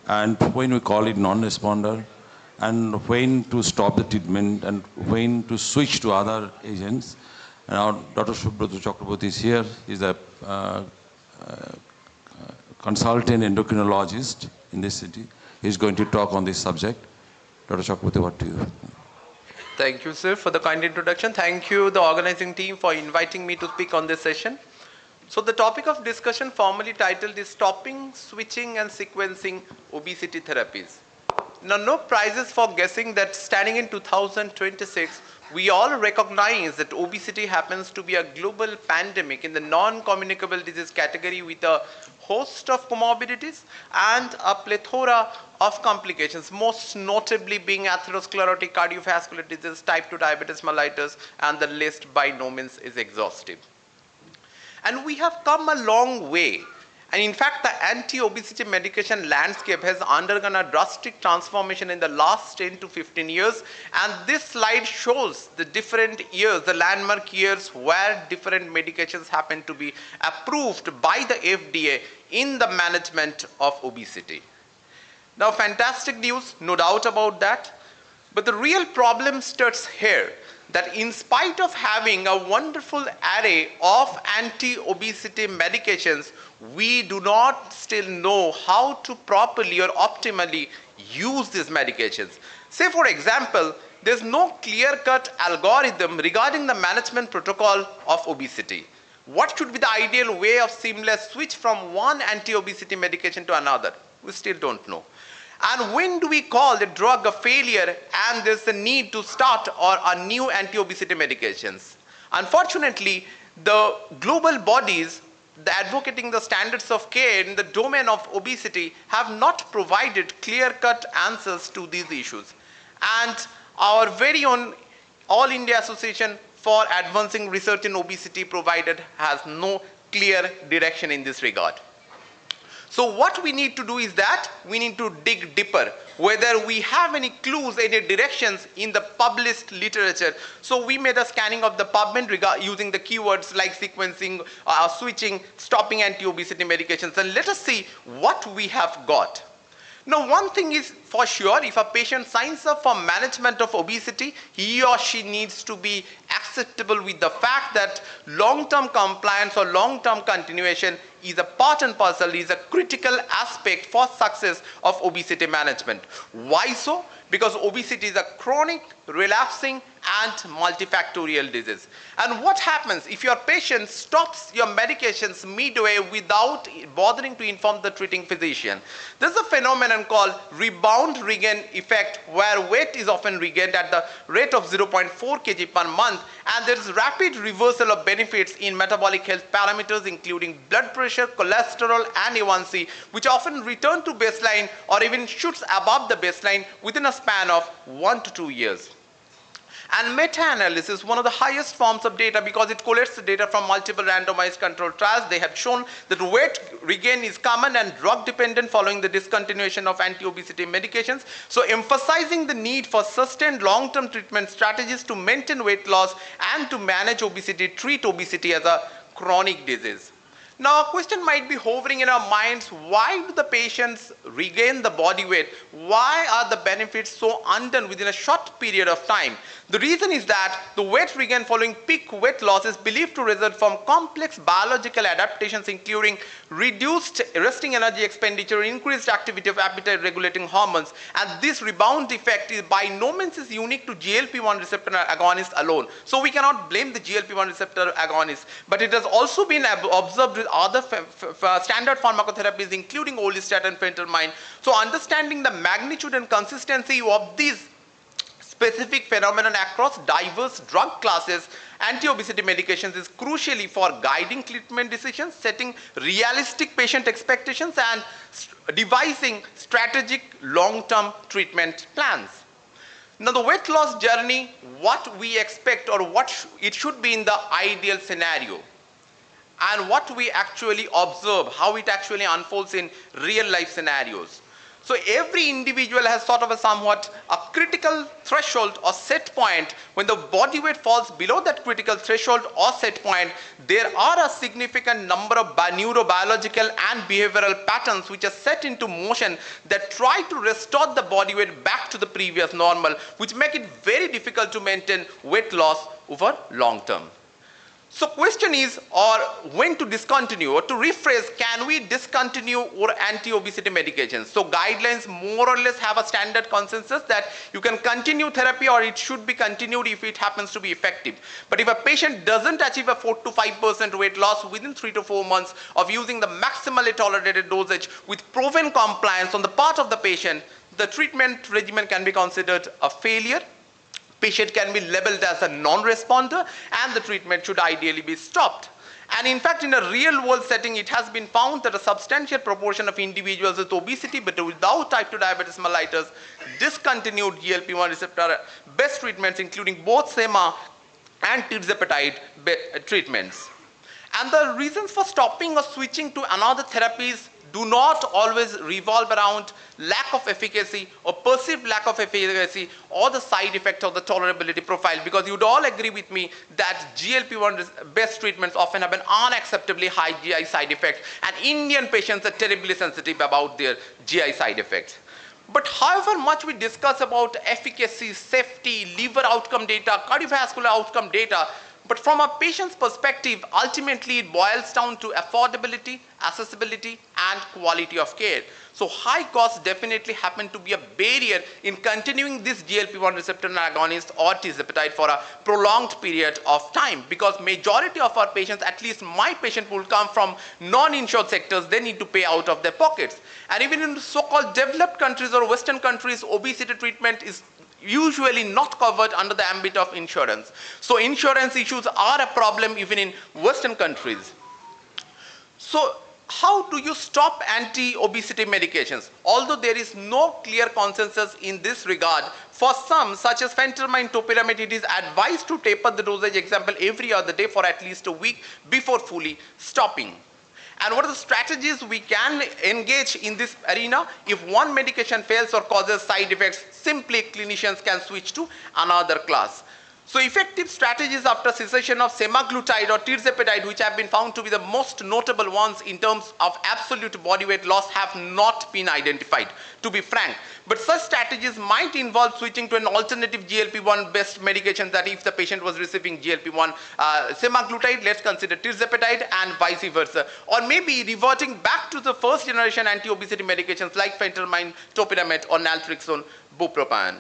and when we call it non-responder, and when to stop the treatment, and when to switch to other agents. Now, Dr. Subroto Chakraborty is here. He's a consultant endocrinologist in this city. He's going to talk on this subject. Dr. Chakraborty, what do you? Thank you, sir, for the kind introduction. Thank you, the organizing team, for inviting me to speak on this session. So the topic of discussion formally titled is Stopping, Switching and Sequencing Obesity Therapies. Now, no prizes for guessing that standing in 2026, we all recognize that obesity happens to be a global pandemic in the non-communicable disease category with a host of comorbidities and a plethora of complications, most notably being atherosclerotic cardiovascular disease, type 2 diabetes mellitus, and the list by no means is exhaustive. And we have come a long way. And in fact, the anti-obesity medication landscape has undergone a drastic transformation in the last 10 to 15 years. And this slide shows the different years, the landmark years where different medications happen to be approved by the FDA in the management of obesity. Now, fantastic news, no doubt about that. But the real problem starts here, that in spite of having a wonderful array of anti-obesity medications, we do not still know how to properly or optimally use these medications. Say, for example, there's no clear-cut algorithm regarding the management protocol of obesity. What should be the ideal way of seamless switch from one anti-obesity medication to another? We still don't know. And when do we call the drug a failure and there's a need to start or a new anti-obesity medications? Unfortunately, the global bodies advocating the standards of care in the domain of obesity have not provided clear-cut answers to these issues. And our very own All India Association for Advancing Research in Obesity has no clear direction in this regard. So what we need to do is that we need to dig deeper, whether we have any clues, any directions in the published literature. So we made a scanning of the PubMed using the keywords like sequencing, switching, stopping anti-obesity medications, and let us see what we have got. Now, one thing is for sure, if a patient signs up for management of obesity, he or she needs to be acceptable with the fact that long-term compliance or long-term continuation is a part and parcel, is a critical aspect for success of obesity management. Why so? Because obesity is a chronic, relapsing, and multifactorial disease. And what happens if your patient stops your medications midway without bothering to inform the treating physician? There's a phenomenon called rebound regain effect, where weight is often regained at the rate of 0.4 kg per month, and there is rapid reversal of benefits in metabolic health parameters, including blood pressure, cholesterol, and A1C, which often return to baseline or even shoots above the baseline within a span of 1 to 2 years. And meta-analysis, one of the highest forms of data, because it collates the data from multiple randomized controlled trials, they have shown that weight regain is common and drug dependent following the discontinuation of anti-obesity medications. So emphasizing the need for sustained long-term treatment strategies to maintain weight loss and to manage obesity, treat obesity as a chronic disease. Now, a question might be hovering in our minds, why do the patients regain the body weight? Why are the benefits so undone within a short period of time? The reason is that the weight regain following peak weight loss is believed to result from complex biological adaptations, including reduced resting energy expenditure, increased activity of appetite regulating hormones. And this rebound effect is by no means is unique to GLP-1 receptor agonist alone. So we cannot blame the GLP-1 receptor agonist, but it has also been observed with other standard pharmacotherapies, including orlistat and phentermine. So understanding the magnitude and consistency of these specific phenomenon across diverse drug classes, anti-obesity medications is crucially for guiding treatment decisions, setting realistic patient expectations, and devising strategic long-term treatment plans. Now, the weight loss journey, what we expect or what it should be in the ideal scenario, and what we actually observe, how it actually unfolds in real life scenarios. So every individual has sort of a somewhat a critical threshold or set point. When the body weight falls below that critical threshold or set point, there are a significant number of neurobiological and behavioral patterns which are set into motion that try to restore the body weight back to the previous normal, which make it very difficult to maintain weight loss over long term. So question is, or when to discontinue, or to rephrase, can we discontinue our anti-obesity medications? So guidelines more or less have a standard consensus that you can continue therapy or it should be continued if it happens to be effective. But if a patient doesn't achieve a 4 to 5% weight loss within 3 to 4 months of using the maximally tolerated dosage with proven compliance on the part of the patient, the treatment regimen can be considered a failure. patient can be labeled as a non-responder and the treatment should ideally be stopped. And in fact, in a real world setting, it has been found that a substantial proportion of individuals with obesity but without type 2 diabetes mellitus discontinued GLP-1 receptor based treatments, including both SEMA and tirzepatide treatments. And the reasons for stopping or switching to another therapies do not always revolve around lack of efficacy or perceived lack of efficacy or the side effect of the tolerability profile, because you'd all agree with me that GLP-1 based treatments often have an unacceptably high GI side effect, and Indian patients are terribly sensitive about their GI side effects. But however much we discuss about efficacy, safety, liver outcome data, cardiovascular outcome data, but from a patient's perspective, ultimately it boils down to affordability, accessibility, and quality of care. So high costs definitely happen to be a barrier in continuing this GLP-1 receptor agonist or tirzepatide for a prolonged period of time, because majority of our patients, at least my patient pool, come from non-insured sectors. They need to pay out of their pockets. And even in so-called developed countries or Western countries, obesity treatment is usually not covered under the ambit of insurance. So insurance issues are a problem even in Western countries. So how do you stop anti-obesity medications? Although there is no clear consensus in this regard, for some, such as phentermine, topiramate, it is advised to taper the dosage, example, every other day for at least a week before fully stopping. And what are the strategies we can engage in this arena? If one medication fails or causes side effects, simply clinicians can switch to another class. So effective strategies after cessation of semaglutide or tirzepatide, which have been found to be the most notable ones in terms of absolute body weight loss, have not been identified, to be frank. But such strategies might involve switching to an alternative GLP-1 based medication, that if the patient was receiving GLP-1 semaglutide, let's consider tirzepatide, and vice versa. Or maybe reverting back to the first generation anti-obesity medications like phentermine, topiramate, or naltrexone, bupropion.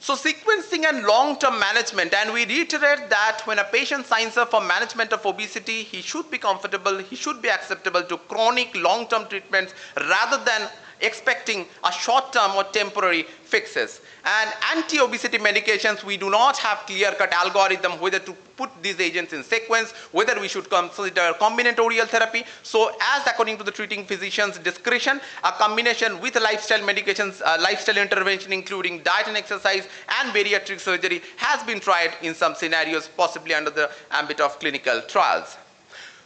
So sequencing and long-term management, and we reiterate that when a patient signs up for management of obesity, he should be comfortable, he should be acceptable to chronic long-term treatments rather than expecting a short-term or temporary fixes. And anti-obesity medications, we do not have clear-cut algorithm whether to put these agents in sequence, whether we should consider combinatorial therapy. So as according to the treating physician's discretion, a combination with lifestyle medications, lifestyle intervention including diet and exercise and bariatric surgery has been tried in some scenarios, possibly under the ambit of clinical trials.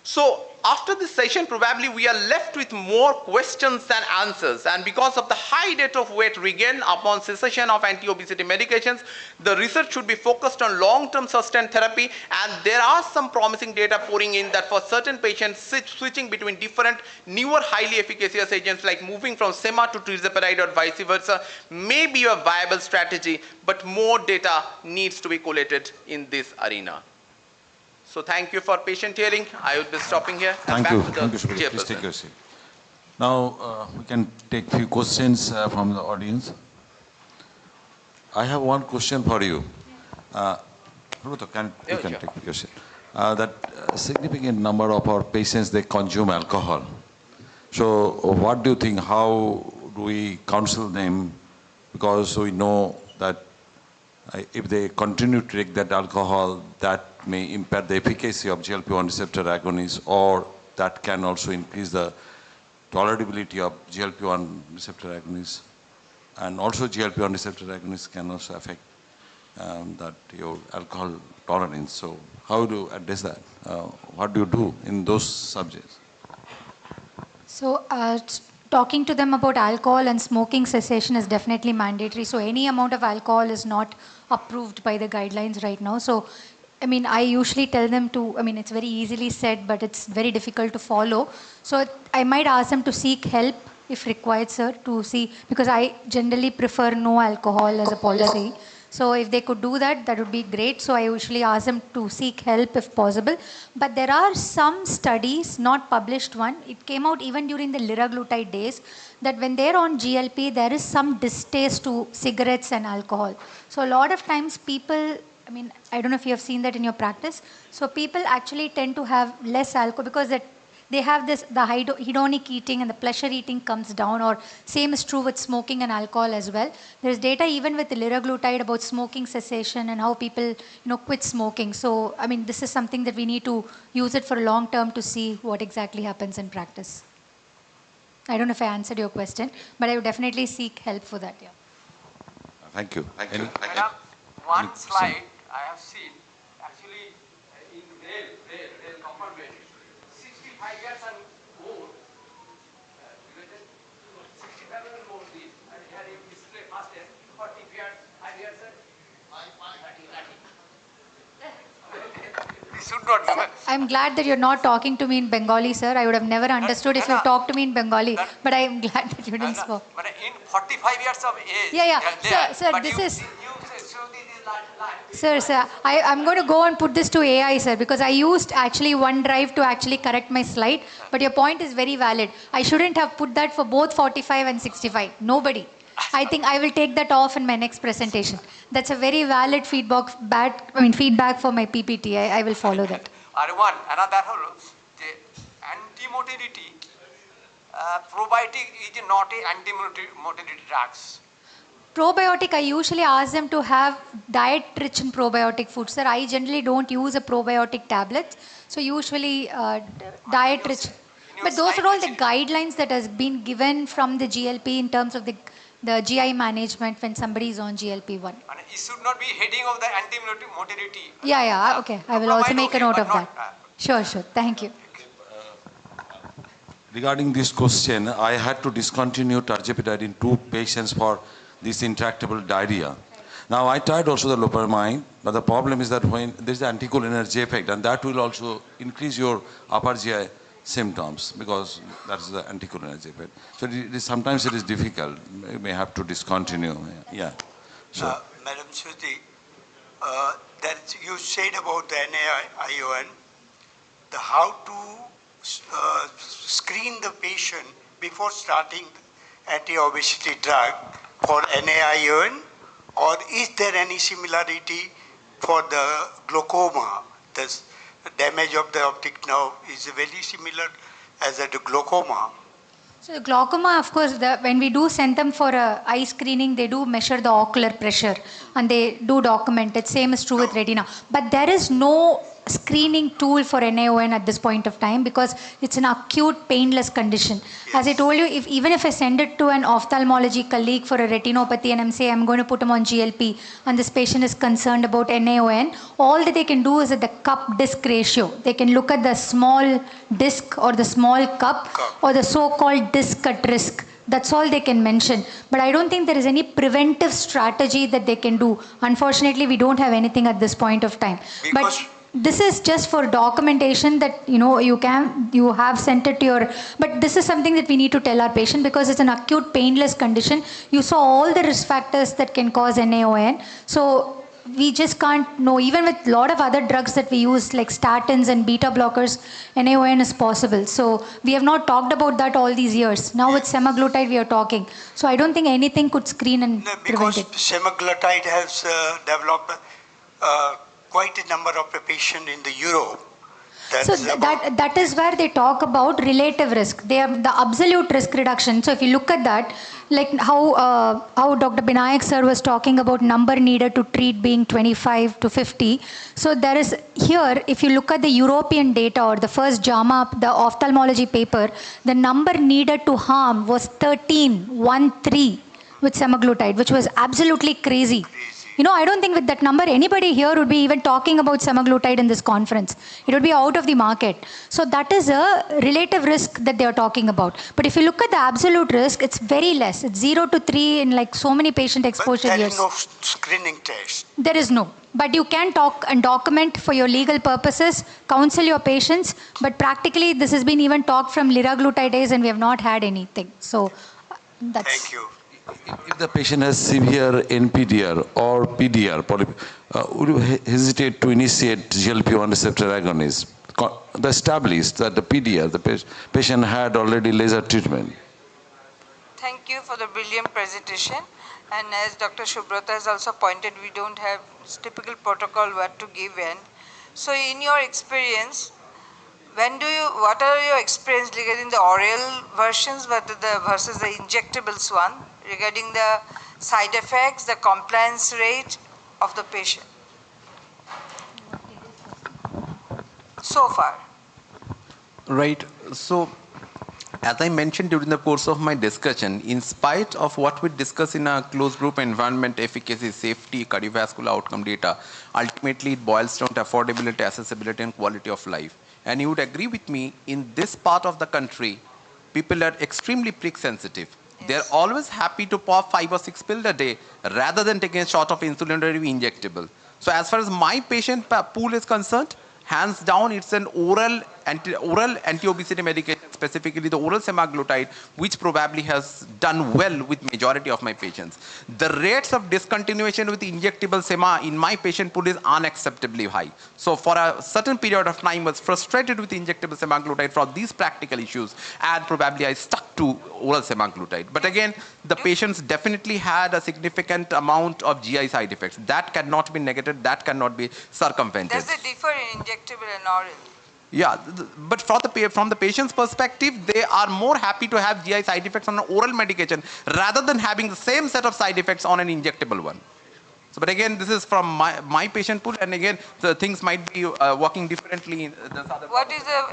So after this session, probably we are left with more questions than answers, and because of the high rate of weight regain upon cessation of anti-obesity medications, the research should be focused on long-term sustained therapy, and there are some promising data pouring in that for certain patients, switching between different newer highly efficacious agents like moving from sema to tirzepatide or vice versa may be a viable strategy, but more data needs to be collated in this arena. So thank you for patient hearing. I will be stopping here. Thank you. Thank you, Shubhi. Please take your seat. Now, we can take few questions from the audience. I have one question for you. Ruto, you can take your seat. That significant number of our patients, they consume alcohol. So what do you think, how do we counsel them? Because we know that if they continue to take that alcohol, that may impair the efficacy of GLP-1 receptor agonists, or that can also increase the tolerability of GLP-1 receptor agonists. And also GLP-1 receptor agonists can also affect that your alcohol tolerance. So how do you address that? What do you do in those subjects? So talking to them about alcohol and smoking cessation is definitely mandatory. So any amount of alcohol is not approved by the guidelines right now. So I mean, I usually tell them to, I mean, it's very easily said, but it's very difficult to follow. So I might ask them to seek help if required, sir, to see, because I generally prefer no alcohol as a policy. So if they could do that, that would be great. So I usually ask them to seek help if possible. But there are some studies, not published one, it came out even during the liraglutide days, that when they're on GLP, there is some distaste to cigarettes and alcohol. So a lot of times people, I mean, I don't know if you have seen that in your practice. So people actually tend to have less alcohol because that they have this, the hedonic eating and the pleasure eating comes down, or same is true with smoking and alcohol as well. There's data even with liraglutide about smoking cessation and how people, quit smoking. So, I mean, this is something that we need to use it for long term to see what exactly happens in practice. I don't know if I answered your question, but I would definitely seek help for that. Yeah. Thank you. Madam, one slide I have seen, actually in rail compartment, 65 years and more, 65 and more this, and here you display past year, 40 years, 5 years, 30. Should not remember. I'm glad that you're not talking to me in Bengali, sir. I would have never understood if you talked to me in Bengali, but I am glad that you didn't spoke. But in 45 years of age, Yeah. Sir, this is... Sir, I'm going to go and put this to AI, sir, because I used actually OneDrive to actually correct my slide, but your point is very valid. I shouldn't have put that for both 45 and 65. Nobody. I think I will take that off in my next presentation. That's a very valid feedback for my PPT. I will follow that. Another anti-motility, probiotic is not an anti-motility drugs. Probiotic, I usually ask them to have diet rich in probiotic foods. Sir, I generally don't use a probiotic tablet. So usually diet rich. But those are all the guidelines that has been given from the GLP in terms of the GI management when somebody is on GLP-1. It should not be heading of the anti-motility. Yeah, okay. I will also make a note of that. Sure. Thank you. Regarding this question, I had to discontinue tirzepatide in 2 patients for this intractable diarrhea. Now, I tried also the loperamide, but the problem is that when there's the anticholinergic effect, and that will also increase your upper GI symptoms, because that's the anticholinergic effect. So sometimes it is difficult. You may have to discontinue. Yeah. Sure. Madam Shruti, that you said about the NAION, how to screen the patient before starting anti-obesity drug for NAION, or is there any similarity for the glaucoma? The damage of the optic nerve is very similar as the glaucoma. So the glaucoma, of course, when we do send them for eye screening, they do measure the ocular pressure and they do document it. Same is true with retina. But there is no screening tool for NAION at this point of time because it's an acute painless condition. Yes. As I told you, even if I send it to an ophthalmology colleague for a retinopathy and I'm saying I'm going to put him on GLP and this patient is concerned about NAION, all that they can do is at the cup disc ratio. They can look at the small disc or the small cup or the so-called disc at risk. That's all they can mention. But I don't think there is any preventive strategy that they can do. Unfortunately, we don't have anything at this point of time. But this is just for documentation that you have sent it to your, but this is something that we need to tell our patient because it's an acute painless condition. You saw all the risk factors that can cause NAION. So we just can't know. Even with a lot of other drugs that we use like statins and beta blockers, NAION is possible. So we have not talked about that all these years. Now with semaglutide we are talking. So I don't think anything could screen and prevent it. Because semaglutide has developed quite a number of patients in the Europe. So that is where they talk about relative risk. They have the absolute risk reduction. So if you look at that, like how Dr. Binayak sir was talking about number needed to treat being 25 to 50. So there is here, if you look at the European data or the first JAMA, the ophthalmology paper, the number needed to harm was 13 with semaglutide, which was absolutely crazy. I don't think with that number, anybody here would be even talking about semaglutide in this conference. It would be out of the market. So that is a relative risk that they are talking about. But if you look at the absolute risk, it's very less. It's 0 to 3 in like so many patient exposure years. There is no screening test. There is no. But you can talk and document for your legal purposes, counsel your patients. But practically, this has been even talked from liraglutide days and we have not had anything. So that's... Thank you. If the patient has severe NPDR or PDR, would you hesitate to initiate GLP-1 receptor agonist? The established that the PDR, the patient had already laser treatment. Thank you for the brilliant presentation. And as Dr. Subrata has also pointed, we don't have typical protocol what to give in. So in your experience, What are your experience regarding the oral versions versus the injectables one, regarding the side effects, the compliance rate of the patient so far? Right. So, as I mentioned during the course of my discussion, in spite of what we discuss in a closed group environment, efficacy, safety, cardiovascular outcome data, ultimately it boils down to affordability, accessibility, and quality of life. And you would agree with me, in this part of the country, people are extremely prick sensitive. Yes. They're always happy to pop 5 or 6 pills a day rather than taking a shot of insulin or injectable. So as far as my patient pool is concerned, hands down, it's an oral anti-obesity medication, specifically the oral semaglutide, which probably has done well with majority of my patients. The rates of discontinuation with injectable sema in my patient pool is unacceptably high. So for a certain period of time, I was frustrated with injectable semaglutide for these practical issues, and probably I stuck to oral semaglutide. But again, the patients definitely had a significant amount of GI side effects. That cannot be negated, that cannot be circumvented. Does it differ in injectable and oral? Yeah, but from the patient's perspective, they are more happy to have GI side effects on an oral medication rather than having the same set of side effects on an injectable one. So, but again, this is from my patient pool, and again, the things might be working differently in this other. What is the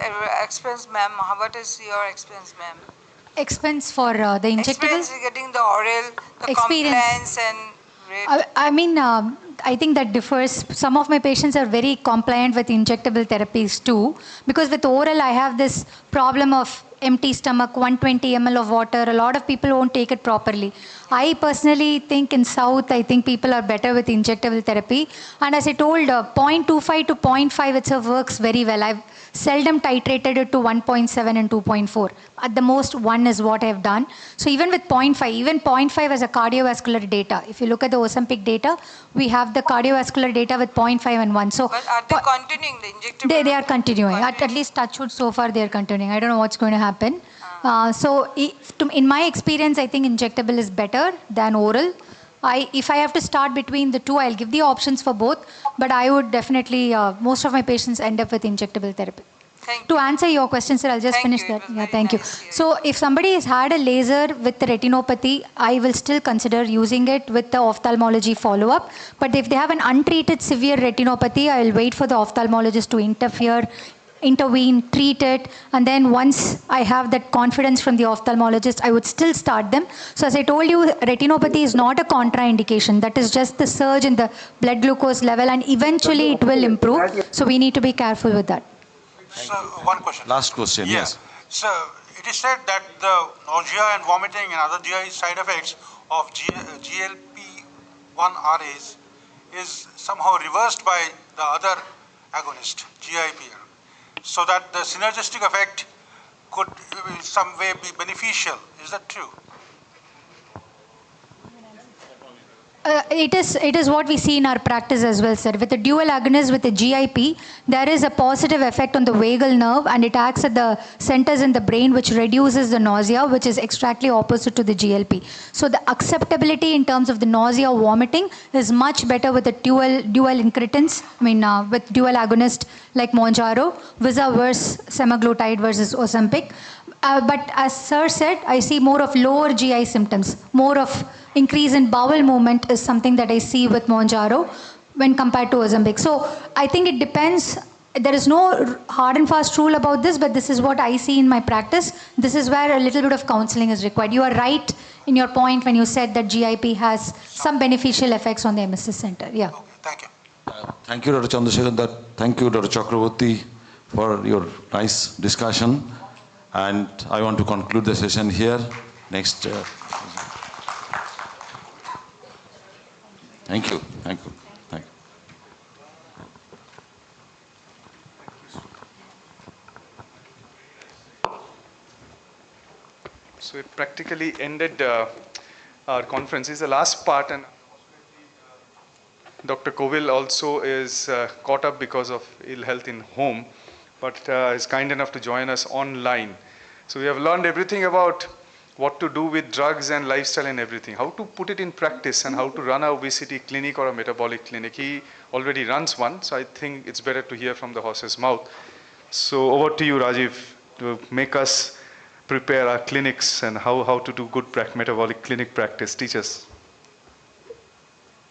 expense, ma'am? What is your expense, ma'am? Expense for the injectable? Experience getting the oral, the compliance and rate. I mean, I think that differs. Some of my patients are very compliant with injectable therapies too, because with oral I have this problem of empty stomach, 120 ml of water. A lot of people won't take it properly. I personally think in South, I think people are better with injectable therapy. And as I told, 0.25 to 0.5 itself works very well. I've seldom titrated it to 1.7 and 2.4. At the most, 1 is what I've done. So even with 0.5, even 0.5 as a cardiovascular data. If you look at the Ozempic data, we have the cardiovascular data with 0.5 and 1. So, but are they continuing the injectable? They are continuing. At least touchwood so far they are continuing. I don't know what's going to happen. In my experience, I think injectable is better than oral. If I have to start between the two, I'll give the options for both. But I would definitely, most of my patients end up with injectable therapy. To answer your question, sir, I'll just finish that. Yeah, thank you. So if somebody has had a laser with the retinopathy, I will still consider using it with the ophthalmology follow-up. But if they have an untreated severe retinopathy, I will wait for the ophthalmologist to intervene, treat it, and then once I have that confidence from the ophthalmologist, I would still start them. So as I told you, retinopathy is not a contraindication. That is just the surge in the blood glucose level, and eventually it will improve. So we need to be careful with that. So one question. Last question, yes. So it is said that the nausea and vomiting and other GI side effects of GLP-1 RAs is somehow reversed by the other agonist, GIP. So that the synergistic effect could in some way be beneficial. Is that true? It is what we see in our practice as well, sir. With the dual agonist with the GIP, there is a positive effect on the vagal nerve, and it acts at the centers in the brain which reduces the nausea, which is exactly opposite to the GLP. So the acceptability in terms of the nausea or vomiting is much better with the dual incretins, with dual agonist like Mounjaro, versus semaglutide versus Ozempic. But as sir said, I see more of lower GI symptoms, more of increase in bowel movement is something that I see with Mounjaro when compared to Ozempic. So I think it depends. There is no hard and fast rule about this, but this is what I see in my practice. This is where a little bit of counseling is required. You are right in your point when you said that GIP has some beneficial effects on the MSS center. Yeah. Okay, thank you. Thank you, Dr. Chandrasekhar. Thank you, Dr. Chakraborty, for your nice discussion. And I want to conclude the session here. Next. Thank you. Thank you. Thank you. So it practically ended our conference. This is the last part, and Dr. Kovil also is caught up because of ill health in home, but is kind enough to join us online. So we have learned everything about what to do with drugs and lifestyle and everything, how to put it in practice and how to run a obesity clinic or a metabolic clinic. He already runs one, so I think it's better to hear from the horse's mouth. So over to you, Rajiv, to make us prepare our clinics and how to do good metabolic clinic practice. Teach us.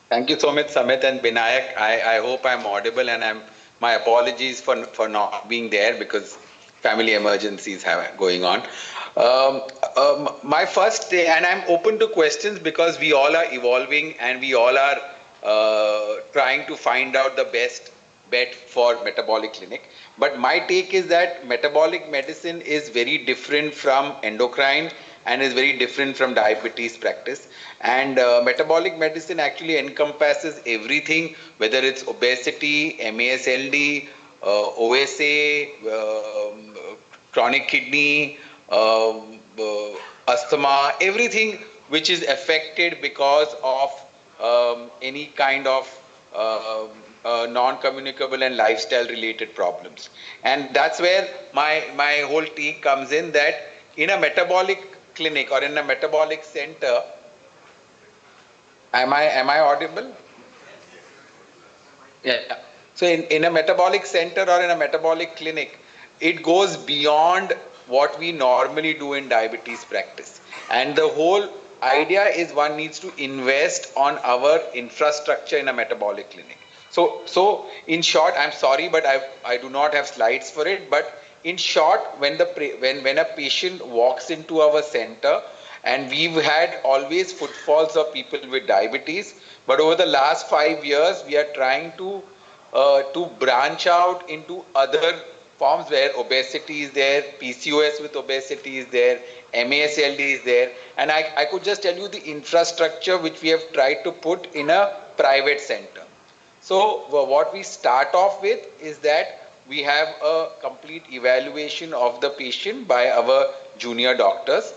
Thank you, Samit and Binayak. I hope I'm audible, and my apologies for not being there because family emergencies have going on. My first day, and I'm open to questions because we all are evolving and we all are trying to find out the best bet for metabolic clinic. But my take is that metabolic medicine is very different from endocrine and is very different from diabetes practice. And metabolic medicine actually encompasses everything, whether it's obesity, MASLD, OSA, chronic kidney, asthma, everything which is affected because of any kind of non-communicable and lifestyle related problems. And that's where my whole take comes in, that in a metabolic clinic or in a metabolic center, am I audible? Yeah. So in a metabolic center or in a metabolic clinic, it goes beyond what we normally do in diabetes practice. And the whole idea is one needs to invest on our infrastructure in a metabolic clinic. So in short, I'm sorry, but I do not have slides for it. But in short, when a patient walks into our center, and we've had always footfalls of people with diabetes, but over the last 5 years, we are trying to branch out into other forms where obesity is there, PCOS with obesity is there, MASLD is there, and I could just tell you the infrastructure which we have tried to put in a private center. So what we start off with is that we have a complete evaluation of the patient by our junior doctors.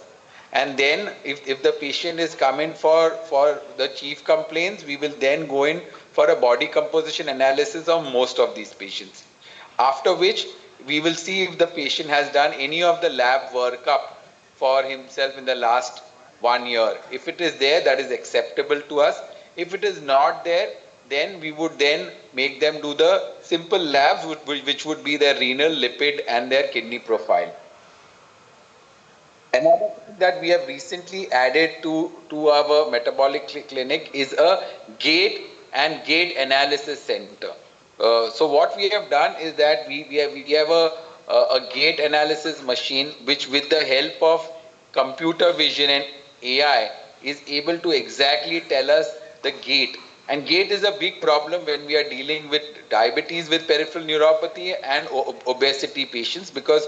And then if the patient is coming for the chief complaints, we will then go in for a body composition analysis of most of these patients. After which, we will see if the patient has done any of the lab workup for himself in the last 1 year. If it is there, that is acceptable to us. If it is not there, then we would then make them do the simple labs, which would be their renal, lipid, and their kidney profile. Another thing that we have recently added to our metabolic clinic is a gait and gait analysis center. So what we have done is that we have a gait analysis machine which, with the help of computer vision and AI, is able to exactly tell us the gait. And gait is a big problem when we are dealing with diabetes with peripheral neuropathy and obesity patients, because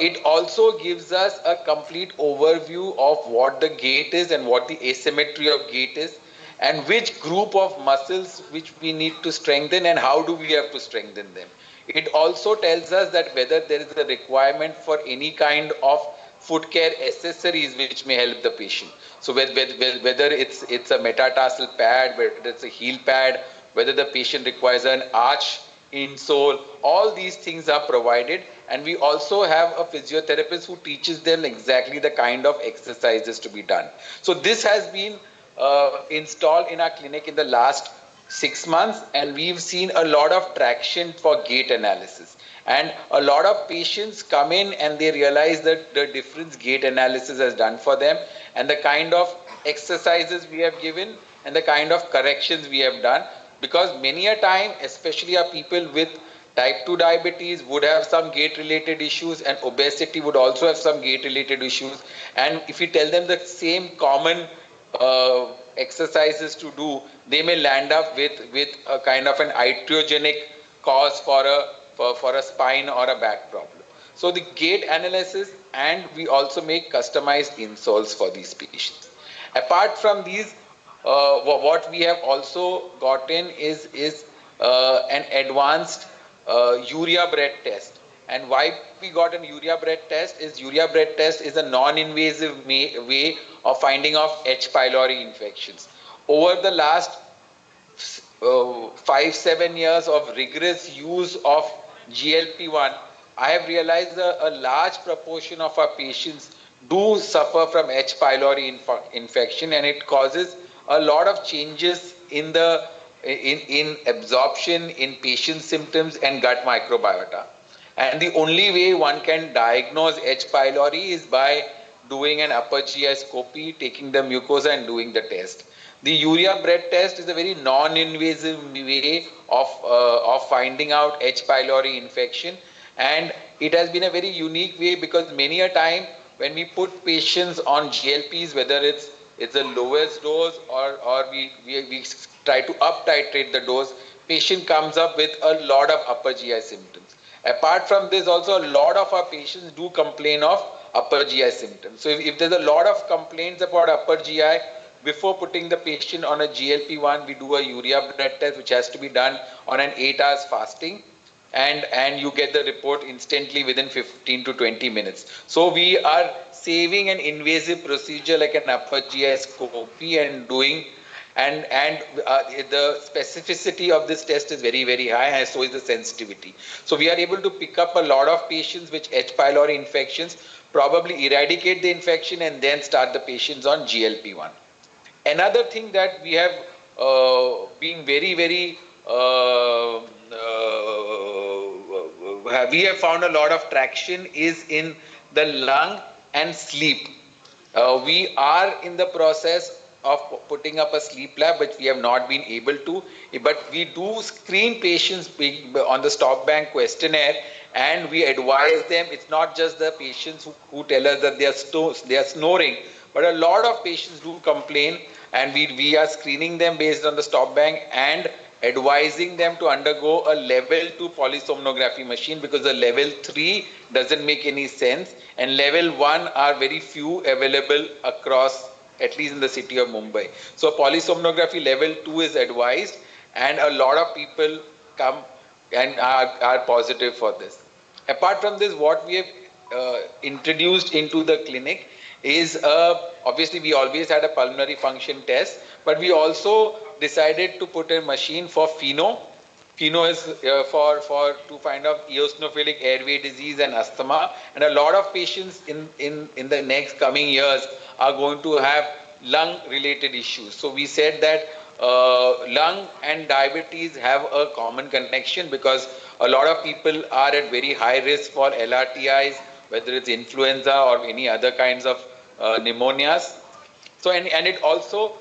it also gives us a complete overview of what the gait is and what the asymmetry of gait is, and which group of muscles which we need to strengthen and how do we have to strengthen them. It also tells us that whether there is a requirement for any kind of foot care accessories which may help the patient. So whether it's a metatarsal pad, whether it's a heel pad, whether the patient requires an arch insole, all these things are provided. And we also have a physiotherapist who teaches them exactly the kind of exercises to be done. So this has been installed in our clinic in the last 6 months, and we've seen a lot of traction for gait analysis. And a lot of patients come in and they realize that the difference gait analysis has done for them, and the kind of exercises we have given and the kind of corrections we have done. Because many a time, especially our people with type 2 diabetes would have some gait related issues, and obesity would also have some gait related issues. And if you tell them the same common exercises to do, they may land up with a kind of an iatrogenic cause for a spine or a back problem. So the gait analysis, and we also make customized insoles for these patients. Apart from these, what we have also gotten is an advanced urea breath test. And why we got an urea breath test is a non-invasive way of finding out H. pylori infections. Over the last 5-7 years of rigorous use of GLP-1, I have realized a large proportion of our patients do suffer from H. pylori infection, and it causes a lot of changes in absorption, in patient symptoms and gut microbiota. And the only way one can diagnose H. pylori is by doing an upper GI scopy, taking the mucosa and doing the test. The urea breath test is a very non-invasive way of finding out H. pylori infection, and it has been a very unique way because many a time when we put patients on GLPs, whether it's the lowest dose or we try to up titrate the dose, patient comes up with a lot of upper GI symptoms. Apart from this, also a lot of our patients do complain of upper GI symptoms. So if there's a lot of complaints about upper GI, before putting the patient on a GLP-1, we do a urea blood test, which has to be done on an 8 hours fasting. And you get the report instantly within 15 to 20 minutes. So we are saving an invasive procedure like an upper GI scopy and doing, and the specificity of this test is very, very high, and so is the sensitivity. So we are able to pick up a lot of patients with H. pylori infections, probably eradicate the infection and then start the patients on GLP-1. Another thing that we have been very, very we have found a lot of traction is in the lung and sleep. We are in the process of putting up a sleep lab, which we have not been able to, but we do screen patients on the stop bank questionnaire, and we advise them. It's not just the patients who tell us that they are snoring, but a lot of patients do complain, and we are screening them based on the stop bank and advising them to undergo a level 2 polysomnography machine, because the level 3 doesn't make any sense, and level 1 are very few available across, at least in the city of Mumbai. So polysomnography level 2 is advised, and a lot of people come and are positive for this. Apart from this, what we have introduced into the clinic is, obviously we always had a pulmonary function test, but we also decided to put a machine for FeNO. FeNO is to find out eosinophilic airway disease and asthma, and a lot of patients in the next coming years are going to have lung related issues. So we said that lung and diabetes have a common connection, because a lot of people are at very high risk for LRTIs, whether it's influenza or any other kinds of pneumonias. So and it also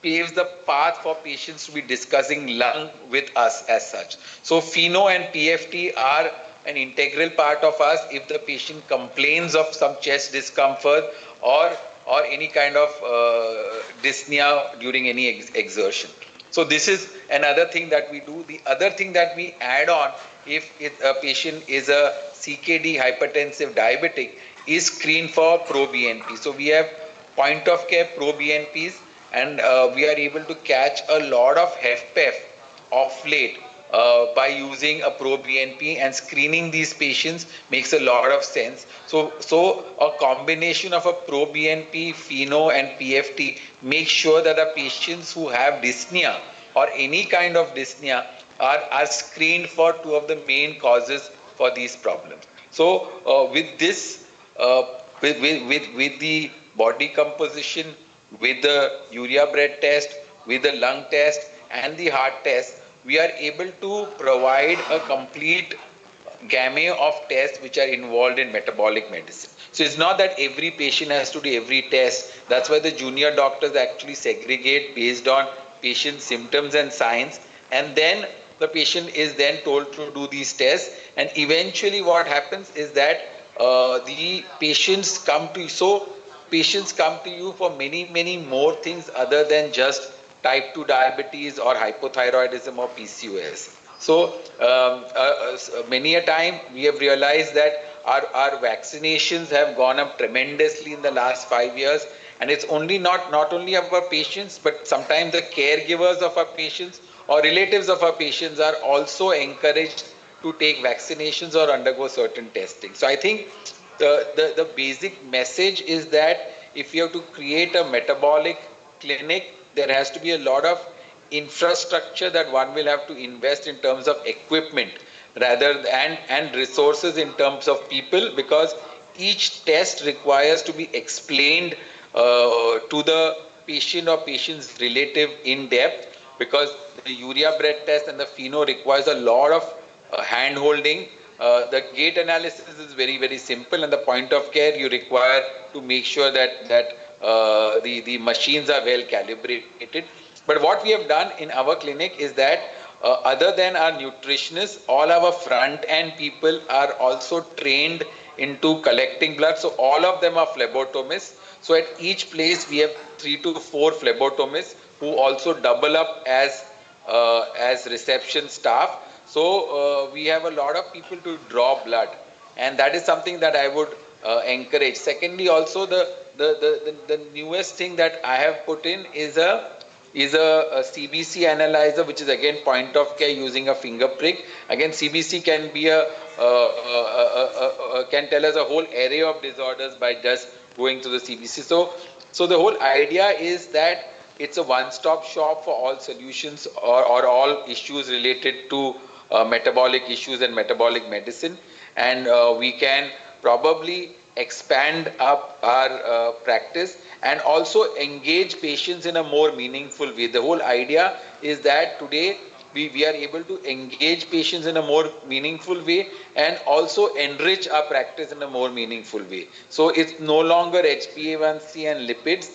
paves the path for patients to be discussing lung with us as such. So FeNO and PFT are an integral part of us if the patient complains of some chest discomfort or any kind of dyspnea during any exertion. So this is another thing that we do. The other thing that we add on, if a patient is a CKD hypertensive diabetic, is screened for pro-BNP. So we have point of care pro-BNPs, and we are able to catch a lot of HFpEF of late by using a pro-BNP, and screening these patients makes a lot of sense. So a combination of a pro-BNP, FeNO and PFT makes sure that the patients who have dyspnea or any kind of dyspnea are screened for two of the main causes for these problems. So with this, with the body composition, with the urea breath test, with the lung test and the heart test, we are able to provide a complete gamut of tests which are involved in metabolic medicine. So it's not that every patient has to do every test. That's why the junior doctors actually segregate based on patient symptoms and signs, and then the patient is then told to do these tests, and eventually what happens is that the patients come to you. So patients come to you for many more things other than just type 2 diabetes or hypothyroidism or PCOS. So many a time we have realized that our vaccinations have gone up tremendously in the last 5 years, and it's only not only of our patients, but sometimes the caregivers of our patients or relatives of our patients are also encouraged to take vaccinations or undergo certain testing. So I think the basic message is that if you have to create a metabolic clinic, there has to be a lot of infrastructure that one will have to invest in terms of equipment rather than and resources in terms of people, because each test requires to be explained to the patient or patient's relative in depth, because the urea breath test and the FeNO requires a lot of hand holding. The gait analysis is very, very simple, and the point of care you require to make sure that the machines are well calibrated. But what we have done in our clinic is that other than our nutritionists, all our front end people are also trained into collecting blood. So all of them are phlebotomists. So at each place we have 3 to 4 phlebotomists who also double up as reception staff. So we have a lot of people to draw blood, and that is something that I would encourage. Secondly, also the newest thing that I have put in is a CBC analyzer, which is again point of care using a finger prick. Again, CBC can be can tell us a whole array of disorders by just going to the CBC. So the whole idea is that it's a one-stop shop for all solutions or all issues related to metabolic issues and metabolic medicine, and we can probably expand up our practice and also engage patients in a more meaningful way. The whole idea is that today we are able to engage patients in a more meaningful way and also enrich our practice in a more meaningful way. So it's no longer HbA1c and lipids.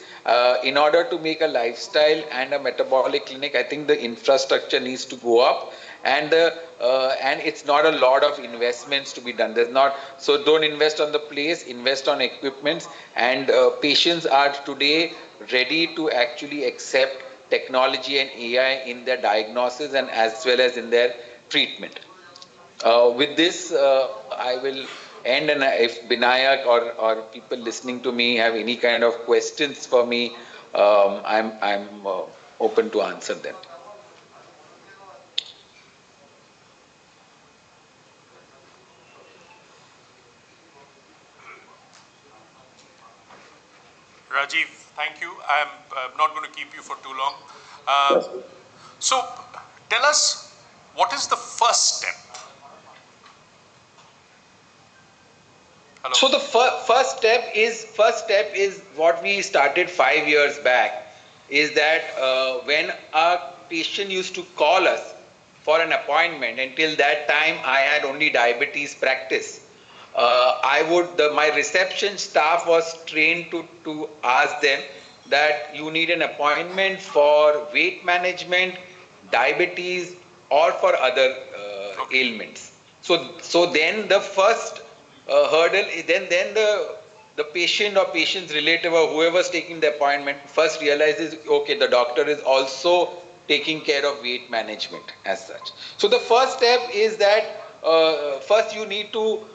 In order to make a lifestyle and a metabolic clinic, I think the infrastructure needs to go up, and it's not a lot of investments to be done. There's not, so don't invest on the place, invest on equipments, and patients are today ready to actually accept technology and AI in their diagnosis and as well as in their treatment. With this, I will end, and if Binayak or people listening to me have any kind of questions for me, I'm open to answer them. Rajiv, thank you. I'm not going to keep you for too long. So tell us, what is the first step? Hello? So the first step is what we started 5 years back, is that when a patient used to call us for an appointment, until that time I had only diabetes practice. My reception staff was trained to ask them that you need an appointment for weight management, diabetes, or for other ailments. So then the first hurdle is then the patient or patient's relative or whoever's taking the appointment first realizes, okay, the doctor is also taking care of weight management as such. So the first step is that first you need to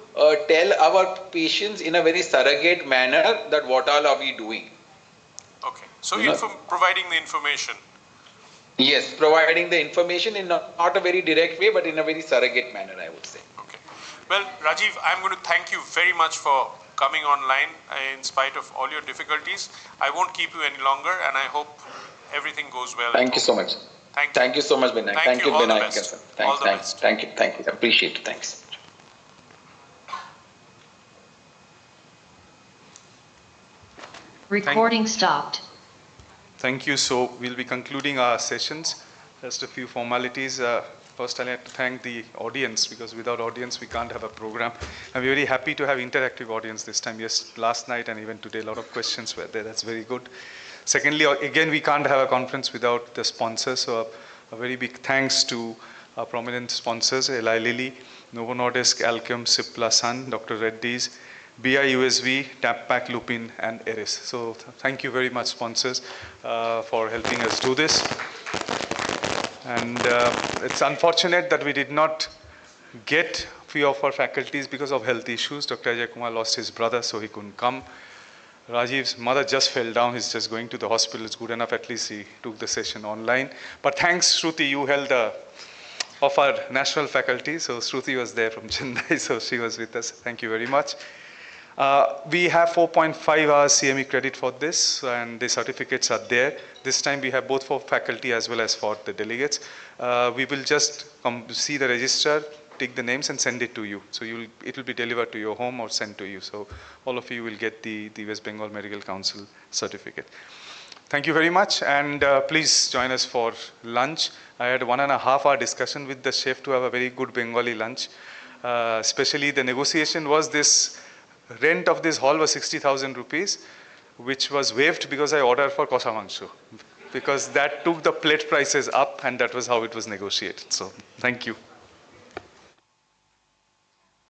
tell our patients in a very surrogate manner that what all are we doing. Okay, so providing the information. Yes, providing the information in not a very direct way, but in a very surrogate manner, I would say. Okay. Well, Rajiv, I'm going to thank you very much for coming online in spite of all your difficulties. I won't keep you any longer, and I hope everything goes well. Thank you so much. Thank you so much, Binayak. Thank you, all the Binayak. best. Thank you. Appreciate it. Thanks. Recording stopped. Thank you. So we'll be concluding our sessions. Just a few formalities. First, I'd like to thank the audience, because without audience, we can't have a program. I'm very happy to have interactive audience this time. Yes, last night and even today, a lot of questions were there. That's very good. Secondly, again, we can't have a conference without the sponsors. So a very big thanks to our prominent sponsors, Eli Lilly, Novo Nordisk, Alchem, Cipla Sun, Dr. Reddy's, BIUSV, TapPack, Lupin, and Eris. So thank you very much, sponsors, for helping us do this. And it's unfortunate that we did not get few of our faculties because of health issues. Dr. Ajay Kumar lost his brother, so he couldn't come. Rajiv's mother just fell down. He's just going to the hospital. It's good enough. At least he took the session online. But thanks, Shruti, you held of our national faculty. So Shruti was there from Chennai, so she was with us. Thank you very much. We have 4.5 hours CME credit for this, and the certificates are there. This time we have both for faculty as well as for the delegates. We will just come to see the register, take the names and send it to you. So it will be delivered to your home or sent to you. So all of you will get the West Bengal Medical Council certificate. Thank you very much, and please join us for lunch. I had 1.5 hour discussion with the chef to have a very good Bengali lunch. Especially the negotiation was this, rent of this hall was 60,000 rupees, which was waived because I ordered for kosha mangsho, because that took the plate prices up, and that was how it was negotiated. So thank you.